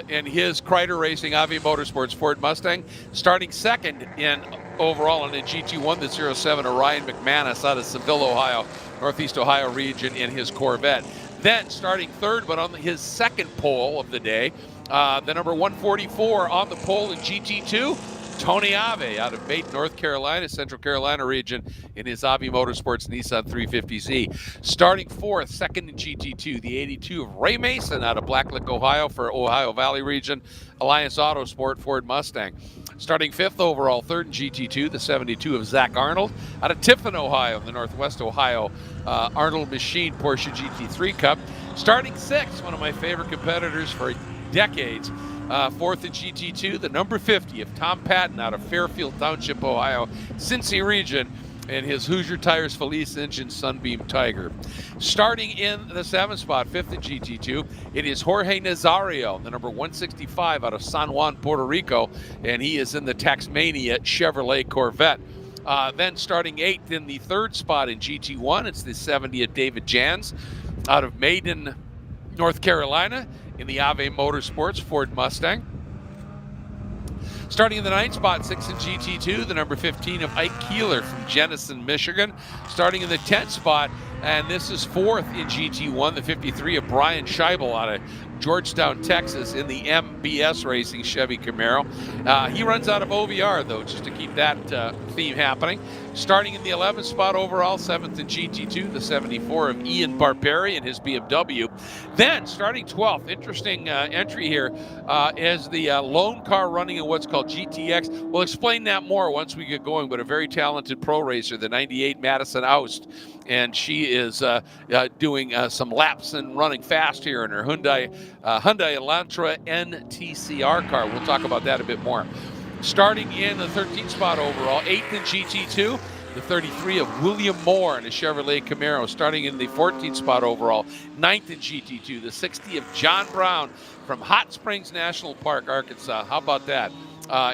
in his Kreider Racing Ave Motorsports Ford Mustang. Starting second in overall in a GT1, the 07 of Ryan McManus out of Seville, Ohio, Northeast Ohio region in his Corvette. Then starting third, but on his second pole of the day, the number 144 on the pole in GT2, Tony Ave out of Maiden, North Carolina, Central Carolina region in his Ave Motorsports Nissan 350Z. Starting fourth, second in GT2, the 82 of Ray Mason out of Blacklick, Ohio for Ohio Valley region, Alliance Autosport Ford Mustang. Starting fifth overall, third in GT2, the 72 of Zach Arnold out of Tiffin, Ohio, the Northwest Ohio Arnold Machine Porsche GT3 Cup. Starting sixth, one of my favorite competitors for decades, fourth in GT2, the number 50 of Tom Patton out of Fairfield Township, Ohio, Cincy region, and his Hoosier Tires Felice engine Sunbeam Tiger. Starting in the seventh spot, fifth in GT2, it is Jorge Nazario, the number 165 out of San Juan, Puerto Rico, and he is in the Taxmania Chevrolet Corvette. Then starting eighth in the third spot in GT1, it's the 70 of David Jans out of Maiden, North Carolina, in the Ave Motorsports Ford Mustang. Starting in the ninth spot, sixth in GT2, the number 15 of Ike Keeler from Jenison, Michigan. Starting in the 10th spot, and this is fourth in GT1, the 53 of Brian Scheibel out of Georgetown, Texas, in the MBS Racing Chevy Camaro. He runs out of OVR, though, just to keep that theme happening. Starting in the 11th spot overall, 7th in GT2, the 74 of Ian Barberi and his BMW. Then, starting 12th, interesting entry here, is the lone car running in what's called GTX. We'll explain that more once we get going, but a very talented pro racer, the 98 Madison Oust. And she is doing some laps and running fast here in her Hyundai Elantra NTCR car. We'll talk about that a bit more. Starting in the 13th spot overall, 8th in GT2, the 33 of William Moore in a Chevrolet Camaro. Starting in the 14th spot overall, 9th in GT2, the 60 of John Brown from Hot Springs National Park, Arkansas. How about that?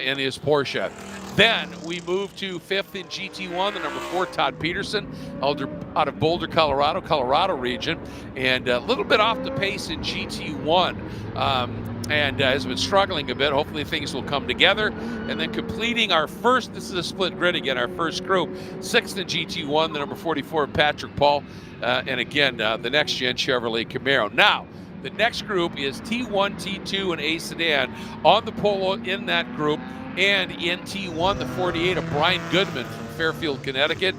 In his Porsche. Then we move to 5th in GT1, the number 4, Todd Peterson, out of Boulder, Colorado region, and a little bit off the pace in GT1. And has been struggling a bit. Hopefully things will come together. And then completing our first, this is a split grid again, our first group, 6th in GT1, the number 44, Patrick Paul, and again, the next-gen Chevrolet Camaro. Now, the next group is T1, T2, and A Sedan. On the pole in that group, and in T1, the 48 of Brian Goodman from Fairfield, Connecticut,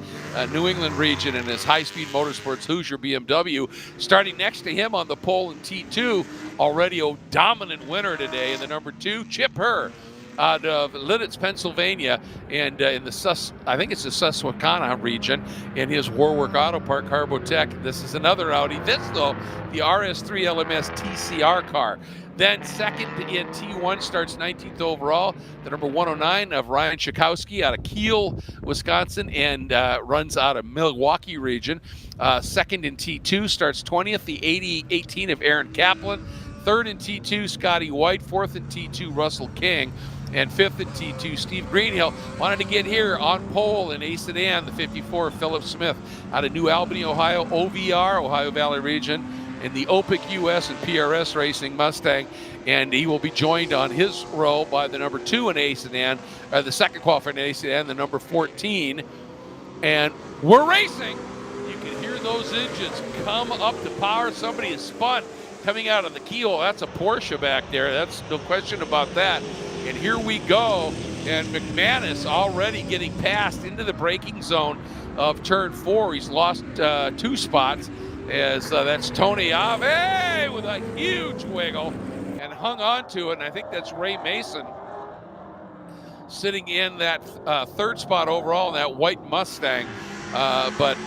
New England region, and his high-speed motorsports Hoosier BMW. Starting next to him on the pole in T2, already a dominant winner today, in the number 2, Chip Herr out of Lidditz, Pennsylvania, and in the I think it's the Susquehanna region, in his Warwick Auto Park Carbotech. This is another Audi. This, though, the RS3 LMS TCR car. Then second in T1, starts 19th overall, the number 109 of Ryan Schakowsky out of Kiel, Wisconsin, and runs out of Milwaukee region. Second in T2, starts 20th, the 18 of Aaron Kaplan. Third in T2, Scotty White. Fourth in T2, Russell King. And fifth in T2, Steve Greenhill. Wanted to get here on pole in A Sedan, the 54 of Philip Smith out of New Albany, Ohio, OVR, Ohio Valley region, in the OPIC US and PRS Racing Mustang, and he will be joined on his row by the number 2 in A Sedan, the second qualifier in A Sedan, the number 14, and we're racing. You can hear those engines come up to power. Somebody is spun coming out of the keel. That's a Porsche back there. That's no question about that. And here we go, and McManus already getting passed into the braking zone of turn 4. He's lost 2 spots. As that's Tony Ave with a huge wiggle and hung on to it. And I think that's Ray Mason sitting in that third spot overall in that white Mustang. But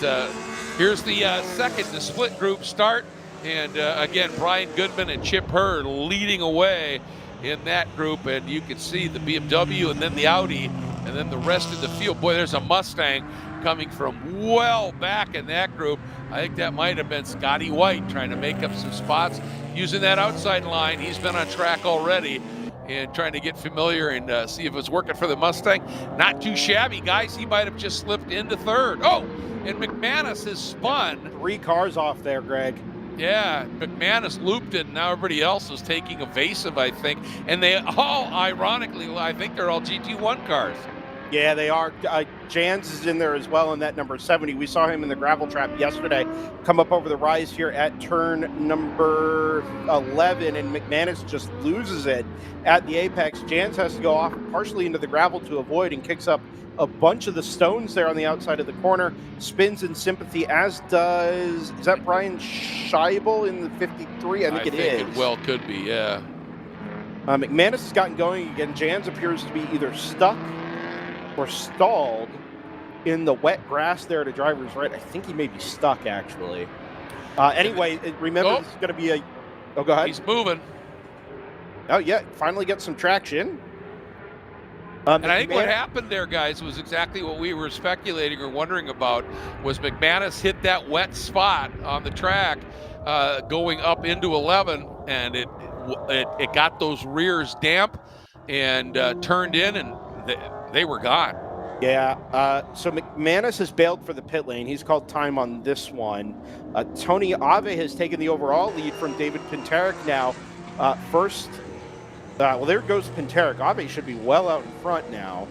here's the second, the split group start. And again, Brian Goodman and Chip Herr leading away in that group. And you can see the BMW and then the Audi And then the rest of the field, boy, there's a Mustang coming from well back in that group. I think that might have been Scotty White trying to make up some spots using that outside line. He's been on track already and trying to get familiar and see if it's working for the Mustang. Not too shabby, guys. He might have just slipped into third. Oh, and McManus has spun. 3 cars off there, Greg. Yeah, McManus looped it, and now everybody else is taking evasive, I think. And they all, ironically, I think they're all GT1 cars. Yeah, they are. Jans is in there as well in that number 70. We saw him in the gravel trap yesterday come up over the rise here at turn number 11, and McManus just loses it at the apex. Jans has to go off partially into the gravel to avoid and kicks up a bunch of the stones there on the outside of the corner. Spins in sympathy, as does, is that Brian Scheibel in the 53? I think it well could be, yeah. McManus has gotten going again. Jans appears to be either stuck or stalled in the wet grass there to driver's right. I think he may be stuck, actually. Anyway, remember, this is going to be a... Oh, go ahead. He's moving. Oh, yeah, finally get some traction. And I think what happened there, guys, was exactly what we were speculating or wondering about, was McManus hit that wet spot on the track going up into 11, and it got those rears damp and turned in, and they were gone. Yeah, so McManus has bailed for the pit lane. He's called time on this one. Tony Ave has taken the overall lead from David Pinteric now. First, well, there goes Pinteric. Ave should be well out in front now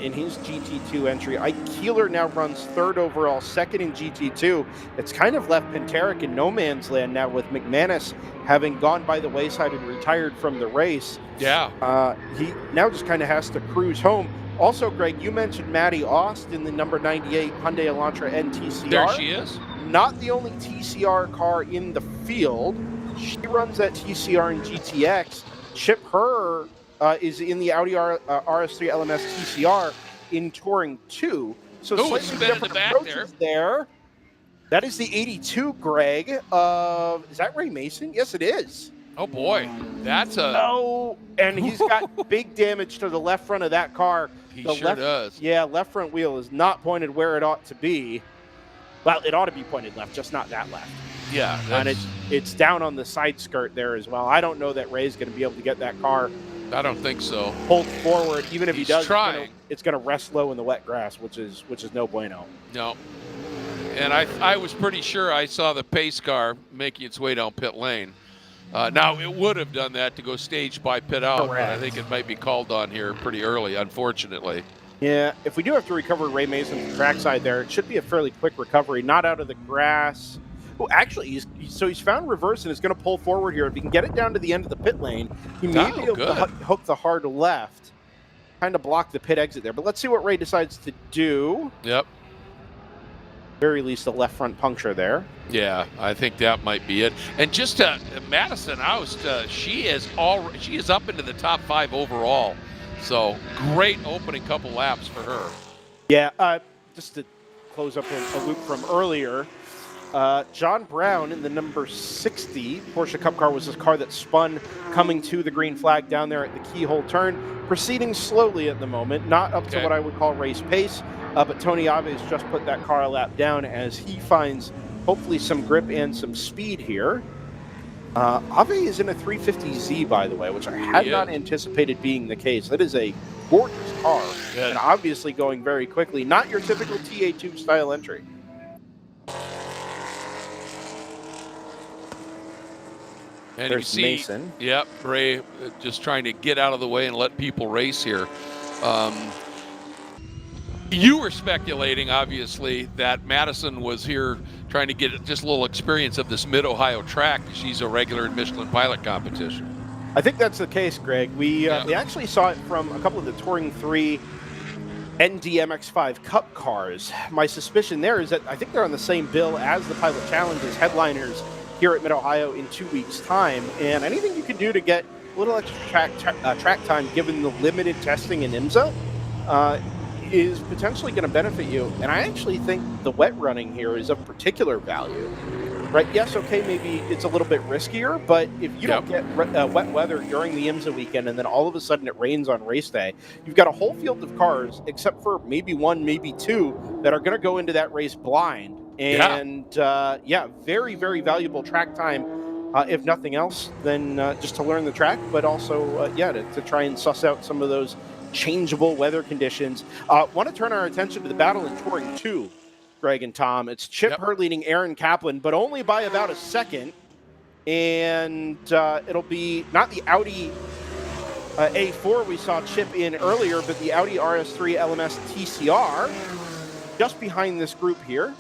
in his GT2 entry. Ike Keeler now runs third overall, second in GT2. It's kind of left Pinteric in no man's land now, with McManus having gone by the wayside and retired from the race. Yeah. He now just kind of has to cruise home. Also, Greg, you mentioned Maddie Aust in the number 98 Hyundai Elantra NTCR. There she is. Not the only TCR car in the field. She runs that TCR in GTX. Chip Her is in the Audi RS3 LMS TCR in Touring 2. So slightly different approaches there. That is the 82, Greg. Is that Ray Mason? Yes, it is. Oh, boy. That's a... No, and he's got big damage to the left front of that car. He sure does. Yeah, left front wheel is not pointed where it ought to be. Well, it ought to be pointed left, just not that left. Yeah. And it's down on the side skirt there as well. I don't know that Ray's going to be able to get that car. I don't think so. Pulled forward. Even if he does, trying. It's going to rest low in the wet grass, which is no bueno. No. And I was pretty sure I saw the pace car making its way down pit lane. Now, it would have done that to go stage by pit out, but I think it might be called on here pretty early, unfortunately. Yeah, if we do have to recover Ray Mason from trackside there, it should be a fairly quick recovery, not out of the grass. Oh, actually, he's found reverse and is going to pull forward here. If he can get it down to the end of the pit lane, he may be able to hook the hard left, kind of block the pit exit there. But let's see what Ray decides to do. Yep. Very least a left front puncture there. Yeah, I think that might be it. And just Madison Aust, she is up into the top 5 overall. So great opening couple laps for her. Yeah, just to close up a loop from earlier, John Brown in the number 60 Porsche Cup car was his car that spun coming to the green flag down there at the keyhole turn, proceeding slowly at the moment, not up to what I would call race pace, but Tony Ave has just put that car a lap down as he finds hopefully some grip and some speed here. Ave is in a 350Z, by the way, which I had not anticipated being the case. That is a gorgeous car, and obviously going very quickly. Not your typical TA2 style entry. And There's you see, Mason. Yep, Ray just trying to get out of the way and let people race here. You were speculating, obviously, that Madison was here trying to get just a little experience of this Mid-Ohio track. She's a regular in Michelin Pilot competition. I think that's the case, Greg. We actually saw it from a couple of the Touring 3 NDMX5 Cup cars. My suspicion there is that I think they're on the same bill as the Pilot Challenges headliners here at Mid-Ohio in 2 weeks' time. And anything you can do to get a little extra track time, given the limited testing in IMSA, is potentially going to benefit you. And I actually think the wet running here is of particular value. Right, yes, okay, maybe it's a little bit riskier, but if you don't get wet weather during the IMSA weekend and then all of a sudden it rains on race day, you've got a whole field of cars, except for maybe one, maybe two, that are going to go into that race blind. And, very, very valuable track time, if nothing else, than just to learn the track, but also, to try and suss out some of those changeable weather conditions. Want to turn our attention to the battle in Touring 2. Greg and Tom. It's Chip Hurd leading Aaron Kaplan, but only by about a second. And it'll be not the Audi A4 we saw Chip in earlier, but the Audi RS3 LMS TCR just behind this group here.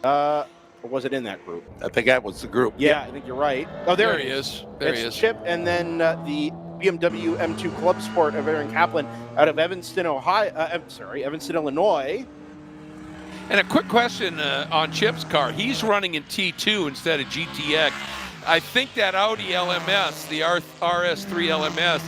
Or was it in that group? I think that was the group. Yeah, I think you're right. Oh, there he is. There he is. Chip, and then the BMW M2 Club Sport of Aaron Kaplan out of Evanston, Illinois. And a quick question on Chip's car. He's running in T2 instead of GTX. I think that Audi LMS, the RS3 LMS,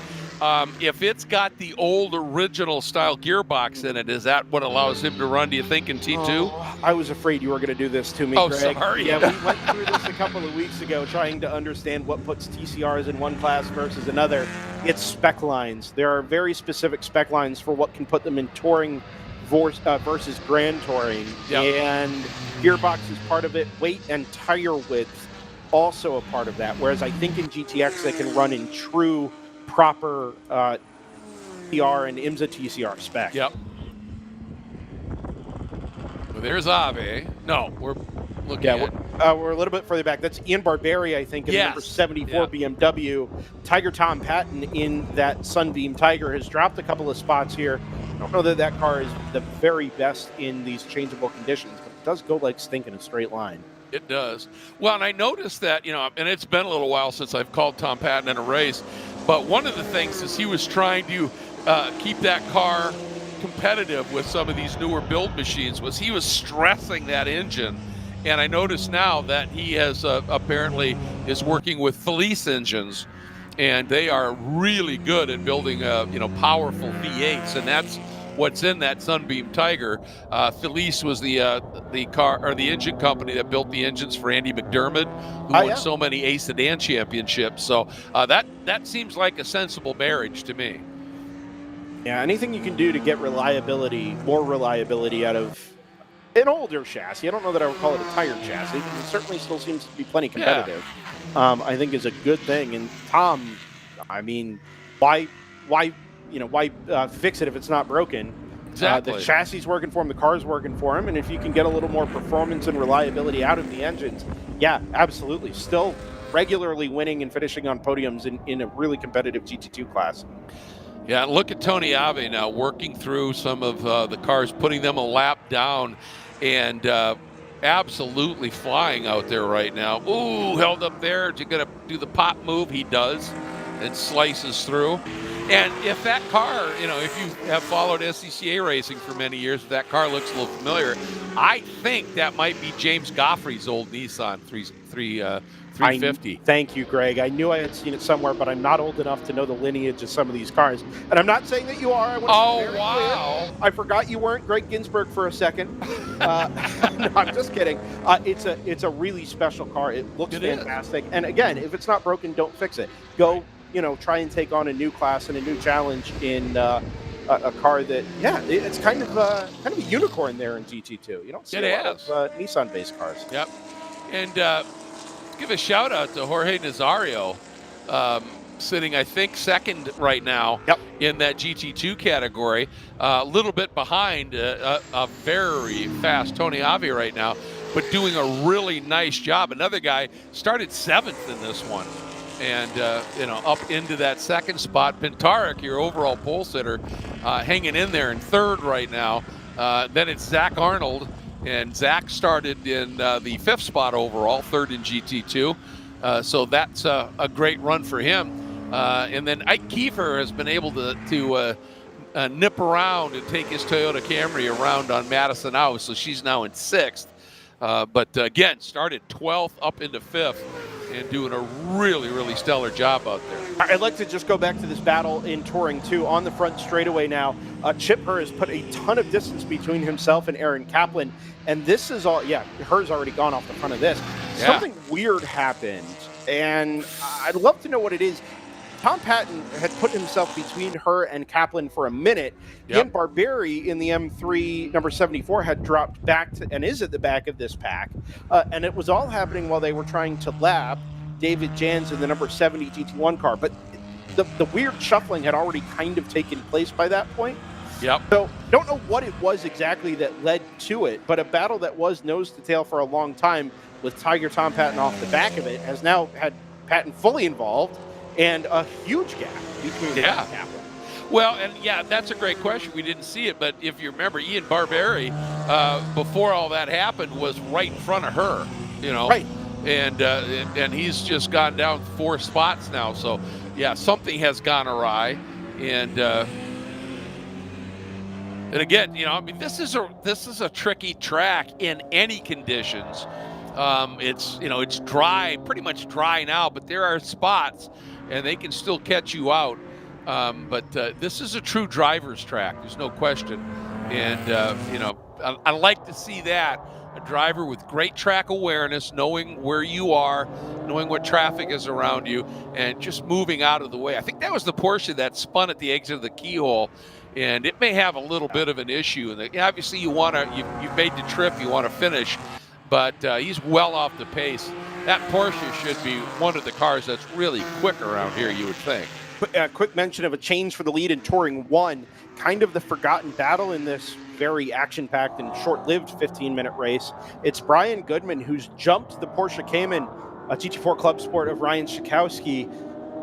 if it's got the old original style gearbox in it, is that what allows him to run, do you think, in T2? Oh, I was afraid you were going to do this to me, Greg. Sorry. Yeah, we went through this a couple of weeks ago trying to understand what puts TCRs in one class versus another. It's spec lines. There are very specific spec lines for what can put them in touring versus Grand Touring, and gearbox is part of it. Weight and tire width also a part of that. Whereas I think in GTX they can run in true, proper TR and IMSA TCR spec. Yep. Well, there's Ave. No, we're looking at. We're a little bit further back. That's Ian Barberi, I think, in the number 74 BMW. Tiger Tom Patton in that Sunbeam Tiger has dropped a couple of spots here. I don't know that that car is the very best in these changeable conditions, but it does go like stink in a straight line. It does. Well, and I noticed that, and it's been a little while since I've called Tom Patton in a race, but one of the things is he was trying to keep that car competitive with some of these newer build machines, was he was stressing that engine. And I notice now that he has apparently is working with Felice engines, and they are really good at building powerful V8s, and that's what's in that Sunbeam Tiger. Felice was the car or the engine company that built the engines for Andy McDermott, who won so many A Sedan championships. So that seems like a sensible marriage to me. Yeah, anything you can do to get more reliability out of an older chassis. I don't know that I would call it a tired chassis. It certainly still seems to be plenty competitive. I think is a good thing. And Tom, I mean, why fix it if it's not broken? Exactly. The chassis is working for him, the car's working for him, and if you can get a little more performance and reliability out of the engines, yeah, absolutely. Still regularly winning and finishing on podiums in a really competitive GT2 class. Yeah, look at Tony Ave now working through some of the cars, putting them a lap down, and absolutely flying out there right now. Ooh, held up there. Is he going to do the pop move? He does, and slices through. And if that car, if you have followed SCCA racing for many years, that car looks a little familiar. I think that might be James Goffrey's old Nissan 350. Thank you, Greg. I knew I had seen it somewhere, but I'm not old enough to know the lineage of some of these cars. And I'm not saying that you are. I want to be very clear. I forgot you weren't Greg Ginsburg for a second. No, I'm just kidding. It's a really special car. It looks fantastic. And again, if it's not broken, don't fix it. Go, try and take on a new class and a new challenge in a car that, it's kind of a unicorn there in GT2. You don't see a lot of Nissan-based cars. Yep. And give a shout out to Jorge Nazario, sitting, I think, second right now in that GT2 category. A little bit behind a very fast Tony Ave right now, but doing a really nice job. Another guy started 7th in this one. And, up into that second spot. Pintarek, your overall pole sitter, hanging in there in 3rd right now. Then it's Zach Arnold, and Zach started in the 5th spot overall, 3rd in GT2. So that's a great run for him. And then Ike Kiefer has been able to nip around and take his Toyota Camry around on Madison House, so she's now in 6th. But again, started 12th up into 5th. And doing a really, really stellar job out there. I'd like to just go back to this battle in Touring 2 on the front straightaway now. Chip Hurd has put a ton of distance between himself and Aaron Kaplan. And this is all, Hurd's already gone off the front of this. Something weird happened, and I'd love to know what it is. Tom Patton had put himself between her and Kaplan for a minute. Ian Barberi in the M3 number 74 had dropped back to, and is at the back of this pack. And it was all happening while they were trying to lap David Jans in the number 70 GT1 car. But the weird shuffling had already kind of taken place by that point. Yep. So don't know what it was exactly that led to it, but a battle that was nose to tail for a long time with Tiger Tom Patton off the back of it has now had Patton fully involved and a huge gap between him and Kaplan. Well, and that's a great question. We didn't see it, but if you remember, Ian Barberi, before all that happened, was right in front of her, Right. And he's just gone down 4 spots now. So, something has gone awry. And again, this is a tricky track in any conditions. It's dry, pretty much dry now, but there are spots, and they can still catch you out. But this is a true driver's track. There's no question. And, I like to see that. A driver with great track awareness, knowing where you are, knowing what traffic is around you, and just moving out of the way. I think that was the Porsche that spun at the exit of the keyhole, and it may have a little bit of an issue. And obviously, you've made the trip, you want to finish, but he's well off the pace. That Porsche should be one of the cars that's really quick around here, you would think. Quick mention of a change for the lead in Touring 1, kind of the forgotten battle in this very action-packed and short-lived 15-minute race. It's Brian Goodman who's jumped the Porsche Cayman GT4 Club Sport of Ryan Schakowsky.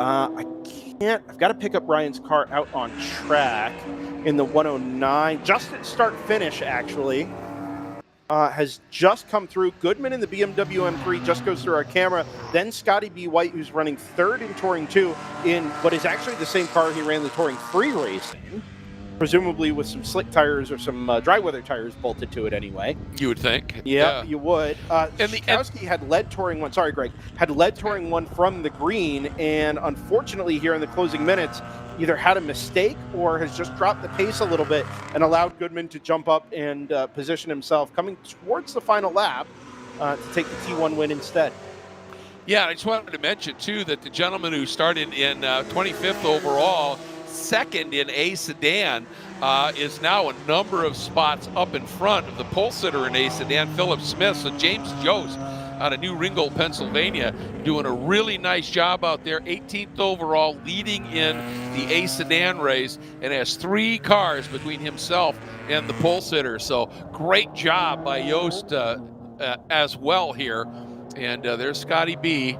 I've got to pick up Ryan's car out on track in the 109. Just at start-finish, actually. Has just come through. Goodman in the BMW M3 just goes through our camera. Then Scotty B. White, who's running 3rd in Touring 2 in what is actually the same car he ran the Touring 3 race in, presumably with some slick tires or some dry weather tires bolted to it anyway. You would think. Yeah, you would. Schakowsky had led Touring 1. Sorry, Greg. Had led Touring 1 from the green, and unfortunately here in the closing minutes, either had a mistake or has just dropped the pace a little bit and allowed Goodman to jump up and position himself coming towards the final lap to take the T1 win instead. Yeah, I just wanted to mention, too, that the gentleman who started in 25th overall, 2nd in A sedan, is now a number of spots up in front of the pole sitter in A sedan, Philip Smith. So James Jost out of New Ringgold, Pennsylvania, doing a really nice job out there. 18th overall, leading in the A sedan race, and has 3 cars between himself and the pole sitter. So great job by Jost as well here. And there's Scotty B,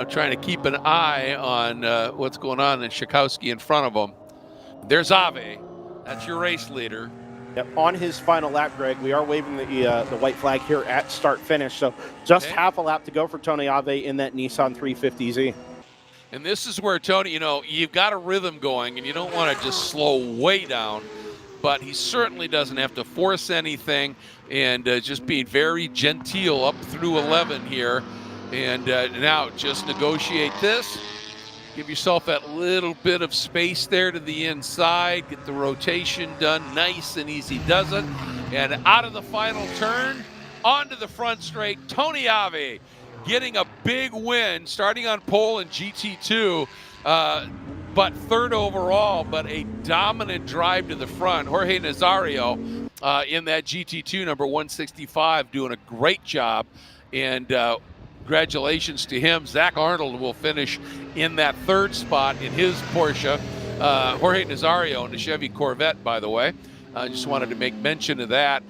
trying to keep an eye on what's going on, and Schakowsky in front of him. There's Ave. That's your race leader. Yep, on his final lap, Greg, we are waving the white flag here at start-finish. So just half a lap to go for Tony Ave in that Nissan 350Z. And this is where, Tony, you've got a rhythm going, and you don't want to just slow way down. But he certainly doesn't have to force anything, and just being very genteel up through 11 here. And now just negotiate this. Give yourself that little bit of space there to the inside. Get the rotation done nice and easy does it. And out of the final turn, onto the front straight, Tony Ave getting a big win, starting on pole in GT2, but 3rd overall, but a dominant drive to the front. Jorge Nazario in that GT2 number 165 doing a great job. And congratulations to him. Zach Arnold will finish in that 3rd spot in his Porsche. Jorge Nazario in the Chevy Corvette, by the way. I just wanted to make mention of that.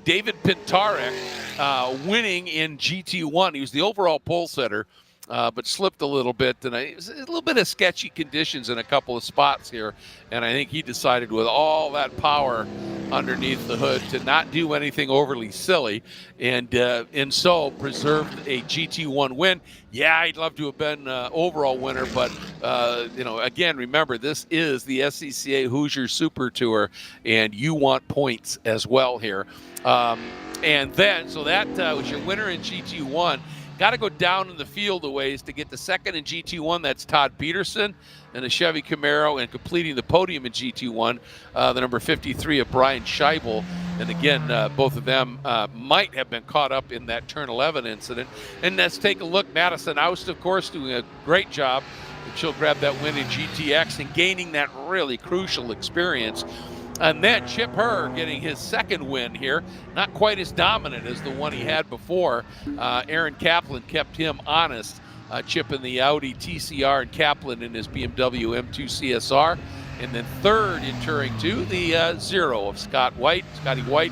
David Pintarek winning in GT1. He was the overall pole setter, but slipped a little bit. And it was a little bit of sketchy conditions in a couple of spots here. And I think he decided with all that power underneath the hood to not do anything overly silly, and so preserved a GT1 win. Yeah, I'd love to have been overall winner, but again, remember, this is the SCCA Hoosier Super Tour, and you want points as well here. And then, so that was your winner in GT1. got to go down in the field a ways to get the second in GT1. That's Todd Peterson and a Chevy Camaro, and completing the podium in GT1, the number 53 of Brian Scheibel. And again, both of them might have been caught up in that turn 11 incident. And let's take a look. Madison Oust, of course, doing a great job. And she'll grab that win in GTX and gaining that really crucial experience. And then Chip Herr getting his second win here. Not quite as dominant as the one he had before. Aaron Kaplan kept him honest. Chip in the Audi TCR and Kaplan in his BMW M2 CSR. And then third in Touring 2, the Zero of Scotty White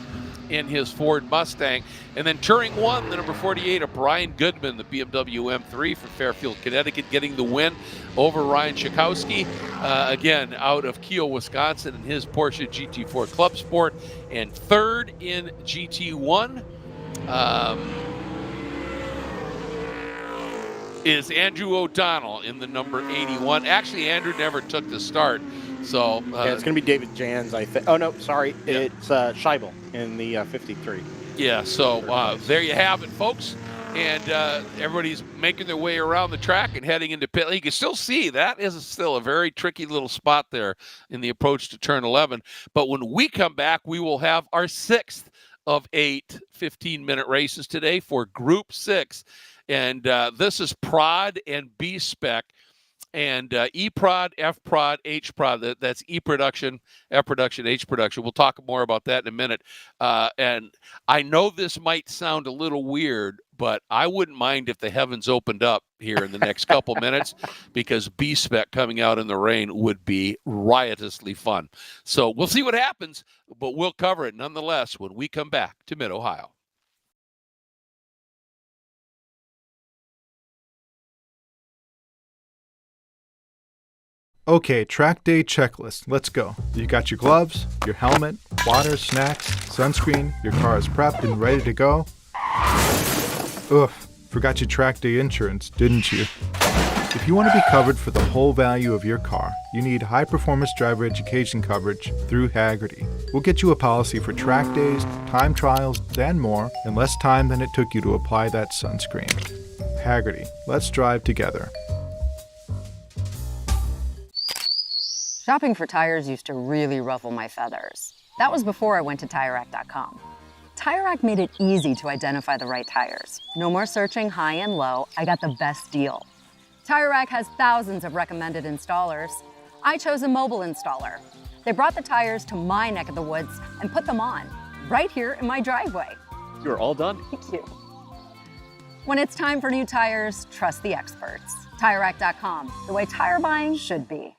in his Ford Mustang. And then Touring 1, the number 48 of Brian Goodman, the BMW M3 from Fairfield, Connecticut, getting the win over Ryan Schakowsky, again, out of Kiel, Wisconsin, in his Porsche GT4 Club Sport. And third in GT1 is Andrew O'Donnell in the number 81. Actually, Andrew never took the start. So yeah, it's going to be David Jans, I think. Oh, no, sorry. Yeah. It's Scheibel in the 53. Yeah, so there you have it, folks. And everybody's making their way around the track and heading into pit lane. You can still see that is still a very tricky little spot there in the approach to turn 11. But when we come back, we will have our 6th of 8 15-minute races today for Group 6. And this is Prod and B-Spec. And E-Prod, F-Prod, H-Prod, that's E-Production, F-Production, H-Production. We'll talk more about that in a minute. And I know this might sound a little weird, but I wouldn't mind if the heavens opened up here in the next couple minutes, because B-Spec coming out in the rain would be riotously fun. So we'll see what happens, but we'll cover it nonetheless when we come back to Mid-Ohio. Okay, track day checklist. Let's go. You got your gloves, your helmet, water, snacks, sunscreen, your car is prepped and ready to go. Oof, forgot your track day insurance, didn't you? If you want to be covered for the whole value of your car, you need high-performance driver education coverage through Hagerty. We'll get you a policy for track days, time trials, and more in less time than it took you to apply that sunscreen. Hagerty, let's drive together. Shopping for tires used to really ruffle my feathers. That was before I went to TireRack.com. TireRack made it easy to identify the right tires. No more searching high and low, I got the best deal. TireRack has thousands of recommended installers. I chose a mobile installer. They brought the tires to my neck of the woods and put them on, right here in my driveway. You're all done. Thank you. When it's time for new tires, trust the experts. TireRack.com, the way tire buying should be.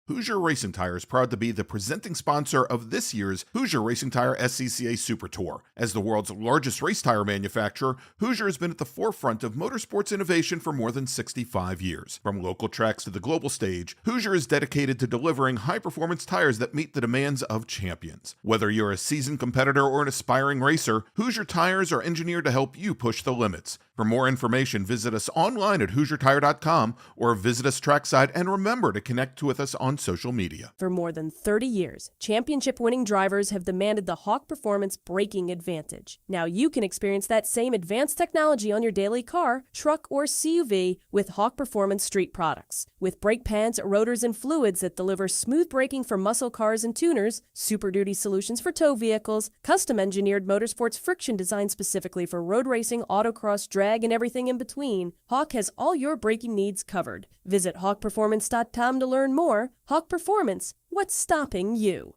Hoosier Racing Tire is proud to be the presenting sponsor of this year's Hoosier Racing Tire SCCA Super Tour. As the world's largest race tire manufacturer, Hoosier has been at the forefront of motorsports innovation for more than 65 years. From local tracks to the global stage, Hoosier is dedicated to delivering high-performance tires that meet the demands of champions. Whether you're a seasoned competitor or an aspiring racer, Hoosier tires are engineered to help you push the limits. For more information, visit us online at HoosierTire.com or visit us trackside, and remember to connect with us on social media. For more than 30 years, championship-winning drivers have demanded the Hawk Performance braking advantage. Now you can experience that same advanced technology on your daily car, truck, or CUV with Hawk Performance street products. With brake pads, rotors, and fluids that deliver smooth braking for muscle cars and tuners, Super Duty solutions for tow vehicles, custom-engineered motorsports friction designed specifically for road racing, autocross, drag, and everything in between, Hawk has all your braking needs covered. Visit hawkperformance.com to learn more. Hawk Performance, what's stopping you?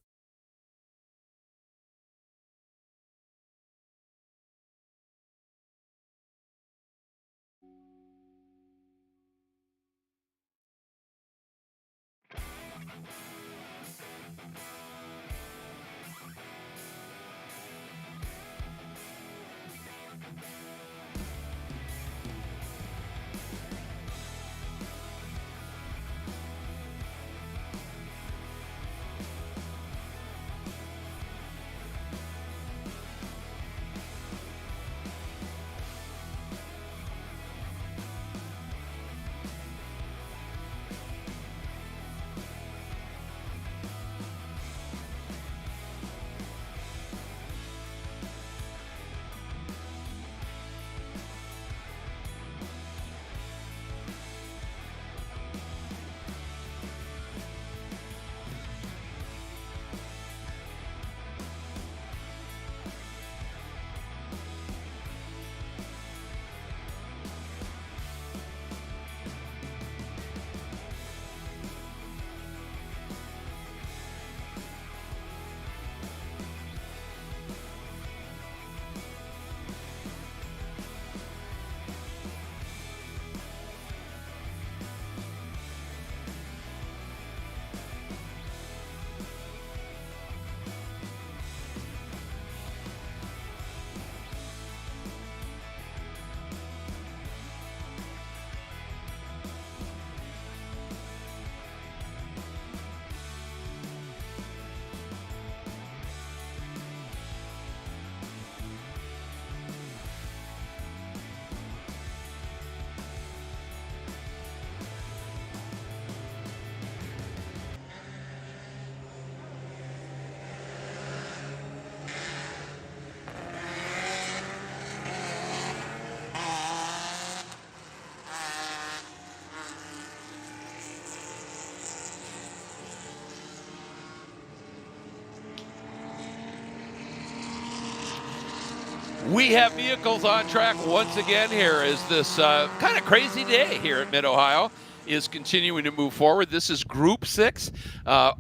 We have vehicles on track once again here as this kind of crazy day here at Mid-Ohio is continuing to move forward. This is Group 6,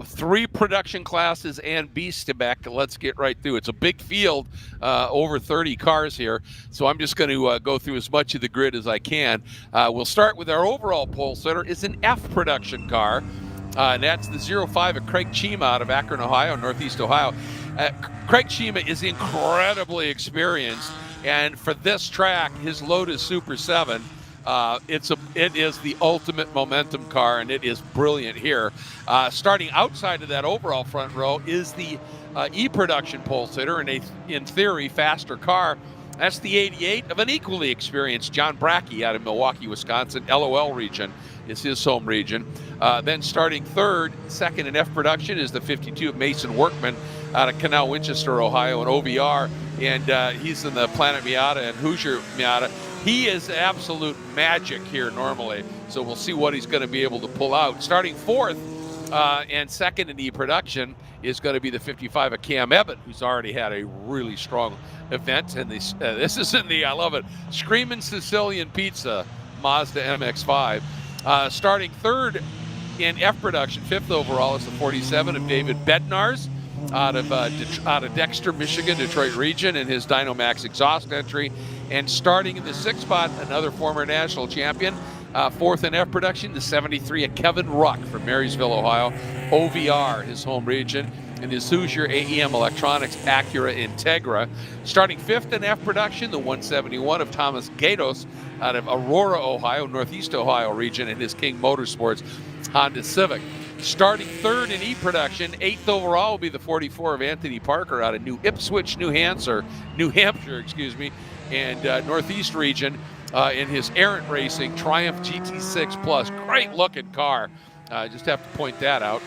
3 production classes and B-Spec. Let's get right through. It's a big field, over 30 cars here, so I'm just going to go through as much of the grid as I can. We'll start with our overall pole sitter. It's an F production car, and that's the 05 of Craig Chima out of Akron, Ohio, Northeast Ohio. Craig Chima is incredibly experienced, and for this track, his Lotus Super 7, it is the ultimate momentum car, and it is brilliant here. Starting outside of that overall front row is the E-Production pole sitter, and in theory, faster car. That's the 88 of an equally experienced John Brackey out of Milwaukee, Wisconsin. LOL region is his home region. Then starting second in F production is the 52 of Mason Workman out of Canal, Winchester, Ohio, and OVR. And he's in the Planet Miata and Hoosier Miata. He is absolute magic here normally, so we'll see what he's going to be able to pull out. Starting fourth and second in E-Production is going to be the 55 of Cam Ebbett, who's already had a really strong event. And this is in the, I love it, Screamin' Sicilian Pizza Mazda MX-5. Starting third in F production, fifth overall, is the 47 of David Bednarz out of Dexter, Michigan, Detroit region, in his Dynamax exhaust entry. And starting in the sixth spot, another former national champion, fourth in F production, the 73 of Kevin Ruck from Marysville, Ohio, OVR, his home region, and his Hoosier AEM Electronics Acura Integra. Starting fifth in F production, the 171 of Thomas Gatos out of Aurora, Ohio, Northeast Ohio region, and his King Motorsports Honda Civic. Starting third in E-Production, eighth overall will be the 44 of Anthony Parker out of New Ipswich, New Hampshire, and Northeast region, in his Errant Racing Triumph GT6 Plus. Great looking car. Just have to point that out.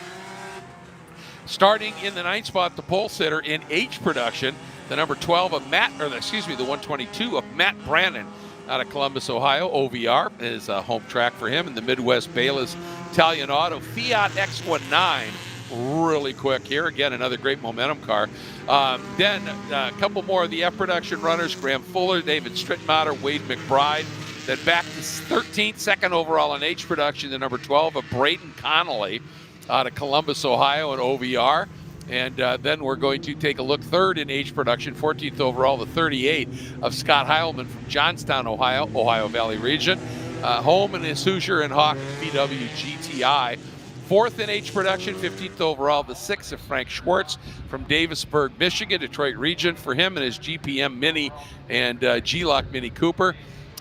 Starting in the ninth spot, the pole sitter in H production, the number 12 of the 122 of Matt Brannon out of Columbus, Ohio. OVR is a home track for him in the Midwest Bayless Italian Auto Fiat X19. Really quick here. Again, another great momentum car. Then a couple more of the F production runners: Graham Fuller, David Strittmatter, Wade McBride. Then back to 13th, second overall in H production, the number 12 of Braden Connolly out of Columbus, Ohio, and OVR. And then we're going to take a look third in H production, 14th overall, the 38 of Scott Heilman from Johnstown, Ohio, Ohio Valley region. Home in his Hoosier and Hawk VW GTI. Fourth in H production, 15th overall, the 6 of Frank Schwartz from Davisburg, Michigan, Detroit region, for him and his GPM Mini and G-Lock Mini Cooper.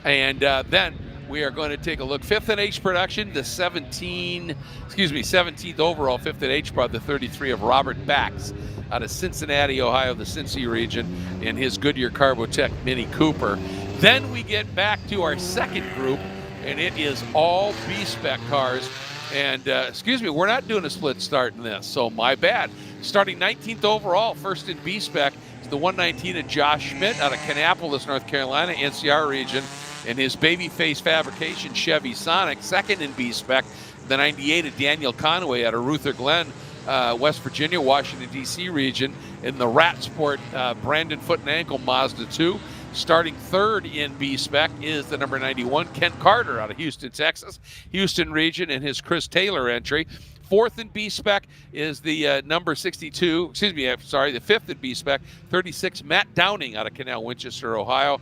And then we are going to take a look fifth in H production, the 17th overall, fifth in H prod, the 33 of Robert Bax out of Cincinnati, Ohio, the Cincy region, in his Goodyear Carbotech Mini Cooper. Then we get back to our second group, and it is all B-Spec cars. And we're not doing a split start in this, so my bad. Starting 19th overall, first in B-Spec, is the 119 of Josh Schmidt out of Kannapolis, North Carolina, NCR region, and his Babyface Fabrication Chevy Sonic. Second in B-Spec, the 98 of Daniel Conway out of Ruther Glen, West Virginia, Washington, D.C. region, in the Rat Sport Brandon Foot and Ankle Mazda 2. Starting third in B-Spec is the number 91, Kent Carter out of Houston, Texas, Houston region, and his Chris Taylor entry. Fourth in B-Spec is the the fifth in B-Spec, 36, Matt Downing out of Canal, Winchester, Ohio.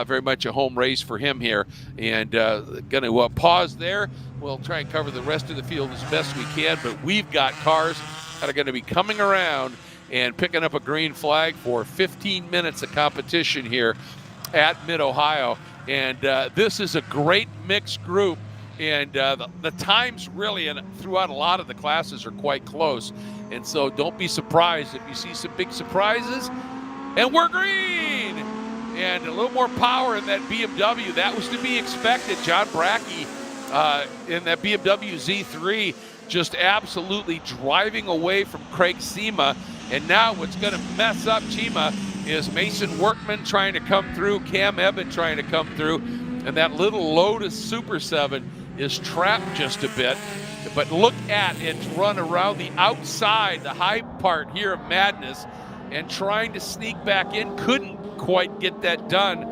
Very much a home race for him here. And going to pause there. We'll try and cover the rest of the field as best we can, but we've got cars that are going to be coming around and picking up a green flag for 15 minutes of competition here at Mid-Ohio. And this is a great mixed group. And the times really throughout a lot of the classes are quite close. And so don't be surprised if you see some big surprises. And we're green! And a little more power in that BMW. That was to be expected. John Brackey in that BMW Z3 just absolutely driving away from Craig Chima. And now what's going to mess up Chima is Mason Workman trying to come through, Cam Ebbett trying to come through, and that little Lotus Super 7 is trapped just a bit. But look at it run around the outside, the high part here of Madness. and trying to sneak back in. Couldn't quite get that done.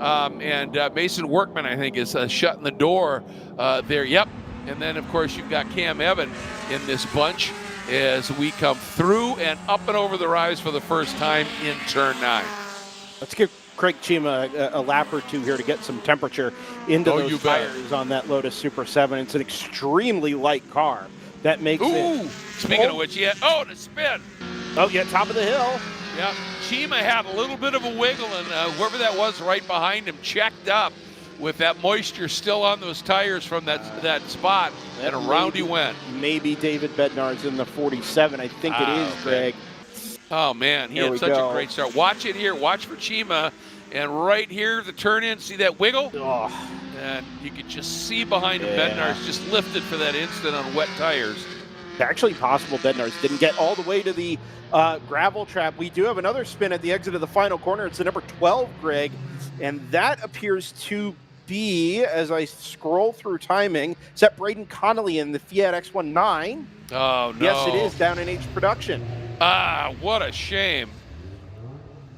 And Mason Workman, I think, is shutting the door there. Yep. And then, of course, you've got Cam Evan in this bunch as we come through and up and over the rise for the first time in turn 9. Let's give Craig Chima a lap or two here to get some temperature into those tires on that Lotus Super 7. It's an extremely light car. That makes it... Speaking of which, the spin. Oh, yeah, top of the hill. Yeah, Chima had a little bit of a wiggle, and whoever that was right behind him checked up with that moisture still on those tires from that spot, and around he went. Maybe David Bednar's in the 47. I think it is, Greg. Oh, man, he had such a great start. Watch it here. Watch for Chima. And right here, the turn in, see that wiggle? Oh. And you could just see behind him, Bednar's just lifted for that instant on wet tires. Actually possible Bednar's didn't get all the way to the gravel trap. We do have another spin at the exit of the final corner. It's the number 12, Greg. And that appears to be, as I scroll through timing, is that Braden Connolly in the Fiat X19? Oh, no. Yes, it is, down in H production. Ah, what a shame.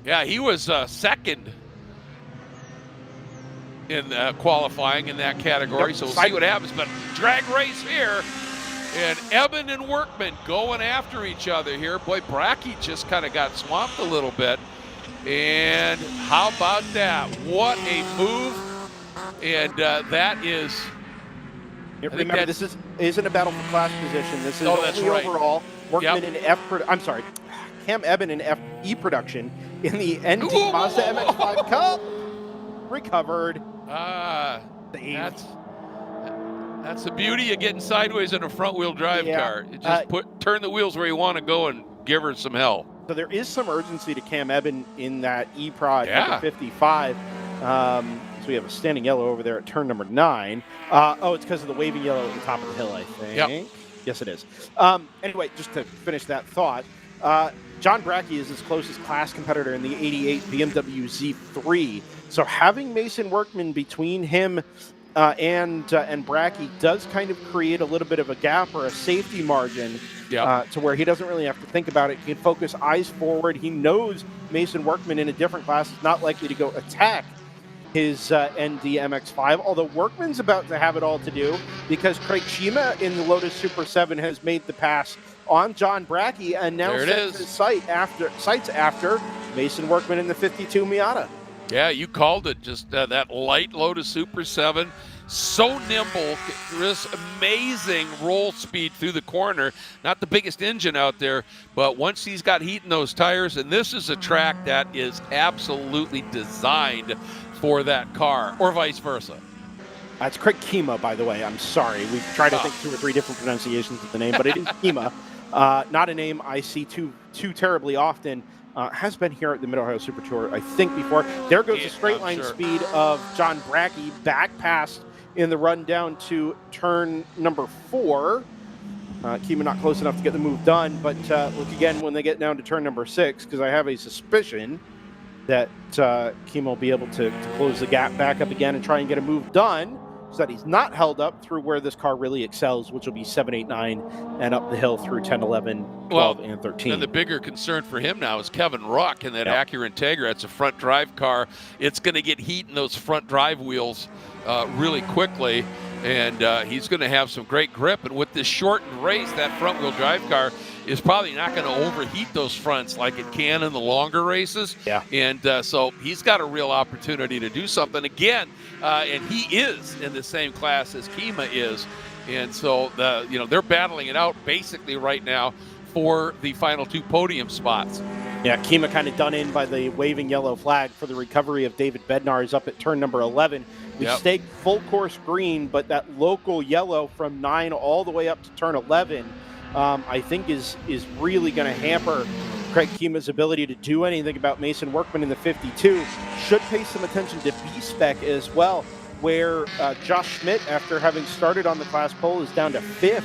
Yeah, he was second in qualifying in that category, so we'll see what happens. But drag race here, and Evan and Workman going after each other here. Boy, Brackey just kind of got swamped a little bit. And how about that? What a move. And that is... Remember, this isn't a battle for class position. This is only overall. Workman in Cam Evan in FE production in the ND Mazda MX-5 Cup. Recovered. That's the beauty of getting sideways in a front-wheel drive car. You just turn the wheels where you want to go and give her some hell. So there is some urgency to Cam Evan in that E-Prod number 55. So we have a standing yellow over there at turn number 9. It's because of the waving yellow at the top of the hill, I think. Yep. Yes, it is. Anyway, just to finish that thought, John Brackey is his closest class competitor in the 88 BMW Z3. So having Mason Workman between him and Brackey does kind of create a little bit of a gap or a safety margin to where he doesn't really have to think about it. He can focus eyes forward. He knows Mason Workman in a different class is not likely to go attack his ND MX-5, although Workman's about to have it all to do because Craig Chima in the Lotus Super 7 has made the pass on John Brackey and now sets his sights after Mason Workman in the 52 Miata. Yeah, you called it. Just that light Lotus Super 7, so nimble, this amazing roll speed through the corner. Not the biggest engine out there, but once he's got heat in those tires, and this is a track that is absolutely designed for that car, or vice versa. It's Craig Chima, by the way. I'm sorry. We've tried to think 2 or 3 different pronunciations of the name, but it is Chima. Not a name I see too terribly often. Has been here at the Mid-Ohio Super Tour, I think, before. There goes the straight line speed of John Brackey, back past in the run down to turn number 4. Chima not close enough to get the move done, but look again when they get down to turn number 6, because I have a suspicion that Chima will be able to close the gap back up again and try and get a move done so that he's not held up through where this car really excels, which will be 7, 8, 9, and up the hill through 10, 11, 12, and 13. And the bigger concern for him now is Kevin Ruck and that Acura Integra. It's a front drive car. It's going to get heat in those front drive wheels really quickly, and he's going to have some great grip. And with this shortened race, that front wheel drive car is probably not going to overheat those fronts like it can in the longer races. Yeah. And so he's got a real opportunity to do something again. And he is in the same class as Chima is. And so, they're battling it out basically right now for the final 2 podium spots. Yeah, Chima kind of done in by the waving yellow flag for the recovery of David Bednar is up at turn number 11. We stayed full course green, but that local yellow from 9 all the way up to turn 11 I think is really going to hamper Craig Chima's ability to do anything about Mason Workman in the 52. Should pay some attention to B-Spec as well, where Josh Schmidt, after having started on the class pole, is down to 5th.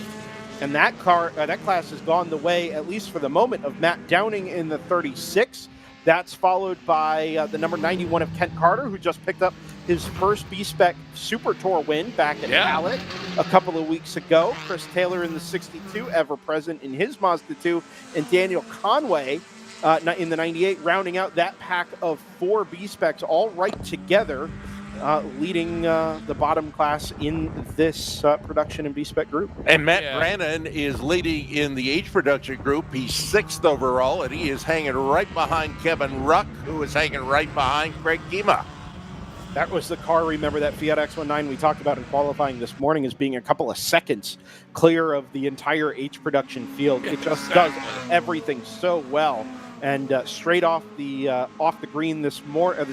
And that class has gone the way, at least for the moment, of Matt Downing in the 36. That's followed by the number 91 of Kent Carter, who just picked up his first B-Spec Super Tour win back at Hallett a couple of weeks ago. Chris Taylor in the 62, ever present in his Mazda 2. And Daniel Conway in the 98, rounding out that pack of 4 B-Specs all right together, leading the bottom class in this production and B-Spec group. And Matt Brannon is leading in the H production group. He's 6th overall, and he is hanging right behind Kevin Ruck, who is hanging right behind Craig Kima. That was the car, remember, that Fiat X19 we talked about in qualifying this morning as being a couple of seconds clear of the entire H production field. It just does everything so well. And straight off the green this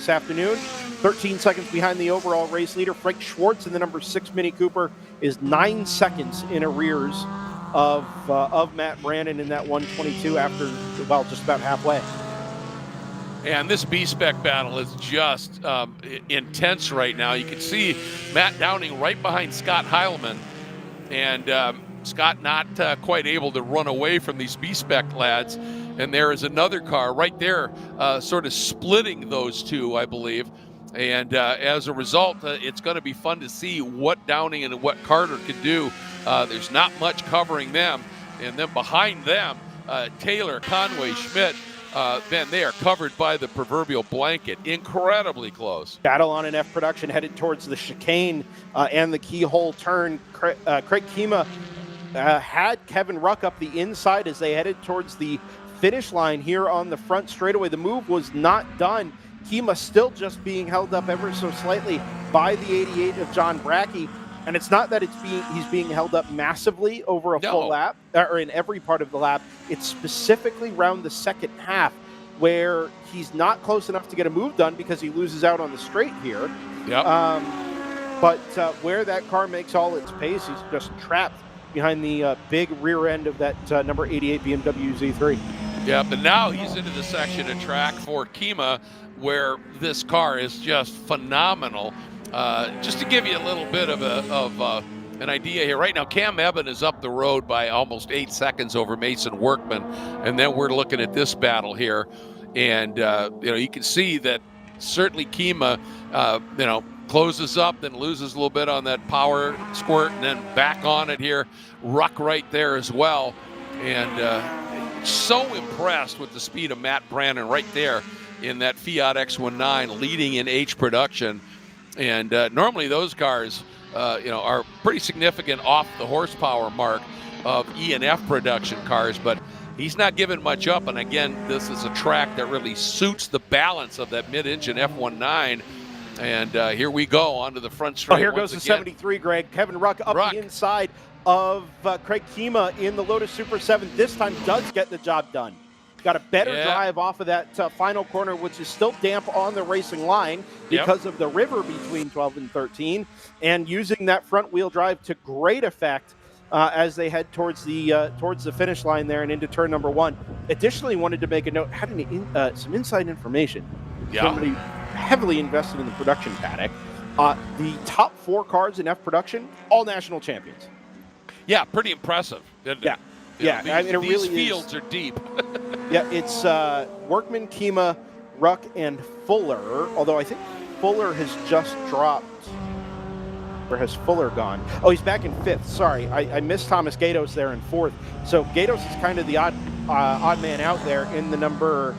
afternoon, 13 seconds behind the overall race leader. Frank Schwartz in the number 6 Mini Cooper is 9 seconds in arrears of Matt Brannon in that 122 after, well, just about halfway. And this B-Spec battle is just intense right now. You can see Matt Downing right behind Scott Heilman, and Scott not quite able to run away from these B-Spec lads. And there is another car right there sort of splitting those two, I believe. And as a result, it's going to be fun to see what Downing and what Carter can do. There's not much covering them. And then behind them, Taylor, Conway, Schmidt, then they are covered by the proverbial blanket. Incredibly close. Battle on an F production headed towards the chicane and the keyhole turn. Craig Kima had Kevin Ruck up the inside as they headed towards the finish line here on the front straightaway. The move was not done. Kima still just being held up ever so slightly by the 88 of John Brackey. And it's not that he's being held up massively over a full lap, or in every part of the lap. It's specifically around the second half where he's not close enough to get a move done because he loses out on the straight here. Yep. But where that car makes all its pace, he's just trapped behind the big rear end of that number 88 BMW Z3. Yeah, but now he's into the section of track for Kima where this car is just phenomenal. Just to give you a little bit of an idea here, right now Cam Eben is up the road by almost 8 seconds over Mason Workman, and then we're looking at this battle here, and you can see that certainly Kima closes up, then loses a little bit on that power squirt, and then back on it here. Ruck right there as well, and so impressed with the speed of Matt Brannon right there in that Fiat X19 leading in H production. And normally those cars, are pretty significant off the horsepower mark of E and F production cars, but he's not giving much up. And again, this is a track that really suits the balance of that mid-engine F19. And here we go onto the front straight. Oh, here goes the 73, Greg. Kevin Ruck up the inside of Craig Kima in the Lotus Super 7. This time does get the job done. Got a better drive off of that final corner, which is still damp on the racing line because of the river between 12 and 13, and using that front wheel drive to great effect as they head towards the finish line there and into turn number 1. Additionally, wanted to make a note, had some inside information. Somebody heavily invested in the production paddock. The top 4 cars in F production, all national champions. Yeah, pretty impressive. Yeah, these, I mean, these fields are deep. Yeah, it's Workman, Kima, Ruck, and Fuller, although I think Fuller has just dropped. Where has Fuller gone? Oh, he's back in 5th. Sorry, I missed Thomas Gatos there in 4th. So Gatos is kind of the odd man out there in the number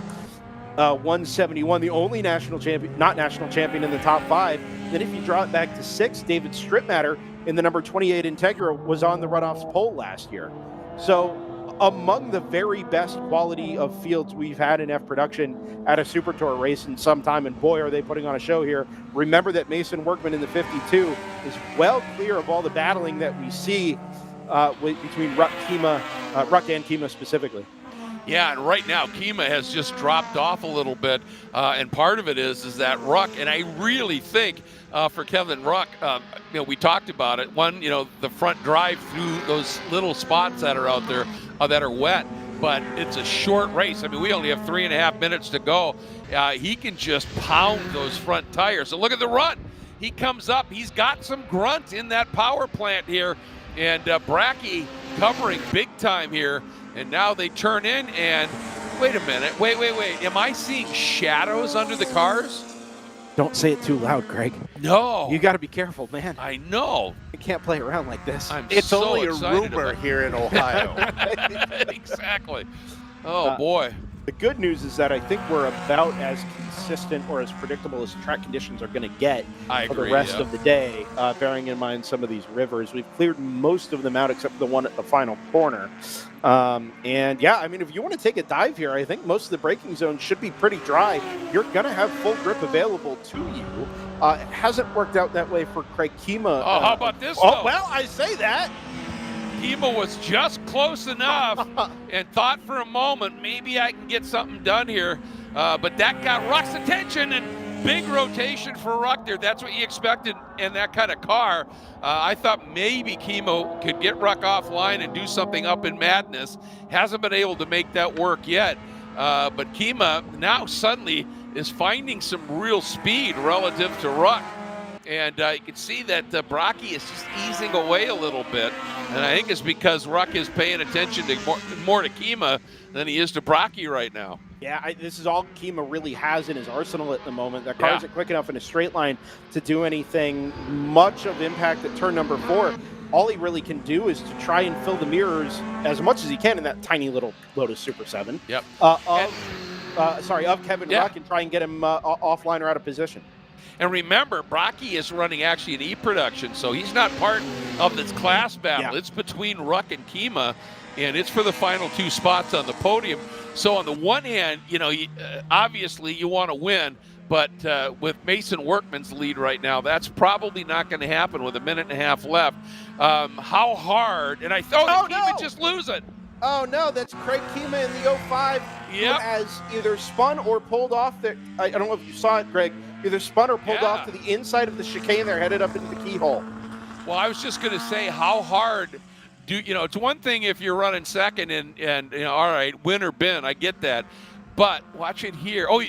171, the only national champion, not national champion in the top 5. Then if you draw it back to 6, David Stripmatter in the number 28 Integra was on the runoffs pole last year. So among the very best quality of fields we've had in F production at a Super Tour race in some time, and boy, are they putting on a show here. Remember that Mason Workman in the 52 is well clear of all the battling that we see between Ruck and Kima specifically. Yeah, and right now Kima has just dropped off a little bit, and part of it is that Ruck, and I really think for Kevin Ruck, we talked about it. One, the front drive through those little spots that are out there that are wet, but it's a short race. I mean, we only have 3.5 minutes to go. He can just pound those front tires. So look at the run. He comes up. He's got some grunt in that power plant here, and Brackey covering big time here. And now they turn in, and wait a minute. Wait. Am I seeing shadows under the cars? Don't say it too loud, Greg. No. You got to be careful, man. I know. You can't play around like this. It's so only a rumor here in Ohio. Exactly. Oh, boy. The good news is that I think we're about as consistent or as predictable as track conditions are going to get for the rest of the day, bearing in mind some of these rivers. We've cleared most of them out except for the one at the final corner. And yeah, I mean, if you want to take a dive here, I think most of the braking zones should be pretty dry. You're going to have full grip available to you. It hasn't worked out that way for Craig Kima. Oh, how about this? Oh, well, I say that. Kima was just close enough and thought for a moment, maybe I can get something done here. But that got Ruck's attention, and big rotation for Ruck there. That's what you expected in that kind of car. I thought maybe Kima could get Ruck offline and do something up in Madness. Hasn't been able to make that work yet. But Kima now suddenly is finding some real speed relative to Ruck. And you can see that Brocky is just easing away a little bit. And I think it's because Ruck is paying attention to more to Kima than he is to Brocky right now. Yeah, this is all Kima really has in his arsenal at the moment. That car isn't quick enough in a straight line to do anything much of impact at turn number 4. All he really can do is to try and fill the mirrors as much as he can in that tiny little Lotus Super 7. Yep. Of Kevin Ruck, and try and get him offline or out of position. And remember, Brocky is running actually an E-production, so he's not part of this class battle. Yeah. It's between Ruck and Kima, and it's for the final 2 spots on the podium. So on the one hand, you know, obviously you want to win, but with Mason Workman's lead right now, that's probably not going to happen with a minute and a half left. How hard? And I thought Kima just lose it. Oh, no, that's Craig Kima in the 05 who has either spun or pulled off. I don't know if you saw it, Greg. Either spun or pulled off to the inside of the chicane. They're headed up into the keyhole. Well, I was just going to say, how hard it's one thing if you're running second and you know, all right, win or bin. I get that. But watch it here. Oh,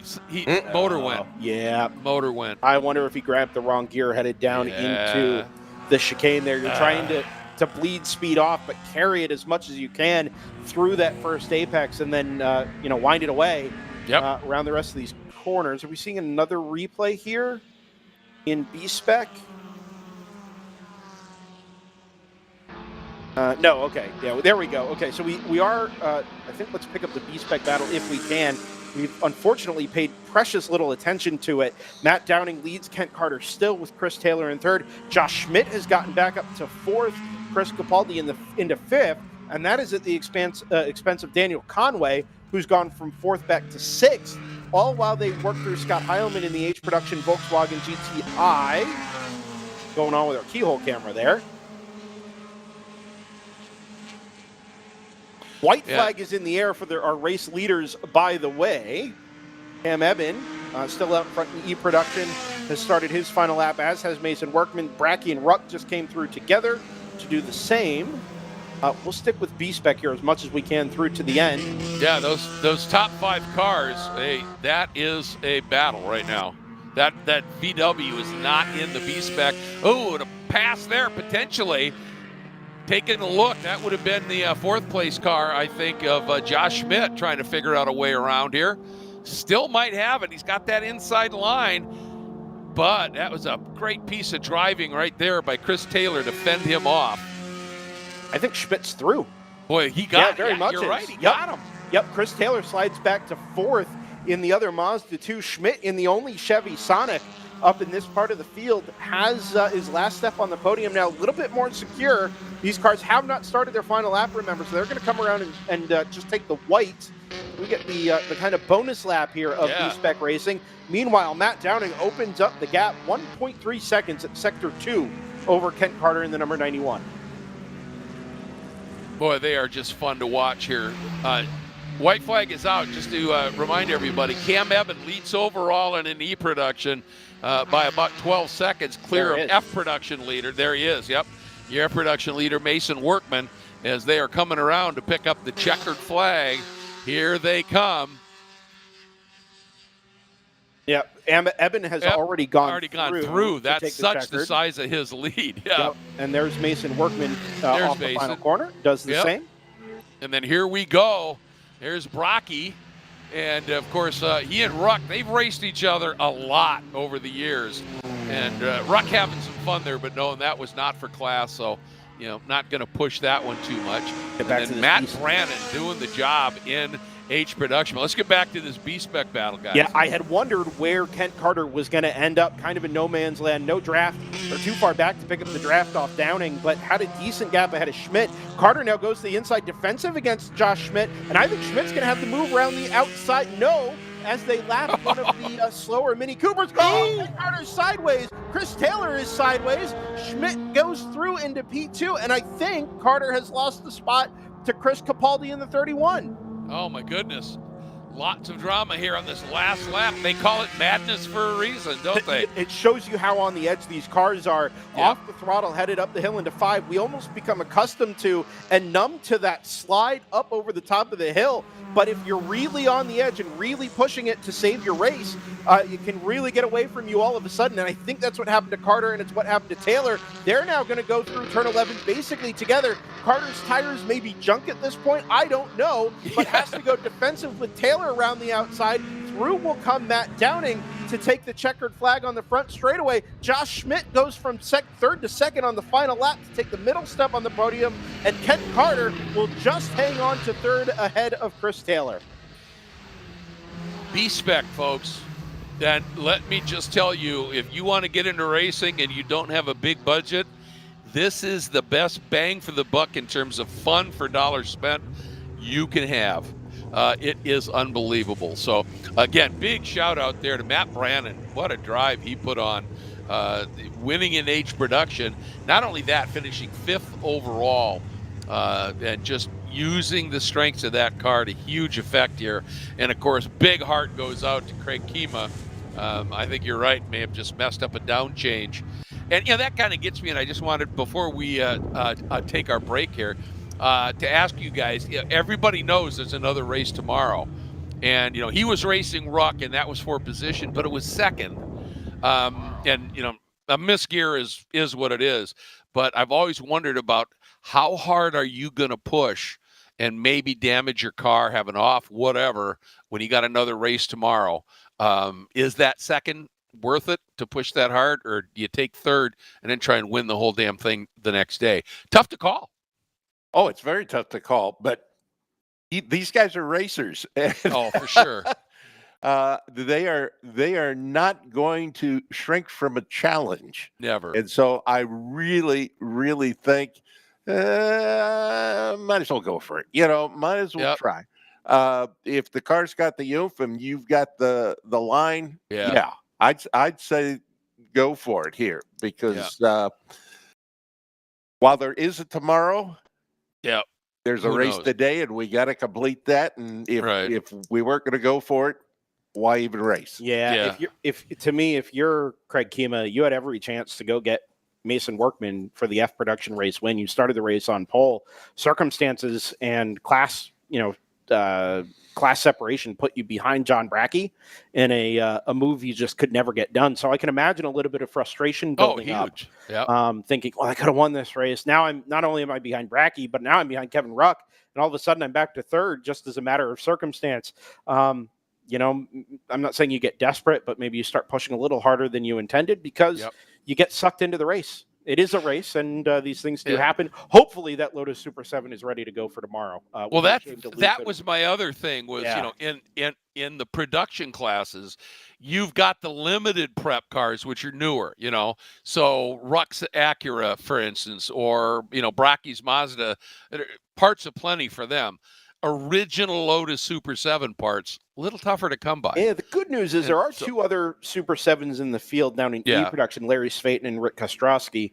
motor went. Yeah. Motor went. I wonder if he grabbed the wrong gear, headed down into the chicane there. You're trying to bleed speed off, but carry it as much as you can through that first apex and then, wind it away around the rest of these corners. Are we seeing another replay here in B-Spec? No, okay. Yeah, there we go. Okay, so we are, I think let's pick up the B-Spec battle if we can. We've unfortunately paid precious little attention to it. Matt Downing leads Kent Carter still with Chris Taylor in 3rd. Josh Schmidt has gotten back up to 4th. Chris Capaldi into 5th. And that is at the expense of Daniel Conway, who's gone from 4th back to 6th, all while they work through Scott Heilman in the H-Production Volkswagen GTI. Going on with our keyhole camera there. White flag is in the air for our race leaders, by the way. Cam Eben, still out in front in E-Production, has started his final lap, as has Mason Workman. Bracky and Ruck just came through together to do the same. We'll stick with B-Spec here as much as we can through to the end. Yeah, those top 5 cars, that is a battle right now. That VW is not in the B-Spec. Oh, and a pass there potentially. Taking a look, that would have been the 4th place car, I think, of Josh Schmidt trying to figure out a way around here. Still might have it. He's got that inside line. But that was a great piece of driving right there by Chris Taylor to fend him off. I think Schmidt's through. Boy, he got very much. You're right, he got him. Yep, Chris Taylor slides back to 4th in the other Mazda 2. Schmidt, in the only Chevy Sonic up in this part of the field, has his last step on the podium now, a little bit more secure. These cars have not started their final lap, remember, so they're going to come around and just take the white. We get the kind of bonus lap here of B-Spec Racing. Meanwhile, Matt Downing opens up the gap 1.3 seconds at Sector 2 over Kent Carter in the number 91. Boy, they are just fun to watch here. White flag is out. Just to remind everybody, Cam Eben leads overall in an E-Production by about 12 seconds, clear of F-Production leader. There he is, yep. Your F-Production leader, Mason Workman, as they are coming around to pick up the checkered flag. Here they come. Yeah, Eben has already gone through. That's such the size of his lead. Yeah. Yep. And there's Mason Workman off the final corner. Does the same. And then here we go. There's Brocky. And, of course, he and Ruck, they've raced each other a lot over the years. And Ruck having some fun there, but knowing that was not for class, so, not going to push that one too much. And then Matt Brannon doing the job in H production. Let's get back to this B-Spec battle, guys. Yeah, I had wondered where Kent Carter was going to end up, kind of in no man's land. No draft, or too far back to pick up the draft off Downing, but had a decent gap ahead of Schmidt. Carter now goes to the inside defensive against Josh Schmidt, and I think Schmidt's going to have to move around the outside. No, as they lap one of the slower Mini Coopers. Oh, Kent Carter's sideways. Chris Taylor is sideways. Schmidt goes through into P2, and I think Carter has lost the spot to Chris Capaldi in the 31. Oh, my goodness. Lots of drama here on this last lap. They call it madness for a reason, don't they? It shows you how on the edge these cars are. Off the throttle, headed up the hill into 5. We almost become accustomed to and numb to that slide up over the top of the hill. But if you're really on the edge and really pushing it to save your race, it can really get away from you all of a sudden. And I think that's what happened to Carter, and it's what happened to Taylor. They're now going to go through turn 11 basically together. Carter's tires may be junk at this point. I don't know, but has to go defensive with Taylor around the outside. Through will come Matt Downing to take the checkered flag on the front straightaway. Josh Schmidt goes from third to second on the final lap to take the middle step on the podium, and Kent Carter will just hang on to third ahead of Chris Taylor. B-Spec, folks. And let me just tell you, if you want to get into racing and you don't have a big budget, this is the best bang for the buck in terms of fun for dollars spent you can have. It is unbelievable. So, again, big shout out there to Matt Brannon. What a drive he put on, winning in H production. Not only that, finishing 5th overall, and just using the strengths of that car to huge effect here. And, of course, big heart goes out to Craig Kima. I think you're right, may have just messed up a down change. And, that kind of gets me, and I just wanted, before we take our break here, to ask you guys, everybody knows there's another race tomorrow. And, he was racing Ruck, and that was for position, but it was second. And, a misgear is what it is. But I've always wondered about how hard are you going to push and maybe damage your car, have an off, whatever, when you got another race tomorrow. Is that second worth it to push that hard, or do you take third and then try and win the whole damn thing the next day? Tough to call. Oh, it's very tough to call, but these guys are racers. Oh, for sure. They are not going to shrink from a challenge. Never. And so I really, really think might as well go for it. Might as well try. If the car's got the oomph and you've got the line, I'd say go for it here, because while there is a tomorrow, there's a race today, and we got to complete that. And if we weren't going to go for it, why even race? If you're Craig Kima, you had every chance to go get Mason Workman for the F production race when you started the race on pole. Circumstances and class separation put you behind John Brackey in a move you just could never get done. So I can imagine a little bit of frustration building up. Thinking, well, I could have won this race. Now I'm not only am I behind Brackey, but now I'm behind Kevin Ruck, and all of a sudden I'm back to third just as a matter of circumstance. I'm not saying you get desperate, but maybe you start pushing a little harder than you intended because you get sucked into the race. It is a race, and these things do happen. Hopefully, that Lotus Super 7 is ready to go for tomorrow. Well, that was my other thing was, in the production classes, you've got the limited prep cars, which are newer, So Ruck's Acura, for instance, or, Bracky's Mazda, parts aplenty for them. Original Lotus Super 7 parts, a little tougher to come by. Yeah, the good news is there are two other Super 7s in the field down in E production, Larry Svaten and Rick Kostrowski.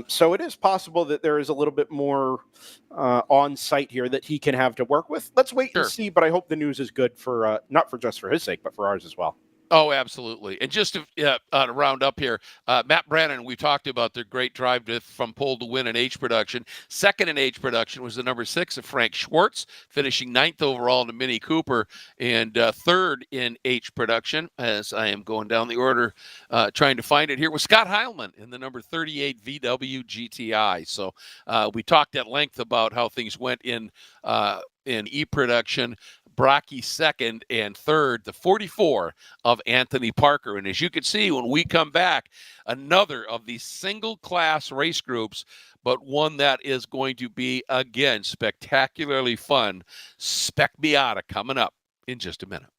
So it is possible that there is a little bit more on site here that he can have to work with. Let's wait and see, but I hope the news is good for not for just for his sake, but for ours as well. Oh, absolutely. And just to round up here, Matt Brannon, we talked about their great drive from pole to win in H production. Second in H production was the number 6 of Frank Schwartz, finishing 9th overall in the Mini Cooper, and third in H production, as I am going down the order, trying to find it here, was Scott Heilman in the number 38 VW GTI. So we talked at length about how things went in E production. Brocky second, and third, the 44 of Anthony Parker. And as you can see, when we come back, another of these single-class race groups, but one that is going to be, again, spectacularly fun. Spec Miata coming up in just a minute.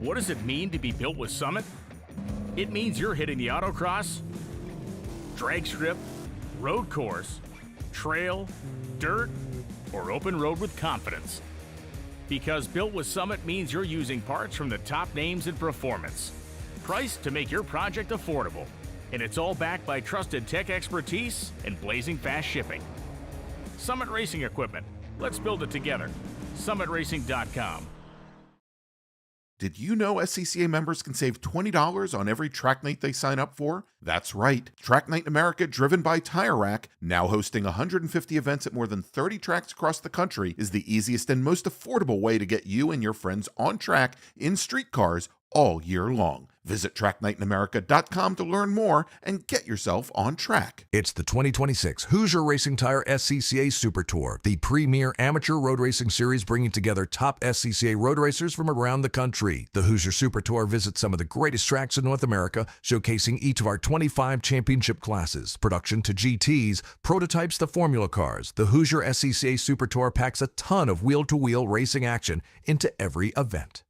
What does it mean to be built with Summit? It means you're hitting the autocross, drag strip, road course, trail, dirt, or open road with confidence. Because built with Summit means you're using parts from the top names in performance, priced to make your project affordable. And it's all backed by trusted tech expertise and blazing fast shipping. Summit Racing Equipment. Let's build it together. SummitRacing.com. Did you know SCCA members can save $20 on every track night they sign up for? That's right. Track Night in America, driven by Tire Rack, now hosting 150 events at more than 30 tracks across the country, is the easiest and most affordable way to get you and your friends on track in street cars all year long. Visit tracknightinamerica.com to learn more and get yourself on track. It's the 2026 Hoosier Racing Tire SCCA Super Tour, the premier amateur road racing series bringing together top SCCA road racers from around the country. The Hoosier Super Tour visits some of the greatest tracks in North America, showcasing each of our 25 championship classes, production to GTs, prototypes to formula cars. The Hoosier SCCA Super Tour packs a ton of wheel-to-wheel racing action into every event.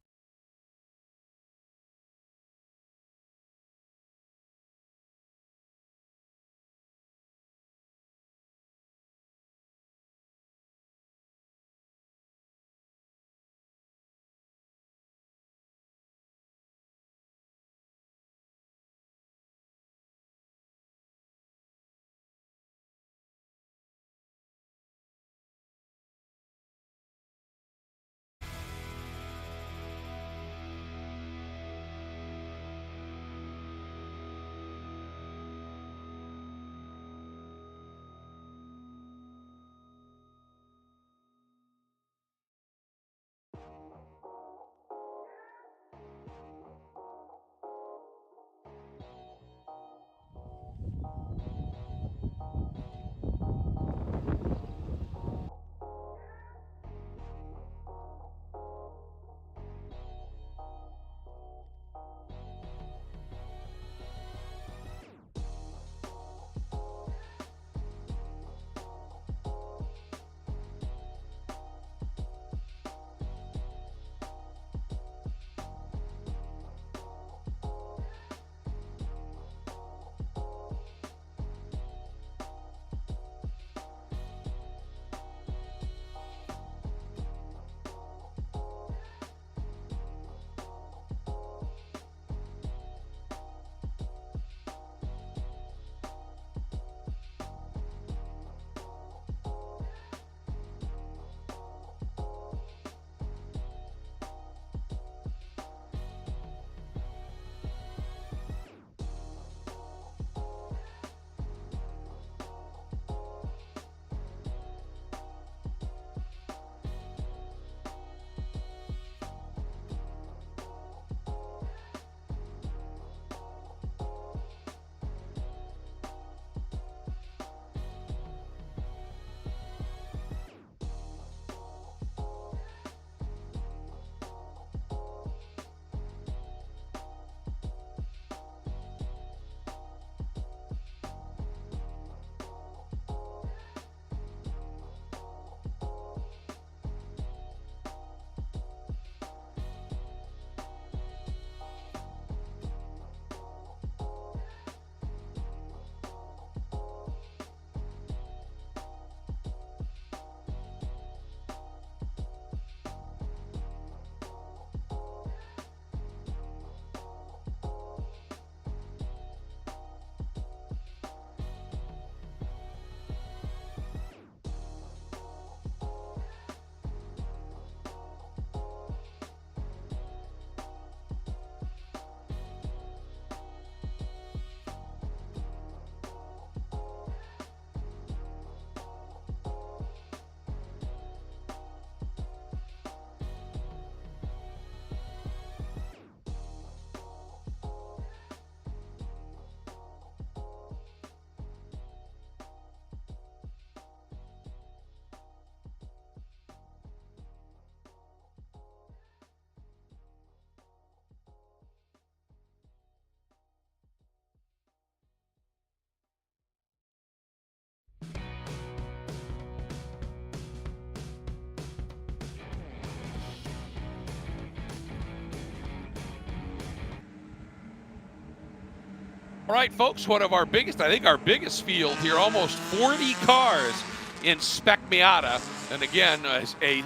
All right, folks, one of our biggest, I think our biggest field here, almost 40 cars in Spec Miata. And again, a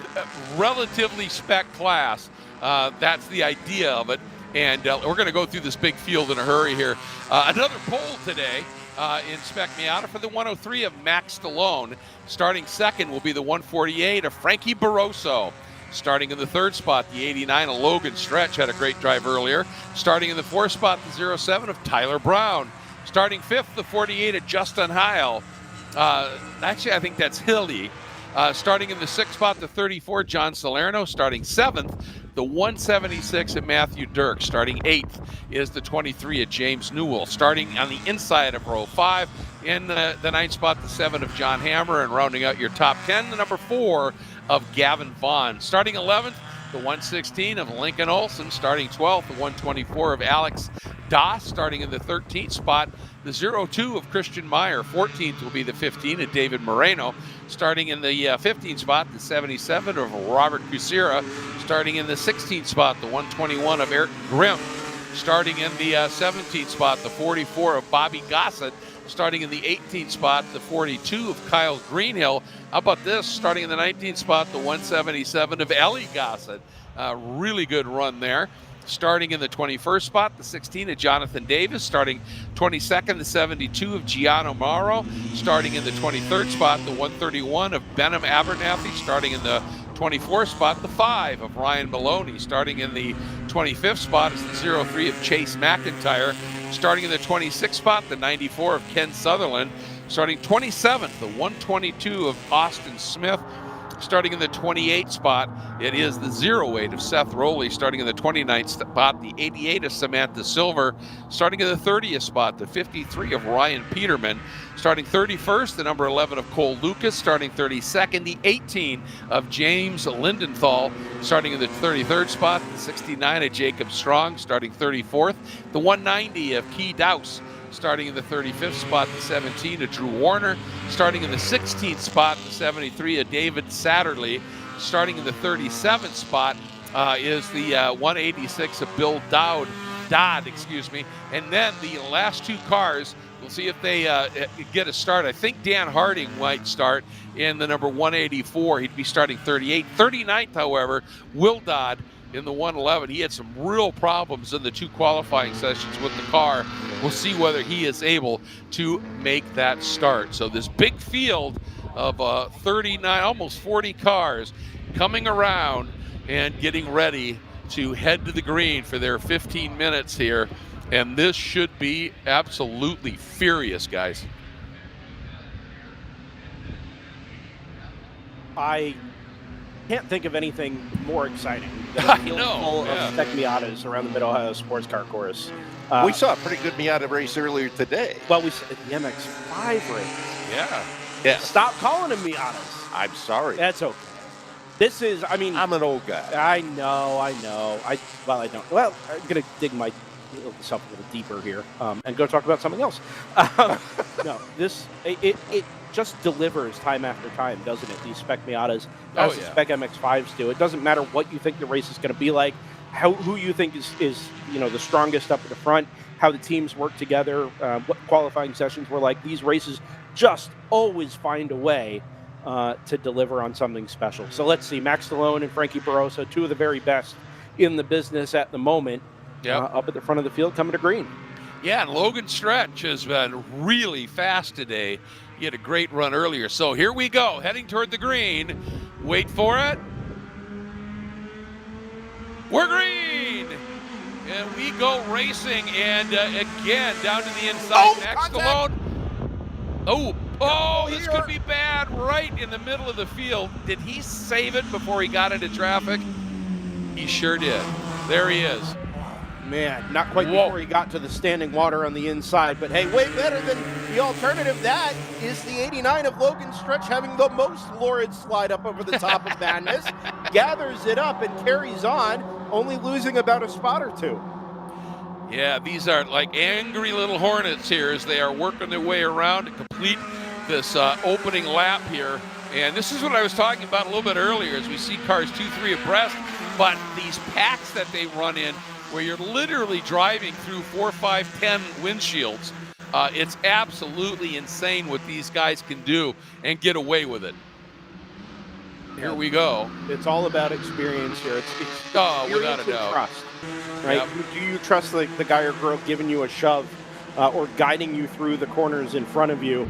relatively spec class. That's the idea of it. And we're going to go through this big field in a hurry here. Another pole today in Spec Miata for the 103 of Max Stallone. Starting second will be the 148 of Frankie Barroso. Starting in the third spot, the 89 of Logan Stretch had a great drive earlier. Starting in the fourth spot, the 07 of Tyler Brown. Starting fifth, the 48 of Justin Heil. Actually, I think that's Hilly. Starting in the sixth spot, the 34, John Salerno. Starting seventh, the 176 of Matthew Dirk. Starting eighth is the 23 of James Newell. Starting on the inside of row 5, in the ninth spot, the 7 of John Hammer. And rounding out your top 10, the number 4 of Gavin Vaughn. Starting 11th, the 116 of Lincoln Olson. Starting 12th, the 124 of Alex Doss. Starting in the 13th spot, the 02 of Christian Meyer. 14th will be the 15 of David Moreno. Starting in the 15th spot, the 77 of Robert Cusera. Starting in the 16th spot, the 121 of Eric Grimm. Starting in the 17th spot, the 44 of Bobby Gossett. Starting in the 18th spot, the 42 of Kyle Greenhill. How about this? Starting in the 19th spot, the 177 of Ellie Gossett. Really good run there. Starting in the 21st spot, the 16 of Jonathan Davis. Starting 22nd, the 72 of Gianno Mauro. Starting in the 23rd spot, the 131 of Benham Abernathy. Starting in the 24th spot, the 5 of Ryan Maloney. Starting in the 25th spot is the 03 of Chase McIntyre. Starting in the 26th spot, the 94 of Ken Sutherland. Starting 27th, the 122 of Austin Smith. Starting in the 28th spot, it is the 08 of Seth Rowley. Starting in the 29th spot, the 88 of Samantha Silver. Starting in the 30th spot, the 53 of Ryan Peterman. Starting 31st, the number 11 of Cole Lucas. Starting 32nd, the 18 of James Lindenthal. Starting in the 33rd spot, the 69 of Jacob Strong. Starting 34th, the 190 of Key Douse. Starting in the 35th spot, the 17 of Drew Warner. Starting in the 16th spot, the 73 of David Satterley. Starting in the 37th spot is the 186 of Bill Dodd, And then the last two cars, we'll see if they get a start. I think Dan Harding might start in the number 184. He'd be starting 38. 39th, however, Will Dodd in the 111. He had some real problems in the two qualifying sessions with the car. We'll see whether he is able to make that start. So this big field of 39, almost 40 cars coming around and getting ready to head to the green for their 15 minutes here. And this should be absolutely furious, guys. I can't think of anything more exciting than a field full of Spec Miatas around the Mid-Ohio Sports Car Course. We saw a pretty good Miata race earlier today. Well, we saw the MX-5 race. Yeah. Stop calling them Miatas. I'm sorry. That's okay. This is, I mean... I'm an old guy. I know. I don't. Well, I'm going to dig myself a little deeper here and go talk about something else. No, it just delivers time after time, doesn't it? These Spec Miatas, as the Spec MX-5s do. It doesn't matter what you think the race is going to be like, who you think is the strongest up at the front, how the teams work together, what qualifying sessions were like. These races just always find a way to deliver on something special. So let's see, Max Stallone and Frankie Barroso, two of the very best in the business at the moment, up at the front of the field coming to green. Yeah, and Logan Stretch has been really fast today. He had a great run earlier. So here we go, heading toward the green. Wait for it. We're green! And we go racing, and again, down to the inside. Max Stallone. Oh, this could be bad right in the middle of the field. Did he save it before he got into traffic? He sure did. There he is. Man, not quite before he got to the standing water on the inside, but hey, way better than the alternative. That is the 89 of Logan Stretch having the most lurid slide up over the top of Madness, gathers it up and carries on, only losing about a spot or two. Yeah, these are like angry little hornets here as they are working their way around to complete this opening lap here. And this is what I was talking about a little bit earlier as we see cars 2-3 abreast, but these packs that they run in where you're literally driving through 4, 5, 10 windshields. It's absolutely insane what these guys can do and get away with it. Here we go. It's all about experience here. It's without a experience and doubt. trust, right? Yep. Do you trust the guy or girl giving you a shove or guiding you through the corners in front of you?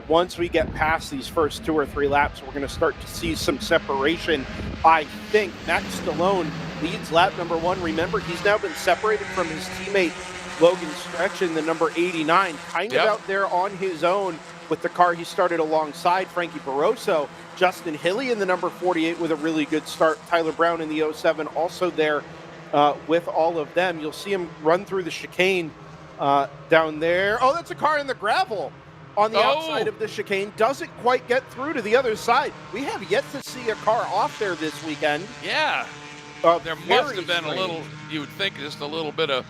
Once we get past these first 2 or 3 laps, we're going to start to see some separation. I think Max Stallone leads lap number 1. Remember, he's now been separated from his teammate Logan Stretch in the number 89, kind of out there on his own with the car he started alongside, Frankie Barroso. Justin Hilly in the number 48 with a really good start. Tyler Brown in the 07 also there with all of them. You'll see him run through the chicane down there. Oh, that's a car in the gravel on the outside of the chicane. Doesn't quite get through to the other side. We have yet to see a car off there this weekend. Yeah. There must have been a little, you would think, just a little bit of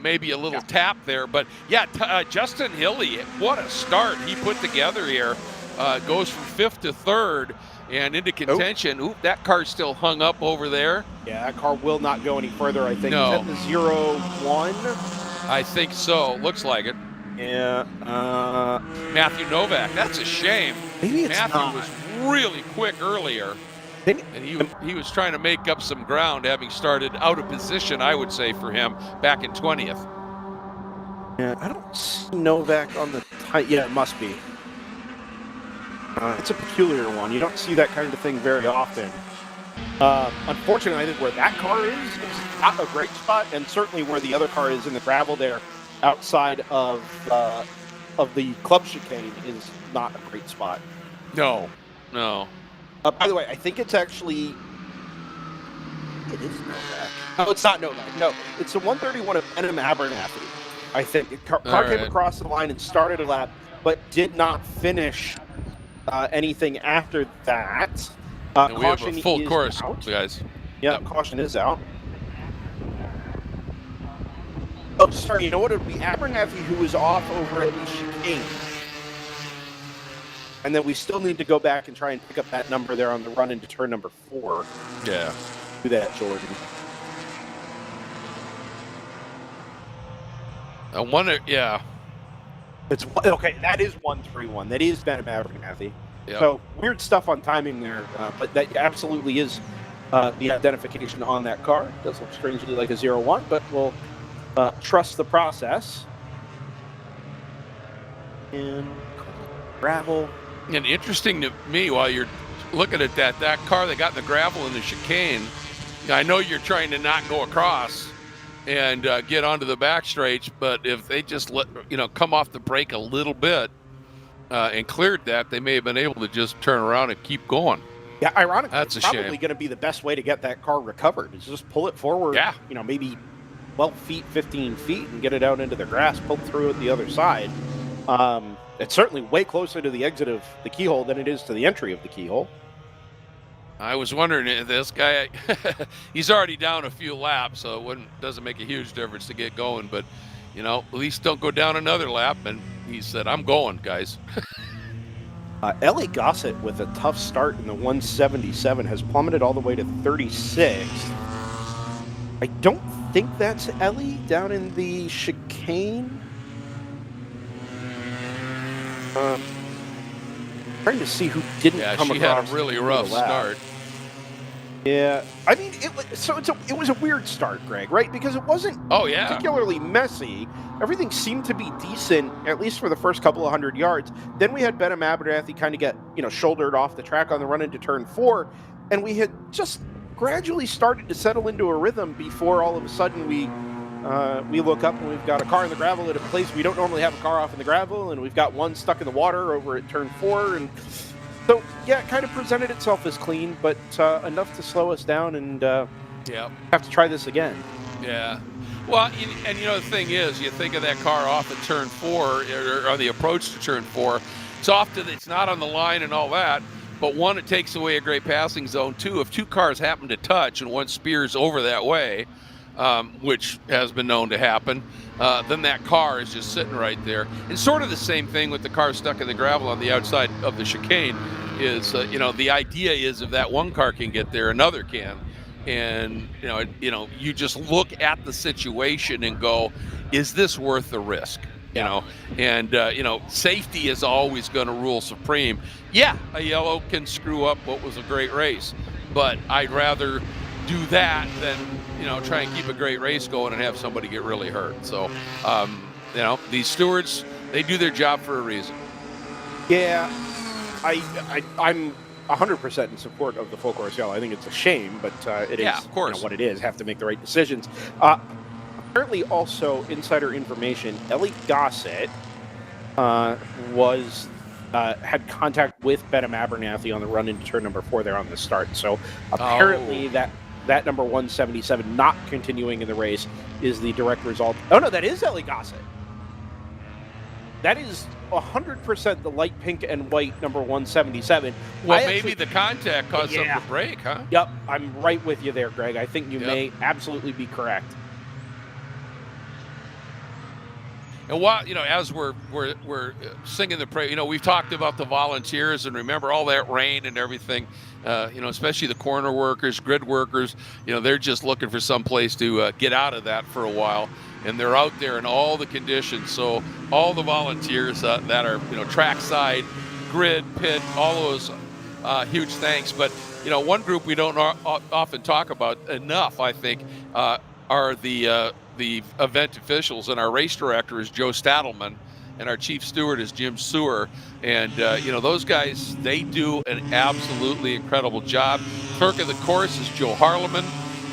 maybe a little tap there. But yeah, Justin Hilly, what a start he put together here. Goes from 5th to 3rd and into contention. Oop, that car's still hung up over there. Yeah, that car will not go any further, I think. No. Is that the 0-1? I think so. Looks like it. Yeah. Matthew Novak. That's a shame. Maybe it's Matthew not. was really quick earlier. And he was trying to make up some ground, having started out of position, I would say, for him back in 20th. Yeah, I don't see Novak on the yeah, it must be. It's a peculiar one. You don't see that kind of thing very often. Unfortunately, I think where that car is not a great spot, and certainly where the other car is in the gravel there outside of the club chicane is not a great spot. No. By the way, I think it's actually... It is Novak. No, it's not Novak. No, it's the 131 of Benham Abernathy, I think. The car came across the line and started a lap, but did not finish anything after that. And we have a full course, guys. Yeah, caution is out. Oh, sorry, you know what? It would be Abernathy who was off over at the chicane. And then we still need to go back and try and pick up that number there on the run into turn number 4. Yeah. Do that, Jordan. I wonder, yeah. It's okay. That is 131. That is Benham Abernathy. Yep. So weird stuff on timing there, but that absolutely is the identification on that car. It does look strangely like a 0-1, but we'll trust the process. And gravel. And interesting to me, while you're looking at that car that got in the gravel in the chicane, I know you're trying to not go across and get onto the back straights, but if they just come off the brake a little bit and cleared that, they may have been able to just turn around and keep going. Yeah, ironically, that's it's a probably shame. going to be the best way to get that car recovered is just pull it forward, maybe 12 feet, 15 feet, and get it out into the grass, pull through at the other side. It's certainly way closer to the exit of the keyhole than it is to the entry of the keyhole. I was wondering if this guy, he's already down a few laps, so it doesn't make a huge difference to get going, but, at least don't go down another lap. And he said, I'm going, guys. Ellie Gossett with a tough start in the 177 has plummeted all the way to 36. I don't think that's Ellie down in the chicane. Trying to see who didn't come across. She had a really rough start. Yeah, I mean, it was a weird start, Greg, right? Because it wasn't particularly messy. Everything seemed to be decent, at least for the first couple of 100 yards. Then we had Benham Abernathy kind of get, shouldered off the track on the run into turn 4, and we had just gradually started to settle into a rhythm before all of a sudden we look up and we've got a car in the gravel at a place we don't normally have a car off in the gravel, and we've got one stuck in the water over at turn 4, and so yeah, it kind of presented itself as clean, but enough to slow us down and have to try this again. Yeah. Well, and the thing is, you think of that car off at turn 4 or on the approach to turn 4. It's not on the line and all that. But one, it takes away a great passing zone. Two, if two cars happen to touch and one spears over that way, which has been known to happen, then that car is just sitting right there. And sort of the same thing with the car stuck in the gravel on the outside of the chicane is, the idea is if that one car can get there, another can. and you just look at the situation and go, is this worth the risk? Safety is always going to rule supreme. Yeah, a yellow can screw up what was a great race, but I'd rather do that than try and keep a great race going and have somebody get really hurt. So these stewards, they do their job for a reason. Yeah, I'm 100% in support of the full course yellow. I think it's a shame, but it is of course. What it is. Have to make the right decisions. Apparently, also insider information. Ellie Gossett had contact with Benham Abernathy on the run into turn number 4 there on the start. So apparently that number 177 not continuing in the race is the direct result. Oh no, that is Ellie Gossett. That is 100% the light pink and white number 177. Well, maybe the contact caused them to break, huh? Yep, I'm right with you there, Greg. I think you may absolutely be correct. And while as we're singing the praise, we've talked about the volunteers, and remember all that rain and everything. Especially the corner workers, grid workers. They're just looking for some place to get out of that for a while, and they're out there in all the conditions. So all the volunteers that are trackside, grid, pit, all those huge thanks. But one group we don't often talk about enough, I think, are the event officials, and our race director is Joe Stadelman, and our chief steward is Jim Sewer. And those guys, they do an absolutely incredible job. Clerk of the course is Joe Harleman,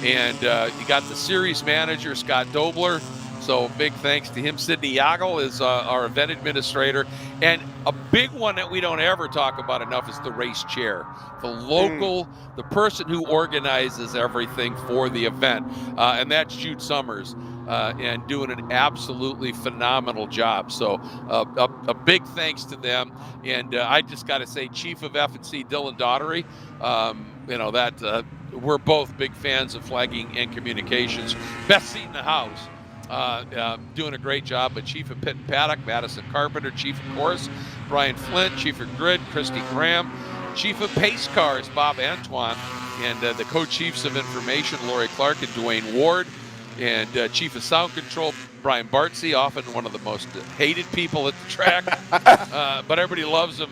and you got the series manager Scott Dobler. So big thanks to him. Sidney Yagel is our event administrator. And a big one that we don't ever talk about enough is the race chair. The local, the person who organizes everything for the event. And that's Jude Summers, and doing an absolutely phenomenal job. So a big thanks to them. And I just got to say, Chief of F&C Dylan Daughtery, we're both big fans of flagging and communications. Best seat in the house. Doing a great job. But Chief of Pit and Paddock, Madison Carpenter. Chief of Course, Brian Flint. Chief of Grid, Christy Graham. Chief of Pace Cars, Bob Antoine. And the co-chiefs of information, Lori Clark and Dwayne Ward. And Chief of Sound Control, Brian Bartsey, often one of the most hated people at the track. But everybody loves him,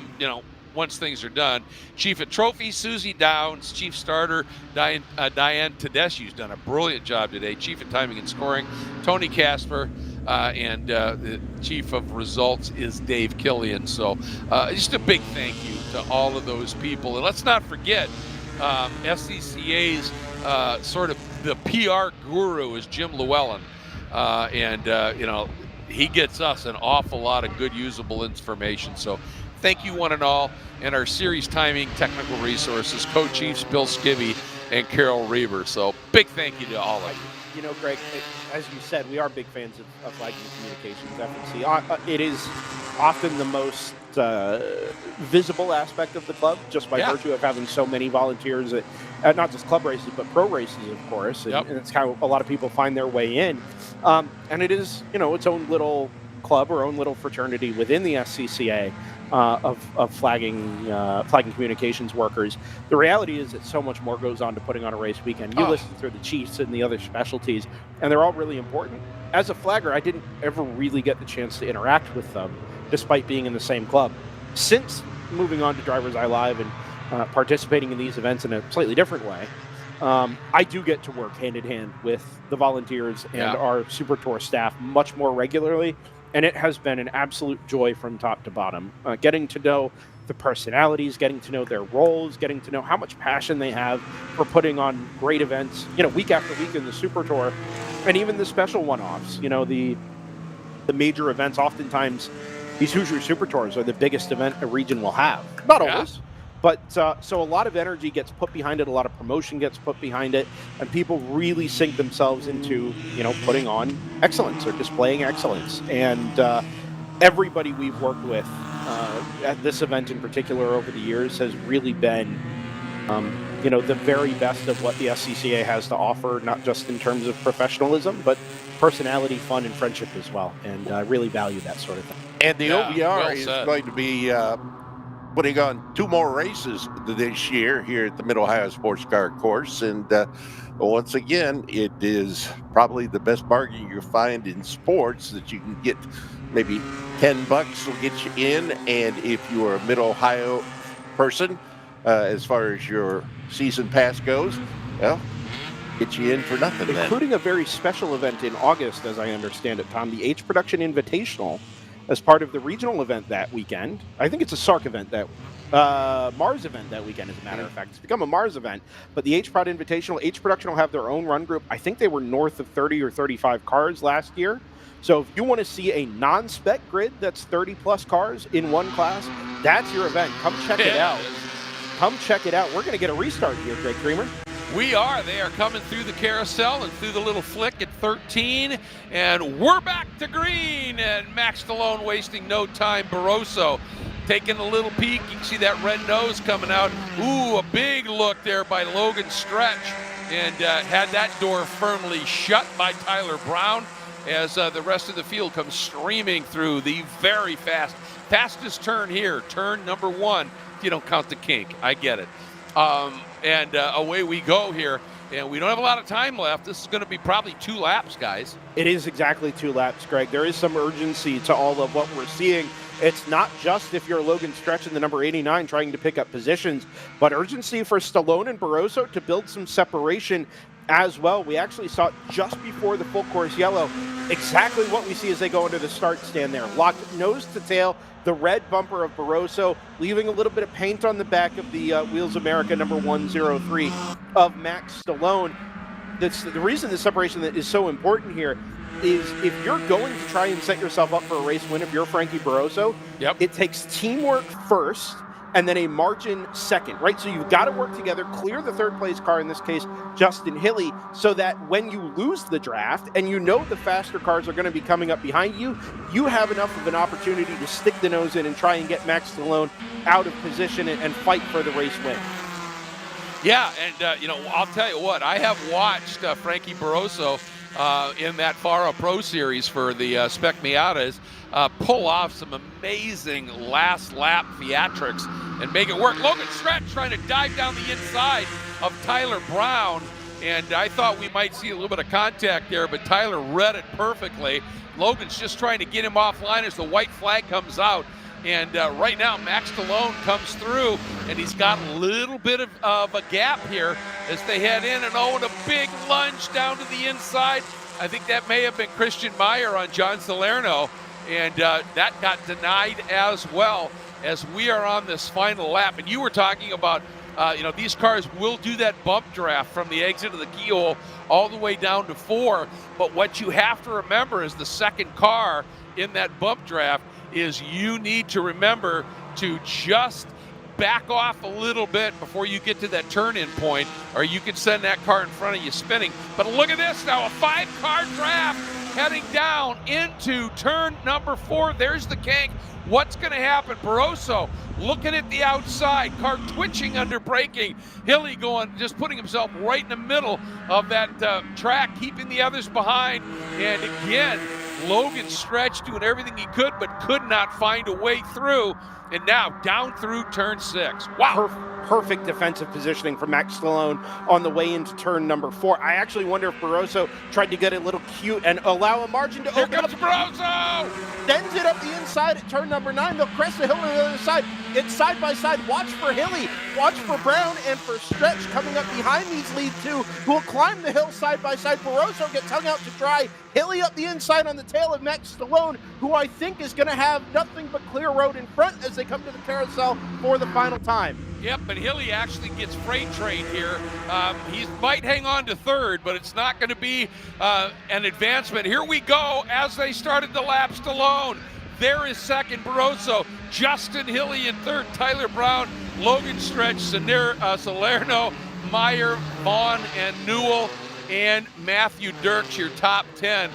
once things are done. Chief of Trophy, Susie Downs. Chief Starter, Diane Tedeschi's done a brilliant job today. Chief of Timing and Scoring, Tony Casper. And the Chief of Results is Dave Killian. So just a big thank you to all of those people. And let's not forget SCCA's sort of the PR guru is Jim Llewellyn. He gets us an awful lot of good usable information. So thank you one and all. And our series timing technical resources, co-chiefs Bill Skibby and Carol Reber. So big thank you to all of you. Greg, as you said, we are big fans of flagging communications, F&C. It is often the most visible aspect of the club, just by virtue of having so many volunteers at not just club races, but pro races, of course. And it's how a lot of people find their way in. And it is, its own little club or own little fraternity within the SCCA of flagging communications workers. The reality is that so much more goes on to putting on a race weekend. You listen through the chiefs and the other specialties, and they're all really important. As a flagger, I didn't ever really get the chance to interact with them, despite being in the same club. Since moving on to DriversEye Live and participating in these events in a slightly different way, I do get to work hand in hand with the volunteers and our Super Tour staff much more regularly. And it has been an absolute joy from top to bottom. Getting to know the personalities, getting to know their roles, getting to know how much passion they have for putting on great events, week after week in the Super Tour, and even the special one-offs, the major events. Oftentimes, these Hoosier Super Tours are the biggest event a region will have. Not always. But so a lot of energy gets put behind it, a lot of promotion gets put behind it, and people really sink themselves into, putting on excellence or displaying excellence. And everybody we've worked with at this event in particular over the years has really been, the very best of what the SCCA has to offer, not just in terms of professionalism, but personality, fun, and friendship as well. And I really value that sort of thing. And the OVR is going to be putting on 2 more races this year here at the Mid-Ohio Sports Car Course. And Once again, it is probably the best bargain you find in sports, that you can get maybe $10 will get you in. And if you are a Mid-Ohio person, as far as your season pass goes, well, get you in for nothing then. Including a very special event in August, as I understand it, Tom, the H Production Invitational, as part of the regional event that weekend. I think it's a SARC event Mars event that weekend, as a matter of fact. It's become a Mars event, but the H-Prod Invitational, H Production will have their own run group. I think they were north of 30 or 35 cars last year. So if you want to see a non-spec grid that's 30-plus cars in one class, that's your event. Come check it out. Come check it out. We're going to get a restart here, Greg Creamer. We are. They are coming through the carousel and through the little flick at 13. And we're back to green. And Max Stallone wasting no time. Barroso taking a little peek. You can see that red nose coming out. Ooh, a big look there by Logan Stretch. And had that door firmly shut by Tyler Brown as the rest of the field comes streaming through the very fastest turn here. Turn number 1, if you don't count the kink. I get it. And away we go here. And we don't have a lot of time left. This is going to be probably 2 laps, guys. It is exactly 2 laps, Greg. There is some urgency to all of what we're seeing. It's not just if you're Logan Stretch in the number 89 trying to pick up positions, but urgency for Stallone and Barroso to build some separation as well. We actually saw it just before the full course yellow. Exactly what we see as they go into the start stand there. Locked nose to tail, the red bumper of Barroso, leaving a little bit of paint on the back of the Wheels America number 103 of Max Stallone. That's the reason the separation that is so important here is if you're going to try and set yourself up for a race win, if you're Frankie Barroso, it takes teamwork first and then a margin second, right? So you've got to work together, clear the third place car, in this case, Justin Hilly, so that when you lose the draft and you know the faster cars are going to be coming up behind you, you have enough of an opportunity to stick the nose in and try and get Max Stallone out of position and fight for the race win. Yeah, and, I'll tell you what, I have watched Frankie Barroso in that Faro Pro Series for the Spec Miatas pull off some amazing last lap theatrics and make it work. Logan Stretch trying to dive down the inside of Tyler Brown, and I thought we might see a little bit of contact there, but Tyler read it perfectly. Logan's just trying to get him offline as the white flag comes out. And right now, Max Stallone comes through, and he's got a little bit of a gap here as they head in. And and a big lunge down to the inside. I think that may have been Christian Meyer on John Salerno, and that got denied as well as we are on this final lap. And you were talking about, these cars will do that bump draft from the exit of the keyhole all the way down to 4. But what you have to remember is the second car in that bump draft is you need to remember to just back off a little bit before you get to that turn-in point, or you can send that car in front of you spinning. But look at this now, a 5-car draft heading down into turn number 4. There's the kink. What's going to happen? Barroso looking at the outside, car twitching under braking. Hilly just putting himself right in the middle of that track, keeping the others behind. And again, Logan Stretch doing everything he could, but could not find a way through. And now down through turn 6. Wow. Perfect defensive positioning from Max Stallone on the way into turn number 4. I actually wonder if Barroso tried to get a little cute and allow a margin to open up. Here comes Barroso! Sends it up the inside at turn number 9. They'll crest the hill on the other side. It's side by side. Watch for Hilly. Watch for Brown and for Stretch coming up behind these lead 2, who will climb the hill side by side. Barroso gets hung out to dry. Hilly up the inside on the tail of Max Stallone, who I think is going to have nothing but clear road in front as they come to the carousel for the final time. Yep, but Hilly actually gets freight train here. He might hang on to 3rd, but it's not going to be an advancement. Here we go as they started the lap. Stallone. There is 2nd, Barroso. Justin Hilly in 3rd. Tyler Brown, Logan Stretch, Salerno, Meyer, Vaughn, and Newell, and Matthew Dirks, your top 10.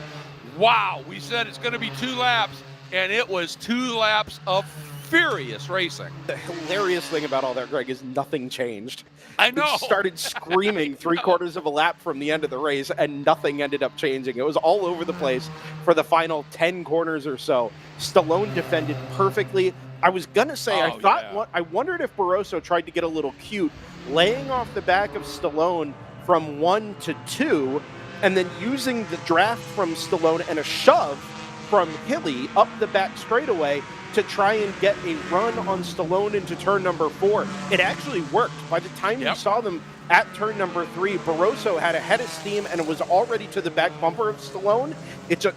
Wow, we said it's going to be 2 laps, and it was 2 laps of furious racing. The hilarious thing about all that, Greg, is nothing changed. I know. We started screaming 3/4 of a lap from the end of the race, and nothing ended up changing. It was all over the place for the final 10 corners or so. Stallone defended perfectly. I was going to say, I wondered if Barroso tried to get a little cute, laying off the back of Stallone from 1 to 2, and then using the draft from Stallone and a shove from Hilly up the back straightaway to try and get a run on Stallone into turn number 4. It actually worked. By the time you saw them at turn number 3, Barroso had a head of steam and was already to the back bumper of Stallone.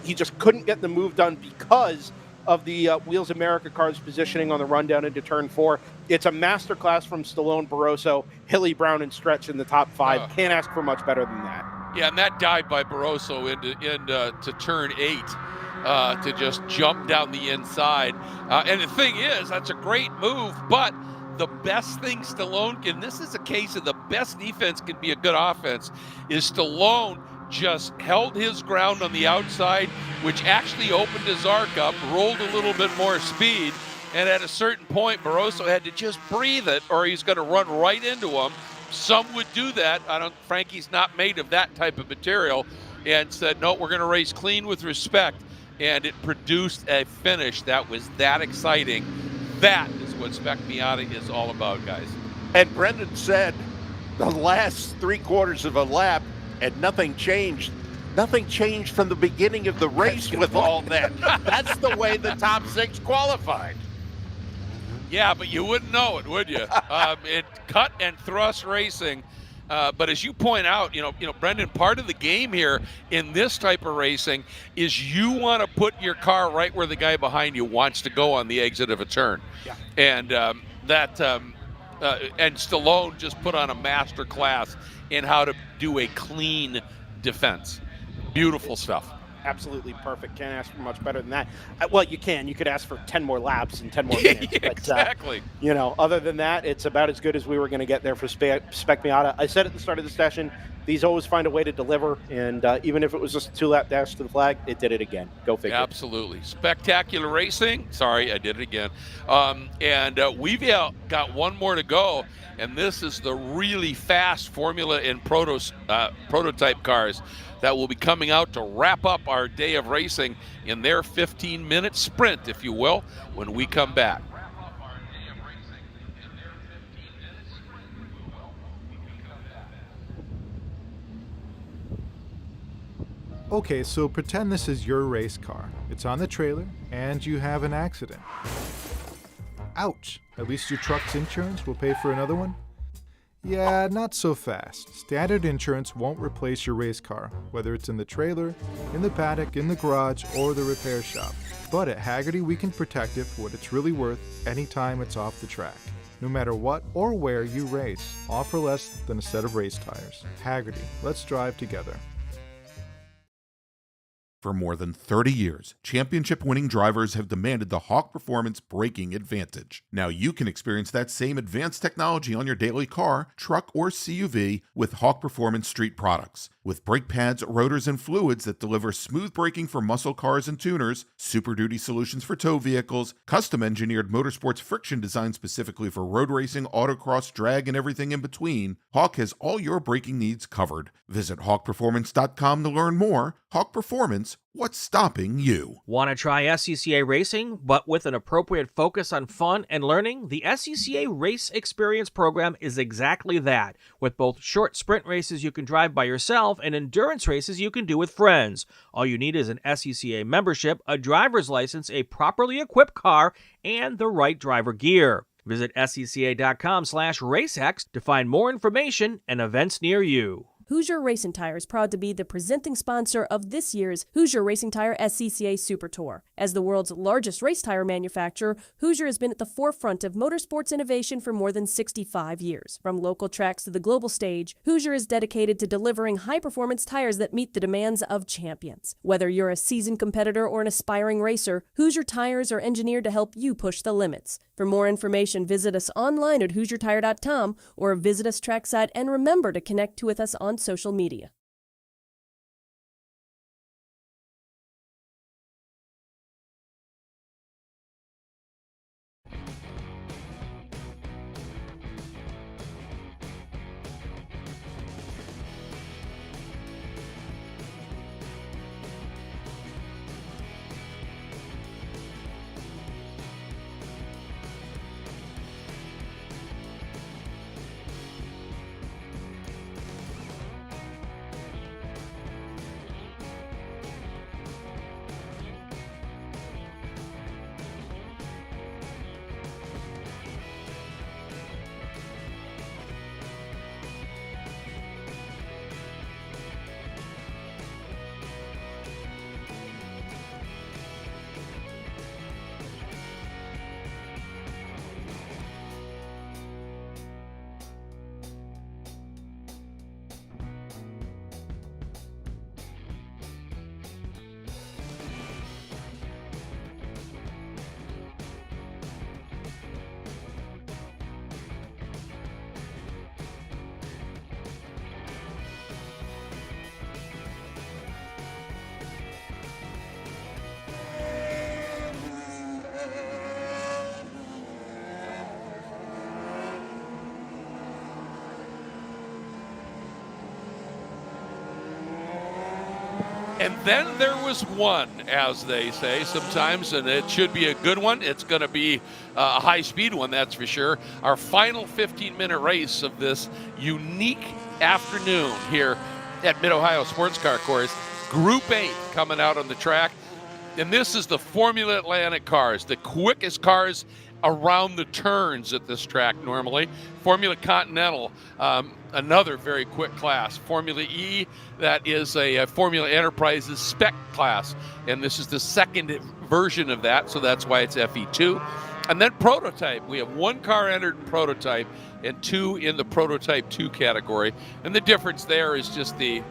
He just couldn't get the move done because of the Wheels America cars positioning on the run down into turn 4. It's a masterclass from Stallone, Barroso, Hilly, Brown, and Stretch in the top 5. Can't ask for much better than that. Yeah, and that dive by Barroso into turn 8 to just jump down the inside. And the thing is, that's a great move, but the best thing Stallone can, this is a case of the best defense can be a good offense, is Stallone just held his ground on the outside, which actually opened his arc up, rolled a little bit more speed, and at a certain point, Barroso had to just breathe it or he's going to run right into him. Some would do that. Frankie's not made of that type of material, and said, no, we're going to race clean with respect, and it produced a finish that was that exciting. That is what Spec Miata is all about, guys. And Brendan said the last 3/4 of a lap, and nothing changed. Nothing changed from the beginning of the race with all that. That's the way the top 6 qualified. Yeah, but you wouldn't know it, would you? It cut and thrust racing. But as you point out, you know, Brendan, part of the game here in this type of racing is you want to put your car right where the guy behind you wants to go on the exit of a turn. Yeah. And and Stallone just put on a master class in how to do a clean defense. Beautiful stuff. Absolutely perfect. Can't ask for much better than that. Well, you can. You could ask for 10 more laps and 10 more minutes. Yeah, but, exactly. Other than that, it's about as good as we were going to get there for Spec Miata. I said at the start of the session, these always find a way to deliver, and even if it was just a 2-lap dash to the flag, it did it again. Go figure. Absolutely. Spectacular racing. Sorry, I did it again. We've got one more to go, and this is the really fast Formula and prototype cars that will be coming out to wrap up our day of racing in their 15-minute sprint, if you will, when we come back. Okay, so pretend this is your race car. It's on the trailer, and you have an accident. Ouch! At least your truck's insurance will pay for another one? Yeah, not so fast. Standard insurance won't replace your race car, whether it's in the trailer, in the paddock, in the garage, or the repair shop. But at Hagerty, we can protect it for what it's really worth anytime it's off the track. No matter what or where you race, all for less than a set of race tires. Hagerty, let's drive together. For more than 30 years, championship-winning drivers have demanded the Hawk Performance braking advantage. Now you can experience that same advanced technology on your daily car, truck, or CUV with Hawk Performance Street products. With brake pads, rotors, and fluids that deliver smooth braking for muscle cars and tuners, Super Duty solutions for tow vehicles, custom-engineered motorsports friction designed specifically for road racing, autocross, drag, and everything in between, Hawk has all your braking needs covered. Visit hawkperformance.com to learn more. Hawk Performance, what's stopping you? Want to try SCCA racing, but with an appropriate focus on fun and learning? The SCCA Race Experience program is exactly that, with both short sprint races you can drive by yourself and endurance races you can do with friends. All you need is an SCCA membership, a driver's license, a properly equipped car, and the right driver gear. Visit scca.com/racex to find more information and events near you. Hoosier Racing Tire is proud to be the presenting sponsor of this year's Hoosier Racing Tire SCCA Super Tour. As the world's largest race tire manufacturer, Hoosier has been at the forefront of motorsports innovation for more than 65 years. From local tracks to the global stage, Hoosier is dedicated to delivering high-performance tires that meet the demands of champions. Whether you're a seasoned competitor or an aspiring racer, Hoosier tires are engineered to help you push the limits. For more information, visit us online at HoosierTire.com or visit us trackside, and remember to connect with us on social media. And then there was one, as they say sometimes, and it should be a good one. It's going to be a high-speed one, that's for sure. Our final 15-minute race of this unique afternoon here at Mid-Ohio Sports Car Course. Group 8 coming out on the track. And this is the Formula Atlantic cars, the quickest cars around the turns at this track normally. Formula Continental, another very quick class. Formula E, that is a Formula Enterprises spec class. And this is the second version of that, so that's why it's FE2. And then prototype. We have one car entered in prototype and 2 in the prototype 2 category. And the difference there is just the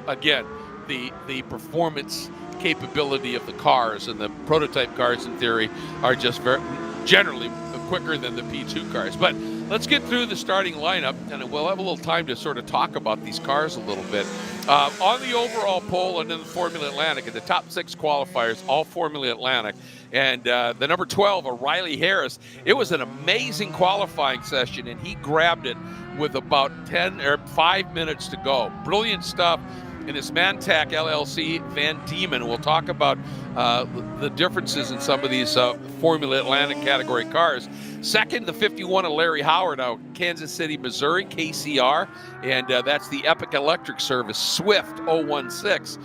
performance capability of the cars, and the prototype cars in theory are just very generally quicker than the P2 cars. But let's get through the starting lineup, and we'll have a little time to sort of talk about these cars a little bit. On the overall poll and in the Formula Atlantic, and the top 6 qualifiers, all Formula Atlantic, and the number 12, Riley Harris, it was an amazing qualifying session, and he grabbed it with about 5 minutes to go. Brilliant stuff. In his Mantac LLC Van Diemen. We'll talk about the differences in some of these Formula Atlantic category cars. Second, the 51 of Larry Howard out Kansas City, Missouri, KCR, and that's the Epic Electric Service Swift 016.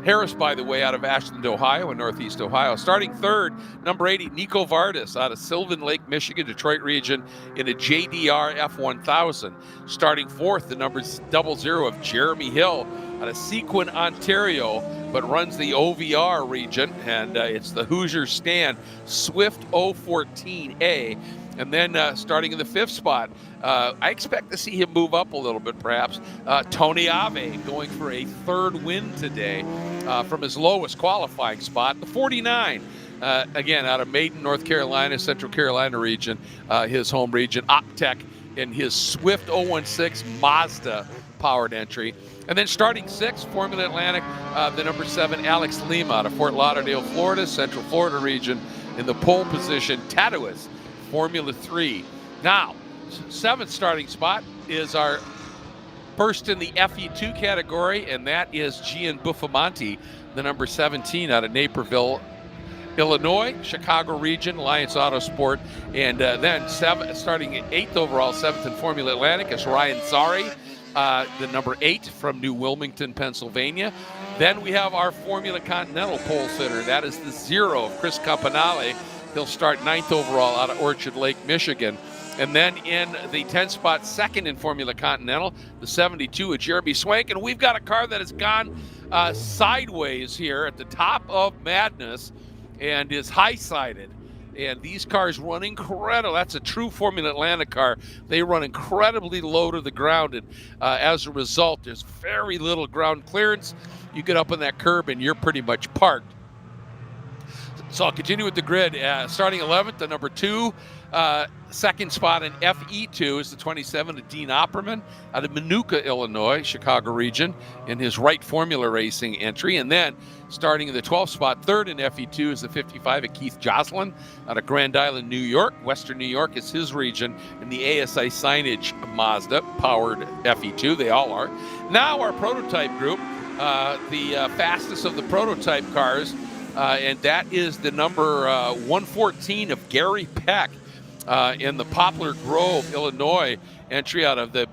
Harris, by the way, out of Ashland, Ohio, in Northeast Ohio. Starting third, number 80, Nico Vardis out of Sylvan Lake, Michigan, Detroit region, in a JDR F1000. Starting fourth, the number 00 of Jeremy Hill out of Sequin, Ontario, but runs the OVR region, and it's the Hoosier Stand Swift 014A. And then starting in the 5th spot, I expect to see him move up a little bit, perhaps. Tony Ave going for a 3rd win today from his lowest qualifying spot, the 49. Again, out of Maiden, North Carolina, Central Carolina region, his home region, Optech in his Swift 016 Mazda powered entry. And then starting 6th, Formula Atlantic, the number 7, Alex Lima out of Fort Lauderdale, Florida, Central Florida region, in the pole position, Tatuus, Formula 3. Now, 7th starting spot is our first in the FE2 category, and that is Gian Buffamonte, the number 17 out of Naperville, Illinois, Chicago region, Alliance Autosport. And then starting at 8th overall, 7th in Formula Atlantic is Ryan Zari, the number 8 from New Wilmington, Pennsylvania. Then we have our Formula Continental pole sitter. That is the 0 of Chris Campanale. He'll start 9th overall out of Orchard Lake, Michigan. And then in the 10th spot, 2nd in Formula Continental, the 72 of Jeremy Swank. And we've got a car that has gone sideways here at the top of Madness and is high-sided. And these cars run incredible. That's a true Formula Atlantic car. They run incredibly low to the ground, and as a result, there's very little ground clearance. You get up on that curb, and you're pretty much parked. So I'll continue with the grid. Starting 11th, the number 2, 2nd spot in FE2 is the 27 of Dean Opperman out of Minooka, Illinois, Chicago region, in his Wright Formula Racing entry. And then starting in the 12th spot, 3rd in FE2 is the 55 of Keith Joslin out of Grand Island, New York. Western New York is his region, in the ASI Signage Mazda powered FE2. They all are. Now our prototype group, the fastest of the prototype cars, and that is the number 114 of Gary Peck in the Poplar Grove, Illinois entry out of the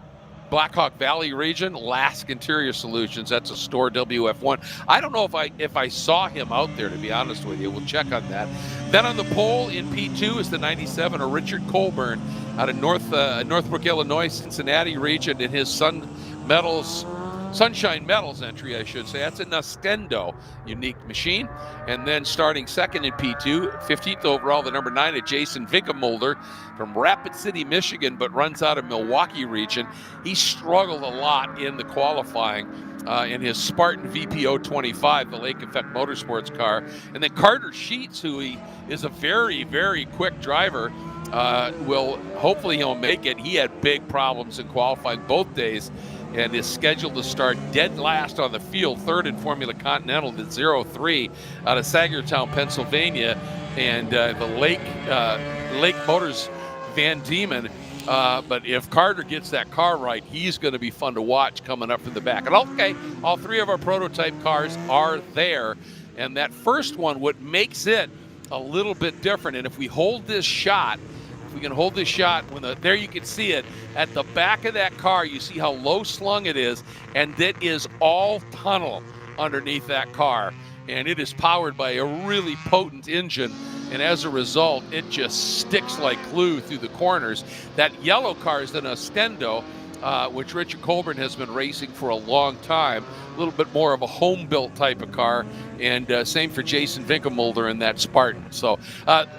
Blackhawk Valley region. Lask Interior Solutions, that's a store WF1. I don't know if I saw him out there, to be honest with you. We'll check on that. Then on the pole in P2 is the 97 of Richard Colburn out of Northbrook, Illinois, Cincinnati region, in his Sunshine Metals entry, I should say. That's a Nastendo unique machine. And then starting 2nd in P2, 15th overall, the number 9 of Jason Vinkemolder from Rapid City, Michigan, but runs out of Milwaukee region. He struggled a lot in the qualifying in his Spartan VPO 25, the Lake Effect Motorsports car. And then Carter Sheets, who is a very, very quick driver, hopefully he'll make it. He had big problems in qualifying both days, and is scheduled to start dead last on the field, 3rd in Formula Continental, the 03 out of Sagertown, Pennsylvania, and the Lake Motors Van Diemen But if Carter gets that car right, he's going to be fun to watch coming up from the back. And okay, all three of our prototype cars are there. And that first one, what makes it a little bit different, and if we hold this shot, if we can hold this shot, there you can see it. At the back of that car, you see how low slung it is, and that is all tunnel underneath that car. And it is powered by a really potent engine, and as a result, it just sticks like glue through the corners. That yellow car is an Ostendo, which Richard Colburn has been racing for a long time. A little bit more of a home-built type of car, and same for Jason Vinkelmulder in that Spartan. So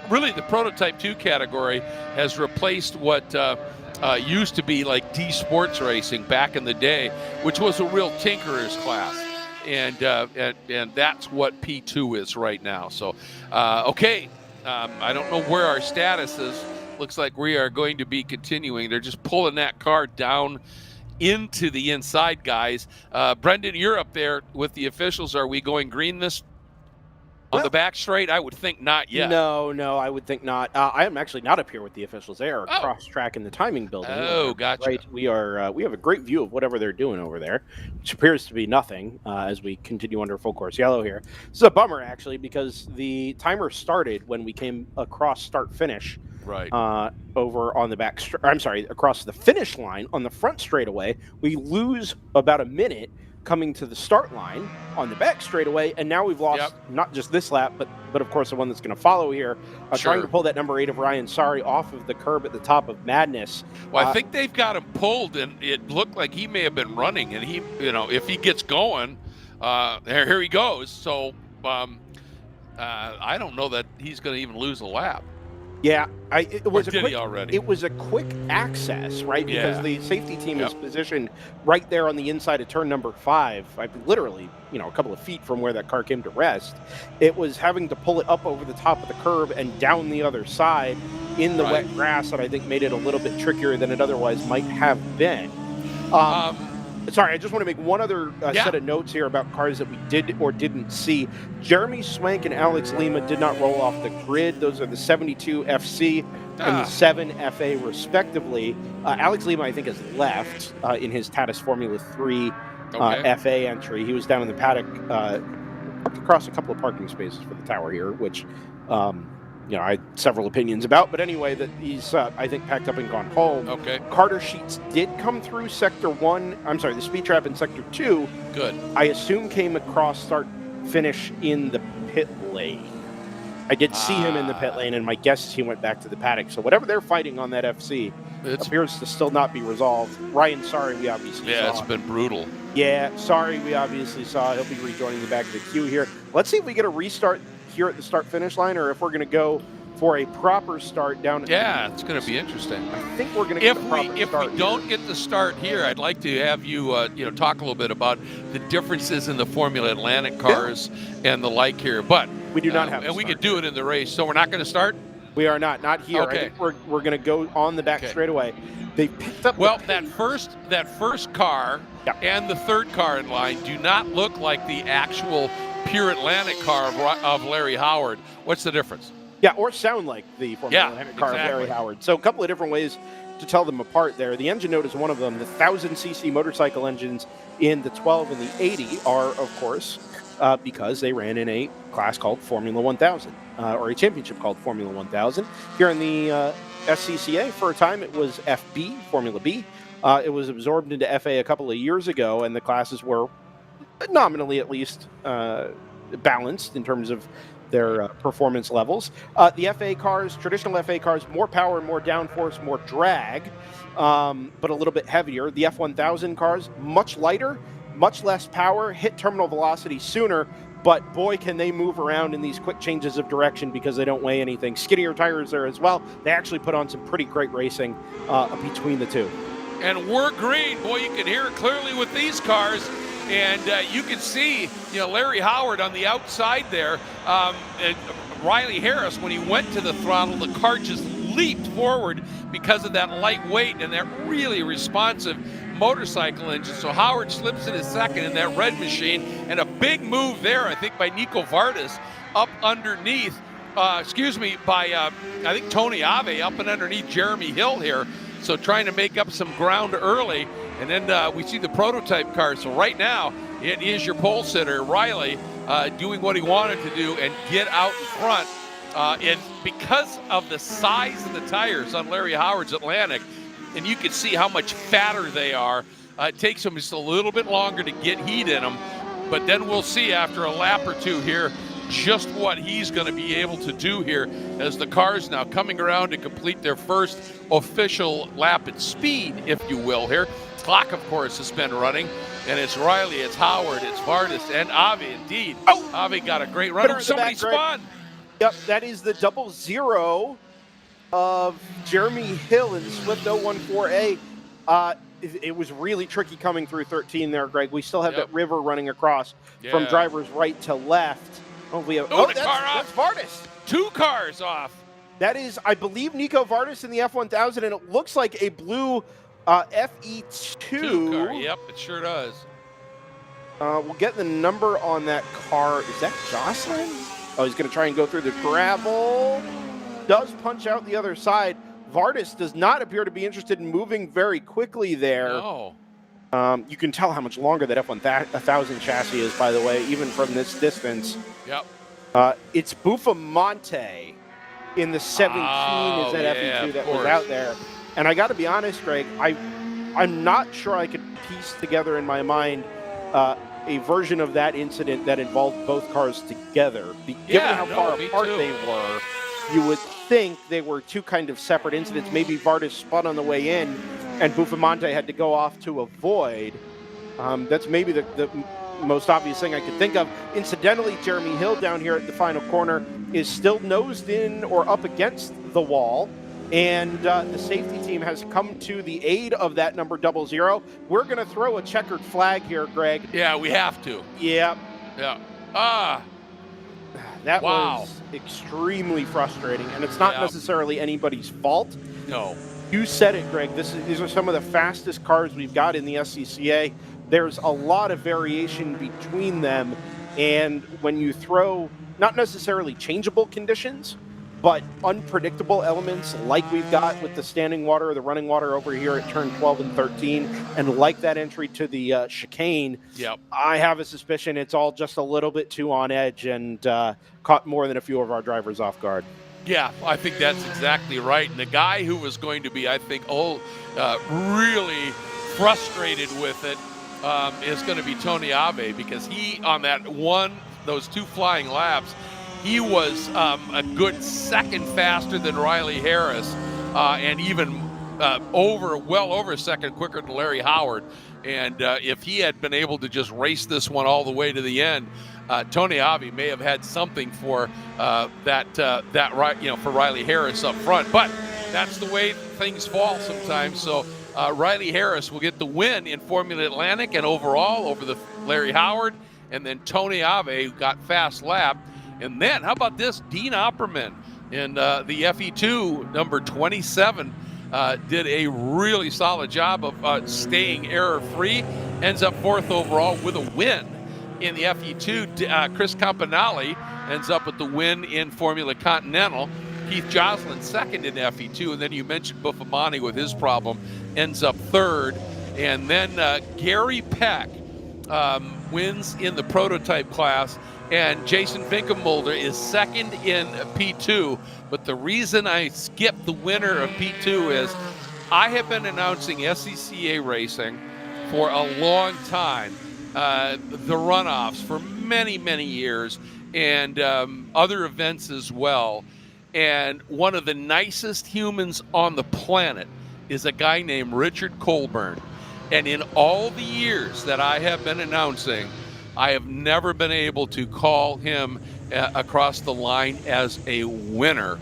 really the Prototype 2 category has replaced what used to be like D Sports racing back in the day, which was a real tinkerer's class. And that's what P2 is right now. So, okay, I don't know where our status is. Looks like we are going to be continuing. They're just pulling that car down into the inside, guys. Brendan, you're up there with the officials. Are we going green this on the back straight? I would think not yet. No, I would think not. I am actually not up here with the officials. They are cross track in the timing building. Oh, gotcha. Right, we have a great view of whatever they're doing over there, which appears to be nothing as we continue under full course yellow here. This is a bummer actually, because the timer started when we came across start finish. Right. Over on the back, across the finish line on the front straightaway. We lose about a minute coming to the start line on the back straightaway, and now we've lost not just this lap, but of course the one that's going to follow here. Trying to pull that number 8 of Ryan Sari off of the curb at the top of Madness. Well, I think they've got him pulled, and it looked like he may have been running, and he, if he gets going, here he goes. So I don't know that he's going to even lose a lap. Yeah, it was a quick access, right? Because the safety team is positioned right there on the inside of turn number 5. Literally, a couple of feet from where that car came to rest. It was having to pull it up over the top of the curb and down the other side in the wet grass that I think made it a little bit trickier than it otherwise might have been. Sorry, I just want to make one other set of notes here about cars that we did or didn't see. Jeremy Swank and Alex Lima did not roll off the grid. Those are the 72 FC and the 7 FA, respectively. Alex Lima, I think, has left in his Tatis Formula 3 FA entry. He was down in the paddock, parked across a couple of parking spaces for the tower here, which I had several opinions about, but anyway, that he's, I think, packed up and gone home. Okay. Carter Sheets did come through Sector 1, the speed trap in Sector 2. Good. I assume came across start-finish in the pit lane. I did see him in the pit lane, and my guess is he went back to the paddock. So whatever they're fighting on that FC appears to still not be resolved. Ryan, sorry, we obviously saw. Yeah, it's been brutal. Yeah, sorry, we obviously saw. He'll be rejoining the back of the queue here. Let's see if we get a restart here at the start-finish line, or if we're going to go for a proper start down. It's going to be interesting. I think we're going to get the proper start. If we don't get the start here, I'd like to have you, talk a little bit about the differences in the Formula Atlantic cars and the like here. But we do not have, and we could do it in the race. So we're not going to start. We are not here. Okay. I think we're going to go on the back straightaway. They picked up. Well, that first car and the third car in line do not look like the actual pure Atlantic car of Larry Howard. What's the difference? Yeah, or sound like the Formula Atlantic car of Larry Howard. So a couple of different ways to tell them apart there. The engine note is one of them. The 1,000cc motorcycle engines in the 12 and the 80 are, of course, because they ran in a class called Formula 1000, or a championship called Formula 1000. Here in the SCCA, for a time, it was FB, Formula B. It was absorbed into FA a couple of years ago, and the classes were nominally at least balanced in terms of their performance levels. The FA cars, traditional FA cars, more power, more downforce, more drag, but a little bit heavier. The F1000 cars, much lighter, much less power, hit terminal velocity sooner, but boy, can they move around in these quick changes of direction because they don't weigh anything. Skinnier tires there as well. They actually put on some pretty great racing between the two. And we're green. Boy, you can hear it clearly with these cars. And you can see, Larry Howard on the outside there. And Riley Harris, when he went to the throttle, the car just leaped forward because of that light weight and that really responsive motorcycle engine. So Howard slips in his second in that red machine, and a big move there, I think, by Nico Vardas up underneath. By I think Tony Ave up and underneath Jeremy Hill here. So trying to make up some ground early, and then we see the prototype car. So right now, it is your pole sitter, Riley, doing what he wanted to do and get out in front. And because of the size of the tires on Larry Howard's Atlantic, and you can see how much fatter they are, it takes him just a little bit longer to get heat in them. But then we'll see after a lap or two here just what he's going to be able to do here as the cars now coming around to complete their first official lap at speed, if you will, here. Clock, of course, has been running, and it's Riley, it's Howard, it's Vardis, and Avi, indeed. Oh, Avi got a great run. Somebody spun. Yep, that is the 00 of Jeremy Hill in Swift 014A. It was really tricky coming through 13 there, Greg. We still have that river running across from drivers right to left. That's Vardis. 2 cars off. That is, I believe, Nico Vardis in the F1000, and it looks like a blue FE2 car. Yep, it sure does. We'll get the number on that car. Is that Jocelyn? Oh, he's going to try and go through the gravel. Does punch out the other side. Vardis does not appear to be interested in moving very quickly there. No. You can tell how much longer that F1000 chassis is, by the way, even from this distance. Yep. It's Bufamonte in the 17 is that FE2 that was out there. And I got to be honest, Greg, I'm not sure I could piece together in my mind a version of that incident that involved both cars together. Given how far apart they were, you would think they were 2 kind of separate incidents. Maybe Vardis spun on the way in, and Bufamonte had to go off to avoid. That's maybe the most obvious thing I could think of. Incidentally, Jeremy Hill down here at the final corner is still nosed in or up against the wall. And the safety team has come to the aid of that number 00. We're going to throw a checkered flag here, Greg. Yeah, we have to. Yeah. Yeah. That was extremely frustrating, and it's not necessarily anybody's fault. No. You said it, Greg. These are some of the fastest cars we've got in the SCCA. There's a lot of variation between them, and when you throw not necessarily changeable conditions, but unpredictable elements like we've got with the standing water or the running water over here at turn 12 and 13, and like that entry to the chicane, I have a suspicion it's all just a little bit too on edge and caught more than a few of our drivers off guard. Yeah, I think that's exactly right. And the guy who was going to be, I think, really frustrated with it is going to be Tony Ave, because he, on those 2 flying laps, he was a good second faster than Riley Harris, and even well over a second quicker than Larry Howard. And if he had been able to just race this one all the way to the end, Tony Avi may have had something for for Riley Harris up front. But that's the way things fall sometimes. So Riley Harris will get the win in Formula Atlantic and overall over the Larry Howard, and then Tony Ave got fast lap. And then, how about this? Dean Opperman in the FE2, number 27, did a really solid job of staying error-free. Ends up 4th overall with a win in the FE2. Chris Campanale ends up with the win in Formula Continental. Keith Joslin 2nd in FE2. And then you mentioned Bufamonte with his problem, ends up 3rd. And then Gary Peck wins in the prototype class. And Jason Vinkenmulder is 2nd in P2. But the reason I skipped the winner of P2 is I have been announcing SCCA racing for a long time, the runoffs for many, many years, and other events as well. And one of the nicest humans on the planet is a guy named Richard Colburn. And in all the years that I have been announcing, I have never been able to call him across the line as a winner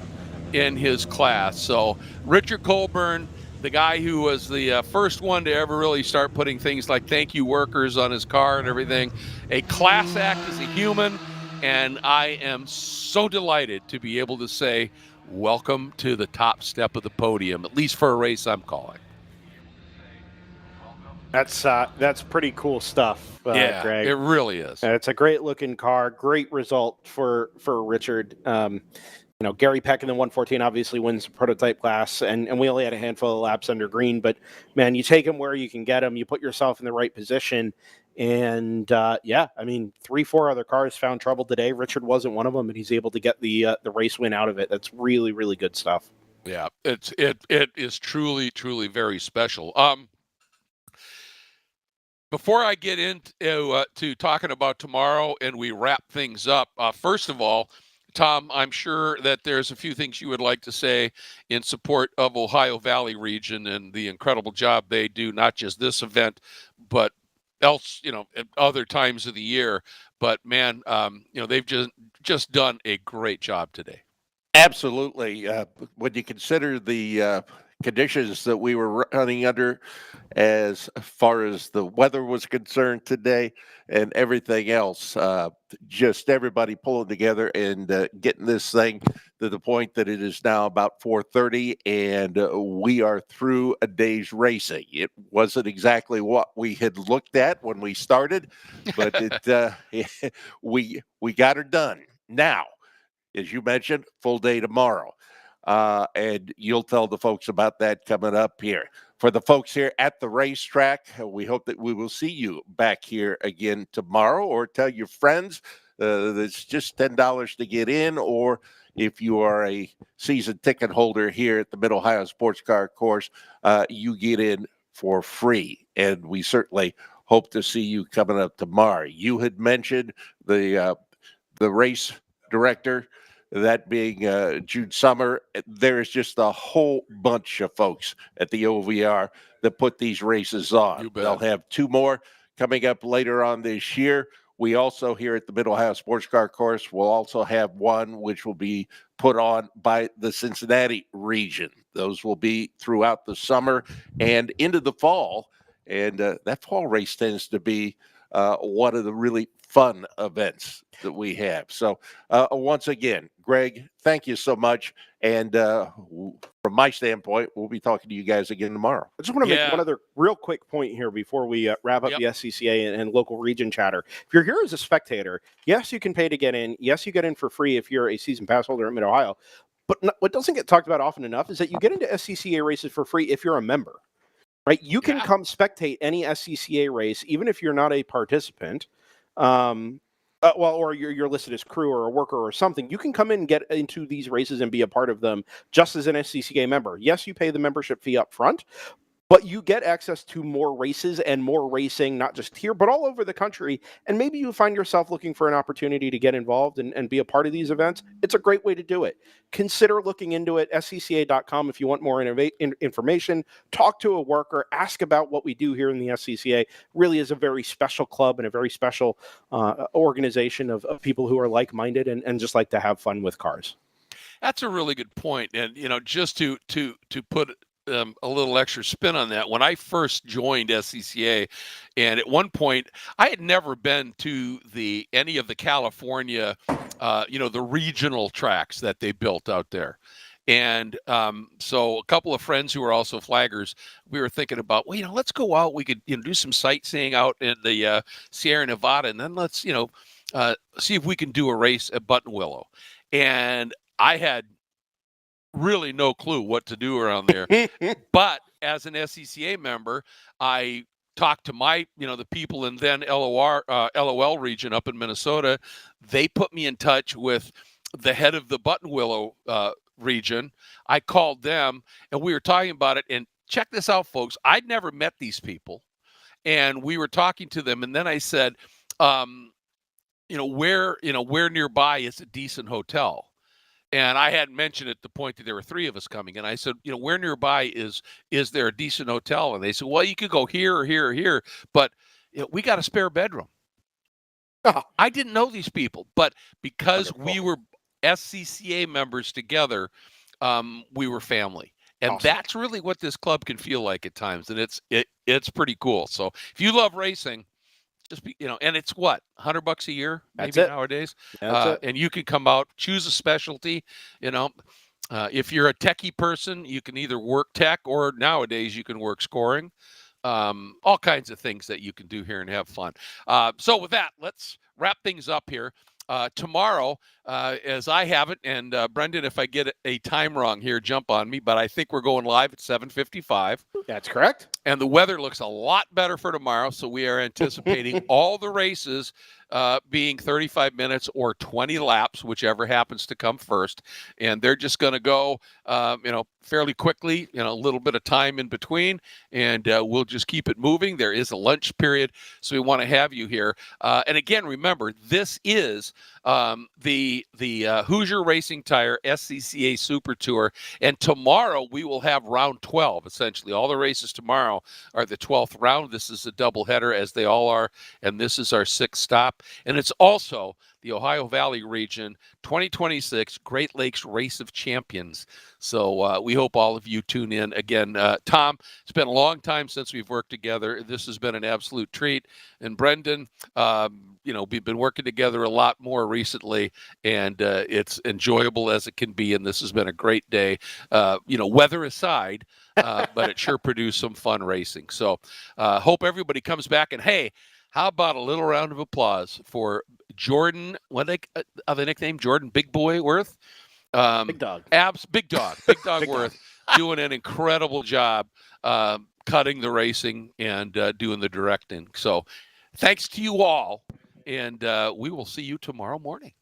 in his class. So Richard Colburn, the guy who was the first one to ever really start putting things like thank you workers on his car and everything, a class act as a human, and I am so delighted to be able to say welcome to the top step of the podium, at least for a race I'm calling. That's pretty cool stuff, yeah, Greg. It really is. It's a great looking car, great result for Richard. Gary Peck in the 114 obviously wins the prototype class, and we only had a handful of laps under green. But, man, you take him where you can get him. You put yourself in the right position. And, 3-4 other cars found trouble today. Richard wasn't one of them, and he's able to get the race win out of it. That's really, really good stuff. Yeah, it is truly, truly very special. Before I get into to talking about tomorrow and we wrap things up, first of all, Tom, I'm sure that there's a few things you would like to say in support of Ohio Valley region and the incredible job they do, not just this event, but else, at other times of the year. But man, they've just done a great job today. Absolutely. When you consider the conditions that we were running under as far as the weather was concerned today and everything else, just everybody pulling together and getting this thing to the point that it is now about 4:30 and we are through a day's racing. It wasn't exactly what we had looked at when we started, but we got her done. Now, as you mentioned, full day tomorrow. And you'll tell the folks about that coming up here. For the folks here at the racetrack, we hope that we will see you back here again tomorrow, or tell your friends. It's just $10 to get in, or if you are a season ticket holder here at the Mid-Ohio Sports Car Course, you get in for free. And we certainly hope to see you coming up tomorrow. You had mentioned the race director, that being Jude Summer. There is just a whole bunch of folks at the OVR that put these races on. They'll have two more coming up later on this year. We also here at the Mid-Ohio Sports Car Course will also have one which will be put on by the Cincinnati region. Those will be throughout the summer and into the fall. And that fall race tends to be one of the really fun events that we have. So once again, Greg, thank you so much. And from my standpoint, we'll be talking to you guys again tomorrow. I just want to make one other real quick point here before we wrap up the SCCA and local region chatter. If you're here as a spectator, yes, you can pay to get in. Yes, you get in for free if you're a season pass holder at Mid-Ohio. But what doesn't get talked about often enough is that you get into SCCA races for free if you're a member. Right? You can come spectate any SCCA race, even if you're not a participant. Or you're listed as crew or a worker or something. You can come in and get into these races and be a part of them just as an SCCA member. Yes, you pay the membership fee up front, but you get access to more races and more racing, not just here, but all over the country. And maybe you find yourself looking for an opportunity to get involved and be a part of these events. It's a great way to do it. Consider looking into it, scca.com, if you want more information. Talk to a worker, ask about what we do here in the SCCA. Really is a very special club and a very special organization of people who are like-minded and just like to have fun with cars. That's a really good point. And, just to put a little extra spin on that, when I first joined SCCA, and at one point I had never been to any of the California, the regional tracks that they built out there. And so a couple of friends who were also flaggers, we were thinking about, let's go out. We could do some sightseeing out in the Sierra Nevada, and then let's see if we can do a race at Buttonwillow. And I had really no clue what to do around there. But as an SCCA member, I talked to my, the people in then LOL region up in Minnesota. They put me in touch with the head of the Buttonwillow region. I called them and we were talking about it. And check this out, folks. I'd never met these people. And we were talking to them. And then I said, where nearby is a decent hotel? And I hadn't mentioned at the point that there were three of us coming. And I said, where nearby is there a decent hotel? And they said, well, you could go here or here or here, but we got a spare bedroom. Oh. I didn't know these people, but because we were SCCA members together, we were family. And awesome. That's really what this club can feel like at times. And it's pretty cool. So if you love racing, just be, and it's what, $100 a year, maybe nowadays. And you can come out, choose a specialty. If you're a techie person, you can either work tech or nowadays you can work scoring. All kinds of things that you can do here and have fun. So with that, let's wrap things up here. Tomorrow, as I have it. And Brendan, if I get a time wrong here, jump on me. But I think we're going live at 7:55. That's correct. And the weather looks a lot better for tomorrow. So we are anticipating all the races being 35 minutes or 20 laps, whichever happens to come first. And they're just going to go, fairly quickly, a little bit of time in between, and we'll just keep it moving. There is a lunch period, so we want to have you here. And again, remember, this is the Hoosier Racing Tire SCCA Super Tour, and tomorrow we will have round 12, essentially. All the races tomorrow are the 12th round. This is a doubleheader, as they all are, and this is our 6th stop. And it's also the Ohio Valley region 2026 Great Lakes Race of Champions. So we hope all of you tune in. Again, Tom, it's been a long time since we've worked together. This has been an absolute treat. And Brendan, we've been working together a lot more recently, and it's enjoyable as it can be. And this has been a great day, weather aside, but it sure produced some fun racing. So hope everybody comes back. And hey, how about a little round of applause for Jordan? What are they nicknamed? Jordan Big Boy Worth? Big Dog. Big Dog Worth doing an incredible job cutting the racing and doing the directing. So thanks to you all, and we will see you tomorrow morning.